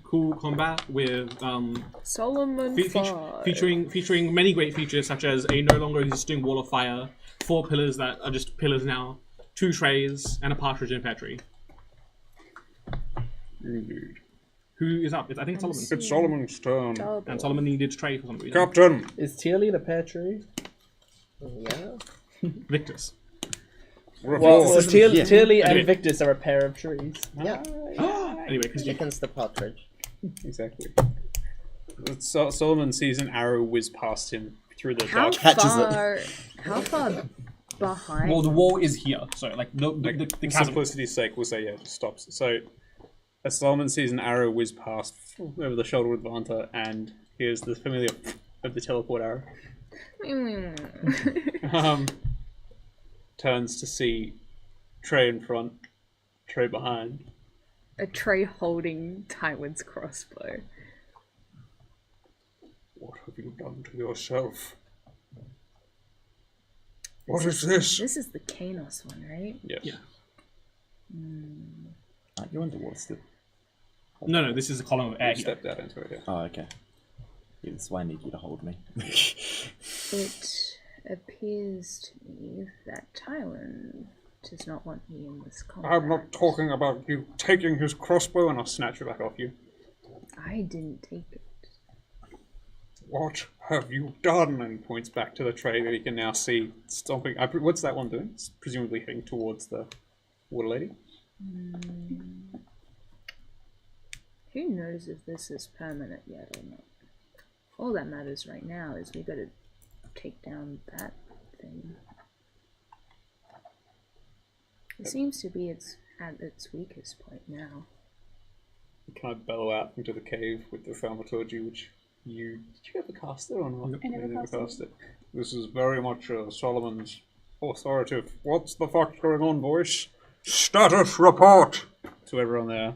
Cool combat with
Solomon
featuring many great features such as a no longer existing wall of fire, 4 pillars that are just pillars now, 2 trays, and a partridge in petri.
Indeed.
Who is up? I think it's Solomon.
It's Solomon's turn.
And Solomon needed tray for some reason.
Captain!
Is Tearly in a pear tree?
Yeah.
Victus.
Well, Tearly and
Anyway.
Victus are a pair of trees.
Yeah.
Anyway, because you
Dickens the partridge.
Exactly. Solomon sees an arrow whiz past him through the
How
dark.
how far behind?
well, the wall is here, so like no, the
For
chasm.
simplicity's sake, we'll say, yeah, it stops. So, as Solomon sees an arrow whiz past over the shoulder with Vanta, and hears the familiar of the teleport arrow, turns to see Trey in front, Trey behind.
A tray holding Tywin's crossbow.
What have you done to yourself? What is this?
This is the Kanos one, right?
Yes.
Yeah.
You're underwater still.
No, this is a column of air.
I stepped out into it, yeah.
Oh, okay. Yeah, that's why I need you to hold me.
It appears to me that Tywin does not want me in this combat.
I'm not talking about you taking his crossbow, and I'll snatch it back off you.
I didn't take it.
What have you done?
And he points back to the tray that you can now see stomping. What's that one doing? It's presumably heading towards the water lady.
Who knows if this is permanent yet or not? All that matters right now is we gotta take down that thing. It seems to be at its weakest point now.
You kind of bellow out into the cave with the thaumaturgy, which did you ever cast it or not?
I never cast
it.
This is very much Solomon's authoritative. What's the fuck going on, voice? Status report!
To everyone there.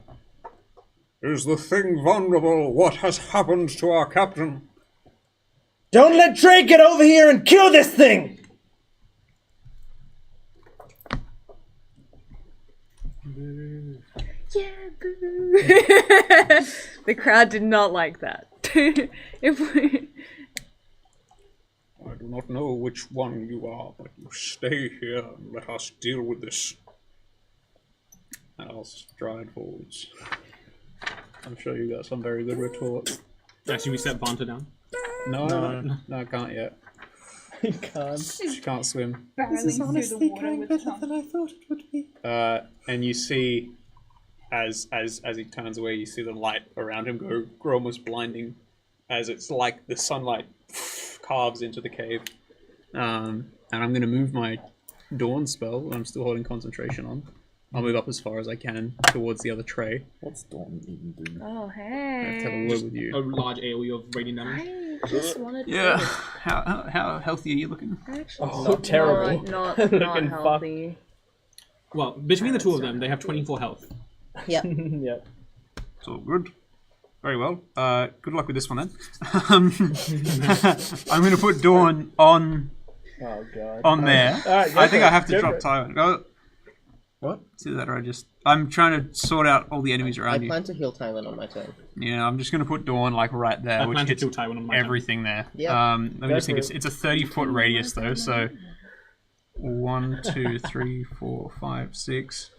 Is the thing vulnerable? What has happened to our captain?
Don't let Trey get over here and kill this thing!
Yeah, boo! The crowd did not like that. If we...
I do not know which one you are, but you stay here and let us deal with this.
And I'll stride forwards. I'm sure you got some very good retort.
Actually, we set Vanta down.
No, I can't yet.
You can't.
She can't swim.
Barreling through the water with tongue.
I thought it would be.
And you see, as he turns away, you see the light around him grow almost blinding, as it's like the sunlight carves into the cave. And I'm going to move my Dawn spell that I'm still holding concentration on. I'll move up as far as I can towards the other tray.
What's Dawn even doing?
Oh,
Let's have a
hey.
word with you.
A large AoE of radiant damage.
I just wanted
Yeah.
to...
How healthy are you looking?
Actually,
Oh, terrible.
Not
Looking
healthy.
Well, between the two of them, they have 24 health.
Yeah.
Yep.
It's all good. Very well. Good luck with this one then. I'm going to put Dawn on
Oh god.
there.
Alright, go
I think
for
I
it,
have to
go
drop
for it.
Tywin.
What?
See that, or I'm trying to sort out all the enemies
I
around you.
plan to heal Tywin on my turn.
Yeah, I'm just going to put Dawn like right there,
I
which
plan to
hits
kill Tywin on my turn.
everything there.
Yeah.
Let me
Go
just think.
for
It's a 30-foot radius though, so 1, 2, 3, 4, 5, 6.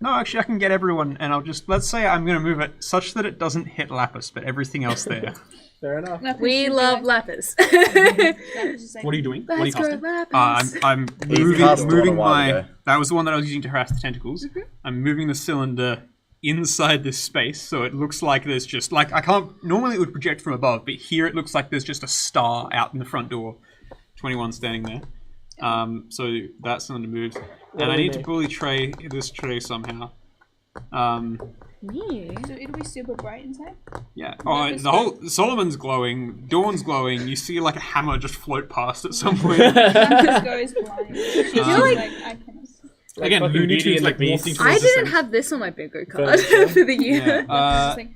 No, actually, I can get everyone, and let's say I'm going to move it such that it doesn't hit Lapis, but everything else there.
Fair enough.
Lapis
We
should be
love
like-
Lapis.
Lapis is like,
What are you doing? What are you
Let's go,
casting?
Lapis.
I'm
He's
moving
cast Dawn a
moving
while
my.
ago.
That was the one that I was using to harass the tentacles. I'm moving the cylinder inside this space, so it looks like there's just like I can't. Normally, it would project from above, but here it looks like there's just a star out in the front door. 21 standing there. So that cylinder moves, and I need to bully this tray somehow.
Me?
So it'll be super bright inside.
Yeah.
Lapis
The whole Solomon's glowing, Dawn's glowing. You see like a hammer just float past at some point.
Lapis goes blind. She's
feel
just
like-
I cannot see.
Again,
fucking
Looney
Beauty
Tunes
and
like
the Beast.
walking
I
towards the
didn't
sun.
have this on my bingo card
Furniture.
for the year.
Yeah.
Lapis is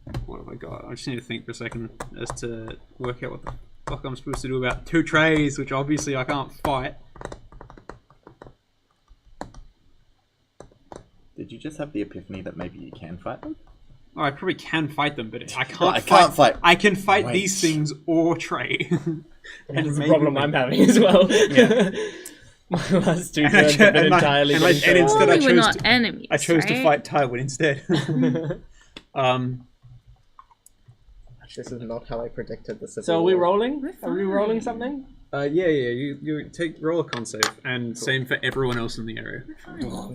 like,
What have I got? I just need to think for a second as to work out what the fuck I'm supposed to do about 2 trays, which obviously I can't fight.
Did you just have the epiphany that maybe you can fight them?
Oh, I probably can fight them, but I can't.
Well, I can't fight.
I can fight
Wait.
these things or Trey.
That's the
maybe
problem
we-
I'm having as well.
Yeah.
My last two
And I
turns
cho-
have been
and my-
entirely
and like-
getting
and instead I
Surely we're
chose
not
to-
enemies.
I chose to
right?
fight Tywin instead.
This is not how I predicted the Civil
So are we
War.
rolling?
We're
Are we rolling
fine.
something?
Yeah. You take roll a con save, and same for everyone else in the area.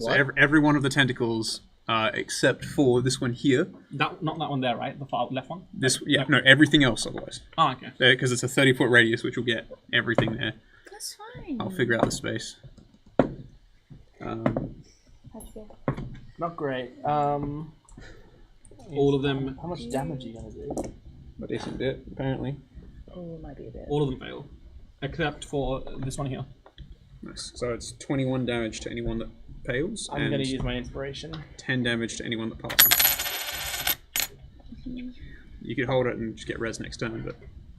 So every one of the tentacles, except for this one here.
Not that one there, right? The far left one.
Everything else otherwise.
Oh, okay.
Because it's a 30-foot radius, which will get everything there.
That's fine.
I'll figure out the space.
Not great.
All of them.
How much damage are you gonna do?
A decent bit, apparently.
Oh, it might be a bit.
All of them fail, except for this one here.
Nice. So it's 21 damage to anyone that fails,
I'm
and
gonna use my inspiration.
10 damage to anyone that passes. You could hold it and just get res next turn, but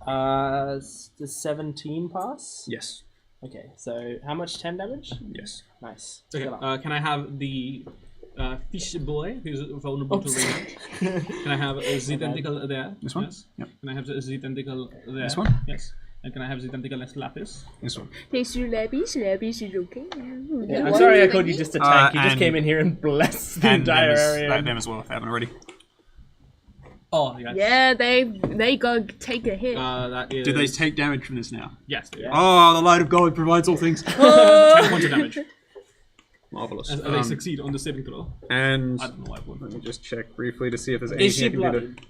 Does 17 pass?
yes.
Okay, so how much? 10 damage?
Yes.
Nice.
Okay.
Good luck.
Can I have the fish boy who's vulnerable to radiant? Can I have the tentacle there?
This one?
Yes.
Yep.
Can I have the tentacle there?
This one?
Yes. And can I have the tentacle next to Lapis?
This one.
Lapis is okay.
I'm sorry I called you just a tank. You just
and-
came in here and blessed the
And
entire
them
area.
them as well, if they haven't already.
Oh, yes.
Yeah, they gotta take a hit.
That is.
Do they take damage from this now?
Yes. They do.
Oh, the light of God provides all things.
10 points of damage.
Marvelous.
As they succeed on the saving throw.
And
I don't know why I would.
let me just check briefly to see if there's
Is she
anything I can do
blooded?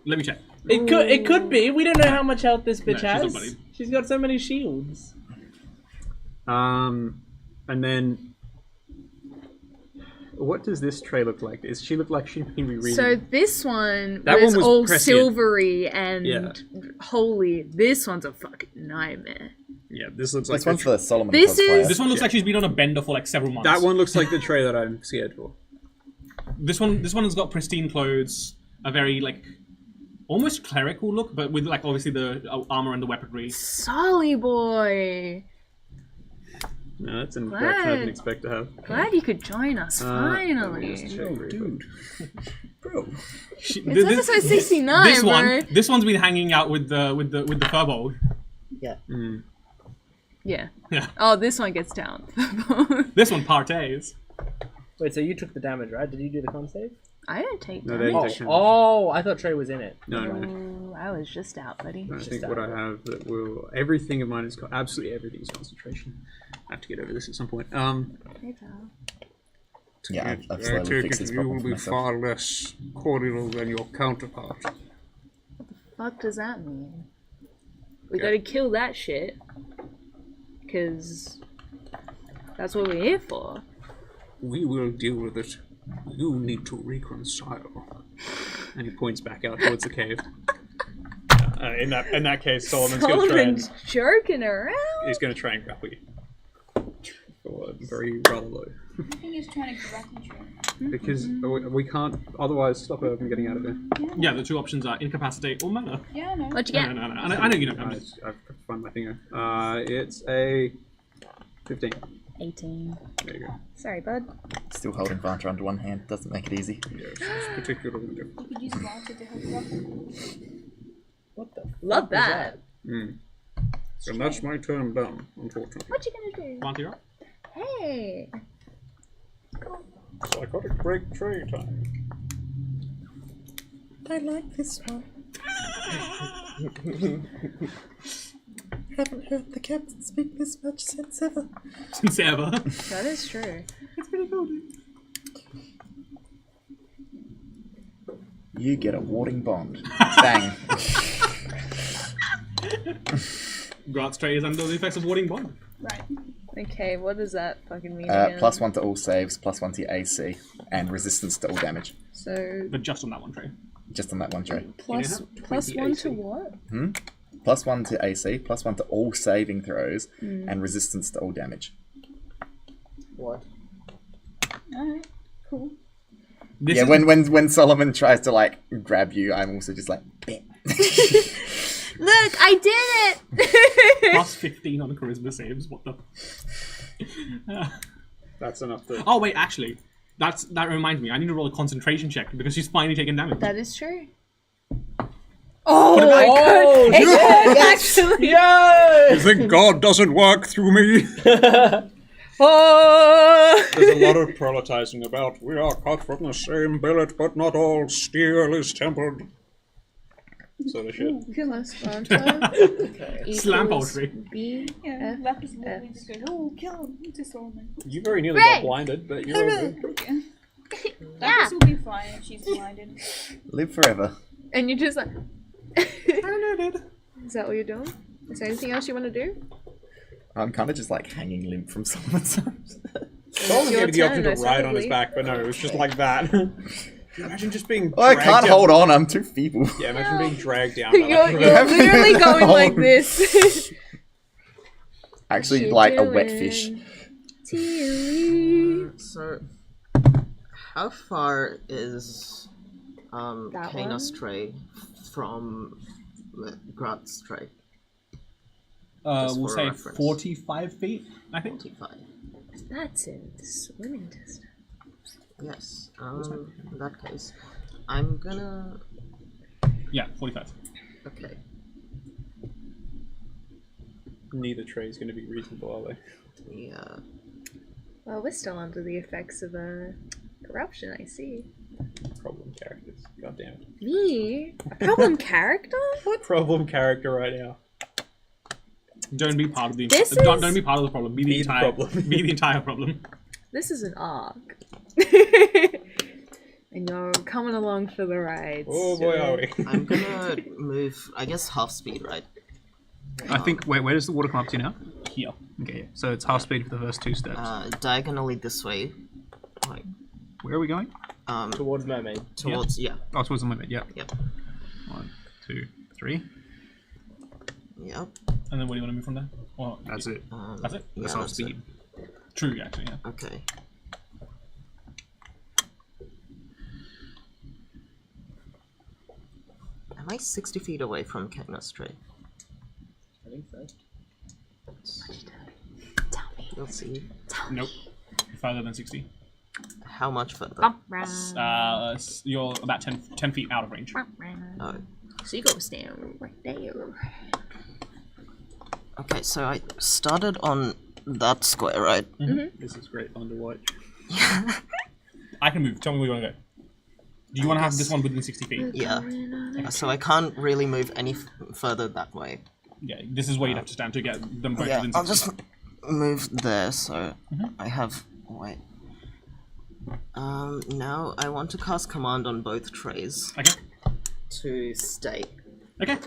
Let me check.
It could be. We don't know how much health this bitch
No, she's not
has.
bloodied.
She's got so many shields.
to. And then. What does this tray look like? Does she look like she may be reading?
So this one
That
was
one was
all
prescient.
silvery and
Yeah.
holy. This one's a fucking nightmare.
Yeah, this looks like
This one's the Solomon
This
cosplayer.
is-
This one looks like she's been on a bender for like several months.
that one looks like the tray that I'm scared for.
This one has got pristine clothes, a very like almost clerical look, but with like obviously the armor and the weaponry.
Solly boy.
No, that's an
Glad.
reaction I didn't expect to have.
Glad you could join us
Let me
finally.
just check briefly.
It's episode 69,
This one,
bro.
this one's been hanging out with the furbolg.
Yeah.
Yeah.
Yeah.
Oh, this one gets down.
This one partays.
Wait, so you took the damage, right? Did you do the con save?
I didn't take
No,
damage.
they
Oh,
take damage.
oh, I thought Trey was in it.
No.
Oh, I was just out, buddy.
I
Just
think
that
what I
one.
have that will everything of mine is absolutely everything is concentration. I have to get over this at some point.
Hey, pal.
Yeah, I've
I
slowly
take
fixed
it
this
you
problem
will
for
be
myself.
far less cordial than your counterpart.
Fuck does that mean? We gotta kill that shit. Cause that's what we're here for.
We will deal with it. You need to reconcile.
And he points back out towards the cave. In that case, Solomon's going to try and
Solomon's joking around.
he's going to try and grapple you. For very rather low.
I think he's trying to grapple you.
Because we can't otherwise stop her from getting out of here.
Yeah, the two options are incapacitate or mana.
Yeah, I know.
What you got?
No. I know you don't. I'm just,
I've got to find my thing. It's a 15.
18.
There you go.
Sorry, bud.
Still holding Vanta under one hand doesn't make it easy.
Yes, it's particularly difficult.
You could use water to help grapple.
What the?
Love that.
And that's my turn done, unfortunately.
What you gonna do?
want to roll?
Hey.
Psychotic break tray time.
I like this one. Haven't heard the captain speak this much since ever.
Since ever.
That is true.
You get a warding bond. Bang.
Grant's tray is under the effects of warding bond.
Right.
Okay, what does that fucking mean again?
+1 to all saves, +1 to your AC, and resistance to all damage.
So,
But just on that one tray.
Just on that one tray.
plus,
have
plus
20
1
AC.
to what?
+1 to AC, +1 to all saving throws, and resistance to all damage.
What?
Alright. Cool.
This
Yeah,
is,
when Solomon tries to like grab you, I'm also just like, "Bam."
Look, I did it!
plus 15 on charisma saves. What the?
That's enough to.
Oh wait, actually, That reminds me. I need to roll a concentration check because she's finally taken damage.
That is true.
Oh,
It could, actually.
You think God doesn't work through me?
Oh.
There's a lot of proletizing about. We are cut from the same billet, but not all steel is tempered. Sort of shit.
Plus Fanta
Slam
equals
poetry.
B.
Yeah, Lapis Lazuli just goes, oh, kill him. Just all man.
You very nearly
Right.
got blinded, but you're all good.
Okay. Lapis will be fine if she's blinded.
Live forever.
And you're just like. Is that what you're doing? Is there anything else you want to do?
I'm kind of just like hanging limp from someone's arms.
Someone
your
gave you the option
turn,
to ride on his
probably.
back, but no, it was just like that. Imagine just being.
Oh, I
dragged
can't
down-
hold on. I'm too feeble.
Yeah, imagine being dragged down. By
You're
that rope.
literally going like
Oh.
this.
Actually,
What
like
you
a wet
doing?
fish.
Tilly.
So, how far is
That
Kanos Tray from Grad's Tray? Just
We'll
for
say
reference.
45 feet, I think.
45.
That's in swimming distance.
Yes. In that case, I'm gonna.
Yeah, 45.
Okay.
Neither tray is going to be reasonable, are they?
Yeah.
Well, we're still under the effects of corruption, I see.
Problem characters. God damn it.
Me? A problem character? What?
Problem character right now.
Don't be part of the
This
don't
is-
be part of the problem. Be the
Be the
entire
problem.
Be the entire problem.
This is an arc. And you're coming along for the ride.
Oh boy, are we.
I'm gonna move, I guess, half speed, right?
I think. Wait, where does the water come up to now?
Here.
Okay, so it's half speed for the first 2 steps.
Diagonally this way. Like,
Where are we going?
Towards mermaid.
towards, yeah.
Oh, towards the limit. Yep.
Yep.
1, 2, 3.
Yep.
And then where do you want to move from there? Well,
That's it.
That's it.
Yeah,
That's half
that's
speed.
True, actually. Yeah.
it. Okay. Am I 60 feet away from Kanos Tray?
I think so.
We'll see.
Nope. Further than 60.
How much further?
You're about 10 feet out of range.
Oh.
So you go stand right there.
Okay, so I started on that square, right?
This is great underwatch.
I can move. Tell me where you want to go. Do you want to have this one within 60 feet?
Yeah. So I can't really move any further that way.
Yeah, this is where you'd have to stand to get them both
Yeah,
within 60
I'll just
feet.
move there, so I have... Wait. Now I want to cast command on both trays
Okay.
to stay.
Okay.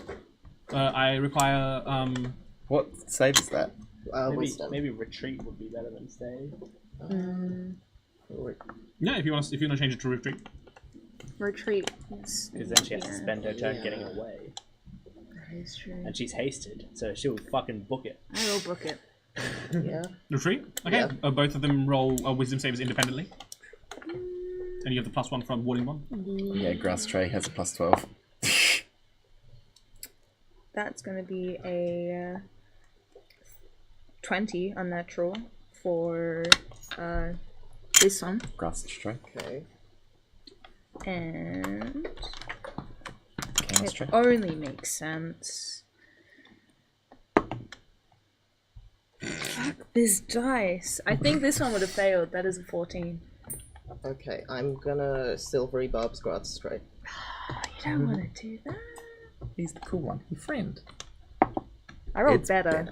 I require
What save is that?
Maybe retreat would be better than stay.
yeah, if you want to change it to retreat.
Retreat.
Because then she has to spend her turn getting away.
That is true.
And she's hasted, so she'll fucking book it.
I will book it.
Yeah.
Retreat? Okay.
Yeah.
Both of them roll wisdom saves independently. And you have the +1 from warding one.
Yeah, grass tray has a +12.
That's going to be a 20 unnatural for this one.
Grass tray.
Okay.
And
Canis
it
tray.
only makes sense. Fuck this dice. I think this one would have failed. That is a 14.
Okay, I'm gonna silvery barbs grass straight.
You don't want to do that.
He's the cool one. Your friend.
I rolled
It's
better.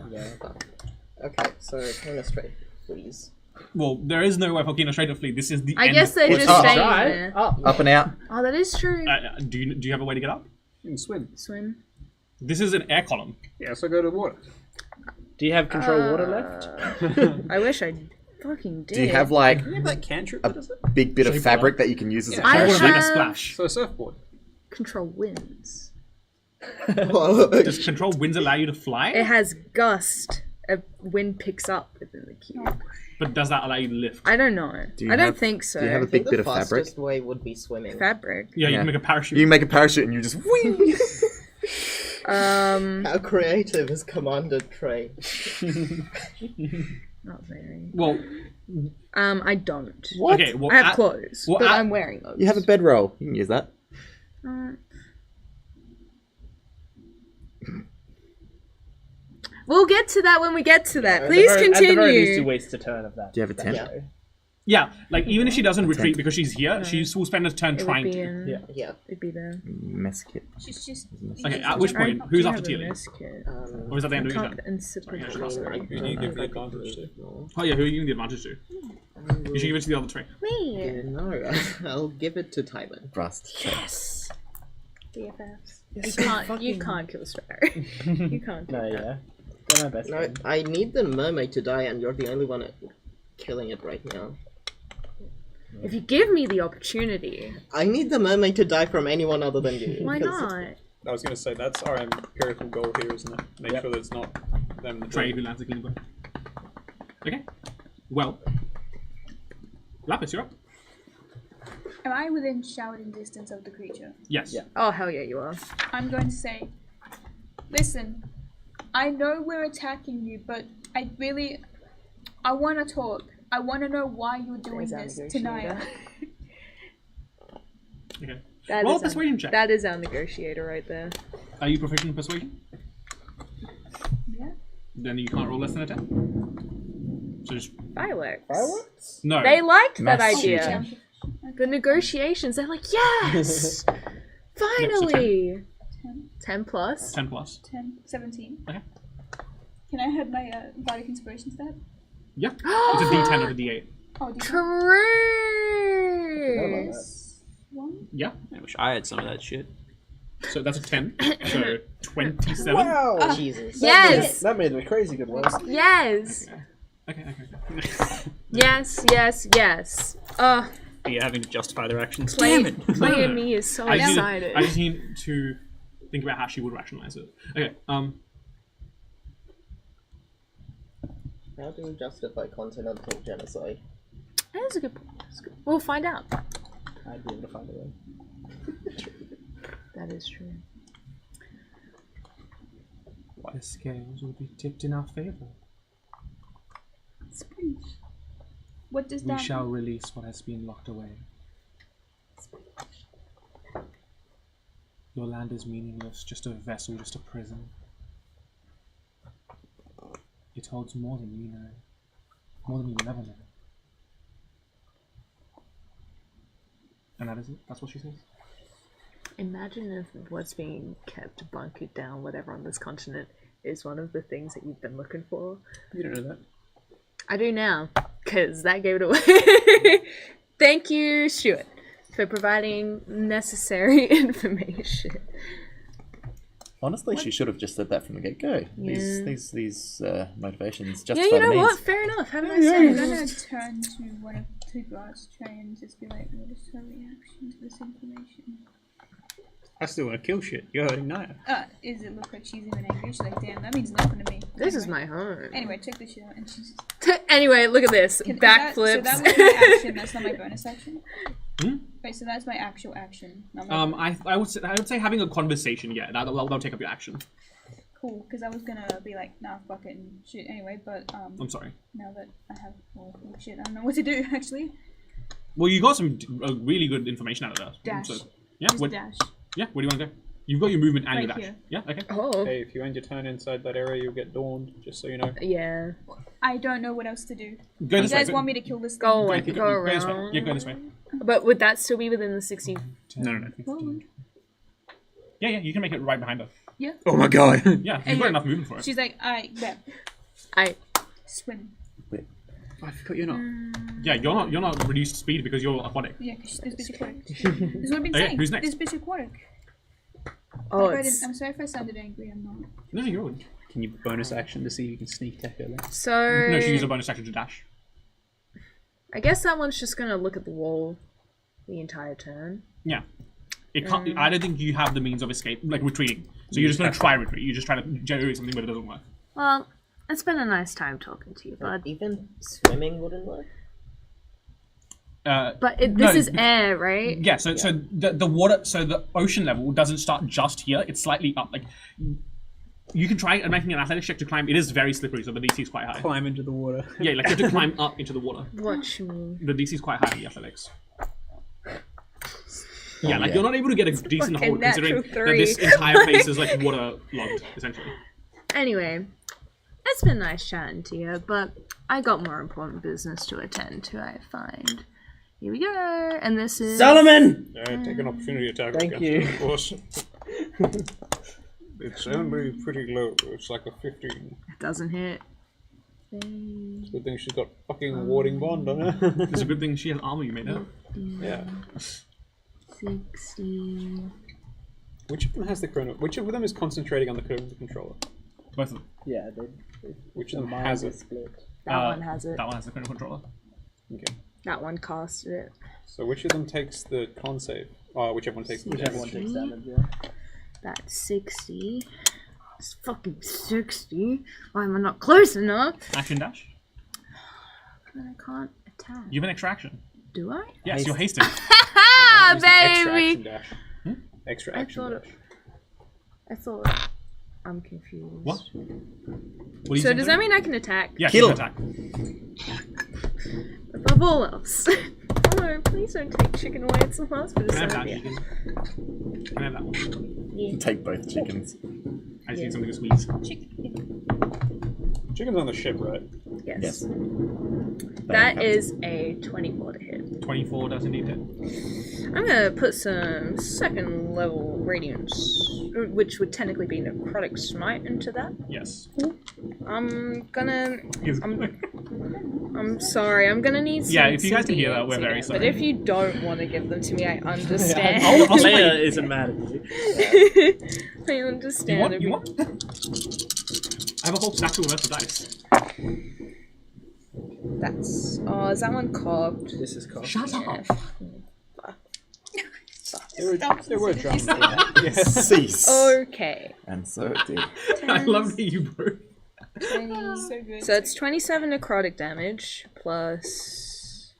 Okay, so Kanos Tray, please.
Well, there is no way for Kino straight to flee. This is the
I
end.
guess they're just
up.
staying
Try.
there.
Up and out.
Oh, that is true.
Do you have a way to get up?
You can swim.
Swim.
This is an air column.
Yes, I go to the water.
Do you have control water left?
I wish I fucking did.
Do you have like
You have that cantrip that does it?
big bit of
Shape
fabric that you can use as a
I
I want to make a
have-
splash.
So a surfboard.
control winds?
Does control winds allow you to fly?
It has gust. A wind picks up within the cube.
But does that allow you to lift?
I don't know.
Do you
I don't
have-
think so.
do you have a
I think
big bit
the
of fabric?
fastest way would be swimming.
Fabric.
Yeah, you
Yeah.
can make a parachute.
You can make a parachute and you just whee!
How creative is Commander Tray?
Not very.
Well,
I don't.
What?
okay. Well,
I have clothes,
well,
but I'm wearing those.
You have a bedroll. You can use that.
We'll get to that when we get to that.
At
Please
the very least,
continue.
you waste a turn of that.
Do you have a tent?
Yeah.
Yeah, like even if she doesn't retreat
tent.
because she's here, she will spend a turn
It would
trying
be
to.
in.
Yeah.
Yeah.
It'd be there.
Mess kit.
She's just.
Okay, at which point,
I
who's
do
after
have a
Tealy?
mess kit.
Or is that the end of your
Can't
turn?
insipid.
Sorry, I should ask.
Who do you give the advantage to?
Oh yeah, who are you giving the advantage to? You should give it to the other three.
Me.
No, I'll give it to Timon.
Rust.
Yes. BFFs.
You're
You
so
can't. You
fucking-
can't kill Sparrow. You can't.
No, yeah. They're my best
No,
friend.
I need the mermaid to die, and you're the only one killing it right now.
If you give me the opportunity,
I need the mermaid to die from anyone other than you.
why
because-
not?
I was going to say that's our empirical goal here, isn't it? Make sure that it's not them. that
Trey
do
who lands the clean blow. Okay. Well, Lapis, you're up.
Am I within shouting distance of the creature?
Yes.
Yeah.
Oh hell yeah, you are.
I'm going to say, listen, I know we're attacking you, but I want to talk. I want to know why you're doing
There's our
this tonight.
negotiator.
Okay.
That
Roll
is
a persuasion check.
That is our negotiator right there.
Are you proficient in persuasion?
Yeah.
Then you can't roll less than a 10. So just
Fireworks.
Fireworks?
no.
They liked that
Mass
idea. The negotiations, they're like, yes! Finally! 10 plus?
10 plus.
10, 17.
Okay.
Can I have my Bardic Inspiration stat?
Yeah. It's a D10 or a D8.
Oh, do you
True!
one?
Yeah.
I wish I had some of that shit.
So that's a 10. So 27.
Wow!
Jesus.
Yes!
That made me crazy good ones.
Yes!
Okay.
Yes, yes, yes.
Are you having to justify their actions?
Playing me is so
I just
excited.
need to think about how she would rationalize it. Okay.
How do we justify continental genocide?
That's a good point. That's good. We'll find out.
I'd be able to find a way.
That is true.
The scales will be tipped in our favor.
What does
We
that
shall release what has been locked away. Your land is meaningless, just a vessel, just a prison. It holds more than you know, more than you will ever know. And that is it? That's what she says?
Imagine if what's being kept bunkered down, whatever, on this continent is one of the things that you've been looking for.
You don't know that.
I do now, because that gave it away. Thank you, Stuart, for providing necessary information.
Honestly, she should have just said that from the get-go.
Yeah.
These motivations
Yeah,
justify
you know
the
what?
means.
Fair enough. Have a
I'm
nice
gonna
day.
turn to one of the two guards, try and just be like, what is her reaction to this information?
I still want to kill shit. You're hurting Naya.
Is it look like she's even angry? She's like, damn, that means nothing to me.
This is
Anyway.
my home.
Anyway, check this shit out. And she's
Anyway, look at this.
So
Backflips.
that was my action. That's not my bonus action.
Hmm?
Wait, so that's my actual action. Not my
I would say having a conversation. Yeah, that'll take up your action.
cool, because I was gonna be like, nah, fuck it and shit anyway. But
I'm sorry.
now that I have shit, I don't know what to do actually.
Well, you got some really good information out of that.
Dash.
So, yeah.
Just
What,
dash.
yeah. Where do you want to go? You've got your movement and
Right
your dash.
here.
Yeah. Okay.
Oh.
Hey, if you end your turn inside that area, you'll get dawned, just so you know.
Yeah.
I don't know what else to do.
Go
You
this
guys
way.
want me to kill this
Go
thing?
away.
Go
Go
this way.
around.
Yeah, go this way.
But would that still be within the 60?
No. Yeah. You can make it right behind her.
Yeah.
Oh my god!
Yeah, you've got enough movement for it.
She's like, I bet.
I.
Swim.
I forgot you're not.
Yeah, you're not reduced speed because you're aquatic.
Yeah, because this bitch aquatic. This is what I've been
Okay,
saying.
who's next?
This bitch aquatic.
Oh,
If I
it's.
didn't- I'm sorry if I sounded angry. I'm not.
No, you're good.
Can you bonus action to see if you can sneak attack her then?
So.
No, she used a bonus action to dash.
I guess that one's just gonna look at the wall the entire turn.
Yeah. It can't. I don't think you have the means of escape, like retreating. So you're just gonna try retreat. You're just trying to generate something, but it doesn't work.
Well, it's been a nice time talking to you, bud.
Even swimming wouldn't work?
But this
No,
is air, right?
Yeah. So the water, so the ocean level doesn't start just here. It's slightly up. Like You can try making an athletics check to climb. It is very slippery, so the DC is quite high.
Climb into the water.
Yeah, like you have to climb up into the water.
Watch me.
The DC is quite high in the athletics. Yeah, like
yeah.
you're not able to get a decent
Fucking
hold considering
natural
that this
3.
entire place is like water logged, essentially.
Anyway, it's been nice chatting to you, but I got more important business to attend to, I find. Here we go, and this is...
Solomon!
Take an opportunity attack
Thank
against
you.
it, of course. It's only pretty low. It's like a 15.
It doesn't hit.
It's a good thing she's got fucking warding bond on her.
It's a good thing she has armor you made her.
Yeah.
60...
Which of them has the chrono? Which of them is concentrating on the chrono controller?
Both of them.
Yeah,
Which of them has it?
split.
That one has it.
That one has the chrono controller.
Okay.
That one casted it.
So which of them takes the con save? Oh, whichever one takes the
Whichever one
damage.
takes damage, yeah.
That's 60. It's fucking 60. Why am I not close enough?
Action dash.
I can't attack.
You have an extra action.
Do I?
Yes, you're hasted.
Ah,
Use the extra
baby!
action dash. Extra
I
action
thought
dash.
I thought... I'm confused.
What? What are you
So
saying,
does
sorry?
that mean I can attack?
Yeah,
Kill.
you can attack.
Above all else. Oh no, please don't take chicken away. It's the last bit of
Can I have that
Serbia.
chicken? Can I have that one?
Yeah.
Take both chickens.
I just need something to squeeze.
Chicken's on the ship, right?
Yes.
Yes.
That is a 24 to hit.
24 does indeed hit.
I'm gonna put some second level radiance, which would technically be necrotic smite into that.
Yes.
I'm gonna.
Yes.
I'm sorry. I'm gonna need some.
Yeah, if you
some
guys can hear that,
D8s
we're very
again,
sorry.
But if you don't want to give them to me, I understand.
I'll swing.
Leia isn't mad at you.
I understand.
You want?
if
You want? I have a whole stack of worth of dice.
That's. Oh, is that one cocked?
This is cool.
Shut
Yeah.
up.
There were drums.
Cease.
Okay.
And so it did.
I love that you broke.
20.
So good.
So it's 27 necrotic damage plus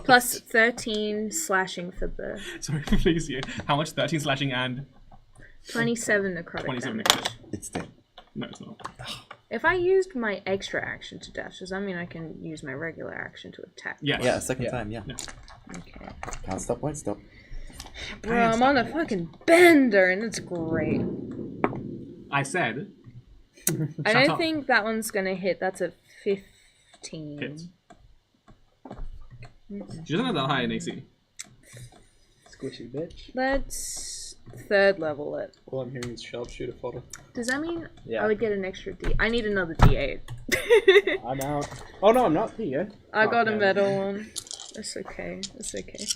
plus 13 slashing for the
Sorry, please. Yeah. How much? 13 slashing and
27 necrotic
27
damage.
necrotic.
It's dead.
No, it's not.
If I used my extra action to dash, does that mean I can use my regular action to attack?
Yes.
Yeah, second
Yeah.
time, yeah.
Okay.
Can't stop, won't stop.
Bro, I'm on a fucking bender and it's great.
I said.
I
Shut
don't
up.
think that one's gonna hit. That's a 15.
Hits. She doesn't have that high in AC.
Squishy bitch.
Let's third level it.
All I'm hearing is sharpshooter fodder.
Does that mean
Yeah.
I would get an extra D? I need another D8.
I'm out. Oh no, I'm not. Here you go.
I got a
man.
metal one. It's okay. It's okay.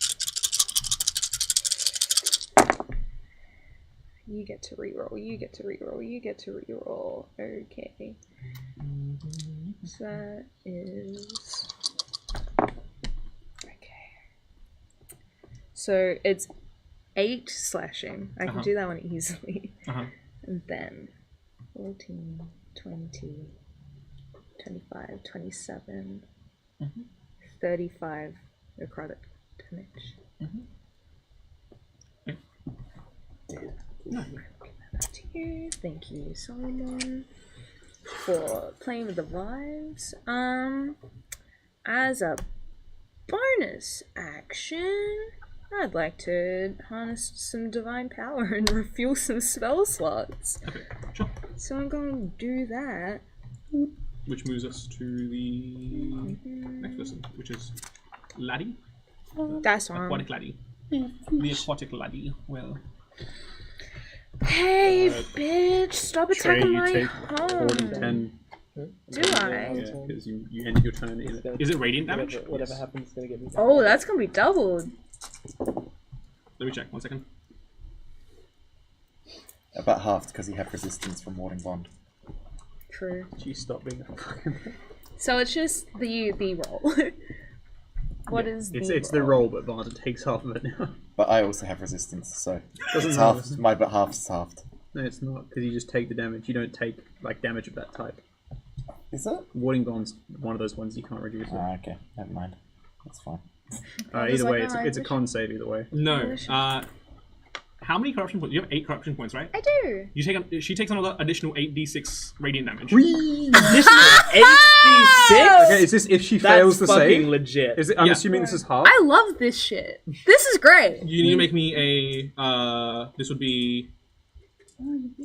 You get to reroll. You get to reroll. You get to reroll. Okay. So that is. Okay. So it's 8 slashing. I can do that one easily. And then 14, 20, 25, 27, 35 necrotic damage. To you. Thank you, Solomon, for playing with the vibes. As a bonus action, I'd like to harness some divine power and refuel some spell slots.
Okay, sure.
So I'm going to do that.
Which moves us to the next person, which is Laddie.
That's on.
Aquatic Laddie. The aquatic Laddie. Well,
Hey, bitch! Stop
Trey,
attacking
you
my
take
home.
10.
Do I?
Yeah, because you ended your turn in it.
is it radiant damage?
Whatever happens is gonna get me.
Oh, that's gonna be doubled.
Let me check. 1 second.
About halved because he had resistance from Warding Bond.
True.
She stopped being a fucking.
So it's just the roll. What is
It's the roll, but Vanta takes half of it now.
But I also have resistance, so
Doesn't
it's
matter.
half. My but half's halved.
No, it's not, because you just take the damage. You don't take like damage of that type.
Is it?
Warding Bond's one of those ones you can't reduce it.
Ah, okay. Never mind. That's fine.
Either way,
like,
it's a con save either way.
No. How many corruption points? You have 8 corruption points, right?
I do.
You take. She takes another additional 8d6 radiant damage.
Additional 8d6?
Okay, is this if she
That's
fails the
fucking
save?
legit.
Is it? I'm
Yeah.
assuming this is hard.
I love this shit. This is great.
You need to make me a. This would be.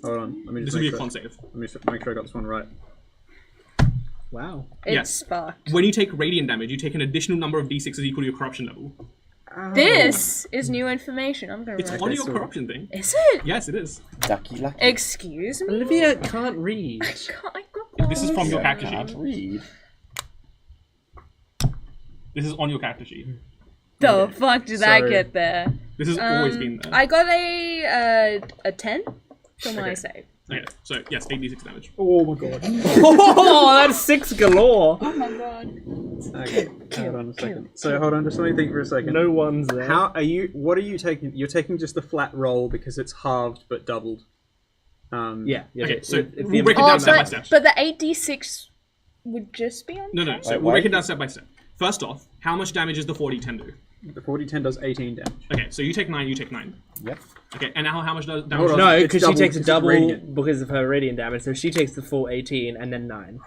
Hold on. Let me
This
just
would be
make
a
sure.
con save.
Let me just make sure I got this one right.
Wow.
It's
Yes.
fucked.
When you take radiant damage, you take an additional number of d6s equal to your corruption level.
This is new information. I'm gonna
It's
write.
on
Okay,
your
so-
corruption thing.
Is it?
Yes, it is.
Ducky lucky.
Excuse me.
Olivia can't read.
I got
This is from your character
Can't
sheet.
read.
This is on your character sheet.
The fuck did I
So-
get there?
This has always been there.
I got a 10 for my save.
Okay, so yes, 8d6 damage.
Oh my god.
Oh, that's 6 galore.
Oh my god.
Okay. Hold on a second. So hold on, just let me think for a second.
No one's there.
How are you? What are you taking? You're taking just the flat roll because it's halved but doubled.
Yeah.
Okay, so
if
we'll break it
Oh,
down step by step.
but the 8d6 would just be on.
No. So
Wait,
we'll
why?
break it down step by step. First off, how much damage does the 4010 do?
The 4010 does 18 damage.
Okay, so you take 9, you take 9.
Yep.
Okay, and now how much does damage?
Hold on.
No,
It's
because she
double-
takes a
it's
double
radiant.
because of her radiant damage, so she takes the full 18 and then 9.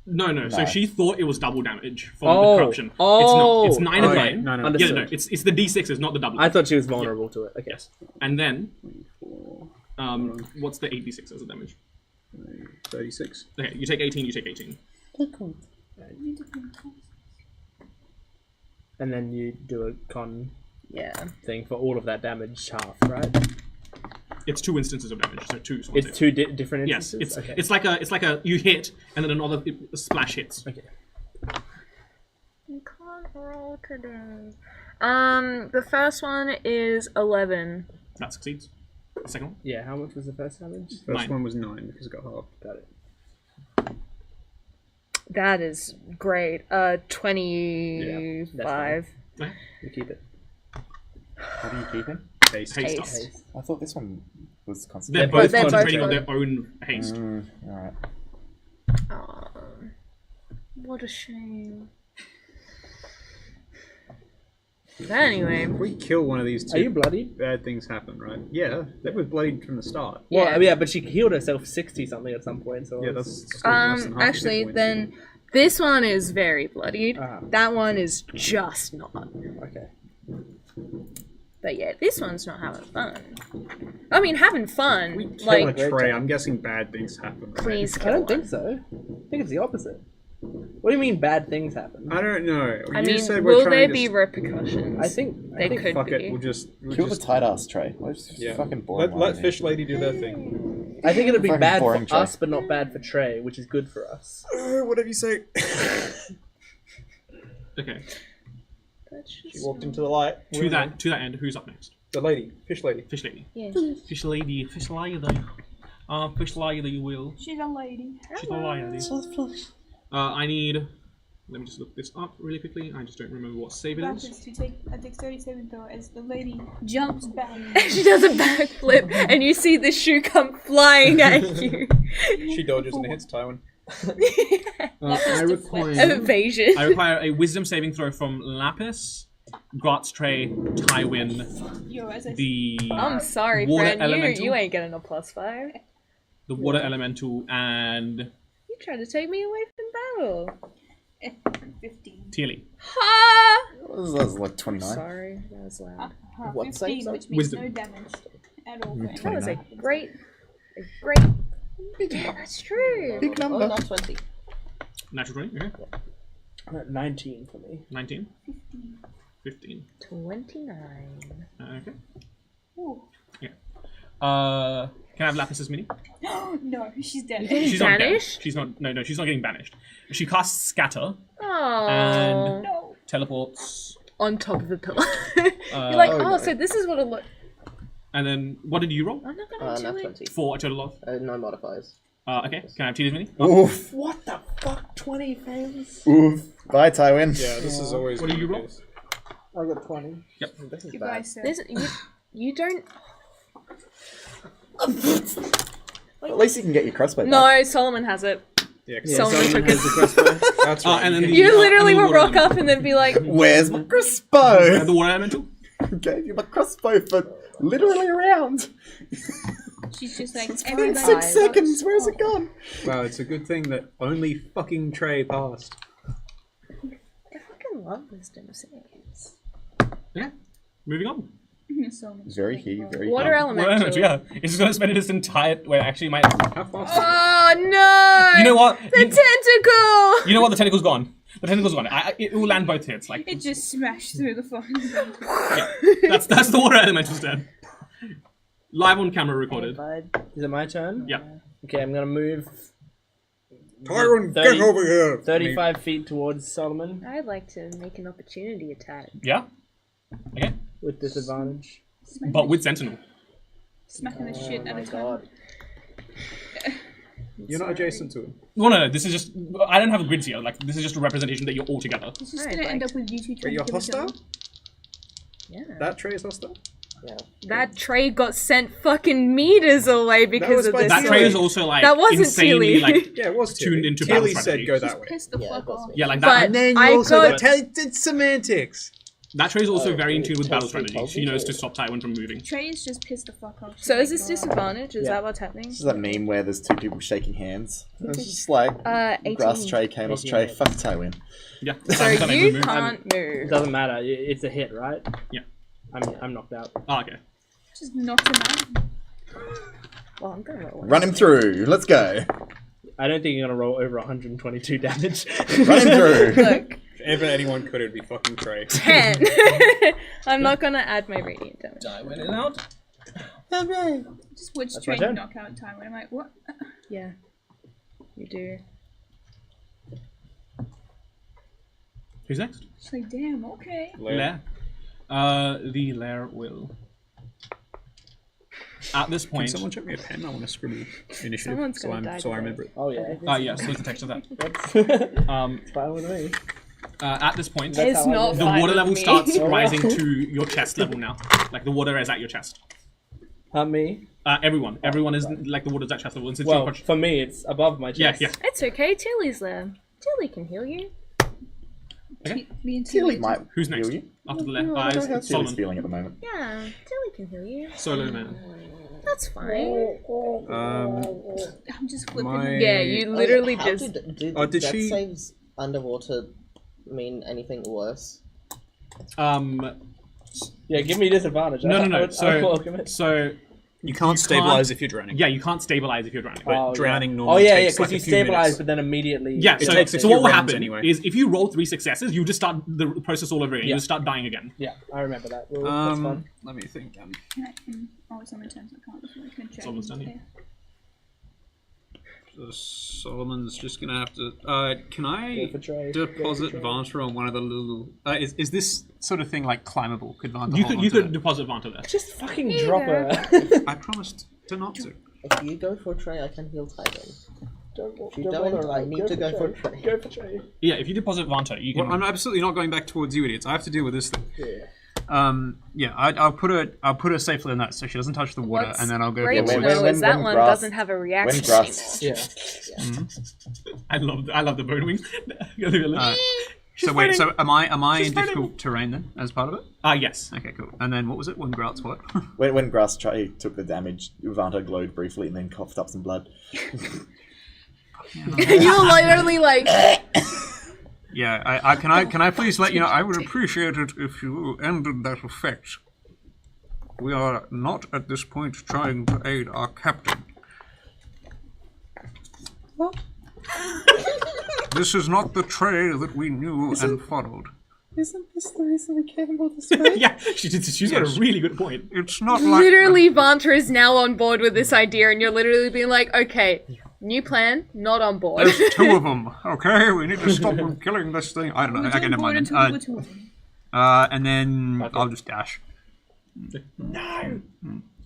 No. So
No.
she thought it was double damage from
Oh.
the corruption.
Oh.
It's not. It's 9 of
Okay,
9.
no, no.
Yeah,
Understood.
no. It's the d6s, not the double.
I thought she was vulnerable to it. Okay.
Yes. And then, what's the 8d6 as a damage?
36.
Okay, you take 18, you take 18.
And then you do a con
Yeah.
thing for all of that damage half, right?
It's 2 instances of damage, so 2.
It's two different
Yes,
instances?
it's like a you hit and then another splash hits.
Okay.
You can't roll today. The first one is 11.
That succeeds. The second one.
Yeah, how much was the first damage?
First
9.
one was 9 because it got halved.
Got it.
That is great. 25.
Okay.
You keep it.
What are you keeping?
Haste.
Haste.
Haste.
I thought this one was
They're
constant.
both
they're both
concentrating on
both.
their own haste.
Alright.
Oh, what a shame. But anyway,
If we kill one of these
Are you
two,
bloodied?
bad things happen, right? Yeah, they were bloodied from the start.
Well,
yeah.
yeah, but she healed herself 60 something at some point, so
Yeah,
it's-
that's still less than half the hit
actually,
points.
then this one is very bloodied.
Uh-huh.
That one is just not.
okay.
But yeah, this one's not having fun. I mean, having fun.
We kill
Like,
a
Great
tray.
time.
I'm guessing bad things happen. Right?
please
I
kill
don't think
one.
so. I think it's the opposite. What do you mean bad things happen?
I don't know.
I
You
mean,
said we're
will
trying
there
to
be repercussions?
I think
They could
fuck
be.
it. We'll just
Kill the tight ass tray. Let's just
yeah.
fucking boring.
Let fish lady do their thing.
I think it'll be
Fucking
bad for
boring tray.
us, but not bad for Trey, which is good for us.
Whatever you say.
Okay.
That's just
She walked into the light.
To that end, who's up next?
The lady, fish lady.
Fish lady.
Yeah.
Fish lady. Fish lady. Fish lady, you will.
She's a lady.
She's a lady. I need. Let me just look this up really quickly. I just don't remember what save it is.
Practice to take a dexterity saving throw as the lady jumps back.
She does a backflip, and you see the shoe come flying at you.
She dodges and hits Tywin.
I require.
Evasion.
I require a wisdom saving throw from Lapis, Grot's Tray, Tywin,
Yo, as I
the
I'm sorry,
Water
friend.
elemental.
You ain't getting a +5.
the water elemental, and
You tried to take me away from battle.
15.
Teely.
Ha!
That was like 29.
Sorry, that was loud.
What
15,
save,
which means
Wisdom.
no damage at all.
Mm,
That was a
29.
great. Yeah, that's true.
Big
Oh,
number.
not 20.
Natural 20. Okay.
19 for me.
19. 15.
29.
Okay.
Ooh.
Yeah. Can I have Lapis's mini?
No, she's dead.
She's not dead.
Banished?
She's not. No, she's not getting banished. She casts Scatter
Oh.
and
No.
teleports.
On top of the pillar. You're like,
oh,
oh,
no.
so this is what it looks.
And then what did you roll?
I'm not gonna do
Not
it.
20.
For a total of.
No modifiers.
Okay. Can I have Tina's mini?
Oof.
What the fuck? 20 fails?
Oof. Bye, Tywin.
Yeah, this is always.
What do you roll?
case.
I got 20.
This is
Goodbye,
bad.
sir.
This, you don't.
At least you can get your crossbow back.
No, Solomon has it.
Yeah,
Yeah,
Solomon
Solomon
took
has
it.
the crossbow.
that's right.
And then the,
You literally
and the
will
water
rock
elemental.
up and then be like,
Where's my crossbow?
The water elemental.
Who gave you my crossbow for Literally around.
She's just like,
It's been
everybody
6 seconds. Where's it gone?
Wow, it's a good thing that only fucking Trey passed.
I fucking love wisdom saves.
Yeah. Moving on.
So much
Very
to
key.
think
Very.
Water
key.
elemental.
Yeah. It's just gonna spend this entire. Wait, actually, might.
How fast?
Oh no!
You know what?
The tentacle!
You know what? The tentacle's gone. The tentacle's gone. It will land both hits. Like
It just smashed through the fucking
that's the water elemental's dead. Live on camera recorded.
Is it my turn?
Yeah.
Okay, I'm gonna move
Tyron,
30
get over here!
35 feet towards Solomon
I'd like to make an opportunity attack.
Yeah. Okay.
with disadvantage.
But with Sentinel.
Smacking the shit out of
God.
You're not adjacent to him.
No. This is just. I don't have a grid here. Like this is just a representation that you're all together.
It's just
Alright,
gonna end
like-
up with you two
But
trying
you're
to kill each
hostile?
other.
Yeah.
That Trey is hostile?
That tray got sent fucking meters away because
was
of
by
this.
That
Tilly.
tray is also like
That wasn't
insanely
Tilly.
like
Yeah, it was
tuned
Tilly.
into battle
Tilly
strategy.
said go that way.
Piss the
Yeah,
fuck
it was
off.
me.
Yeah, like
But
that.
And then you
I
also
got-
it's semantics.
That tray is also very in tune with
it
battle
tells you
strategy. She knows to stop Tywin from moving.
Trey is just pissed the fuck off.
So is this
God.
disadvantage? Is
Yeah.
that what's happening?
This is that meme where there's two people shaking hands. It's just like
18.
grass tray, chaos tray, fuck Tywin.
Yeah.
So
That's
you
move.
can't
It
move.
doesn't matter. It's a hit, right?
Yeah.
I'm knocked out.
Oh, okay.
Just knocked him out.
Well, I'm gonna roll one.
Run him through. Let's go.
I don't think you're gonna roll over 122 damage.
Run him through.
Look,
If ever anyone could, it'd be fucking Trey.
10. I'm not gonna add my radiant damage.
Tywin is out.
Just watched
That's my
Trey
turn.
knock out time. I'm like, what?
Yeah. You do.
Who's next?
She's like, damn, okay.
Lair. The Lair will. At this
Can
point.
someone check me a pen? I want to scribble initiative
Someone's
so,
gonna die
so I
today.
remember it.
Oh yeah.
Yeah, so the text of that.
That's fine with me.
At this point,
That's
It's
how I
not
do it.
the
fine
water
with
level
me.
starts
Oh,
rising
wow.
to your chest level now. Like the water is at your chest.
Me?
Everyone is like the water's at chest level. And since
Well,
you're
for me, it's above my
yeah,
chest.
yeah.
It's okay, Tilly's there. Tilly can heal you.
Okay.
Me and
Tilly
Tilly.
might
Who's next?
heal you.
After the Lair,
I don't know how Tilly's
Solomon.
feeling at the moment.
Yeah, Tilly can heal you.
Solo man.
That's fine.
I'm just flipping.
My-
him.
Yeah, you literally
How
just.
did
Oh, did
death
she-
saves underwater mean anything worse?
Yeah, give me disadvantage.
No.
I welcome it.
So
You can't stabilize if you're drowning.
yeah, you can't stabilize if you're drowning.
But drowning
yeah.
normally
Oh yeah,
takes
because
like a
you
few
stabilize,
minutes.
but then immediately.
Yeah,
It
so,
takes a
so
few
what will
rounds
happen
anyway.
is if you roll 3 successes, you just start the process all over again.
Yeah.
You just start dying again.
Yeah, I remember that. Well, that's fun.
Let me think.
Oh, it's on my turn, so I can't. So I can check.
It's almost done, yeah.
Okay.
So Solomon's just gonna have to. Can I
Go for Trey. Go
deposit
for Trey.
Vanta on one of the little? Is this sort of thing like climbable? Could Vanta
You
hold
could
onto
deposit Vanta there.
Just fucking
Here you
drop
go.
her.
I promised to not to.
If you go for Trey, I can heal Tywin. If you
don't
don't,
bother,
I
like,
need
go
to
for
go for
Trey.
Trey.
Go for Trey.
Yeah, if you deposit Vanta, you can.
Well, I'm absolutely not going back towards you idiots. I have to deal with this thing.
Yeah.
Yeah, I'll put her safely in that so she doesn't touch the water,
What's
and then I'll go
Great to
when-
know
when-
is that
when
one
grass-
doesn't have a reaction.
When grass,
Yeah.
I love the bone wing.
So wait, so am I
She's
in
fighting.
difficult terrain then, as part of it?
Yes.
Okay, cool. And then what was it? When Grout's what?
when grass tray took the damage, Vanta glowed briefly and then coughed up some blood.
You're literally like.
Yeah, I can I please let you know I would appreciate it if you ended that effect. We are not at this point trying to aid our captain. This is not the Trey that we knew and followed.
Isn't this the reason we came about this way?
Yeah, she's got a really good point.
It's not like
Literally, Vanta is now on board with this idea, and you're literally being like, okay, new plan, not on board.
there's 2 of them. Okay, we need to stop them killing this thing. I don't know. Okay, never mind. Then. And then I'll just dash.
No.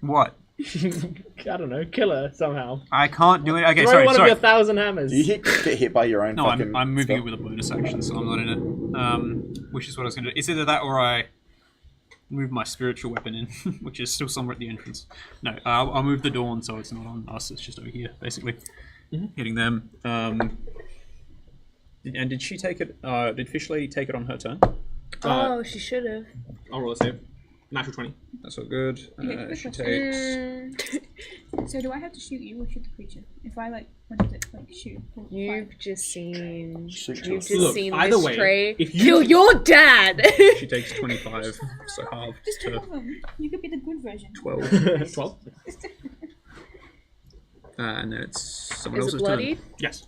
What?
I don't know. Kill her somehow.
I can't do it. Okay,
Throw
sorry.
one of
sorry.
your 1,000 hammers.
Do you get hit by your own
No,
fucking
I'm moving
spell?
it with a bonus action, so I'm not in it. Which is what I was going to do. It's either that or I move my spiritual weapon in, which is still somewhere at the entrance. No, I'll move the dawn so it's not on us. It's just over here, basically, hitting them. And did she take it? Did Fish Lady take it on her turn?
Oh, she should have.
I'll roll a save. Natural 20.
That's all good.
Okay,
She
quick
takes.
So do I have to shoot you or shoot the creature? If I wanted to shoot. Or
You've
fire?
just seen.
Shoot
You've
yourself.
just
Look,
seen
either
this
way,
tray
if you-
kill your dad.
She takes 25, so half
Just two
to
of them. You could be the good version.
12.
12?
And then it's someone
Is it
else's
bloodied?
turn.
Yes.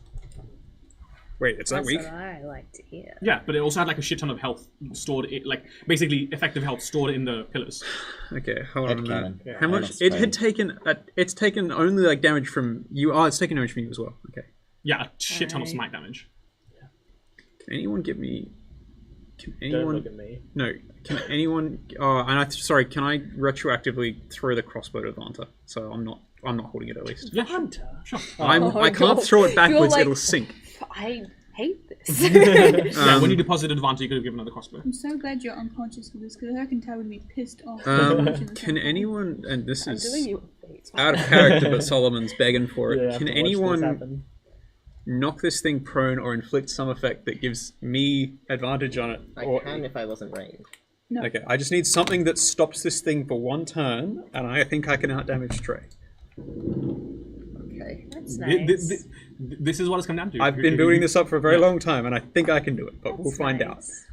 Wait, it's that
That's
weak?
what I like to hear.
Yeah, but it also had like a shit ton of health stored, like basically effective health stored in the pillars.
Okay, hold on a minute.
Headcanon.
How much?
Minus
It had
pain.
taken. It's taken only like damage from you. Oh, it's taken damage from you as well. Okay.
Yeah, a shit ton of
Right.
smite damage.
Can anyone give me? Can
Don't
anyone?
look at me.
No. Can anyone? Oh, and sorry. Can I retroactively throw the crossbow to Vanta? So I'm not holding it at least.
Yeah,
Hunter.
sure.
I can't
God.
throw it backwards.
You're like-
It'll sink.
I hate this.
Yeah, when you deposited Vanta, you could have given another crossbow.
I'm so glad you're unconscious for this because I can tell would be pissed off.
Can anyone? And this
I'm
is
doing you a favor.
out of character, but Solomon's begging for it.
Yeah, I have
Can
to watch this
anyone
happen.
knock this thing prone or inflict some effect that gives me advantage on it?
I
Or-
can if I wasn't ranged.
No.
Okay, I just need something that stops this thing for one turn, and I think I can outdamage Trey.
Okay.
That's
Th-
nice.
th- This is what it's come down to.
I've been building this up for a very long time, and I think I can do it, but we'll
That's
find out.
nice.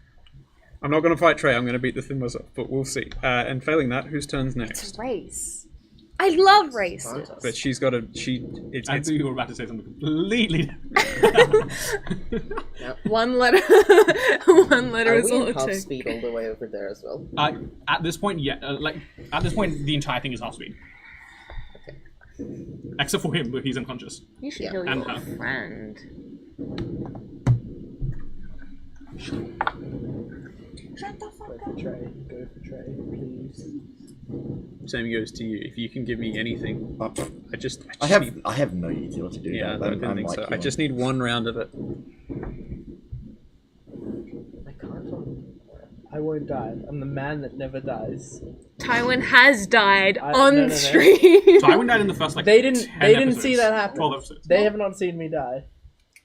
I'm not going to fight Trey, I'm going to beat the thing myself, but we'll see. And failing that, whose turn's next?
Race. I love races.
Vanta.
But she's got a...
I
It's
thought you were about to say something completely different.
One letter. One letter
Are
is
we
all
in
it
half
takes.
speed all the way over there as well?
At this point, yeah. At this point, the entire thing is half speed. Except for him, but he's unconscious.
You should
Yeah.
kill
And
your
her.
friend.
Go for Trey. Go for Trey, please.
same goes to you. If you can give me anything, I just
I have no utility to do
Yeah,
that.
I don't think so. I just need one round of it.
I can't.
I won't die. I'm the man that never dies.
Tywin has died
I-
on
no, no, no.
stream.
So I went down in the first like
They didn't.
10
They didn't
episodes,
see that happen.
12 episodes.
They have not seen me die.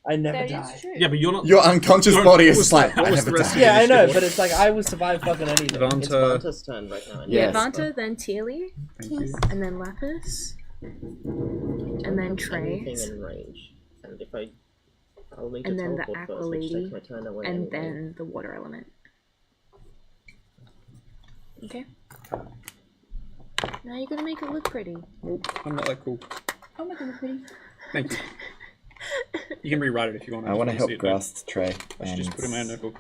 I never
That
die.
is true.
Yeah, but you're not.
Your unconscious
Sorry,
body
what
is
was
just like,
what
I
was
never
the rest
died.
Yeah, I know,
Sure.
but it's like I will survive fucking anything.
It's
Vanta,
Vanta's turn right now.
Yeah,
Yes.
Vanta, then Teely,
thank you.
and then Lapis, and then Trey,
Anything in range. And if I'll need to
and then the
teleport
Aqua
first, which
Lady,
takes my turn away
and
anyway.
then the Water Element. Okay. Now you're gonna make it look pretty.
Nope, I'm not that cool.
Oh my god, pretty.
Thank you. You can rewrite it if you want.
I want to
just
help
see it,
grasp Trey.
though. I should just put it in my notebook.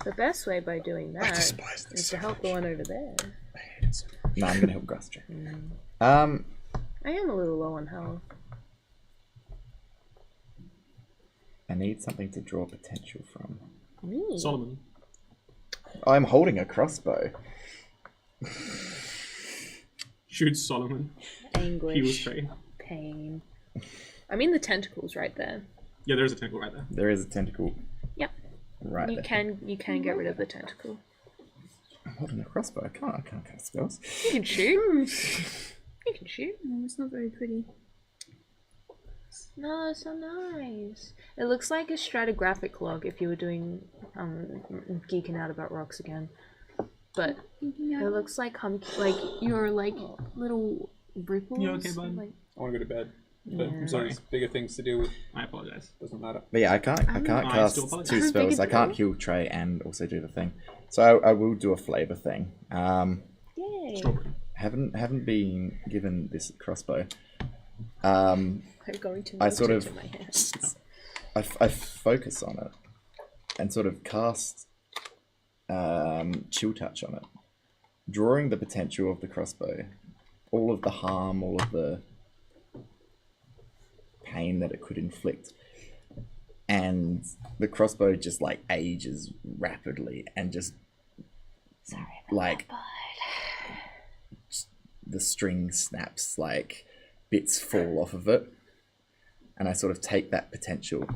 The best way by doing
I
that
despise this
is
so
to help the one over there.
I hate it so much.
No, I'm gonna help grasp Trey.
I am a little low on health.
I need something to draw potential from.
Me.
Solomon.
I'm holding a crossbow.
Shoots Solomon. He was
Anguish.
Trey.
Pain. I mean the tentacles right there.
Yeah, there's a tentacle right there.
There is a tentacle
Yep.
right
You
there.
can get rid of the tentacle.
I'm holding a crossbow. I can't cast spells.
You can shoot. You can shoot.
No, it's not very pretty.
No, it's so nice. It looks like a stratigraphic log if you were doing geeking out about rocks again. But it looks like like your like little ripples.
You okay, bud?
Like,
I want to go to bed. But
Yeah.
sorry, there's bigger things to deal with.
I apologize.
Doesn't matter.
But yeah, I can't
I
cast
still apologize.
two
How
spells.
big
I
is
can't
it?
heal Trey and also do the thing. So I will do a flavor thing.
yay.
Strawberry.
Haven't been given this crossbow.
I'm going to
I
melt
sort
it
of-
in my hands.
I focus on it and sort of cast chill touch on it, drawing the potential of the crossbow, all of the harm, all of the pain that it could inflict, and the crossbow just like ages rapidly and just like the string snaps, like bits fall off of it. And I sort of take that potential,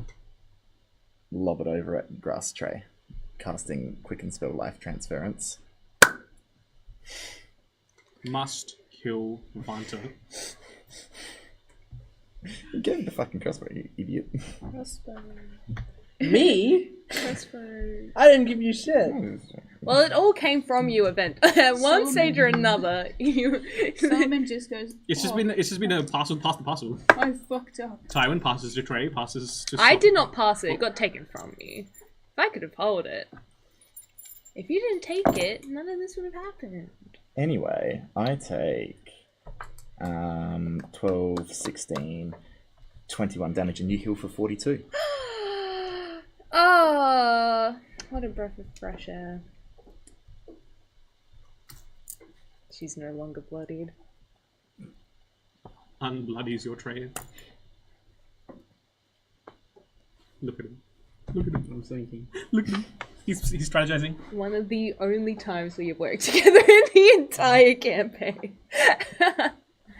lob it over at Grass Tray, casting Quicken Spell Life Transference.
Must kill Vanta.
Get the fucking crossbow, you idiot.
Me?
Crossbow.
I didn't give you shit.
Well, it all came from you, Event. One stage or another, you.
Solomon just goes.
It's just been a parcel past the parcel.
I fucked up.
Tywin passes to Trey, passes to.
I did not pass it. It got taken from me. If I could have held it. If you didn't take it, none of this would have happened.
Anyway, I take 12, 16, 21 damage, and you heal for 42.
Oh, what a breath of fresh air. She's no longer bloodied.
Unbloodies your Trey. Look at him. Look at him.
I'm thinking.
Look at him. He's strategizing.
One of the only times we have worked together in the entire campaign.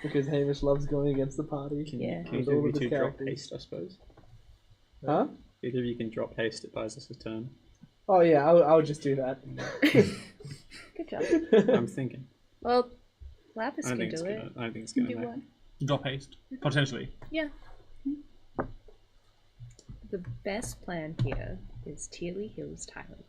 Because Hamish loves going against the party.
Yeah.
Can
With all
either
of
of you
his
two drop
characters.
haste, I suppose?
Huh?
Either of you can drop haste, it buys us a turn.
Oh yeah, I'll just do that.
Good job.
I'm thinking.
Well, Lapis
I don't
can
think it's
do
gonna.
it.
I don't think it's gonna
Do
make.
what?
Drop haste. Potentially.
Yeah. The best plan here is Tearly heals Tyler.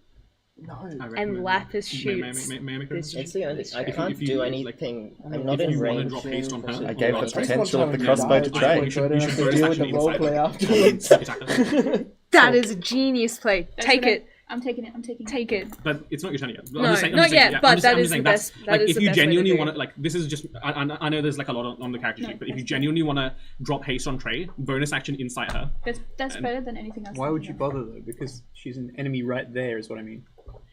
No.
I
And
recommend-
Lapis
May-
shoots.
may I make a-
this-
It's the only.
this
I
trait.
can't
if you-
do
like,
anything.
I mean,
I'm not
if
in
you want to
range.
drop haste on her,
I gave
or
the
Trey,
potential of the
Just
crossbow
one
to
time
Trey.
I
You should-
died,
you
so I
should
don't have
bonus
to deal with
action
the roleplay
inside.
afterwards.
That is a genius play.
That's
Take
what
it.
I'm taking it. I'm taking it.
Take it.
But it's not your turn yet.
No, not yet, but that is the best- that
Like,
is
if
the
you
best way to
genuinely
do
want
it.
to, like, this is just. I know there's like a lot on the character
No,
sheet, but if you
that's-
genuinely want to drop haste on Trey, bonus action inside her.
That's better than anything else.
Why
I'm
would you
thinking of.
bother though? Because she's an enemy right there, is what I mean.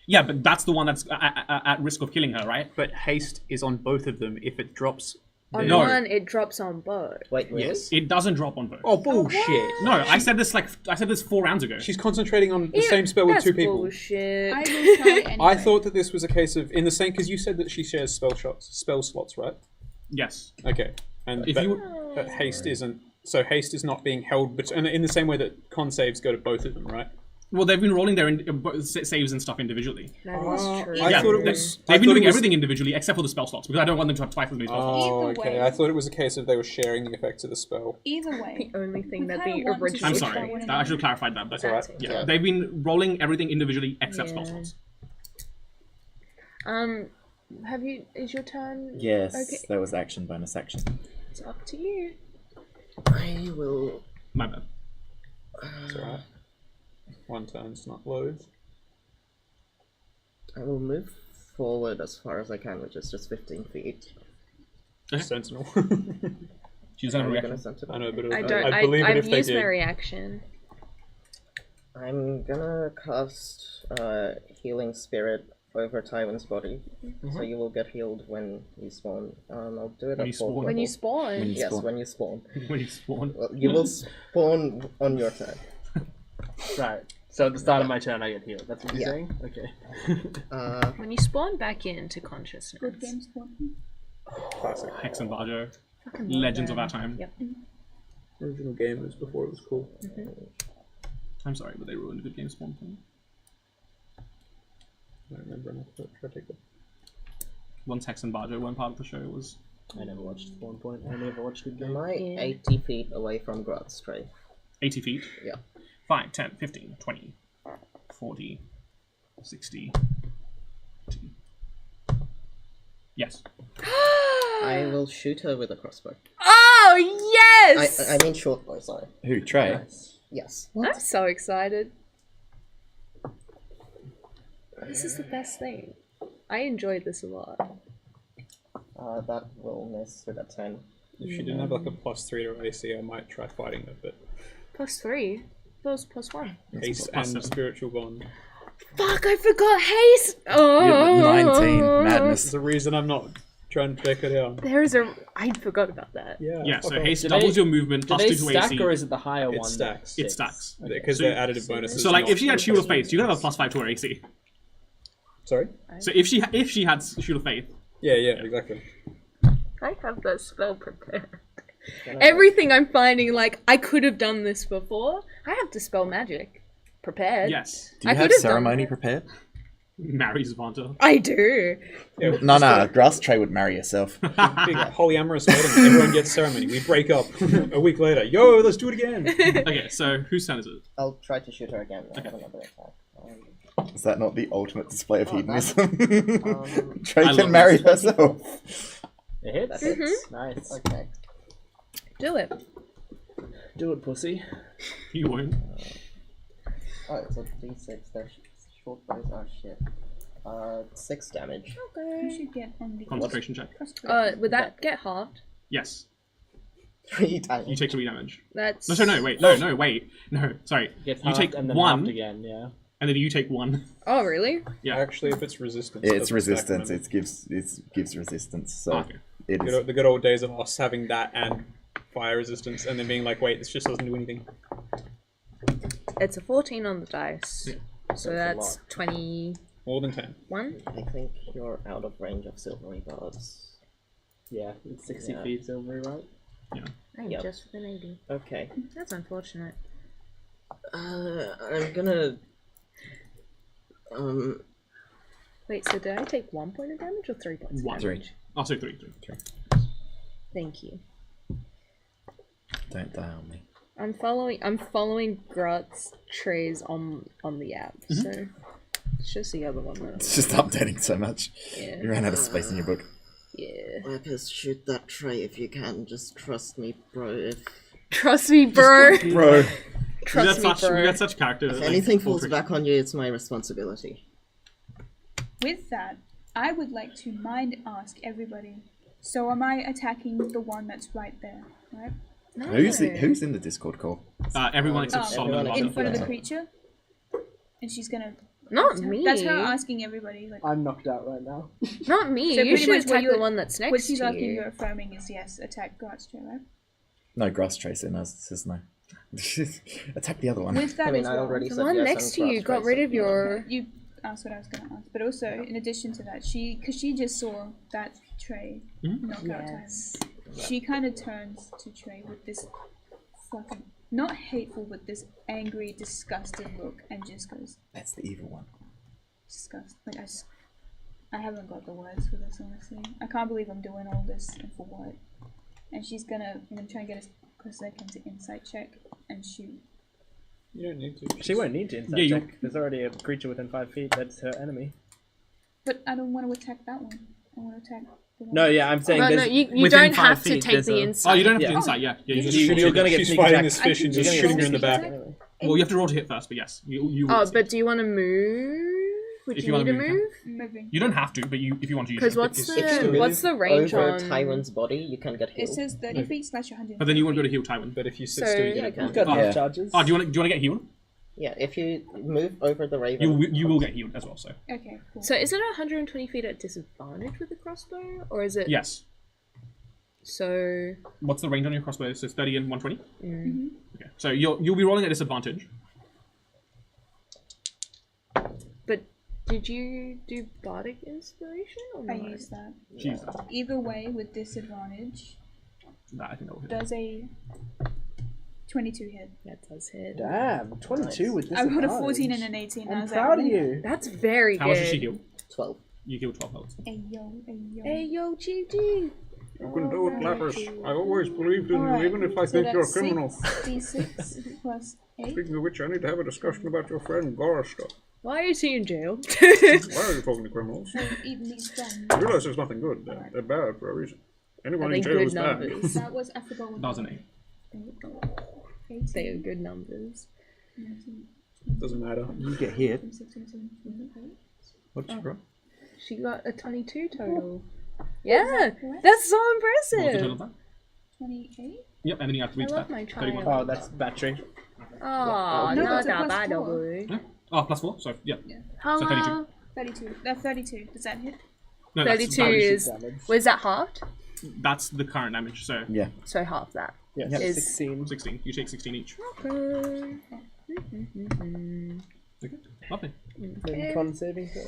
Yeah, but that's the one that's at risk of killing her, right?
But haste is on both of them. If it drops.
On
No.
one, it drops on both.
Wait, really?
Yes.
It doesn't drop on both.
Oh bullshit!
No, I said this 4 rounds ago.
She's concentrating on the
Yeah,
same spell with
that's
two people.
Bullshit.
I will try anyway.
I thought that this was a case of in the same because you said that she shares spell slots, right?
Yes.
Okay, and
If
but,
you-
but haste isn't. So haste is not being held, but and in the same way that con saves go to both of them, right?
Well, they've been rolling their saves and stuff individually.
That is true.
I thought it
they-
was.
They've
I
been
thought it
doing
was-
everything individually except for the spell slots because I don't want them to have twice as many spell slots.
Oh,
Either
okay.
way.
I thought it was a case of they were sharing the effects of the spell.
Either way.
The only thing
We
that
kinda
the
want to
original.
I'm
switch
sorry.
that one
I should have clarified that. But
That's alright.
yeah,
Yeah.
they've been rolling everything individually except spell
Yeah.
slots.
Have you? Is your turn?
Yes,
Okay.
there was action, bonus action.
It's up to you.
I will.
My bad.
It's alright. One turn's not loads.
I will move forward as far as I can, which is just 15 feet.
Okay.
Sentinel.
She doesn't have a
I'm
reaction.
gonna send it.
I know, but
I don't.
I believe it
I've
if they
used
did.
my reaction.
I'm gonna cast Healing Spirit over Tywin's body, so you will get healed when you spawn. I'll do it
When
at
you
fourth
spawn?
When you
level.
spawn.
When you
Yes,
spawn.
when you spawn.
When you spawn.
Well, you will spawn on your turn.
Right. So at the start of my turn, I get healed. That's what you're
Yeah.
saying? Okay.
When you spawn back into consciousness.
Good games one.
Classic.
Hex and Barjo.
Fucking love
Legends of
them.
our time.
Yep.
Original game was before it was cool.
I'm sorry, but they ruined a good game spawn for me.
I don't remember enough to try to take it.
Once Hex and Barjo weren't part of the show, it was
I never watched Spawn Point. I never watched Good
Am
Game.
I
Yeah.
80 feet away from Grod's Tray?
80 feet.
Yeah.
5, 10, 15, 20, 40, 60. 80. Yes.
I will shoot her with a crossbow.
Oh yes!
I mean short bow, sorry.
Who, Trey?
Yes.
I'm so excited. This is the best thing. I enjoyed this a lot.
That will miss with a 10.
If she didn't have like a +3 to AC, I might try fighting her, but
+3. That was +1.
haste
plus
and
seven.
spiritual bond.
Fuck! I forgot haste. Oh,
19, madness.
There's a reason I'm not trying to take her down.
There is a. I forgot about that.
Yeah.
Yeah, so
fuck off.
haste
Do
doubles
they-
your movement,
Do
plus
they
2 to
stack
AC.
or is it the higher
It
one?
stacks.
It stacks.
Because
So-
they're additive bonuses.
So, like,
not-
if she had Shield of Faith, you could have a +5 to her AC.
Sorry?
So if she had Shield of Faith,
Yeah, exactly.
I have that spell prepared. Everything I'm finding, like, I could have done this before. I have Dispel Magic prepared.
yes.
Do you
I
have
could've done
ceremony
that.
prepared?
Marry Zavanta.
I do.
Yeah,
No, Grass Tray would marry yourself.
big polyamorous wedding. Everyone gets ceremony. We break up a week later. Yo, let's do it again.
Okay, so whose turn is it?
I'll try to shoot her again. I have another attack.
Is that not the ultimate display of
Oh,
hedonism? Trey
I
can
love
marry
this.
herself.
It hits.
That hits.
Nice.
Okay.
Do it.
Do it, pussy.
You won't.
Oh, it's a d6. Their short bows are shit. 6 damage.
You should get on the
Concentration check.
Would that get halved?
Yes.
3 damage.
You take 3 damage.
That's.
No, wait. No, sorry.
Gets
You
halved
take
and then
1,
halved again, yeah.
and then you take 1.
Oh, really?
Yeah.
Actually, if it's resistance,
Yeah, it's
doesn't stack,
resistance.
remember?
It gives resistance. So
Okay.
it is.
The good old days of us having that and fire resistance, and then being like, wait, this just doesn't do anything.
It's a 14 on the dice.
Yeah.
So that's 21.
More than 10.
I think you're out of range of silvery bars.
Yeah, it's 60
Yeah.
feet silvery, right?
I'm
Yep.
just within 80.
Okay.
That's unfortunate.
I'm gonna.
Wait, so did I take 1 point of damage or 3 points of
1.
damage?
Oh, so 3.
Thank you.
Don't die on me.
I'm following Grot's trays on the app, so it's just the other one that
It's just updating so much.
Yeah.
You ran out of space in your book.
Yeah.
Marcus, shoot that tray if you can. Just trust me, bro.
Trust me, bro.
Bro.
Trust me,
We
bro.
got such character.
If anything falls back on you, it's my responsibility.
With that, I would like to mind ask everybody. So am I attacking the one that's right there, right?
No.
Who's in the Discord call?
Everyone except Solomon.
everyone
In front of the
Yeah.
creature? And she's gonna...
Not me.
That's her asking everybody. Like,
I'm knocked out right now.
Not me.
So
you
pretty
should
much what
attack
you're-
the one that's
what
next
she's
to
asking,
you.
you're affirming is yes, attack God's tree, right?
No, Grass Tray says no. Attack the other one.
With that
I mean,
as
I
well,
already
The
said
one
yes,
next
and
to you
cross
got
trace
rid
it.
of your.
you asked what I was going to ask. But also, in addition to that, because she just saw that tray knock out
Yes.
time. She kind of turns to Trey with this fucking, not hateful, but this angry, disgusted look, and just goes,
That's the evil one.
disgust. Like, I haven't got the words for this, honestly. I can't believe I'm doing all this, and for what? And I'm gonna try and get as close as I can to insight check and shoot.
You don't need to.
She won't need to insight
Yeah, you-
check. There's already a creature within 5 feet that's her enemy.
But I don't want to attack that one. I want to attack the one.
No, yeah, I'm saying
No,
there's...
you
within
don't
5
have to
feet,
take
there's
the
a-
insight.
Oh, you don't have to
Yeah.
insight, yeah. You just
You're
shoot
gonna
it.
get
She's
sneak
fighting
attack.
this fish and
I
just
can
shooting
do
her in the back.
sneak attack.
Well, you have to roll to hit first, but yes. You
Oh,
will
but do you want to move? Would
If
you
you
need to
wanna move, you
move?
Moving.
You don't have to, but if you want to use it.
Because what's the range
over
on?
Tyrant's body, you can get
It
healed.
says 30 feet slash 100.
But then you won't be able to heal Tywin.
But if you sit
So-
still, you
Yeah,
get
I
a
can.
You've got
Yeah.
half charges.
Oh, do you want to get healed?
Yeah, if you move over the raven,
You will get healed as well. So
Okay, cool.
So is it 120 feet at disadvantage with the crossbow, or is it?
yes.
So.
What's the range on your crossbow? So it's 30 and 120.
Mm-hmm.
Okay. So you'll be rolling at disadvantage.
But did you do bardic inspiration or
I
not?
use that.
Jeez, that's
Either way, with disadvantage,
that I think that will hit.
does a 22 hit.
That does hit.
Damn, 22 with this.
I rolled a 14 and an 18. and I
I'm
was
proud of
like,
you.
That's very
How
good.
much does she heal?
12.
You heal 12 health.
Ayo, ayo.
Hey yo, GG.
You can do it, Clappers. I always believed in you,
Alright,
even if I
so
think you're a
that's
criminal.
6d6 plus 8.
Speaking of which, I need to have a discussion about your friend Gorster.
Why is he in jail?
Why are you talking to criminals?
So even these done.
I realize there's nothing good. They're bad for a reason. Anyone
Are
in
they
jail
good
is bad.
numbers?
That was, I forgot what
That was an 8.
They are good numbers.
Doesn't matter.
You get hit.
26, 27, 28.
What'd you roll?
She got a 22 total. Yeah, that's so
What was the total
impressive.
of that?
28?
Yep, and then you have to
I
reach
love
that.
my
31.
child.
Oh, that's battery.
Oh,
No,
not
that's a
that
plus
bad,
4.
boy.
Yeah? Oh, plus 4. So yeah.
How
So 32.
32. That's 32. Does that hit?
No, that's
32
damage.
is.
Damage.
Was that halved?
That's the current damage. So
Yeah.
So half that.
Yes,
Is-
16.
16. You take 16 each.
Okay.
Okay. Lovely.
Then con saving throw.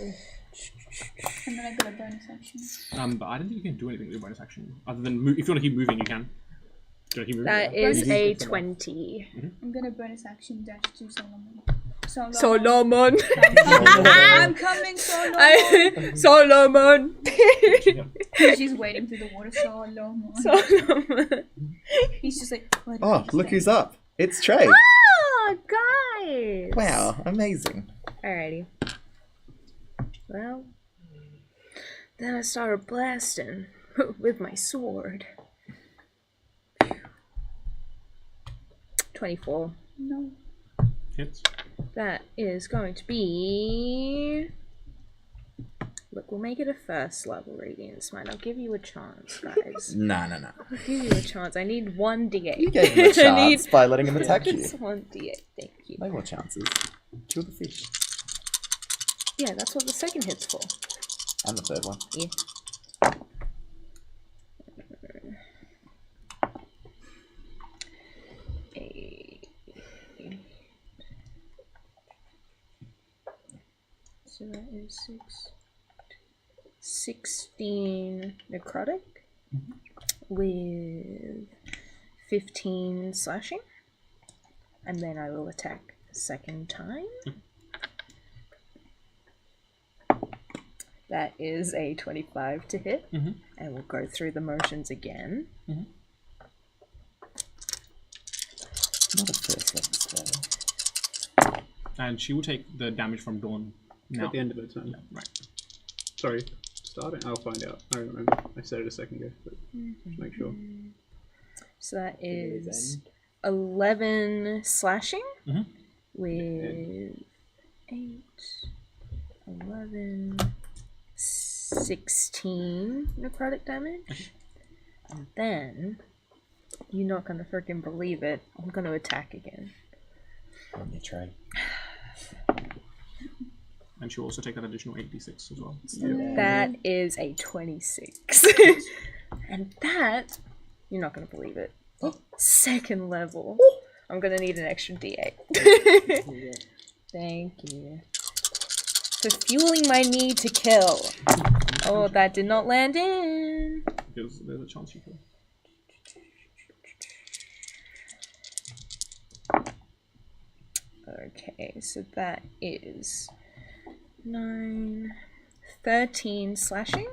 And then I got a bonus action.
But I don't think you can do anything with your bonus action other than move. If you want to keep moving, you can. Do you want to keep moving?
That
Yeah.
is
Bonus
a
action.
20.
I'm gonna bonus action dash to Solomon.
Solomon.
I'm coming, Solomon.
Solomon.
She's wading through the water. Solomon.
Solomon.
He's just like, what did
Oh,
you
look
say?
who's up. It's Trey.
Oh, guys.
Wow, amazing.
Alrighty. Well, then I started blasting with my sword. 24.
No.
Hits.
That is going to be... Look, we'll make it a first level Radiant Smite. I'll give you a chance, guys.
Nah.
I'll give you a chance. I need 1 d8.
You gave him a chance by letting him attack you.
Just 1 d8, thank you.
No more chances. Kill the fish.
Yeah, that's what the second hit's for.
And the third one.
Yeah. So that is 16 necrotic with 15 slashing, and then I will attack a second time. That is a 25 to hit, and we'll go through the motions again.
Not a first level spell.
And she will take the damage from Dawn now.
At the end of her turn.
Yeah, right.
Sorry, starting. I'll find out. I don't remember. I said it a second ago, but just make sure.
So that is 11 slashing with 8, 11, 16 necrotic damage. And then, you're not gonna freaking believe it, I'm gonna attack again.
On your tray.
And she'll also take an additional 8d6 as well.
That is a 26. And that, you're not gonna believe it. Second level. I'm gonna need an extra d8. Thank you. For fueling my need to kill. Oh, that did not land in.
Because there's a chance you can.
Okay, so that is 9, 13 slashing.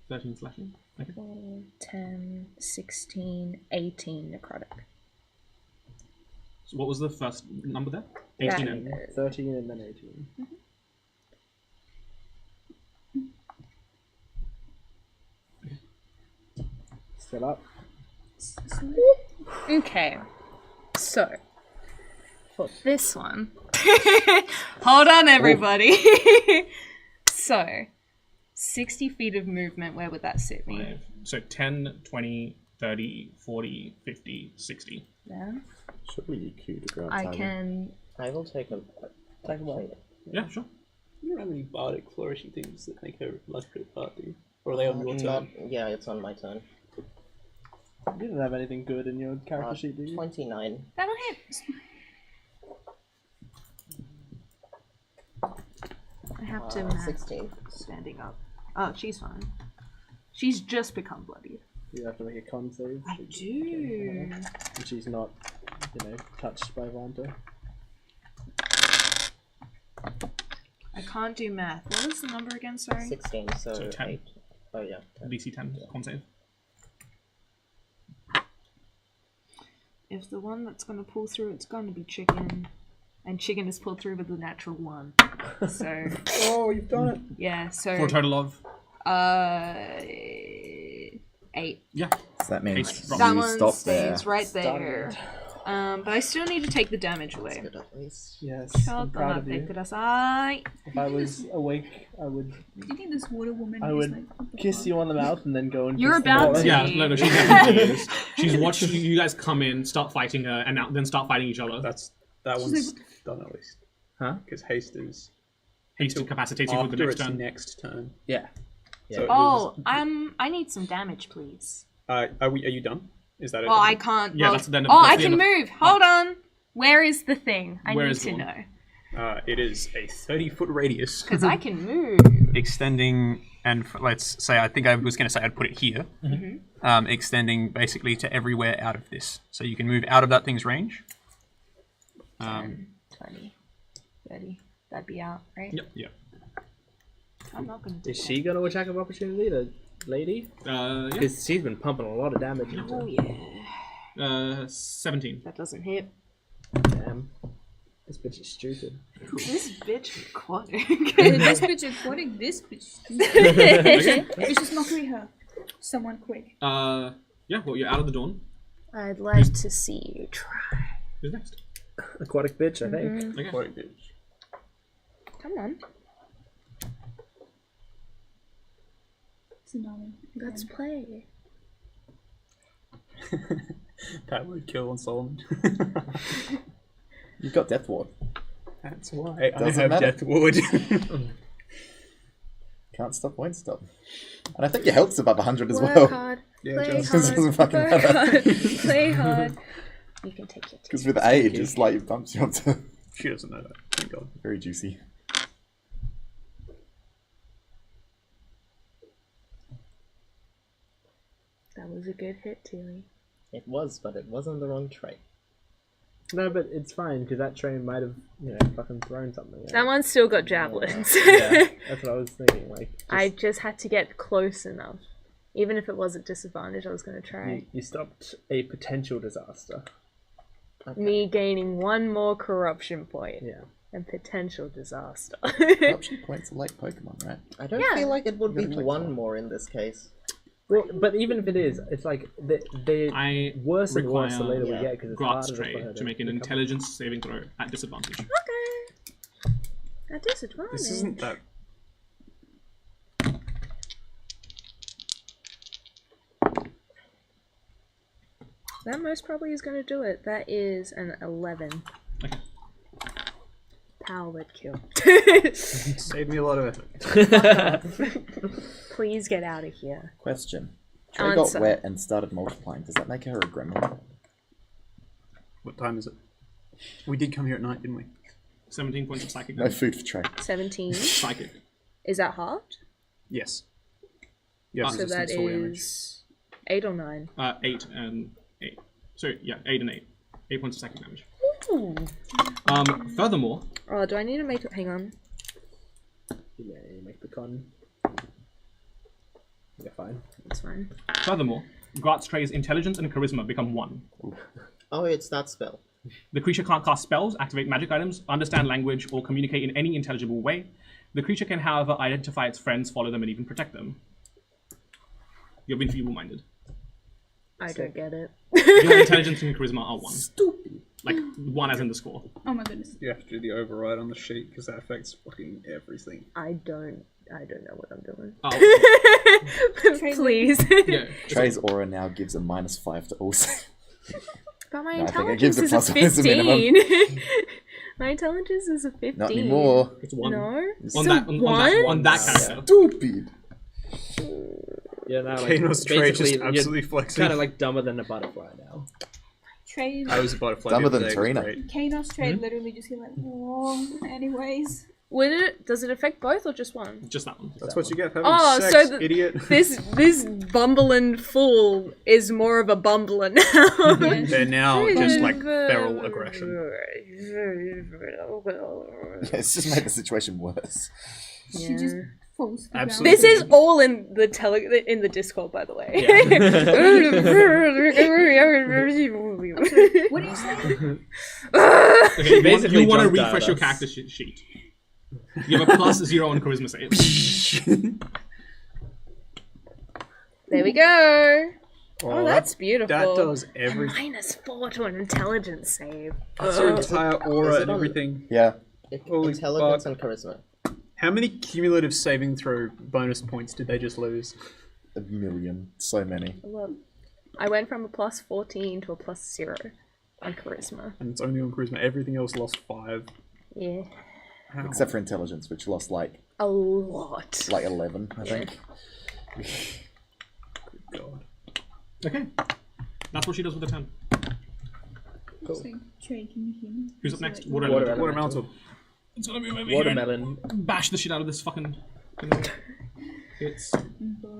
13 slashing. Okay.
4, 10, 16, 18 necrotic.
So what was the first number there? 18
That
and...
13 and then 18. Still up.
Okay, so for this one, hold on everybody. So, 60 feet of movement, where would that sit me?
5. So 10, 20, 30, 40, 50, 60.
Yeah.
Surely you queued to grab
I
target.
can.
I will take a wait.
Yeah, sure.
You don't have any bardic flourishy things that make her luxury part, do you? Or are they on your turn?
Not, yeah, it's on my turn.
You didn't have anything good in your character sheet, did you?
29.
That'll hit. I have to.
16.
Standing up. Oh, she's fine. She's just become bloody.
You have to make a con save.
I do.
And she's not, touched by Vanta.
I can't do math. What was the number again? Sorry.
16, so,
So 10.
8. Oh, yeah. 10.
DC 10, con save.
If the one that's gonna pull through, it's gonna be chicken, and chicken is pulled through with a natural 1. So
Oh, you've done it!
yeah. So
For a total of...
8.
Yeah.
So that means
Haste
you
drop.
That one
stop
stays
there.
right there. But I still need to take the damage away.
Good at least.
Yes,
Chalk
I'm
on
proud
up
of
there,
you.
kudasai.
If I was awake, I would
Do you think this water woman
I
is
would
like, what the
kiss
fuck?
you on the mouth and then go and
You're
kiss the
about
water.
to.
Yeah, no, she definitely is. She's watched you guys come in, start fighting her, and then start fighting each other.
That one's done at least.
Huh?
Because haste is
Haste incapacitates you for the
after
next
its
turn.
next turn.
Yeah.
So it
Oh, I need some damage, please.
Are you done? Is that it?
Well, I can't.
Yeah,
well,
that's then-
oh,
that's
I
the
can
end of-
move. Hold on. Where is the thing? I
Where
need
is the
to
one?
know.
It is a 30-foot radius.
Because I can move.
Extending, and let's say, I think I was going to say I'd put it here. Extending basically to everywhere out of this. So you can move out of that thing's range.
10, 20, 30. That'd be out, right?
Yep. Yeah.
I'm not gonna do
Is she gonna attack of opportunity, the lady?
Yeah.
Because she's been pumping a lot of damage into.
Oh yeah.
17.
That doesn't hit.
Damn. This bitch is stupid.
This bitch aquatic.
This bitch aquatic, this bitch.
Okay.
We should mockery her. Someone quick.
Yeah. Well, you're out of the dawn.
I'd like to see you try.
Who's next?
Aquatic bitch, I think.
Okay.
Aquatic bitch.
Come on.
Tsunami.
Let's play.
That would kill on Solomon.
You've got Death Ward.
That's why I
Doesn't
have
matter.
Death Wood.
Can't stop, won't stop. And I think your health's above 100 as
Work
well.
hard.
Yeah,
Play
just-
hard.
doesn't fucking
work
matter.
hard. Play hard. You can take your
Because with age, it's like it bumps you up to
She doesn't know that. Thank God.
very juicy.
That was a good hit, Tilly.
It was, but it wasn't the wrong trait.
No, but it's fine because that train might have, fucking thrown something.
That one's still got javelins.
Yeah, that's what I was thinking. Like,
I just had to get close enough. Even if it was at disadvantage, I was going to try.
you stopped a potential disaster.
Me gaining one more corruption point.
Yeah.
And potential disaster.
Corruption points are like Pokemon, right?
I don't
Yeah.
feel like it would be
Gotta click
one
on.
more in this case.
Well, but even if it is, it's like they
I
worse and worse the
require
later we
yeah,
get because it's
Grat's
harder
tray
for her
to make an
recover.
intelligence saving throw at disadvantage.
Okay. At disadvantage.
This isn't that.
That most probably is going to do it. That is an 11.
Okay.
Power would kill.
Saved me a lot of effort.
Please get out of here.
Question. Trey got
Answer.
wet and started multiplying. Does that make her a gremlin?
What time is it? We did come here at night, didn't we?
17 points of psychic
No
damage.
food for Trey.
17.
Psychic.
Is that halved?
Yes. Yes,
So that is 8 or 9.
8 and 8. So yeah, 8 and 8. 8 points of psychic damage.
Ooh.
Furthermore,
Oh, do I need to make it? Hang on.
Yeah, you make the con. You're fine.
It's fine.
Grat's Trey's intelligence and charisma become 1.
Oh, it's that spell.
The creature can't cast spells, activate magic items, understand language, or communicate in any intelligible way. The creature can, however, identify its friends, follow them, and even protect them. You've been feeble-minded.
I don't get it.
Your intelligence and charisma are 1.
Stupid.
Like, 1 as in the score.
Oh my goodness.
You have to do the override on the sheet because that affects fucking everything.
I don't know what I'm doing.
Oh,
Please.
yeah.
Trey's aura now gives a -5 to all save.
But my
No, I think it
intelligence
gives a
is a
plus one as a minimum.
15. My intelligence is a 15.
Not anymore.
It's 1.
No.
On that character.
Stupid.
Yeah, now like
Kano's Trey just
basically
absolutely flexing.
kind of like dumber than a butterfly now.
Trade.
I was about to fly
Dumber
the
than
other day, it was
Tarina.
great.
Kanos trade literally just get like, whoa. Anyways.
Does it affect both or just one?
Just that one.
That's what you get for
Oh,
having
so
sex, idiot.
This bumbling fool is more of a bumbler now.
They're now just like feral aggression.
Yeah, it's just made the situation worse.
She just falls to the ground.
Absolutely.
This is all in the in the Discord, by the way.
What are you saying?
Okay,
Basically
you want to
drunk dialed
refresh your
us.
character sheet. You have a +0 on charisma save.
There we go. Oh, that's beautiful.
That does everything.
-4 to an intelligence save.
That's your entire aura
Is it
and
on-
everything.
Yeah.
Holy
Intelligence
fuck.
and charisma.
How many cumulative saving throw bonus points did they just lose?
1,000,000. So many.
Look, I went from a +14 to a +0 on charisma.
And it's only on charisma. Everything else lost 5.
Yeah,
How?
Except for intelligence, which lost like
a lot.
11, I think.
God.
Okay. That's what she does with the 10.
It's like, Trey, can you hear me?
Who's up next?
Like,
Watermelon.
Watermelon.
It's gonna move over here
Watermelon.
and bash the shit out of this fucking... It's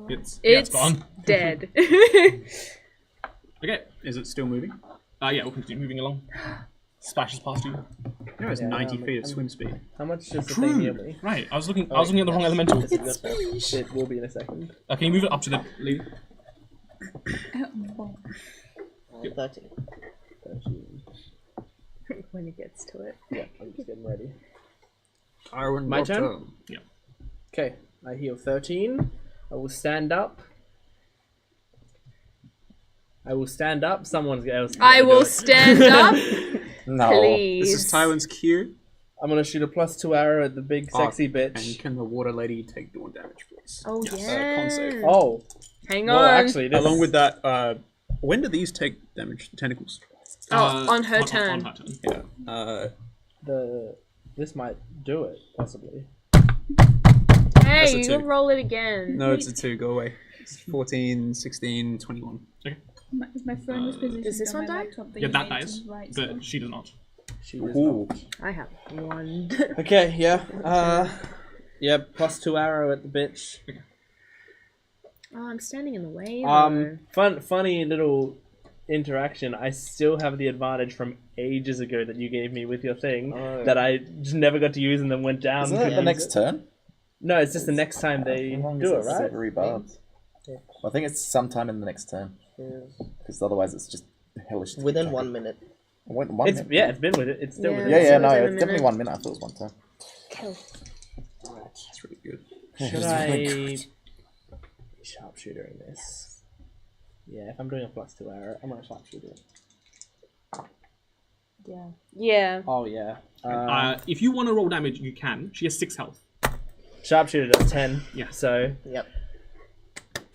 It's
it's gone.
dead.
Okay.
Is it still moving?
Yeah, we'll continue moving along. splashes past you.
No, it's
Yeah,
90
I'm-
feet of
I'm-
swim speed.
How much does the thing near
True.
me?
Right. I was looking at the wrong elemental.
It will be in a second.
Can you move it up to the lady?
13.
When he gets to it.
Yeah, I'm just getting ready.
Tywin,
My
your
turn?
Yeah.
Okay, I heal 13. I will stand up. Someone else.
I will stand up,
No.
please.
This is Tywin's cue.
I'm gonna shoot a +2 arrow at the big sexy
And
bitch.
can the water lady take dawn damage, please?
Oh
Con
yeah.
save.
Oh,
Hang
well,
on.
actually, this
Along with that, when do these take damage? Tentacles.
on her turn.
On her turn.
Yeah.
this might do it possibly.
Hey,
That's a
you
two.
can roll it again.
No, it's a 2. Go away. It's 14, 16, 21.
Is my phone was positioned
Does this
on
one
my
die?
laptop
Yeah,
you
that
made
dies,
to write
but
stuff?
she does not.
She does
Ooh.
not.
I have one.
Okay, yeah. Yeah, +2 arrow at the bitch.
Oh, I'm standing in the way. Though.
Funny little interaction. I still have the advantage from ages ago that you gave me with your thing that I just never got to use and then went down.
Isn't it the next turn?
No, it's just the next time they
How long
do it,
is
right?
Silvery Barbs? I think it's sometime in the next turn. Because otherwise it's just hellish. to
Within
keep
1
track
minute.
of. One
It's
minute?
yeah, it's been with it. It's still
Yeah.
with
Yeah,
it.
yeah,
It's
no,
within a
it's definitely
minute.
1 minute. I thought it was 1 turn.
That's really good.
Should I sharpshooter in this? Yeah, if I'm doing a +2 arrow, I'm gonna sharpshooter it.
Yeah. Yeah.
Oh yeah.
If you want to roll damage, you can. She has 6 health.
Sharpshooter at 10.
Yeah.
So
Yep.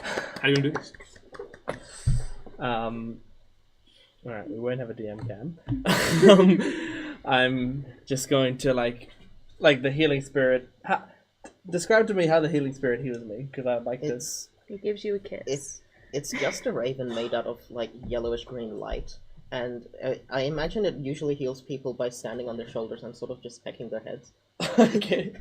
How are you gonna do this?
Alright, we won't have a DM cam. I'm just going to like the healing spirit. Describe to me how the healing spirit heals me, because I'd like to.
It gives you a kiss.
It's just a raven made out of like yellowish green light, and I imagine it usually heals people by standing on their shoulders and sort of just pecking their heads.
Okay.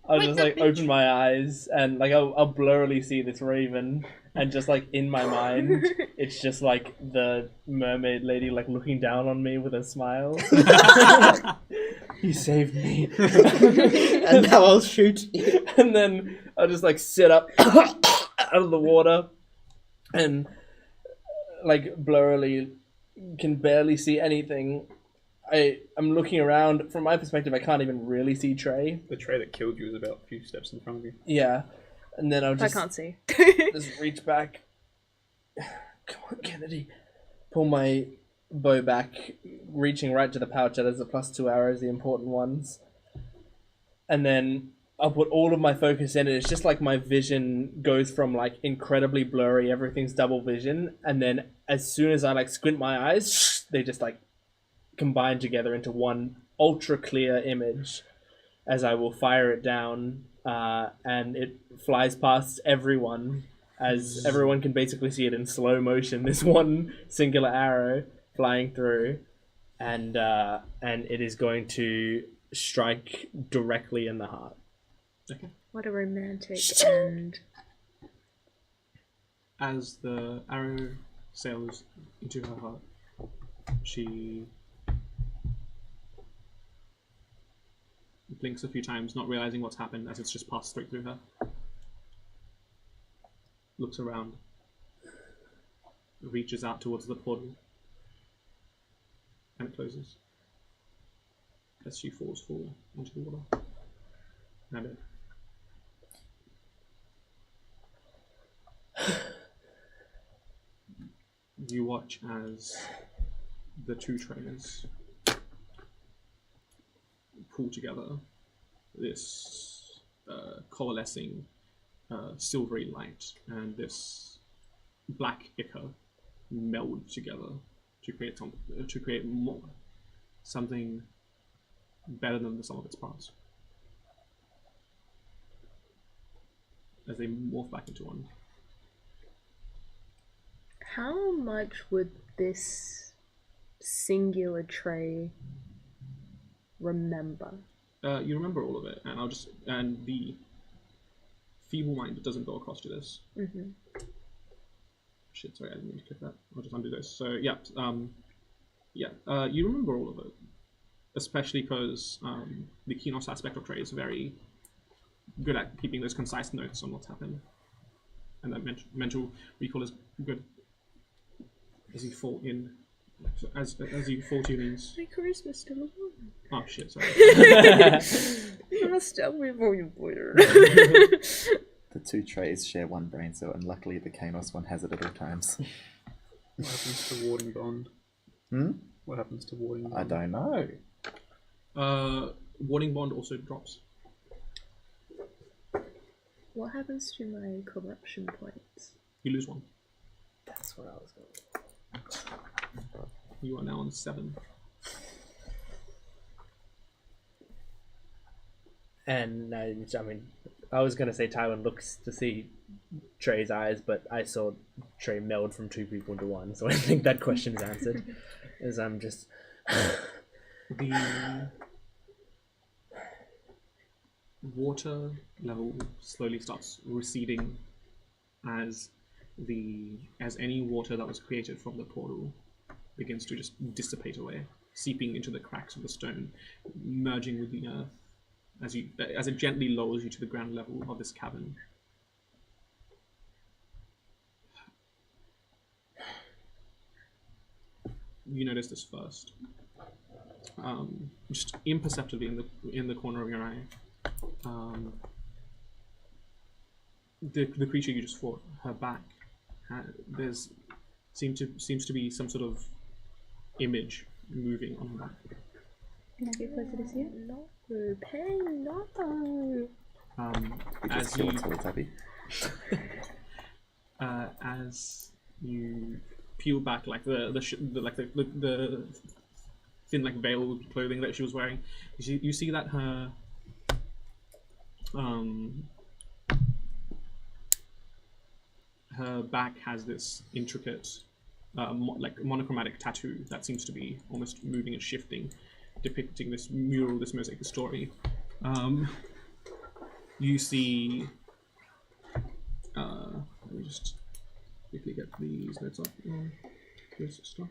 I'll just like open my eyes and like I'll blurrily see this raven, and just like in my mind it's just like the mermaid lady like looking down on me with a smile. You saved me.
And now I'll shoot you.
And then I'll just like sit up out of the water and like blurrily can barely see anything. I'm looking around. From my perspective, I can't even really see Trey.
The tray that killed you is about a few steps in front of you.
Yeah. And then I'll
I
just
can't see.
just reach back. Come on, Kennedy. Pull my bow back, reaching right to the pouch that has the +2 arrows, the important ones. And then I'll put all of my focus in it. It's just like my vision goes from like incredibly blurry, everything's double vision, and then as soon as I like squint my eyes, they just like combine together into one ultra clear image as I will fire it down, and it flies past everyone as everyone can basically see it in slow motion, this one singular arrow flying through, and it is going to strike directly in the heart.
Okay.
What a romantic end.
As the arrow sails into her heart, she blinks a few times, not realizing what's happened as it's just passed straight through her. Looks around, reaches out towards the portal, and it closes as she falls forward into the water. And it. You watch as the two trainers pull together this coalescing silvery light and this black ichor meld together to create more something better than the sum of its parts. As they morph back into one.
How much would this singular tray remember?
You remember all of it, and the feeble mind doesn't go across to this.
Mm-hmm.
Shit, sorry, I didn't mean to click that. I'll just undo this. So yeah, Yeah, you remember all of it, especially because the Kinos aspect of Trey is very good at keeping those concise notes on what's happened, and that mental recall is good as you fall in. As you fall to your knees.
My charisma's still a 1.
Oh shit! Sorry.
Messed up before you weird.
The 2 trays share one brain cell, and luckily the Kanos one has it at all times.
What happens to warding bond? What happens to warding bond?
I don't know.
Warding bond also drops.
What happens to my corruption points?
You lose 1.
That's what I was going.
You are now on 7.
And I mean, I was gonna say Tywin looks to see Trey's eyes, but I saw Trey meld from 2 people into 1, so I think that question is answered. As I'm just
The water level slowly starts receding as any water that was created from the portal begins to just dissipate away, seeping into the cracks of the stone, merging with the earth as it gently lowers you to the ground level of this cavern. You notice this first, just imperceptibly in the corner of your eye. The creature you just fought, her back, seems to be some sort of image moving on her back.
Can I get closer to see it?
No, pain, no.
As you as you peel back like the thin like veil clothing that she was wearing, you see that her her back has this intricate like monochromatic tattoo that seems to be almost moving and shifting, depicting this mural, this mosaic story. You see let me just quickly get these notes up. This stuff.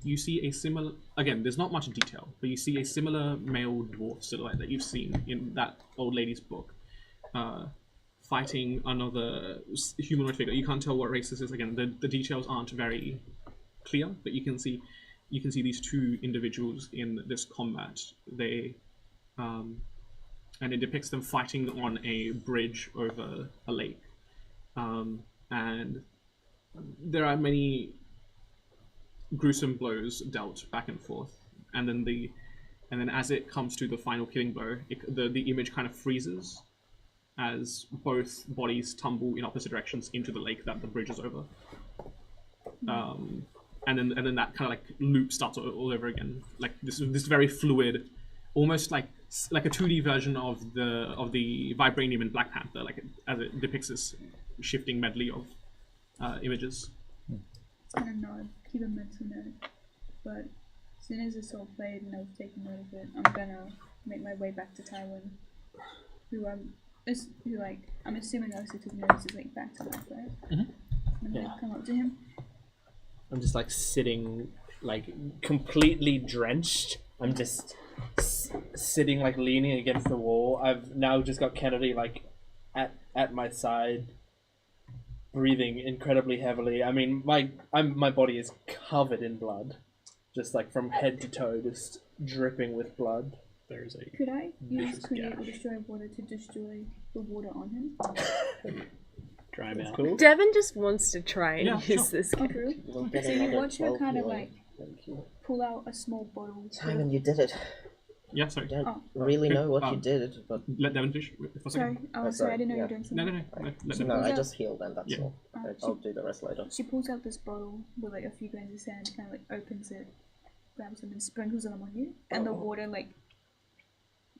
You see a similar, again, there's not much detail, but you see a similar male dwarf silhouette that you've seen in that old lady's book, fighting another humanoid figure. You can't tell what race this is. Again, the details aren't very clear, but you can see these 2 individuals in this combat. They and it depicts them fighting on a bridge over a lake, and there are many gruesome blows dealt back and forth, and then as it comes to the final killing blow, the image kind of freezes as both bodies tumble in opposite directions into the lake that the bridge is over. And then that kind of like loop starts all over again, like this very fluid, almost like a 2D version of the Vibranium in Black Panther, like as it depicts this shifting medley of images.
It's kind of nod, keep a mental note, but as soon as it's all played and I've taken note of it, I'm gonna make my way back to Tywin, who I'm assuming also took notice is like back to life, right? I'm gonna come up to him.
I'm just like sitting, like completely drenched. I'm just sitting, like leaning against the wall. I've now just got Kennedy like at my side, breathing incredibly heavily. I mean, my body is covered in blood, just like from head to toe, just dripping with blood.
There's a
Could I use create or destroy water to destroy the water on him?
dry mouth.
Cool.
Devin just wants to try and use this.
Oh, really? So you watch her kind of like pull out a small bottle.
Simon, you did it.
Yeah, sorry.
I don't
Oh.
really know what you did, but
Let Devin finish for a
Sorry,
second.
sorry, I didn't know you were doing something.
No. Let Devin
no, I
Yeah.
just healed and that's
Yeah.
all. I'll do the rest later.
She pulls out this bottle with like a few grains of sand, kind of like opens it, grabs them and sprinkles them on you, and the water like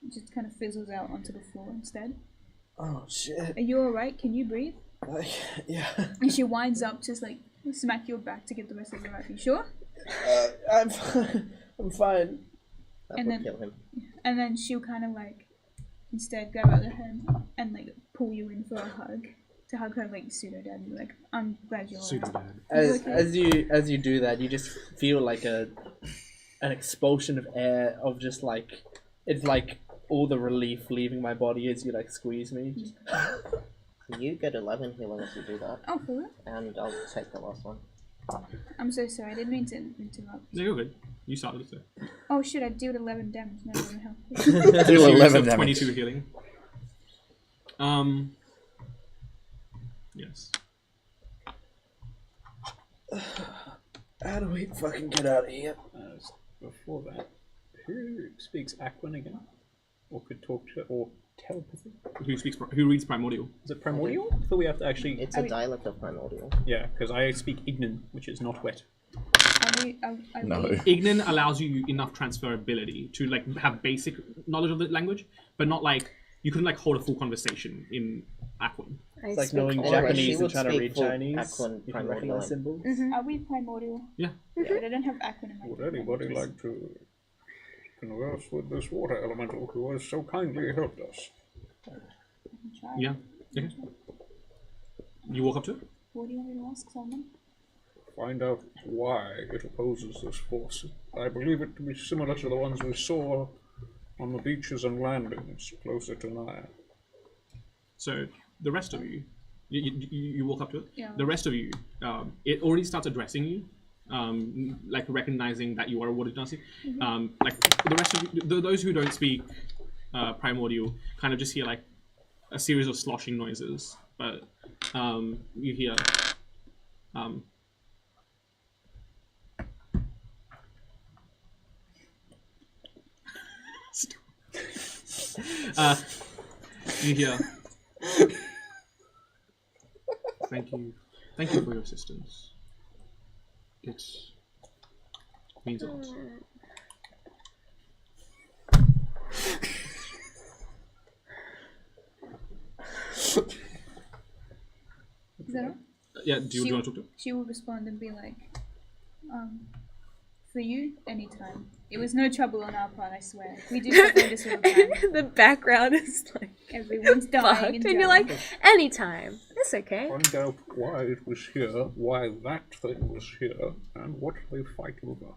just kind of fizzles out onto the floor instead.
Oh shit.
Are you alright? Can you breathe?
Yeah.
And she winds up, just like smack your back to get the rest of your life. You sure?
I'm fine. I'm fine.
That
And
would
then-
kill him.
And then she'll kind of like instead grab out her hand and like pull you in for a hug. to hug her like pseudo dad and be like, I'm glad you're
Pseudo
alright.
dad.
As you do that, you just feel like an expulsion of air of just like it's like all the relief leaving my body as you like squeeze me.
You get 11 healing if you do that,
Oh, for real?
and I'll take the last one.
I'm so sorry, I didn't mean to interrupt.
No, you're good. You started it. So.
Oh shit, I dealt 11 damage. No, it help.
Deal
So you
11
took
damage.
22 healing. Yes.
How do we fucking get out of here?
Before that, who speaks Aquan again? Or could talk to or telepathy?
Who reads Primordial?
Is it primordial? I thought we have to actually.
It's a dialect of Primordial.
Yeah, because I speak Ignan, which is not wet.
No.
Ignan allows you enough transferability to like have basic knowledge of the language, but not like you couldn't like hold a full conversation in Aquan.
It's like knowing
Alright,
Japanese
she
and
would
trying to
speak
read
full
Chinese.
Aquan
You can
primordial.
recognize symbols.
Are we primordial?
Yeah.
But I don't have Aquan in my
Would anybody like to converse with this water elemental who has so kindly helped us?
Try.
Yeah. Okay. You walk up to it.
What do you want me to ask someone?
Find out why it opposes this force. I believe it to be similar to the ones we saw on the beaches and landings closer to Naya.
So the rest of you, you walk up to it.
Yeah.
The rest of you, it already starts addressing you, like recognizing that you are a water dynasty. Like the rest of you, those who don't speak Primordial, kind of just hear like a series of sloshing noises, but you hear. You hear. Thank you for your assistance. It means a lot.
Is that all?
Yeah, do you want to talk to her?
She will respond and be like, for you, anytime. It was no trouble on our part, I swear. We do stuff like this all the time.
The background is like
Everyone's dying
fucked,
and
and you're like, anytime. It's okay.
Find out why it was here, why that thing was here, and what they fight over.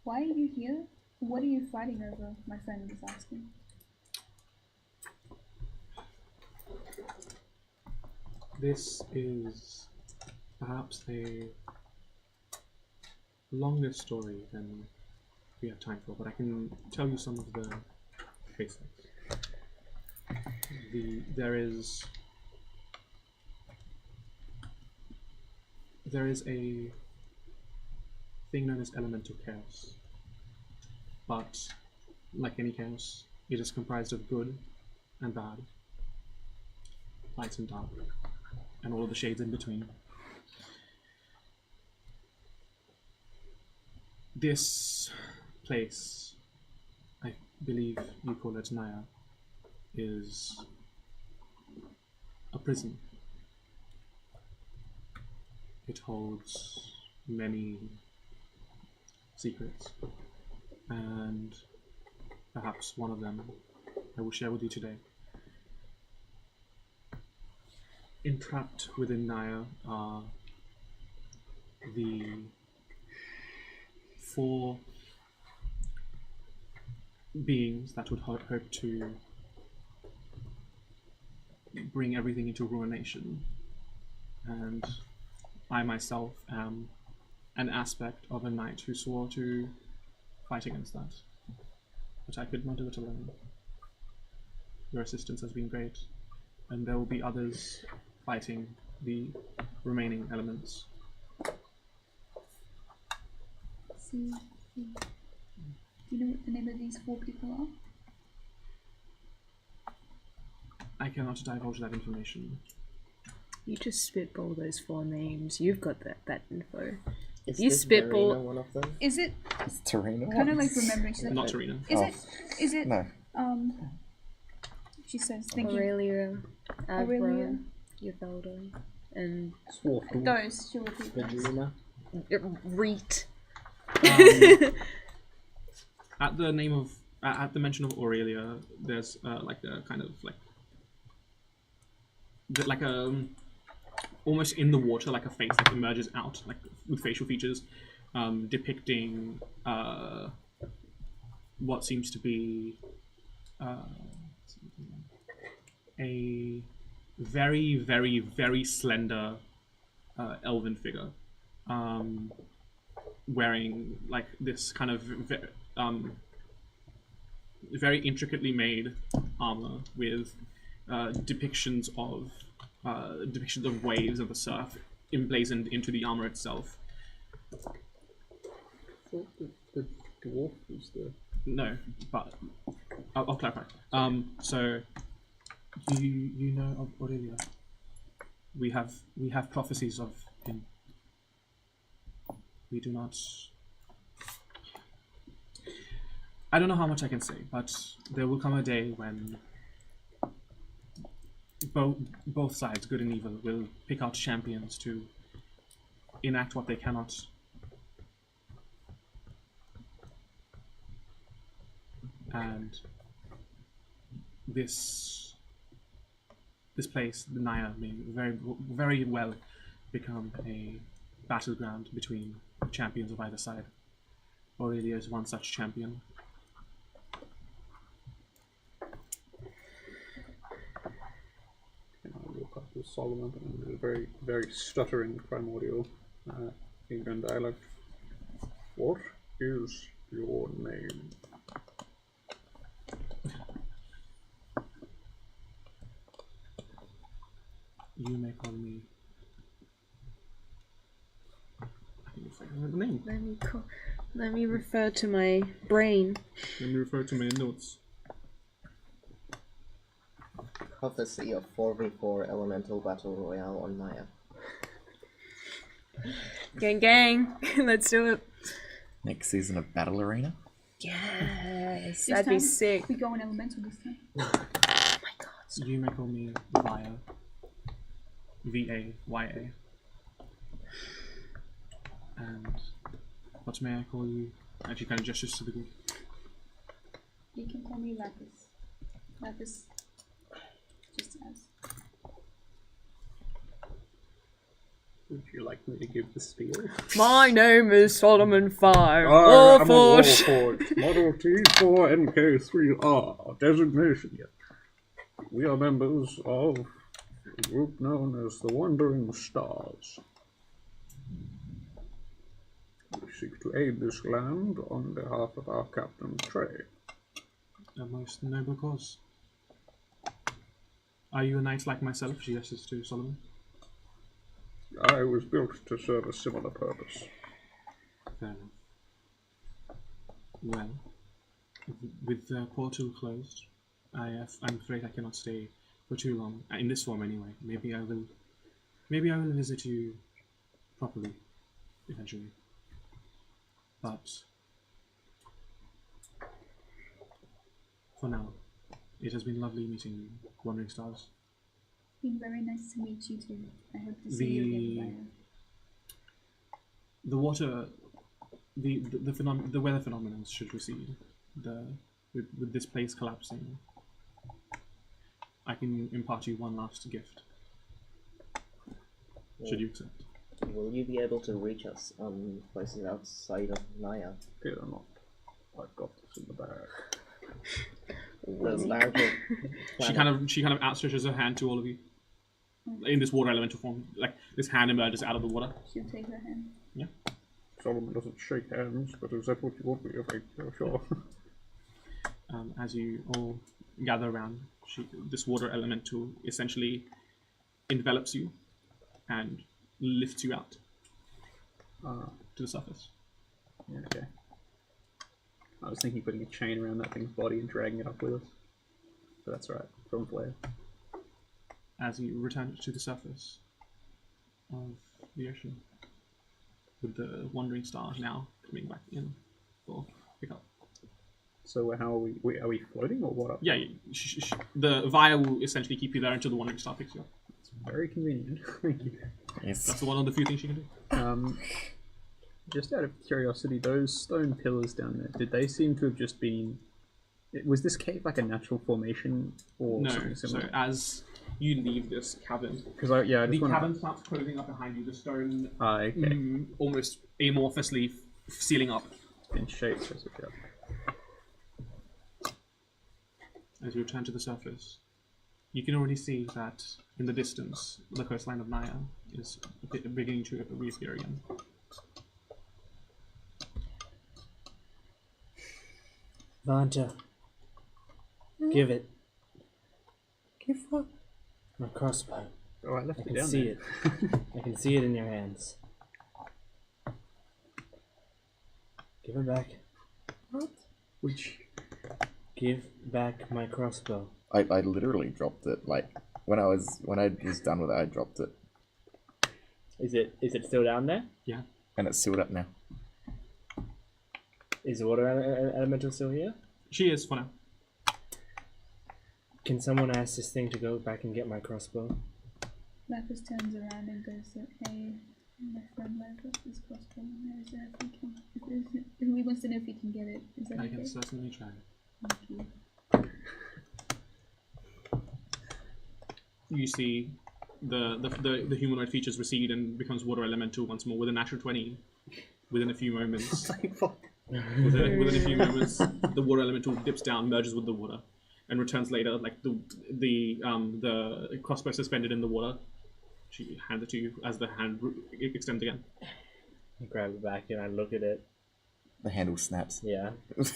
why are you here? What are you fighting over? My friend was asking.
This is perhaps a longer story than we have time for, but I can tell you some of the basics. There is a thing known as elemental chaos, but like any chaos, it is comprised of good and bad, light and dark, and all of the shades in between. This place, I believe you call it Naya, is a prison. It holds many secrets, and perhaps one of them I will share with you today. Entrapped within Naya are the 4 beings that would hope to bring everything into ruination, and I myself am an aspect of a knight who swore to fight against that, but I could not do it alone. Your assistance has been great, and there will be others fighting the remaining elements.
See. Do you know what the name of these 4 people are?
I cannot divulge that information.
You just spitball those 4 names. You've got that info.
Is
You
this
spitball-
Verena one of them?
Is it
It's Tarina.
kind of like remembering? She's like,
Not Tarina.
Is it?
No.
She says, thinking
Aurelia,
Aurelia.
Abra, Yvelda, and
those. She'll repeat those.
Angelina.
Reet.
At the name of, at the mention of Aurelia, there's like a kind of like like a almost in the water, like a face that emerges out, like with facial features, depicting what seems to be a very, very, very slender elven figure, wearing like this kind of very intricately made armor with depictions of waves of the surf emblazoned into the armor itself.
I thought the dwarf was the...
No, but I'll clarify. So you know of Aurelia. We have prophecies of him. We do not. I don't know how much I can say, but there will come a day when both sides, good and evil, will pick out champions to enact what they cannot. And this place, the Naya, may very well become a battleground between the champions of either side. Aurelia is one such champion.
And I walk up to Solomon in a very, very stuttering primordial England dialect. What is your name?
You may call me. I think it's like the name.
Let me refer to my brain.
Let me refer to my notes.
Prophecy of 4v4 elemental battle royale on Naya.
Gang, let's do it.
Next season of Battle Arena.
Yes,
This
that'd be
time,
sick.
We go in elemental this time.
Oh my god.
You may call me Vaya. V-A-Y-A. And what may I call you? Actually, kind of gestures to the group.
You can call me Lapis. Lapis. Just as.
Would you like me to give the spiel?
My name is Solomon Fire.
I am a
Warforged.
Warforged. Model T4NK3R. Designation. We are members of a group known as the Wandering Stars. We seek to aid this land on behalf of our Captain Trey.
A most noble cause. Are you a knight like myself? She gestures to Solomon.
I was built to serve a similar purpose.
Fair enough. Well, with the portal closed, I'm afraid I cannot stay for too long. In this form, anyway. Maybe I will visit you properly eventually. But for now, it has been lovely meeting you, Wandering Stars.
It's been very nice to meet you too. I hope to see you again.
The water, the weather phenomena should recede. With this place collapsing, I can impart you one last gift. Should you accept?
Will you be able to reach us on places outside of Naya?
Fear not. I've got this in the bag.
The larger
She kind of outstretches her hand to all of you. In this water elemental form. Like, this hand emerges out of the water.
She'll take her hand.
Yeah.
Solomon doesn't shake hands, but is that what you want me to make? Sure.
As you all gather around, this water elemental essentially envelops you and lifts you out to the surface.
Yeah, okay. I was thinking putting a chain around that thing's body and dragging it up with us. But that's right, from Flare.
As you return to the surface of the ocean, with the Wandering Star now coming back in for pickup.
So how are we? Are we floating or what?
Yeah, the Via will essentially keep you there until the Wandering Star picks you up.
It's very convenient. Thank you.
Yes.
That's the one of the few things you can do.
Just out of curiosity, those stone pillars down there, did they seem to have just been... Was this cave like a natural formation or
No,
something similar?
so as you leave this cavern.
Because I
The
just want
cavern starts closing up behind you. The stone
okay.
almost amorphously sealing up.
In shape as it goes.
As you return to the surface, you can already see that in the distance, the coastline of Naya is beginning to reappear again.
Vanta. Give it. Give what? My crossbow.
Oh, I left
I
it
can
down
see
there.
it. I can see it in your hands. Give it back.
What? Which?
Give back my crossbow.
I literally dropped it. Like when I was done with it, I dropped it,
Is it still down there?
Yeah.
and it's sealed up now.
Is the water elemental still here?
She is for now.
Can someone ask this thing to go back and get my crossbow?
Lapis turns around and goes, "Hey, my friend left this crossbow. Is there if we can? He wants to know if he can get it. Is that
I
okay?
can certainly try.
Thank you."
You see the humanoid features recede and becomes water elemental once more with a natural 20 within a few moments. Within a few moments, the water elemental dips down, merges with the water, and returns later, like the crossbow suspended in the water. She hands it to you as the hand extends again.
I grab it back and I look at it.
The handle snaps.
Yeah.
It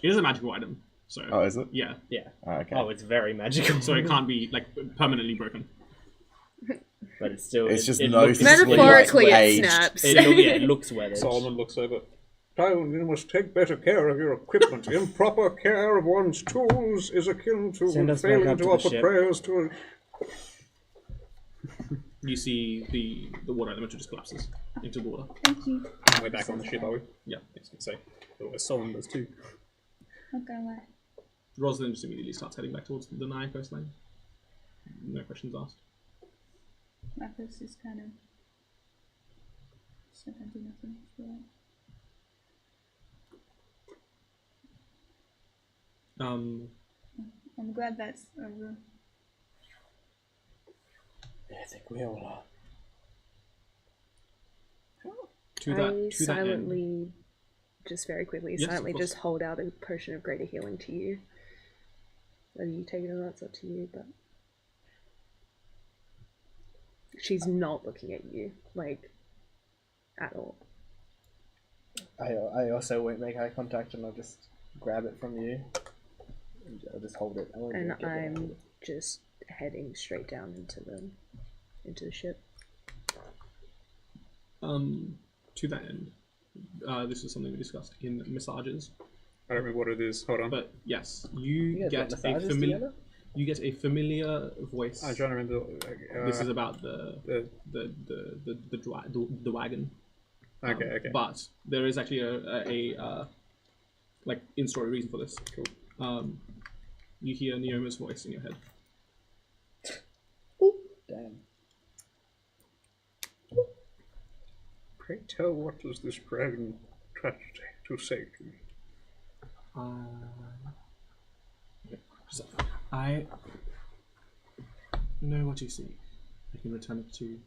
is a magical item, so
Oh, is it?
yeah,
Yeah.
Oh, okay.
Oh, it's very magical.
so it can't be like permanently broken.
But it's still.
It's just
it
noticeably
Metaphorically, it
aged.
snaps.
it looks weathered.
Solomon looks over. Child, you must take better care of your equipment. Improper care of one's tools is akin to
Send us back
failing
up
to
to the
offer
ship.
prayers to.
You see the water elemental just collapses into the water.
Thank you.
We're back on the ship, are we?
Yeah.
I was going to say. Otherwise, Solomon does too.
Not gonna lie.
Rosalind just immediately starts heading back towards the Naya coastline. No questions asked.
Lapis is kind of. Just not gonna do nothing. For that. I'm glad that's over.
I think we all are.
To that end,
silently, just very quickly,
Yes, of
silently
course.
just hold out a potion of greater healing to you. Whether you take it or not, it's up to you, but she's not looking at you, like, at all.
I also won't make eye contact and I'll just grab it from you. And I'll just hold it. I won't
And
drink it, but I'll hold
I'm
it.
just heading straight down into the ship.
to that end, this is something we discussed in massages.
I don't remember what it is. Hold on.
But yes,
You
you
guys
get
got
a
massages
familiar.
together?
You get a familiar voice.
I'm trying to remember.
This is about the wagon.
Okay.
But there is actually a like in-story reason for this. Cool. You hear Neoma's voice in your head.
Damn.
Pray tell, what does this dragon try to say to me?
So, I know what you seek. I can return it to you,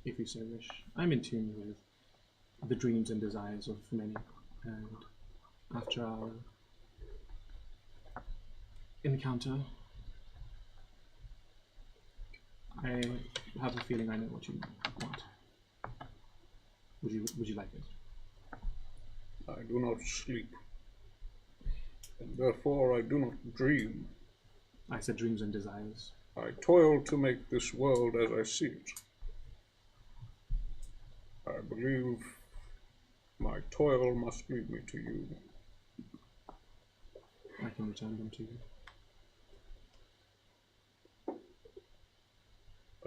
if you so wish. I'm in tune with the dreams and desires of many, and after our encounter, I have a feeling I know what you want. Would you like it?
I do not sleep, and therefore I do not dream.
I said dreams and desires.
I toil to make this world as I see it. I believe my toil must lead me to you.
I can return them to you.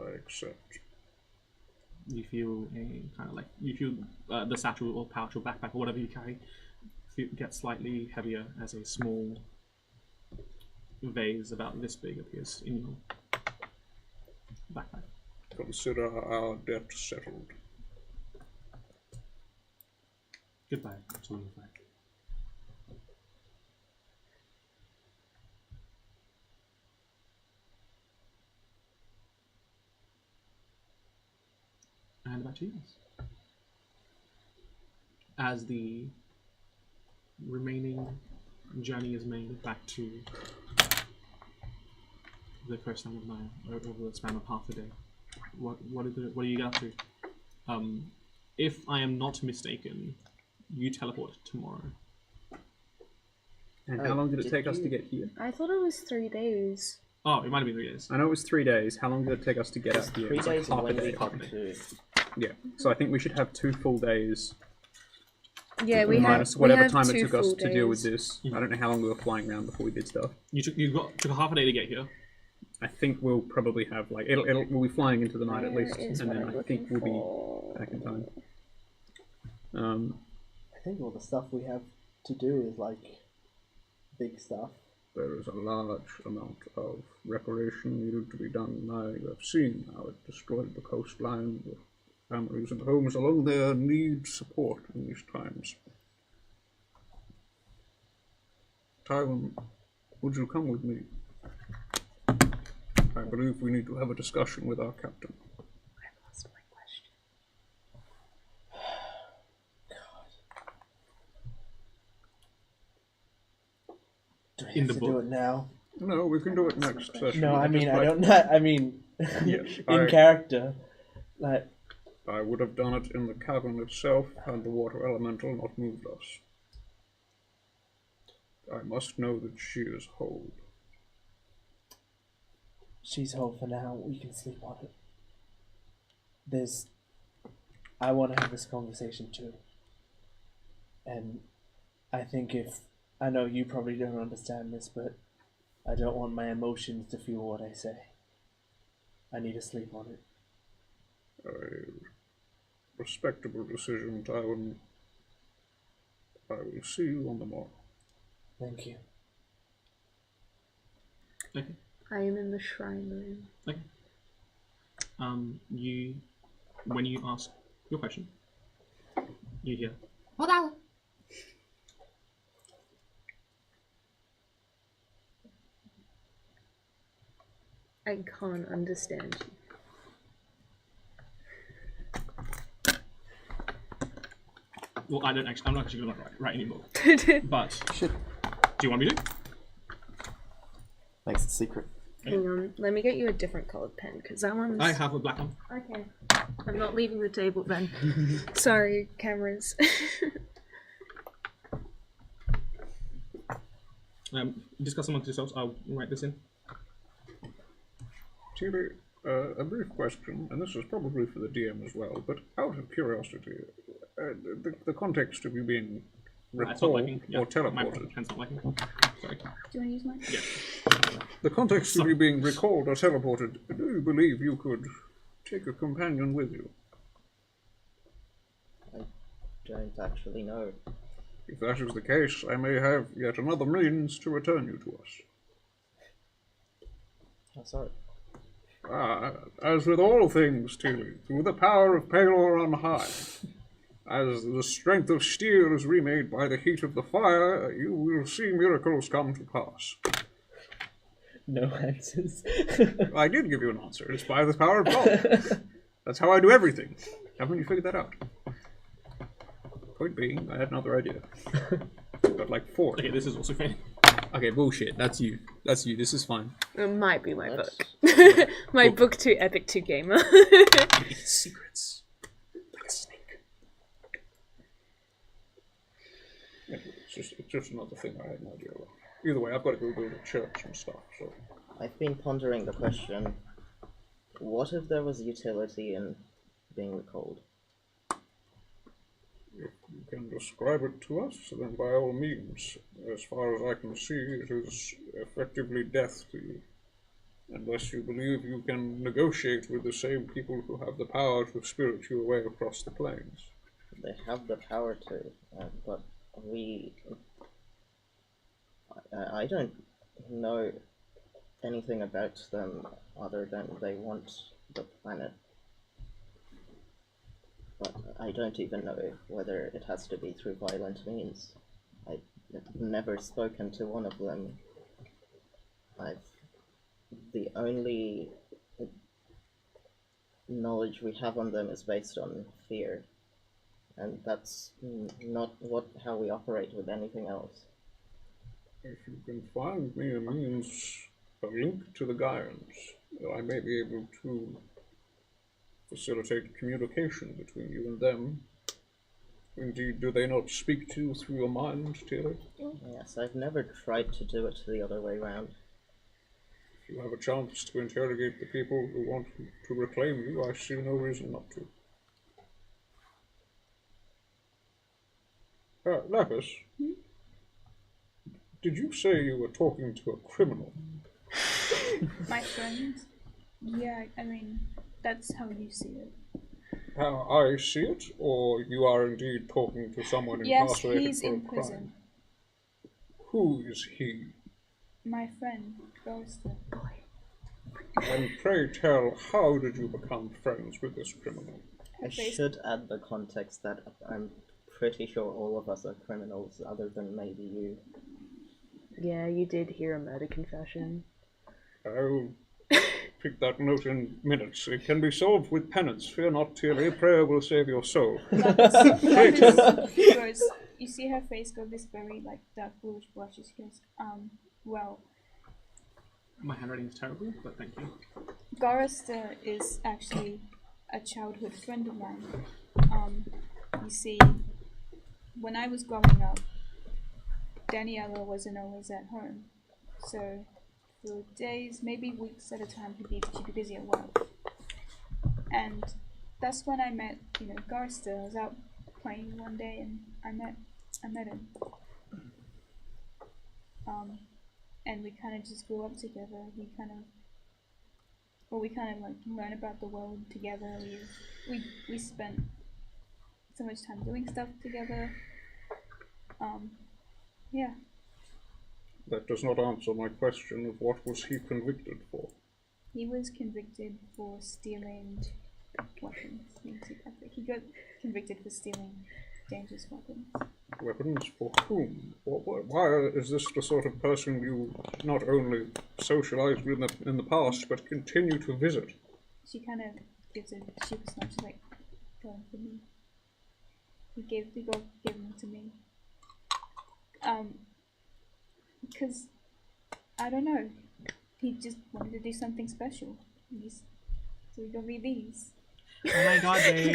I accept.
You feel a kind of like the satchel or pouch or backpack or whatever you carry get slightly heavier as a small vase about this big appears in your backpack.
Consider our debt settled.
Goodbye, Solomon. hand it back to you guys. As the remaining journey is made back to the coastline of Naya over the span of half a day, what do you get up to? If I am not mistaken, you teleport tomorrow.
And how long did it take us to get here?
I thought it was 3 days.
Oh, it might have been 3 days.
I know it was 3 days. How long did it take us to get up here?
3
It's like
days
half a
when
day.
we come to.
Yeah. So I think we should have 2 full days.
Yeah, we
minus
have
whatever
we have
time
2
it took us
full
to deal with
days.
this. I don't know how long we were flying around before we did stuff.
You took a half a day to get here.
I think we'll probably have like we'll be flying into the night at
Where
least,
is
and
what
then
I'm
I think
looking
we'll be back in time.
I think all the stuff we have to do is like big stuff.
There is a large amount of reparation needed to be done. I have seen how it destroyed the coastline. The families and homes along there need support in these times. Tywin, would you come with me? I believe we need to have a discussion with our captain.
I lost my question.
Do we
In
have
the
to do
book.
it now?
No, we can do it next session.
No, I
I'd
mean,
just
I
like-
don't know. I mean,
Yes,
in
I-
character, like,
I would have done it in the cavern itself had the water elemental not moved us. I must know that she is whole.
she's home for now. We can sleep on it. I want to have this conversation too. And I think I know you probably don't understand this, but I don't want my emotions to feel what I say. I need to sleep on it.
A respectable decision, Tywin. I will see you on the morrow.
Thank you.
Okay.
I am in the shrine room.
Okay. When you ask your question, you hear,
I can't understand
well, I'm not actually going to write anymore.
you.
But
Should.
do you want me to?
Makes it secret.
Hang on, let me get you a different colored pen because that one's.
I have a black one.
Okay. I'm not leaving the table then. Sorry, cameras.
Discuss amongst yourselves. I'll write this in.
Tilly, a brief question, and this is probably for the DM as well, but out of curiosity, the context of you being
It's not
recalled
working. Yeah,
or
my
teleported.
pen's not working. Sorry.
Do you want to use mine?
Yeah.
The context of you being recalled or teleported, do you believe you could take a companion with you?
I don't actually know.
If that is the case, I may have yet another means to return you to us.
I'm sorry.
As with all things, Tilly, through the power of Pelor on high, as the strength of steel is remade by the heat of the fire, you will see miracles come to pass.
No answers.
I did give you an answer. It's by the power of God. That's how I do everything. Haven't you figured that out? Point being, I had another idea. Got like 4.
Okay, this is also fading.
Okay, bullshit. That's you. That's you. This is fine.
It might be my
That's-
book. My book to Epic to Gamer.
Secrets. Like a snake.
It's just another thing I had no idea about. Either way, I've got to go build a church and stuff, so...
I've been pondering the question, what if there was utility in being recalled?
If you can describe it to us, then by all means. As far as I can see, it is effectively death to you. Unless you believe you can negotiate with the same people who have the power to spirit you away across the plains.
They have the power to, but I don't know anything about them other than they want the planet. But I don't even know whether it has to be through violent means. I've never spoken to one of them. The only knowledge we have on them is based on fear, and that's not how we operate with anything else.
If you can find me a means, a link to the Gaians, I may be able to facilitate communication between you and them. Indeed, do they not speak to you through your mind, Taylor?
Yes, I've never tried to do it the other way around.
If you have a chance to interrogate the people who want to reclaim you, I see no reason not to. Lapis, did you say you were talking to a criminal?
My friend? Yeah, I mean, that's how you see it.
How I see it, or you are indeed talking to someone
Yes,
incarcerated
he's
for a
in
crime?
prison.
Who is he?
My friend, Ghoster.
And pray tell, how did you become friends with this criminal?
I should add the context that I'm pretty sure all of us are criminals, other than maybe you.
Yeah, you did hear a murder confession.
I'll pick that note in minutes. It can be solved with penance. Fear not, Tilly. Prayer will save your soul.
Lapis, you see her face go this very like dark bluish blushes. She goes, well,
My handwriting is terrible, but thank you.
Gorister is actually a childhood friend of mine. You see, when I was growing up, Daniela wasn't always at home, so for days, maybe weeks at a time, she'd be busy at work. And that's when I met, Gorister. I was out playing one day, and I met him. And we kind of just grew up together. We kind of like learn about the world together. We spent so much time doing stuff together. Yeah.
That does not answer my question of what was he convicted for.
He was convicted for stealing weapons. He got convicted for stealing dangerous weapons.
Weapons for whom? Why is this the sort of person you not only socialized with in the past, but continue to visit?
She kind of gives a sheepish nod. She's like, "Go on for me." He gave them to me. Because I don't know. He just wanted to do something special. So he got me these.
Oh my god, babe.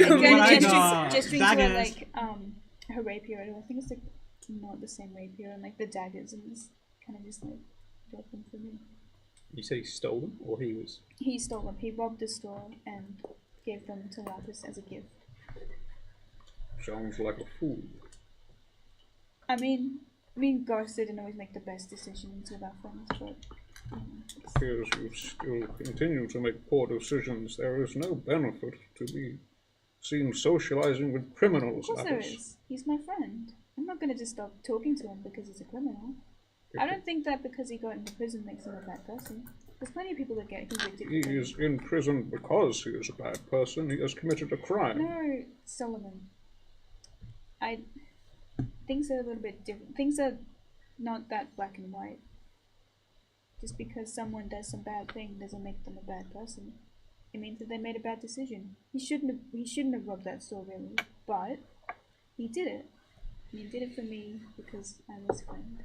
Gesturing to her, like, her rapier. I think it's like not the same rapier, and like the daggers, and he's kind of just like dropped them for me.
You said he stole them, or he was?
He stole them. He robbed the store and gave them to Lapis as a gift.
Sounds like a fool.
I mean, Garth didn't always make the best decisions with our friends, but.
It appears you still continue to make poor decisions. There is no benefit to be seen socializing with criminals.
Of course there is. He's my friend. I'm not going to just stop talking to him because he's a criminal. I don't think that because he got into prison makes him a bad person. There's plenty of people that get convicted.
He is in prison because he is a bad person. He has committed a crime.
No, Solomon. Things are a little bit different. Things are not that black and white. Just because someone does some bad thing doesn't make them a bad person. It means that they made a bad decision. He shouldn't have robbed that store really, but he did it. And he did it for me because I'm his friend.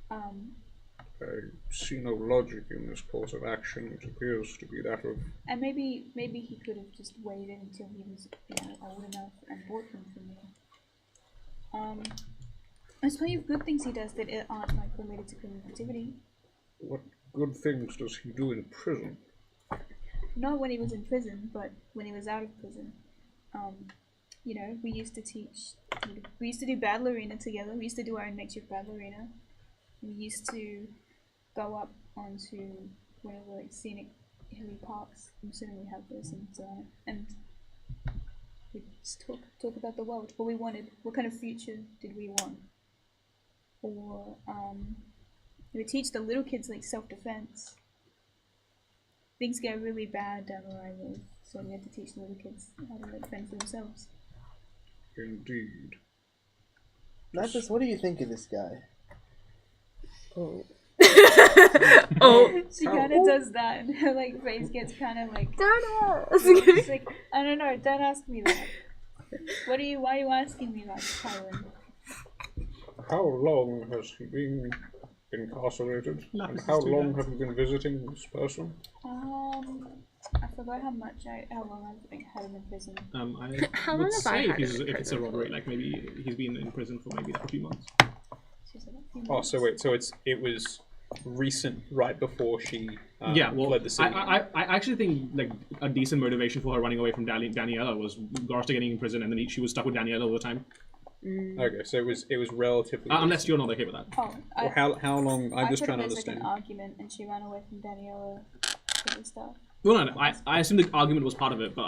I see no logic in this course of action. It appears to be that of...
And maybe he could have just waited until he was old enough and bought them for me. There's plenty of good things he does that aren't like related to criminal activity.
What good things does he do in prison?
Not when he was in prison, but when he was out of prison. We used to we used to do battle arena together. We used to do our own makeshift battle arena. We used to go up onto one of the like scenic hilly parks. I'm assuming we have those, and we just talk about the world. What we wanted, what kind of future did we want, or we would teach the little kids like self-defense. Things get really bad down the line, so we had to teach the little kids how to like fend for themselves.
Indeed.
Lapis, what do you think of this guy?
Oh,
Oh.
She kind of does that, and her like face gets kind of like.
Don't
It's like, I don't know. Don't ask me that. Why are you asking me that, Kylan?
How long has he been incarcerated? And how long have you been visiting this person?
I forgot how long I've had him in prison.
How
would
long have I
say
had
if
him in
it's a
prison
robbery,
for?
like maybe he's been in prison for maybe like a few months.
She said a few
Oh,
months.
so wait, so it was recent, right before she
Yeah, well,
fled the city.
I actually think like a decent motivation for her running away from Daniela was Garsta getting in prison, and then she was stuck with Daniela all the time.
Okay, so it was relatively.
Unless you're not okay with that.
Oh,
Or how long? I'm just
put
trying
it
to
as, like,
understand.
an argument, and she ran away from Daniela and stuff.
Well, no. I assume the argument was part of it, but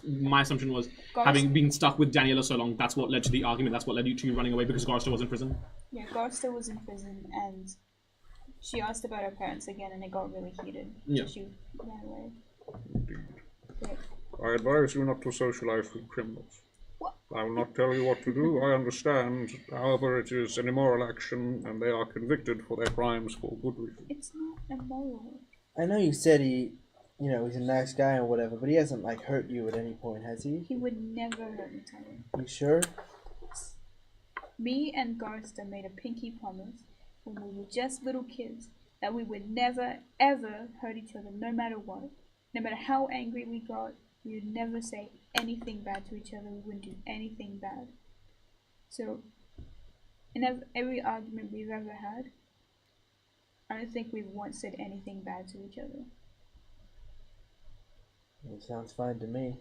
my assumption was having been stuck with Daniela so long, that's what led to the argument. That's what led you to running away because Garsta was in prison.
Yeah, Garsta was in prison, and she asked about her parents again, and it got really heated.
Yeah.
So she ran away.
I advise you not to socialize with criminals.
What?
I will not tell you what to do, I understand. However, it is an immoral action, and they are convicted for their crimes for good reason.
It's not immoral.
I know you said he's a nice guy or whatever, but he hasn't like hurt you at any point, has he?
He would never hurt me, Tyler.
You sure?
Me and Garsta made a pinky promise when we were just little kids that we would never, ever hurt each other, no matter what. No matter how angry we got, we would never say anything bad to each other. We wouldn't do anything bad. So, in every argument we've ever had, I don't think we've once said anything bad to each other.
It sounds fine to me.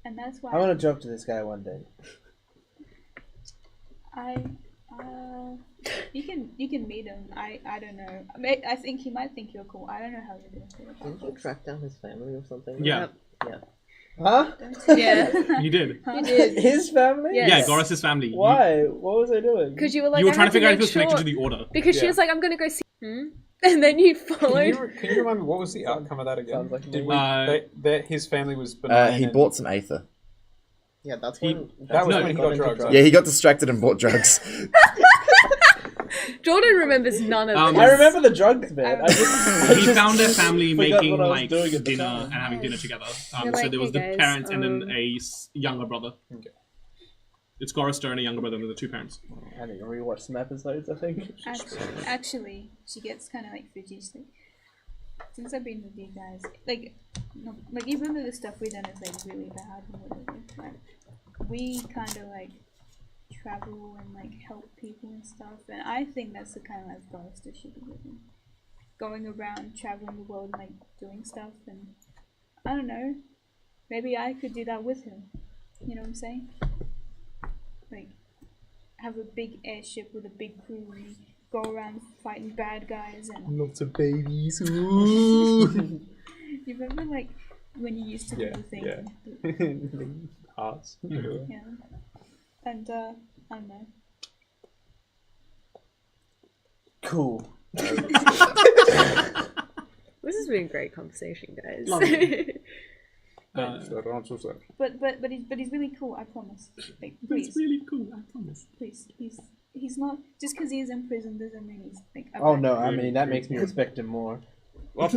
And that's why
I want to talk to this guy one day.
you can meet him. I don't know. I think he might think you're cool. I don't know how you're doing it.
Didn't you track down his family or something?
Yeah.
Yeah.
Huh?
Yeah.
You did.
You did.
His family?
Yes.
Yeah, Goris's family.
Why? What was I doing?
Because you were like,
You were
I
trying
had
to figure out if
make
it was connected
sure-
to the order.
Because she
Yeah.
was like, I'm gonna go see and then you followed.
Can you remind me what was the outcome of that again?
Sounds like
Did
me.
that his family was benign?
He
and-
bought some Aether.
Yeah, that's
He-
when.
That was
No,
when he
got
got
into
drugs.
Yeah, he got distracted and bought drugs.
Jordan remembers none of
I
this.
remember the drugs bit. I
He
just
found their family
forgot
making
what I was
like
doing at the
dinner
time.
and having dinner together.
You're
So
like,
there was
"Hey,
the
guys,
parents and then a younger brother.
Okay.
It's Gorista and a younger brother and then the two parents.
I need to rewatch some episodes, I think.
Actually, she gets kind of like fidgety. She's like, since I've been with you guys, like, no, like even though the stuff we done is like really bad and whatever, like, we kind of like travel and like help people and stuff, and I think that's the kind of life Garsta should be living. Going around, traveling the world, and like doing stuff, and I don't know, maybe I could do that with him. You know what I'm saying? Like, have a big airship with a big crew and go around fighting bad guys and.
Lots of babies.
You remember like when you used to do
Yeah,
the thing?
yeah. Hearts.
Yeah. And I don't know.
Cool.
This has been a great conversation, guys.
That answers that.
But he's really cool. I promise. Like, please,
It's really cool, I promise.
please. He's not just because he's in prison doesn't mean he's like. a
Oh
bad
no,
guy.
I mean that makes me respect him more.
What?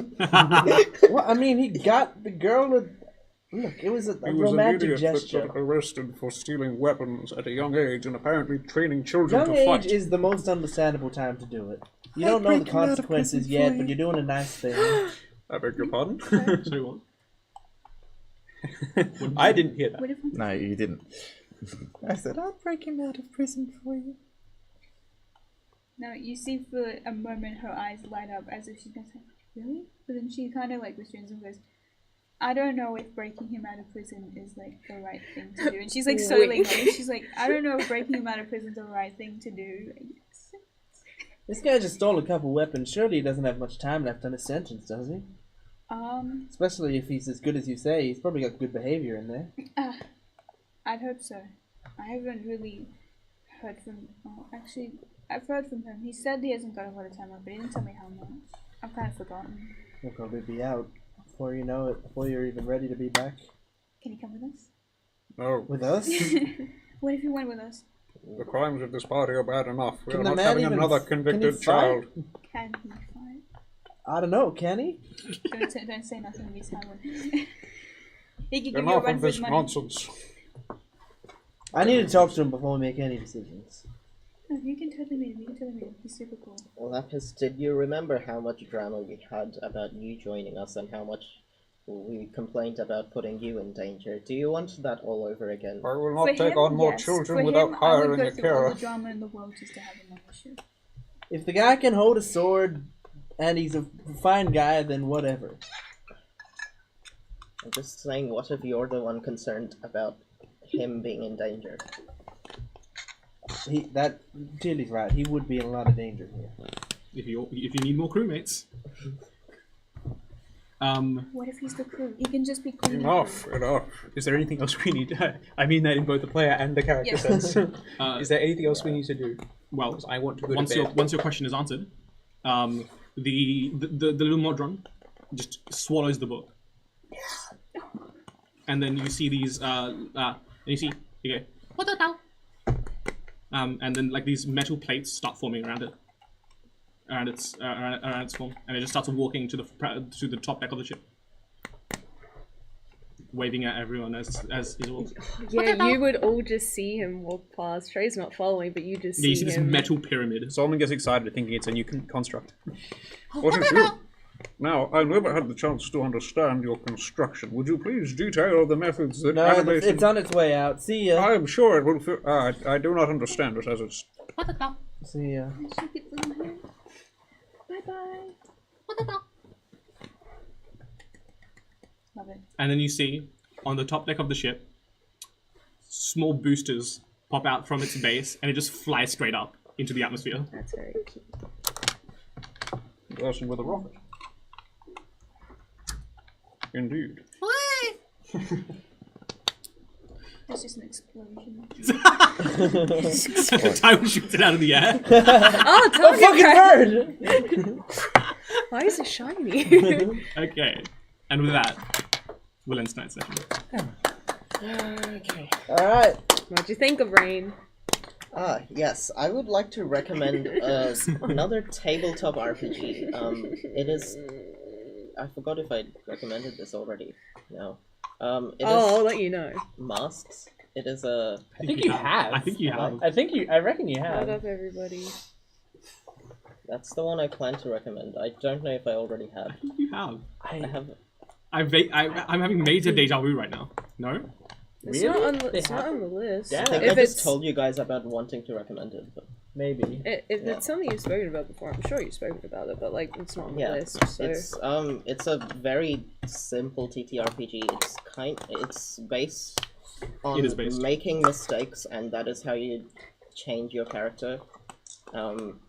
Well, I mean he got the girl with. Look, it was a
He was an
romantic
idiot that
gesture.
got arrested for stealing weapons at a young age and apparently training children
Young
to
age
fight.
is the most understandable time to do it. You don't know the consequences yet, but you're doing a nice thing.
I beg your pardon?
Sorry, what?
I didn't hear that.
What if
No, you didn't. I said, I'll break him out of prison for you.
No, you see for a moment her eyes light up as if she's gonna say, really? But then she kind of like restrains and goes, I don't know if breaking him out of prison is like the right thing to do. And she's like so like, she's like, I don't know if breaking him out of prison is the right thing to do.
This guy just stole a couple weapons. Surely he doesn't have much time left on his sentence, does he? Especially if he's as good as you say. He's probably got good behavior in there.
I'd hope so. I haven't really heard from. Oh, actually, I've heard from him. He said he hasn't got a lot of time left, but he didn't tell me how much. I've kind of forgotten.
He'll probably be out before you know it. Before you're even ready to be back
Can he come with us?
No.
with us.
What if he went with us?
The crimes of this party are bad enough. We
Can
are
the
not
man
having
even
another
can he
convicted
fight?
child.
Can he fight?
I don't know, can he?
Don't say nothing this time. He can give you a
Enough
run
of
for his
this
money.
nonsense.
I need to talk to him before we make any decisions.
No, you can totally meet him. You can totally meet him. He's super cool.
Lapis, did you remember how much drama we had about you joining us and how much we complained about putting you in danger? Do you want that all over again?
I will not
For
take
him,
on more
yes.
children
For
without
him,
hiring
I would
a
go through all
carer.
the drama in the world just to have him on the ship.
If the guy can hold a sword and he's a fine guy, then whatever.
I'm just saying, what if you're the one concerned about him being in danger?
Tilly's right. He would be in a lot of danger here.
If you need more crewmates.
What if he's the crew? He can just be clean.
Enough.
Is there anything else we need to... I mean that in both the player and the character sense. Is there anything else we need to do?
Well,
'Cause I want to go
once
to bed.
once your question is answered, the little modron just swallows the book, and then you see these you go, what the hell? And then like these metal plates start forming around it, around its form, and it just starts walking to the top deck of the ship, waving at everyone as he walks.
Yeah, you would all just see him walk past. Trey's not following, but you just
Yeah, you
see
see this
him.
metal pyramid.
Solomon gets excited thinking it's a new construct.
What is you? Now, I never had the chance to understand your construction. Would you please detail the methods that
No,
animation...
it's on its way out. See ya.
I am sure it will fit... I do not understand it as it's...
See ya.
Bye bye. Love it.
And then you see, on the top deck of the ship, small boosters pop out from its base, and it just flies straight up into the atmosphere.
That's very cute.
Bursting with a rocket. Indeed.
It's just an explosion.
Time shoots it out of the air.
Oh,
A fucking bird!
Why is it shiny?
Okay. And with that, we'll end tonight's session.
Okay.
Alright.
What'd you think of Rain?
Yes, I would like to recommend another tabletop RPG. It is... I forgot if I recommended this already. No.
I'll let you know.
Masks. It is a...
I think you have.
I think you have.
I reckon you
Shut
have.
up, everybody.
That's the one I plan to recommend. I don't know if I already have.
I think you have.
I have...
I'm having major deja vu right now. No?
It's
Really?
not on the,
They
it's not
have-
on the list.
Yeah.
I think
If
I just
it's
told you guys about wanting to recommend it, but...
Maybe.
if
Yeah.
it's something you've spoken about before, I'm sure you've spoken about it, but like it's not on the
Yeah,
list. So
it's a very simple TTRPG. It's based on
It is based.
making mistakes, and that is how you change your character. And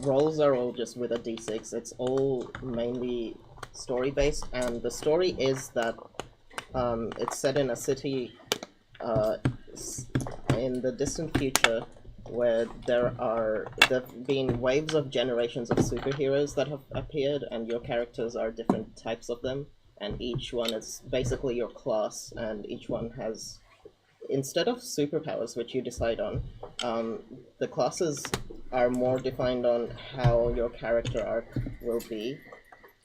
rolls are all just with a d6. It's all mainly story based, and the story is that it's set in a city in the distant future, where there have been waves of generations of superheroes that have appeared, and your characters are different types of them, and each one is basically your class, and each one has, instead of superpowers, which you decide on, the classes are more defined on how your character arc will be.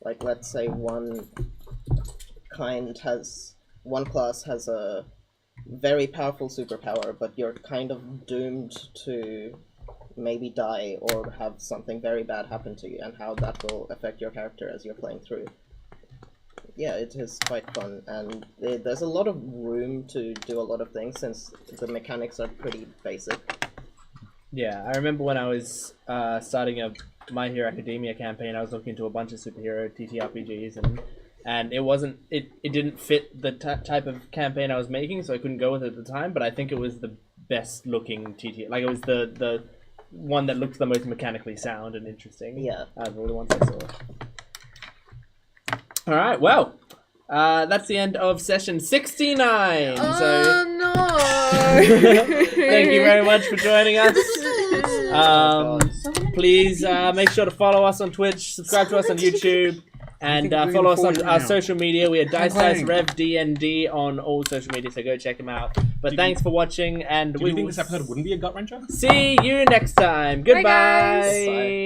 Like, let's say one class has a very powerful superpower, but you're kind of doomed to maybe die or have something very bad happen to you, and how that will affect your character as you're playing through. Yeah, it is quite fun, and there's a lot of room to do a lot of things since the mechanics are pretty basic.
Yeah, I remember when I was starting a My Hero Academia campaign, I was looking into a bunch of superhero TTRPGs, and it didn't fit the type of campaign I was making, so I couldn't go with it at the time. But I think it was the best looking TT, like it was the one that looked the most mechanically sound and interesting.
Yeah.
Out of all the ones I saw. All right, well, that's the end of session 69. So
no!
thank you very much for joining us. Please make sure to follow us on Twitch, subscribe to us on YouTube. And
think
follow us on
before you
our
now.
social media. We are Dice
playing.
Rev DND on all social media, so go check them out. But thanks for watching, and
Do
we
you think
will
this episode wouldn't be a gut wrencher?
see you next time. Goodbye.
guys.
Bye.